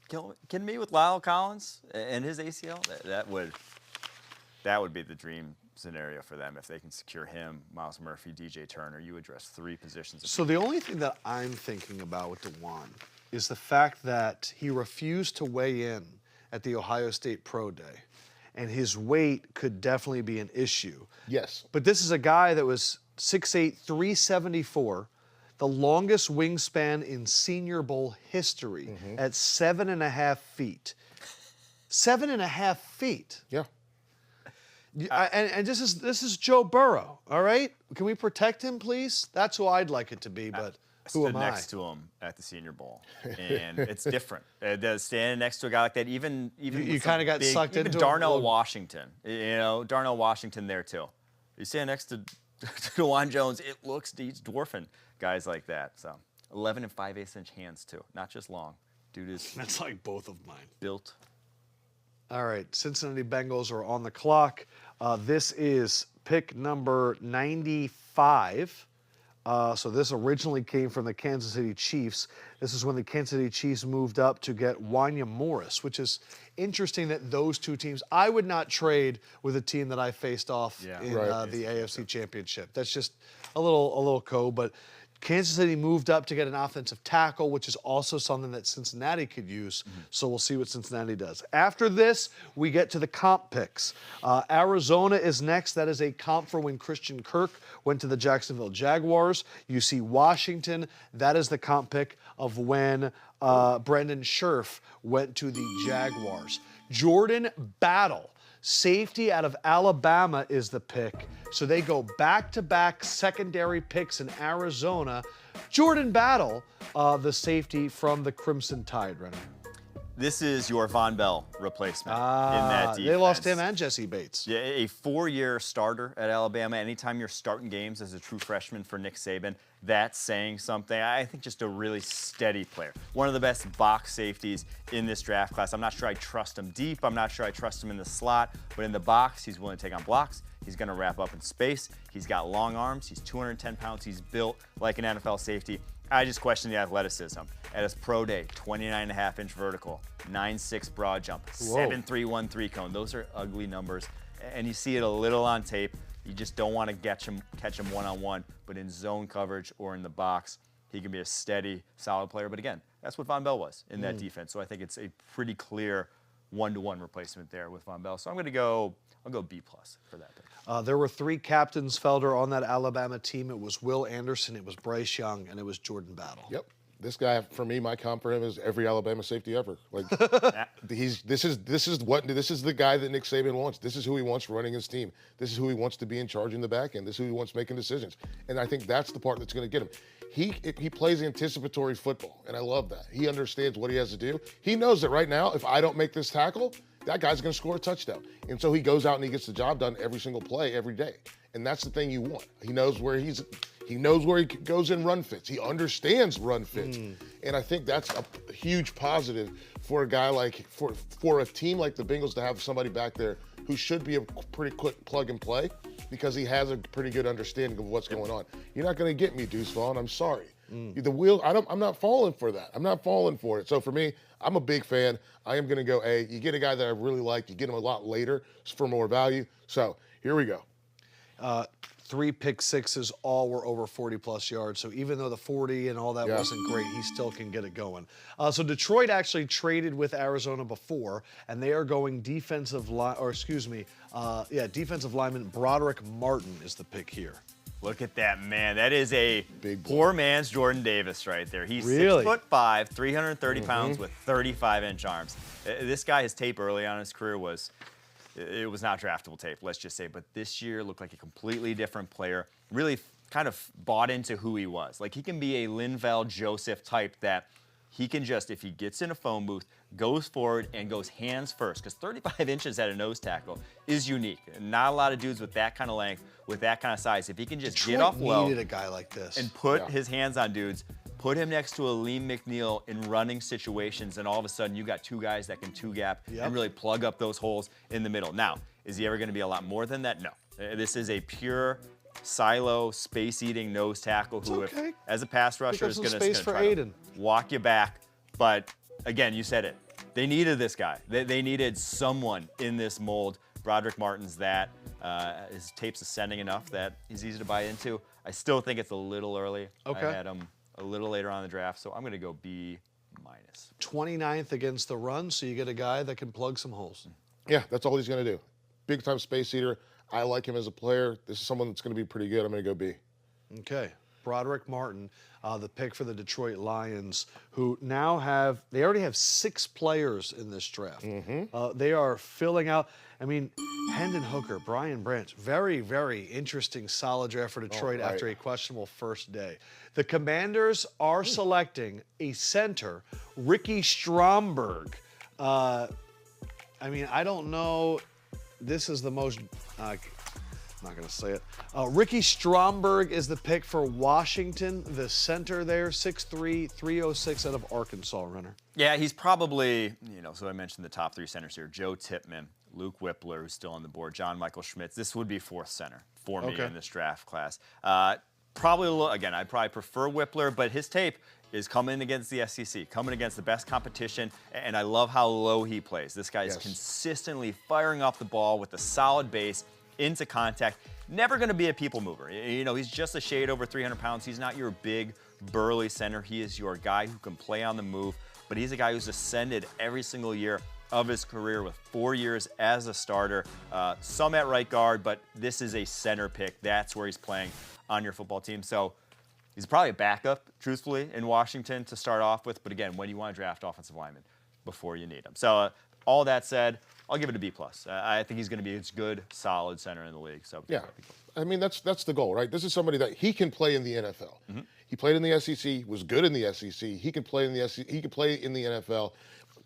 Kidding me with Lyle Collins and his ACL? That would be the dream scenario for them if they can secure him, Miles Murphy, DJ Turner. You address three positions. So the only thing that I'm thinking about with DeJuan is the fact that he refused to weigh in at the Ohio State Pro Day, and his weight could definitely be an issue. Yes. But this is a guy that was 6'8", 374, the longest wingspan in Senior Bowl history at 7.5 feet. 7.5 feet. Yeah. And this is Joe Burrow, all right? Can we protect him, please? That's who I'd like it to be, but who am I? Stood next to him at the Senior Bowl, and it's different. Standing next to a guy like that, even you kind of got sucked into Darnell Washington. Darnell Washington there too. You stand next to DeJuan Jones, he's dwarfing guys like that. So 11 and 5/8 inch hands too, not just long. Dude is That's like both of mine. built. All right, Cincinnati Bengals are on the clock. This is pick number 95. So this originally came from the Kansas City Chiefs. This is when the Kansas City Chiefs moved up to get Wanya Morris, which is interesting that those two teams, I would not trade with a team that I faced off in the AFC Championship. That's just a little code, but Kansas City moved up to get an offensive tackle, which is also something that Cincinnati could use. So we'll see what Cincinnati does. After this, we get to the comp picks. Arizona is next. That is a comp for when Christian Kirk went to the Jacksonville Jaguars. You see Washington. That is the comp pick of when Brendan Scherf went to the Jaguars. Jordan Battle, safety out of Alabama, is the pick. So they go back-to-back secondary picks in Arizona. Jordan Battle, the safety from the Crimson Tide, Renner. This is your Von Bell replacement in that defense. They lost him and Jesse Bates. Yeah, a 4-year starter at Alabama. Anytime you're starting games as a true freshman for Nick Saban, that's saying something. I think just a really steady player. One of the best box safeties in this draft class. I'm not sure I trust him deep. I'm not sure I trust him in the slot. But in the box, he's willing to take on blocks. He's going to wrap up in space. He's got long arms. He's 210 pounds. He's built like an NFL safety. I just question the athleticism. At his pro day, 29.5-inch vertical, 9'6" broad jump, 7'3" 1-3 cone. Those are ugly numbers, and you see it a little on tape. You just don't want to catch him one-on-one, but in zone coverage or in the box, he can be a steady, solid player. But again, that's what Von Bell was in that defense. So I think it's a pretty clear one-to-one replacement there with Von Bell. So I'll go B+ for that pick. There were three captains, Felder, on that Alabama team. It was Will Anderson, it was Bryce Young, and it was Jordan Battle. Yep. This guy, for me, my comp for him is every Alabama safety ever. Like, this is the guy that Nick Saban wants. This is who he wants running his team. This is who he wants to be in charge in the back end. This is who he wants making decisions. And I think that's the part that's going to get him. He plays anticipatory football, and I love that. He understands what he has to do. He knows that right now, if I don't make this tackle, that guy's going to score a touchdown. And so he goes out and he gets the job done every single play, every day. And that's the thing you want. He knows where he goes in run fits. He understands run fits. And I think that's a huge positive for a guy for a team like the Bengals to have somebody back there who should be a pretty quick plug and play because he has a pretty good understanding of what's going on. You're not going to get me, Deuce Vaughn. I'm sorry. The wheel, I'm not falling for that. I'm not falling for it. So for me, I'm a big fan. I am going to go A. You get a guy that I really like. You get him a lot later for more value. So here we go. 3 pick sixes, all were over 40-plus yards. So even though the 40 and all that wasn't great, he still can get it going. So Detroit actually traded with Arizona before, and they are going defensive lineman Broderick Martin is the pick here. Look at that, man. That is a Big boy. poor man's Jordan Davis right there. He's Really? 6'5", 330 pounds with 35-inch arms. This guy, his tape early on in his career was not draftable tape, let's just say. But this year looked like a completely different player. Really kind of bought into who he was. Like, he can be a Linval Joseph type that he can just, if he gets in a phone booth, goes forward and goes hands first. Because 35 inches at a nose tackle is unique. Not a lot of dudes with that kind of length, with that kind of size. If he can just Detroit get off low needed a guy like this. and put his hands on dudes, put him next to a Liam McNeil in running situations, and all of a sudden you got two guys that can two-gap and really plug up those holes in the middle. Now, is he ever going to be a lot more than that? No. This is a pure silo, space-eating nose tackle who, if, as a pass rusher, is going to try to walk you back. But, again, you said it. They needed this guy. They needed someone in this mold. Broderick Martin's that. His tape's ascending enough that he's easy to buy into. I still think it's a little early. Okay. I had him a little later on in the draft, so I'm going to go B-. 29th against the run, so you get a guy that can plug some holes. Yeah, that's all he's going to do. Big-time space eater. I like him as a player. This is someone that's going to be pretty good. I'm going to go B. Okay. Broderick Martin, the pick for the Detroit Lions, who now they already have 6 players in this draft. They are filling out, I mean, Hendon Hooker, Brian Branch, very, very interesting, solid draft for Detroit after a questionable first day. The Commanders are selecting a center, Ricky Stromberg. I mean, I don't know. This is the most, I'm not going to say it. Ricky Stromberg is the pick for Washington, the center there, 6'3", 306 out of Arkansas, Renner. Yeah, he's probably, so I mentioned the top 3 centers here. Joe Tippmann, Luke Whippler, who's still on the board, John Michael Schmitz. This would be 4th center for me in this draft class. Probably a little, again, I'd probably prefer Whippler, but his tape is coming against the SEC, coming against the best competition, and I love how low he plays. This guy is consistently firing off the ball with a solid base into contact. Never going to be a people mover. He's just a shade over 300 pounds. He's not your big, burly center. He is your guy who can play on the move, but he's a guy who's ascended every single year of his career with 4 years as a starter, some at right guard, but this is a center pick. That's where he's playing on your football team. So he's probably a backup, truthfully, in Washington to start off with. But again, when you want to draft offensive linemen before you need them. So all that said, I'll give it a B+. I think he's going to be a good, solid center in the league. So yeah, I mean, that's the goal, right? This is somebody that he can play in the NFL. He played in the SEC, was good in the SEC. He can play in the SEC. He can play in the NFL.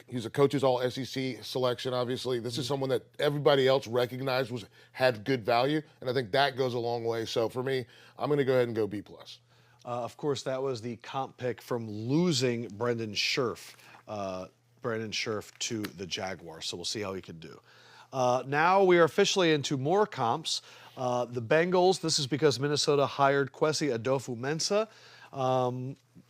He's a coach's all-SEC selection, obviously. This is someone that everybody else recognized had good value, and I think that goes a long way. So for me, I'm going to go ahead and go B+. Of course, that was the comp pick from losing Brandon Scherf to the Jaguars, so we'll see how he can do. Now we are officially into more comps. The Bengals, this is because Minnesota hired Kwesi Adofo-Mensah.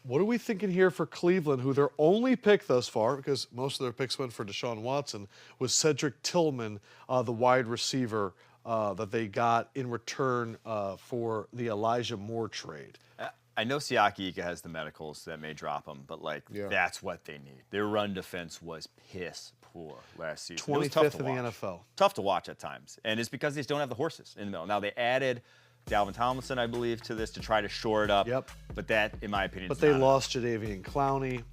What are we thinking here for Cleveland, who their only pick thus far, because most of their picks went for Deshaun Watson, was Cedric Tillman, the wide receiver that they got in return for the Elijah Moore trade. I know Siaki Ika has the medicals that may drop him, but that's what they need. Their run defense was piss poor last season. 25th in the NFL. Tough to watch at times, and it's because they just don't have the horses in the middle. Now they added Dalvin Tomlinson, I believe, to this to try to shore it up. But that, in my opinion, but they lost Jadeveon Clowney.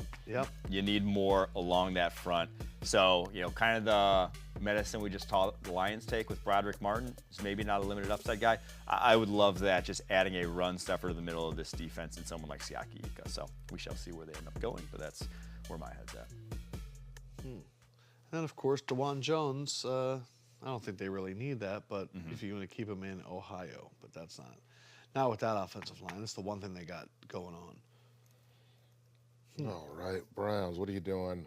You need more along that front. So, kind of the medicine we just taught the Lions take with Broderick Martin is maybe not a limited upside guy. I would love that, just adding a run stuffer to the middle of this defense and someone like Siaki Ika. So we shall see where they end up going, but that's where my head's at. And then, of course, DeJuan Jones. I don't think they really need that, but if you want to keep him in Ohio, but that's not with that offensive line. That's the one thing they got going on. All right, Browns, what are you doing?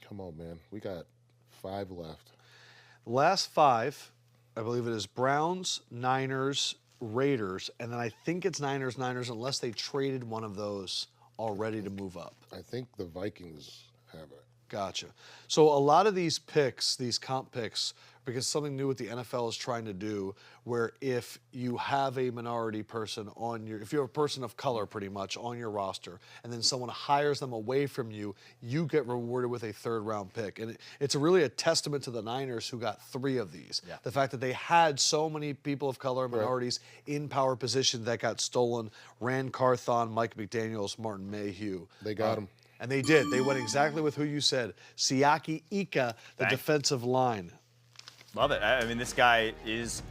Come on, man. We got 5 left. The last 5, I believe it is Browns, Niners, Raiders, and then I think it's Niners, unless they traded one of those already to move up. I think the Vikings have it. Gotcha. So a lot of these picks, these comp picks, because something new what the NFL is trying to do, where if you have a minority person if you're a person of color pretty much on your roster, and then someone hires them away from you, you get rewarded with a third-round pick. And it's really a testament to the Niners, who got 3 of these. Yeah. The fact that they had so many people of color, minorities, in power positions that got stolen. Rand Carthon, Mike McDaniels, Martin Mayhew. They got him. And they did. They went exactly with who you said. Siaki Ika, the defensive line. Love it. I mean, this guy is,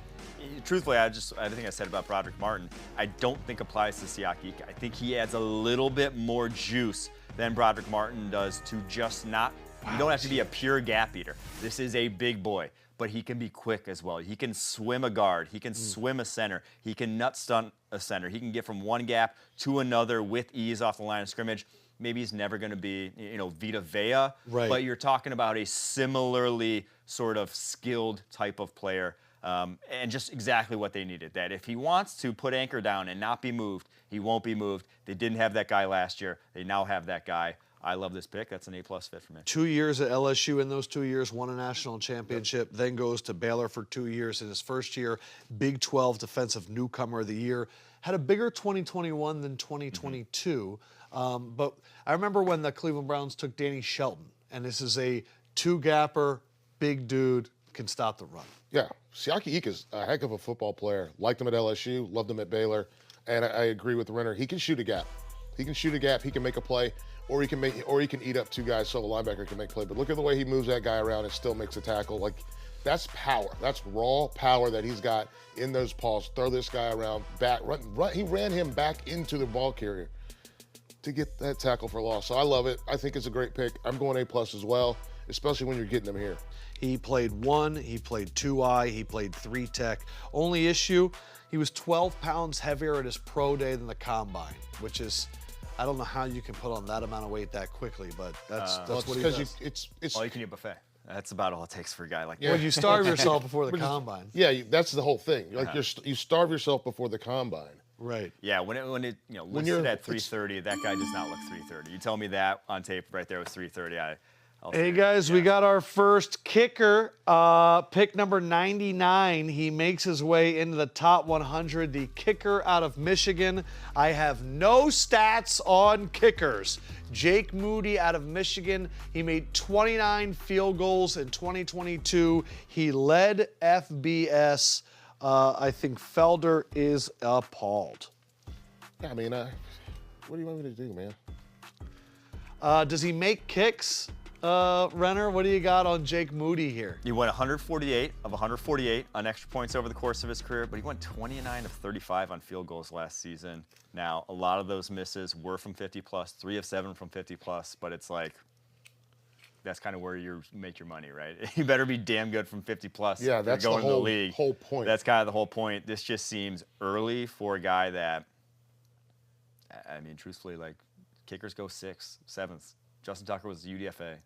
truthfully, everything I said about Broderick Martin, I don't think applies to Siaki Ika. I think he adds a little bit more juice than Broderick Martin does to just not, you don't have to be a pure gap eater. This is a big boy, but he can be quick as well. He can swim a guard. He can swim a center. He can nut stunt a center. He can get from one gap to another with ease off the line of scrimmage. Maybe he's never going to be, Vita Vea, but you're talking about a similarly sort of skilled type of player, and just exactly what they needed. That if he wants to put anchor down and not be moved, he won't be moved. They didn't have that guy last year. They now have that guy. I love this pick. That's an A+ fit for me. 2 years at LSU. In those 2 years, won a national championship, then goes to Baylor for 2 years. In his first year, Big 12 Defensive Newcomer of the Year. Had a bigger 2021 than 2022. But I remember when the Cleveland Browns took Danny Shelton, and this is a 2-gapper, big dude, can stop the run. Yeah, Siaki Ika's a heck of a football player. Liked him at LSU, loved him at Baylor, and I agree with Renner. He can shoot a gap. He can shoot a gap. He can make a play, or he can eat up 2 guys so a linebacker can make a play. But look at the way he moves that guy around and still makes a tackle. Like, that's power. That's raw power that he's got in those paws. Throw this guy around, back, run. He ran him back into the ball carrier to get that tackle for loss. So I love it. I think it's a great pick. I'm going A+ as well, especially when you're getting him here. He played 1, he played 2I, he played 3 tech. Only issue, he was 12 pounds heavier at his pro day than the combine, which is, I don't know how you can put on that amount of weight that quickly, but that's what he does. It's All you can eat buffet. That's about all it takes for a guy like When that. you starve yourself before the combine. Yeah, that's the whole thing. Like you starve yourself before the combine. Right. Yeah, when it listed at 330, that guy does not look 330. You tell me that on tape right there was 330. Hey guys, we got our first kicker, pick number 99. He makes his way into the top 100, the kicker out of Michigan. I have no stats on kickers. Jake Moody out of Michigan. He made 29 field goals in 2022. He led FBS. I think Felder is appalled. I mean, what do you want me to do, man? Does he make kicks? Renner, what do you got on Jake Moody here? He went 148 of 148 on extra points over the course of his career, but he went 29 of 35 on field goals last season. Now, a lot of those misses were from 50+, 3 of 7 from 50+, but it's like, that's kind of where you make your money, right? You better be damn good from 50+. Yeah, that's going the to the league. whole point. That's kind of the whole point. This just seems early for a guy that, I mean, truthfully, like, kickers go 6th, 7th. Justin Tucker was UDFA.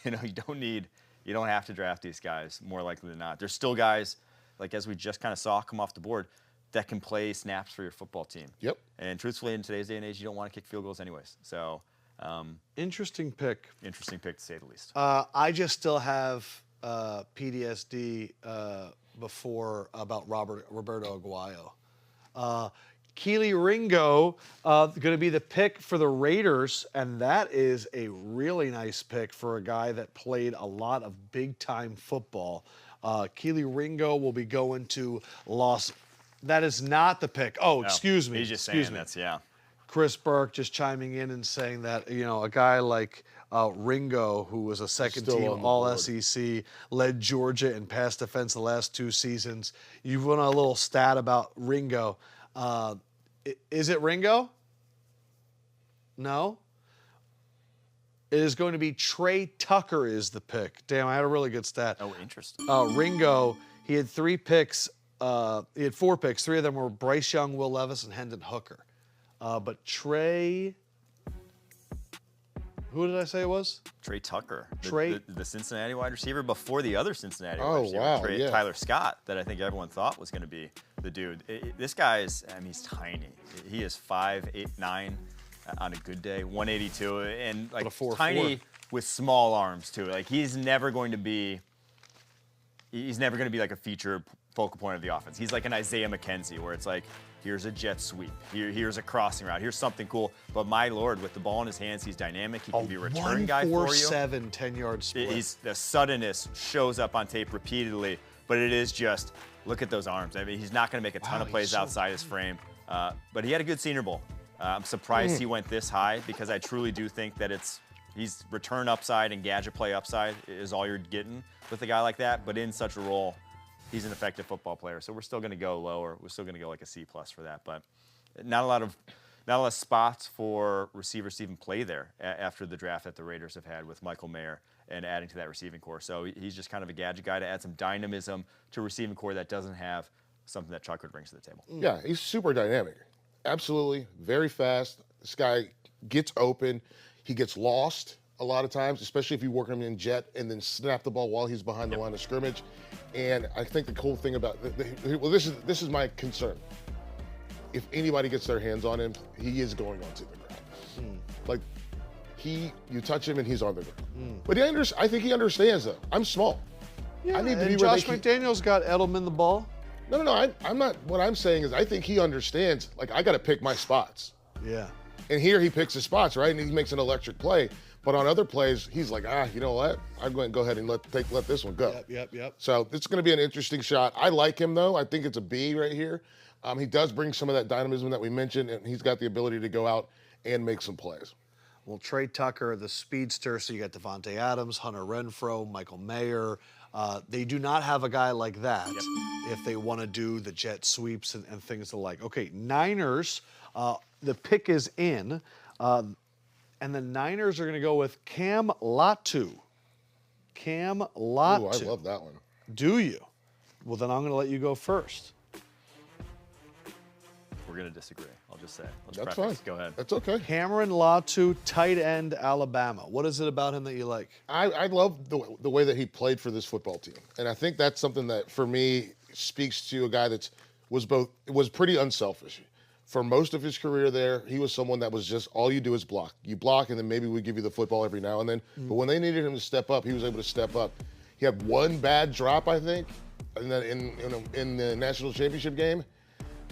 You don't have to draft these guys more likely than not. There's still guys, like as we just kind of saw come off the board, that can play snaps for your football team. Yep. And truthfully, in today's day and age, you don't want to kick field goals anyways. So, interesting pick. Interesting pick to say the least. I just still have PTSD before about Roberto Aguayo. Keely Ringo going to be the pick for the Raiders, and that is a really nice pick for a guy that played a lot of big-time football. Keely Ringo will be going to That is not the pick. Oh, No, excuse me. He's just excuse saying me. that's, yeah. Chris Burke just chiming in and saying that, a guy like Ringo, who was a second-team All-SEC, led Georgia in pass defense the last 2 seasons. You've won a little stat about Ringo. Is it Ringo? No. It is going to be Trey Tucker is the pick. Damn, I had a really good stat. Oh, interesting. Ringo, he had 3 picks. He had 4 picks. 3 of them were Bryce Young, Will Levis, and Hendon Hooker. But Trey, who did I say it was? Trey Tucker, Trey, the Cincinnati wide receiver before the other Cincinnati wide Oh, receiver, wow, Tyler Scott, that I think everyone thought was going to be the dude. This guy's, he's tiny. He is 5'8", 9 on a good day, 182, and like 4'4". tiny with small arms too. Like he's never going to be, he's never going to be like a feature focal point of the offense. He's like an Isaiah McKenzie, where it's like, here's a jet sweep, here's a crossing route, here's something cool. But my Lord, with the ball in his hands, he's dynamic. He can be a return guy for you. 1-4-7 10-yard split. The suddenness shows up on tape repeatedly, but it is just, look at those arms. I mean, he's not going to make a ton of plays outside his frame, but he had a good Senior Bowl. I'm surprised he went this high, because I truly do think that he's return upside and gadget play upside is all you're getting with a guy like that. But in such a role, he's an effective football player. So we're still going to go lower. We're still going to go like a C+ for that. But not a lot of spots for receivers to even play there after the draft that the Raiders have had with Michael Mayer and adding to that receiving core. So he's just kind of a gadget guy to add some dynamism to a receiving core that doesn't have something that Chuck would bring to the table. Yeah, he's super dynamic. Absolutely. Very fast. This guy gets open. He gets lost a lot of times, especially if you work him in jet and then snap the ball while he's behind the line of scrimmage. And I think the cool thing about this is my concern. If anybody gets their hands on him, he is going onto the ground. Like you touch him and he's on the ground. But I think he understands though. I'm small. Yeah, I need to and be Josh McDaniels got Edelman the ball. No. I'm not. What I'm saying is, I think he understands. Like, I got to pick my spots. Yeah. And here he picks his spots, right? And he makes an electric play. But on other plays, he's like, you know what? I'm going to go ahead and let this one go. Yep. So it's going to be an interesting shot. I like him though. I think it's a B right here. He does bring some of that dynamism that we mentioned, and he's got the ability to go out and make some plays. Well, Trey Tucker, the speedster, so you got Devontae Adams, Hunter Renfrow, Michael Mayer. They do not have a guy like that if they want to do the jet sweeps and things alike. Okay, Niners, the pick is in, and the Niners are going to go with Cam Latu. Cam Latu. Ooh, I love that one. Do you? Well, then I'm going to let you go first. We're going to disagree. I'll just say. That's fine. Go ahead. That's okay. Cameron Latu, tight end, Alabama. What is it about him that you like? I love the way that he played for this football team. And I think that's something that, for me, speaks to a guy that was pretty unselfish. For most of his career there, he was someone that was just, all you do is block. You block, and then maybe we give you the football every now and then. But when they needed him to step up, he was able to step up. He had one bad drop, I think, in the national championship game.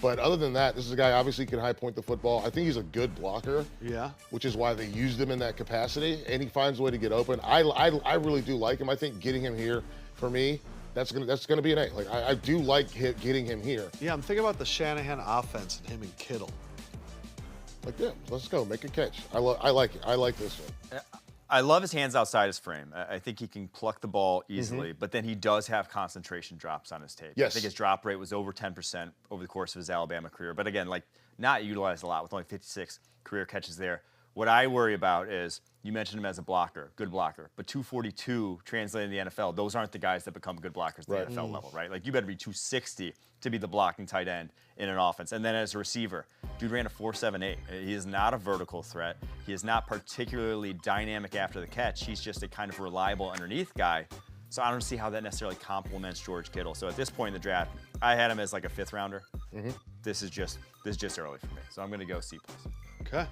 But other than that, this is a guy obviously can high point the football. I think he's a good blocker. Yeah. Which is why they used him in that capacity, and he finds a way to get open. I really do like him. I think getting him here, for me, that's gonna be an A. Like I do like getting him here. Yeah, I'm thinking about the Shanahan offense and him and Kittle. Like, yeah, let's go, make a catch. I like it. I like this one. I love his hands outside his frame. I think he can pluck the ball easily, but then he does have concentration drops on his tape. Yes. I think his drop rate was over 10% over the course of his Alabama career. But again, like, not utilized a lot with only 56 career catches there. What I worry about is, you mentioned him as a blocker, good blocker, but 242 translated to the NFL, those aren't the guys that become good blockers at the NFL level, right? Like, you better be 260 to be the blocking tight end in an offense. And then as a receiver, dude ran a 4.78. He is not a vertical threat. He is not particularly dynamic after the catch. He's just a kind of reliable underneath guy. So I don't see how that necessarily complements George Kittle. So at this point in the draft, I had him as like a 5th rounder. This is just early for me. So I'm going to go C+. Okay.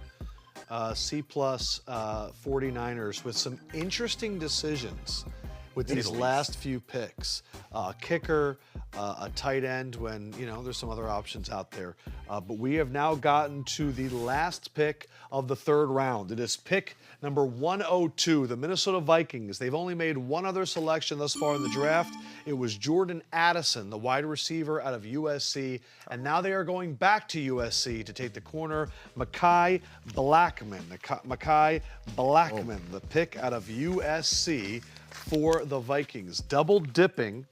C+, 49ers with some interesting decisions with these last few picks. Kicker, a tight end when, there's some other options out there. But we have now gotten to the last pick of the 3rd round. It is pick number 102, the Minnesota Vikings. They've only made one other selection thus far in the draft. It was Jordan Addison, the wide receiver out of USC. And now they are going back to USC to take the corner, Mekhi Blackman. Mekhi Blackman, the pick out of USC for the Vikings. Double dipping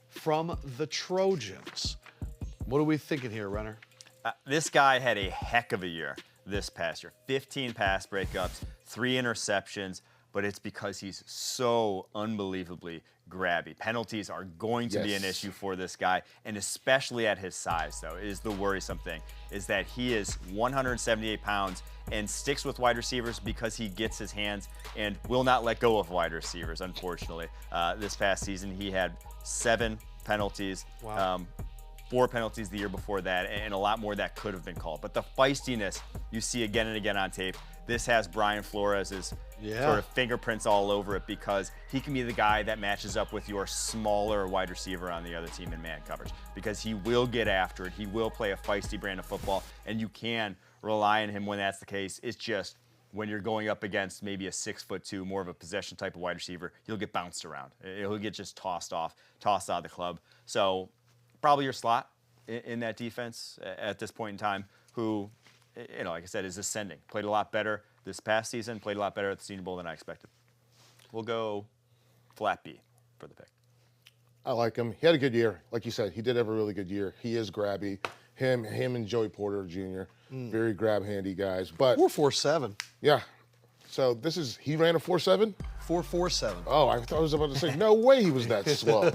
from the Trojans. What are we thinking here, Renner? This guy had a heck of a year this past year. 15 pass breakups, 3 interceptions, but it's because he's so unbelievably grabby. Penalties are going to be an issue for this guy, and especially at his size, though, is the worrisome thing, is that he is 178 pounds and sticks with wide receivers because he gets his hands and will not let go of wide receivers, unfortunately. This past season, he had 7 penalties. Wow. 4 penalties the year before that, and a lot more that could have been called. But the feistiness you see again and again on tape, this has Brian Flores's sort of fingerprints all over it, because he can be the guy that matches up with your smaller wide receiver on the other team in man coverage, because he will get after it. He will play a feisty brand of football, and you can rely on him when that's the case. It's just when you're going up against maybe a 6'2", more of a possession type of wide receiver, he'll get bounced around. He'll get just tossed out of the club. So probably your slot in that defense at this point in time, who, like I said, is ascending. Played a lot better this past season, played a lot better at the Senior Bowl than I expected. We'll go flat B for the pick. I like him. He had a good year. Like you said, he did have a really good year. He is grabby. Him and Joey Porter Jr., very grab-handy guys. But 4.47. Yeah. So he ran a 4.7? 4.47. Oh, I thought I was about to say, no way he was that slow.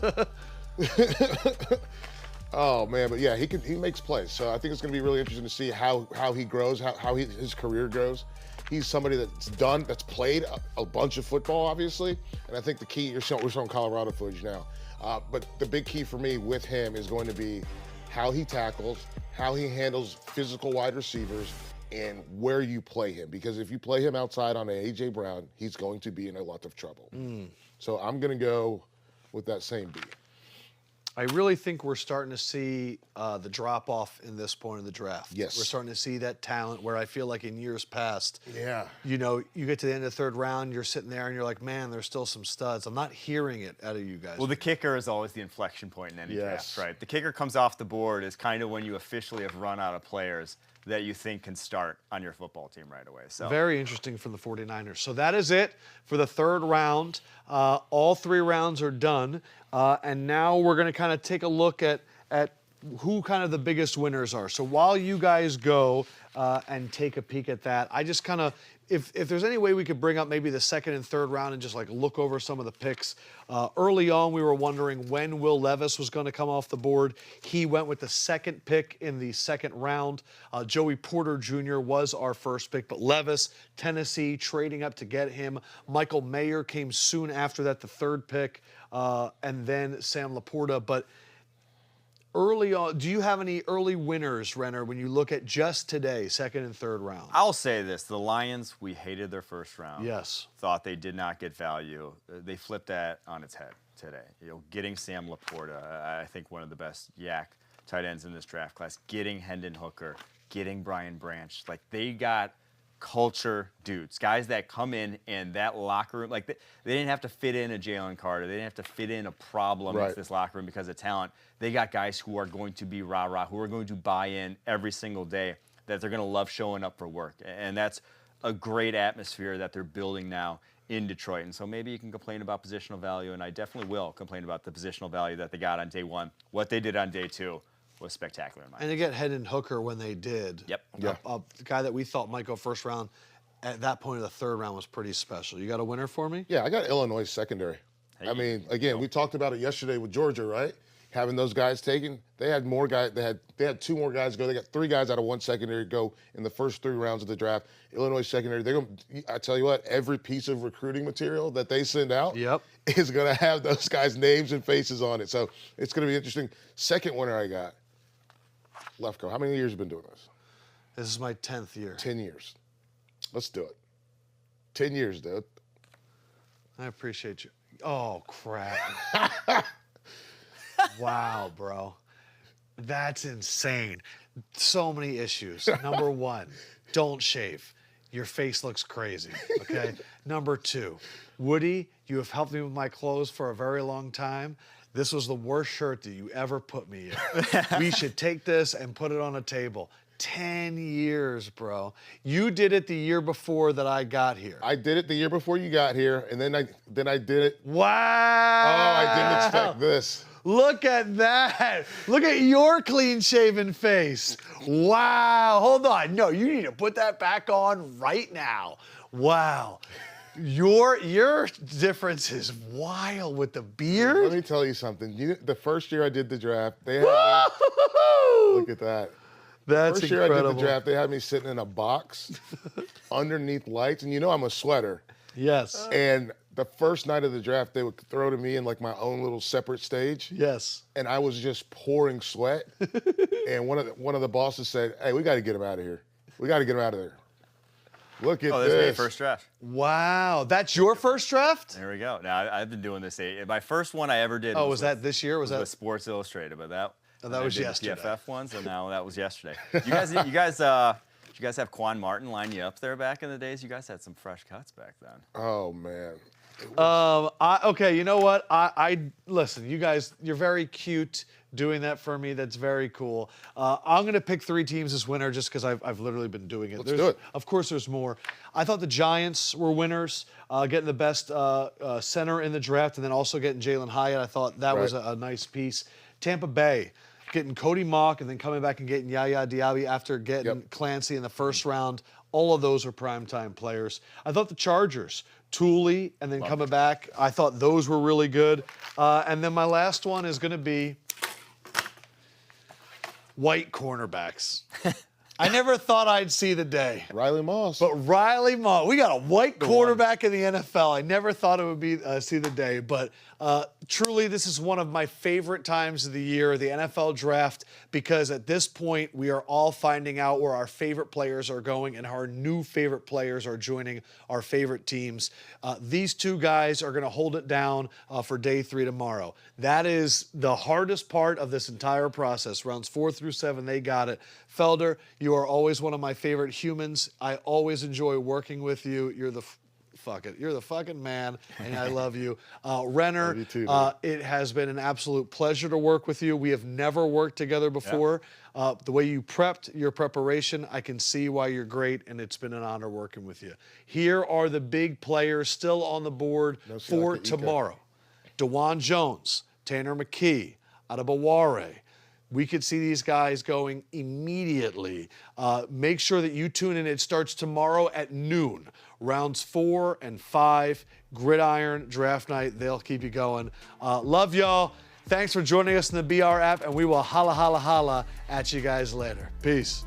Oh, man. But, yeah, he makes plays. So I think it's going to be really interesting to see how he grows, how his career goes. He's somebody that's played a bunch of football, obviously. And I think the key, we're showing Colorado footage now. But the big key for me with him is going to be how he tackles, how he handles physical wide receivers, and where you play him. Because if you play him outside on an A.J. Brown, he's going to be in a lot of trouble. So I'm going to go with that same B. I really think we're starting to see the drop-off in this point of the draft. Yes. We're starting to see that talent where I feel like in years past, you get to the end of the third round, you're sitting there and you're like, man, there's still some studs. I'm not hearing it out of you guys. Well, the kicker is always the inflection point in any draft, right? The kicker comes off the board is kind of when you officially have run out of players that you think can start on your football team right away. So very interesting for the 49ers. So that is it for the third round. All 3 rounds are done. And now we're going to kind of take a look at who kind of the biggest winners are. So while you guys go and take a peek at that, I just kind of, if there's any way we could bring up maybe the second and third round and just like look over some of the picks. Early on, we were wondering when Will Levis was going to come off the board. He went with the second pick in the second round. Joey Porter Jr. was our first pick, but Levis, Tennessee, trading up to get him. Michael Mayer came soon after that, the third pick, and then Sam Laporta. But early on, do you have any early winners, Renner, when you look at just today, second and third round? I'll say this. The Lions, we hated their first round. Yes. Thought they did not get value. They flipped that on its head today. Getting Sam Laporta, I think one of the best yak tight ends in this draft class. Getting Hendon Hooker, getting Brian Branch. Like, they got culture dudes, guys that come in and that locker room, like they didn't have to fit in a Jalen Carter. They didn't have to fit in a problem into this locker room because of talent. They got guys who are going to be rah-rah, who are going to buy in every single day, that they're going to love showing up for work. And that's a great atmosphere that they're building now in Detroit. And so maybe you can complain about positional value, and I definitely will complain about the positional value that they got on day 1. What they did on day 2 was spectacular in my opinion. And to get Hendon Hooker when they did. Yep. The guy that we thought might go first round, at that point of the third round was pretty special. You got a winner for me? Yeah, I got Illinois secondary. I mean, again, we talked about it yesterday with Georgia, right? Having those guys taken. They had more guys. They had 2 more guys go. They got 3 guys out of 1 secondary go in the first 3 rounds of the draft. Illinois secondary. I tell you what, every piece of recruiting material that they send out is going to have those guys' names and faces on it. So it's going to be interesting. Second winner I got, Lefkoe. How many years have you been doing this? This is my 10th year. 10 years. Let's do it. 10 years, dude. I appreciate you. Oh, crap. Wow, bro. That's insane. So many issues. Number 1, don't shave. Your face looks crazy, okay? Number 2, Woody, you have helped me with my clothes for a very long time. This was the worst shirt that you ever put me in. We should take this and put it on a table. 10 years, bro. You did it the year before that I got here. I did it the year before you got here, and then I did it. Wow. Oh, I didn't expect this. Look at that. Look at your clean-shaven face. Wow. Hold on. No, you need to put that back on right now. Wow. Your difference is wild with the beard. Let me tell you something. The first year I did the draft, they had me, look at that. That's First incredible. year I did the draft, they had me sitting in a box underneath lights, and I'm a sweater. Yes. And the first night of the draft, they would throw to me in like my own little separate stage. Yes. And I was just pouring sweat. And one of the bosses said, "Hey, we got to get him out of here. We got to get him out of there." Look at Oh, this is my this. first draft. Wow, that's your first draft? There we go. Now I've been doing this. My first one I ever did. Oh, was that this year? Was with that Sports Illustrated? But that was I did yesterday. The PFF ones, and now that was yesterday. You guys have Quan Martin line you up there back in the days? You guys had some fresh cuts back then. Oh man. Okay, you know what? I listen. You guys, you're very cute doing that for me. That's very cool. I'm gonna pick 3 teams as winner just because I've literally been doing it. Let's do it. Of course, there's more. I thought the Giants were winners, getting the best center in the draft, and then also getting Jalen Hyatt. I thought that was a nice piece. Tampa Bay, getting Cody Mock, and then coming back and getting Yaya Diaby after getting Clancy in the first round. All of those were primetime players. I thought the Chargers, Tooley, and then coming back, I thought those were really good. And then my last one is going to be white cornerbacks. I never thought I'd see the day. Riley Moss. But Riley Moss, we got a white quarterback in the NFL. I never thought it would be see the day, but truly, this is one of my favorite times of the year, the NFL draft, because at this point, we are all finding out where our favorite players are going and our new favorite players are joining our favorite teams. These 2 guys are going to hold it down for day 3 tomorrow. That is the hardest part of this entire process. Rounds 4 through 7, they got it. Felder, you are always one of my favorite humans. I always enjoy working with you. You're the You're the fucking man, and I love you. Renner, you too, it has been an absolute pleasure to work with you. We have never worked together before. The way you prepped, your preparation, I can see why you're great, and it's been an honor working with you. Here are the big players still on the board for tomorrow. DeJuan Jones, Tanner McKee, Adebaware. We could see these guys going immediately. Make sure that you tune in. It starts tomorrow at noon. Rounds 4 and 5, Gridiron Draft Night. They'll keep you going. Love y'all. Thanks for joining us in the BR app, and we will holla, holla, holla at you guys later. Peace.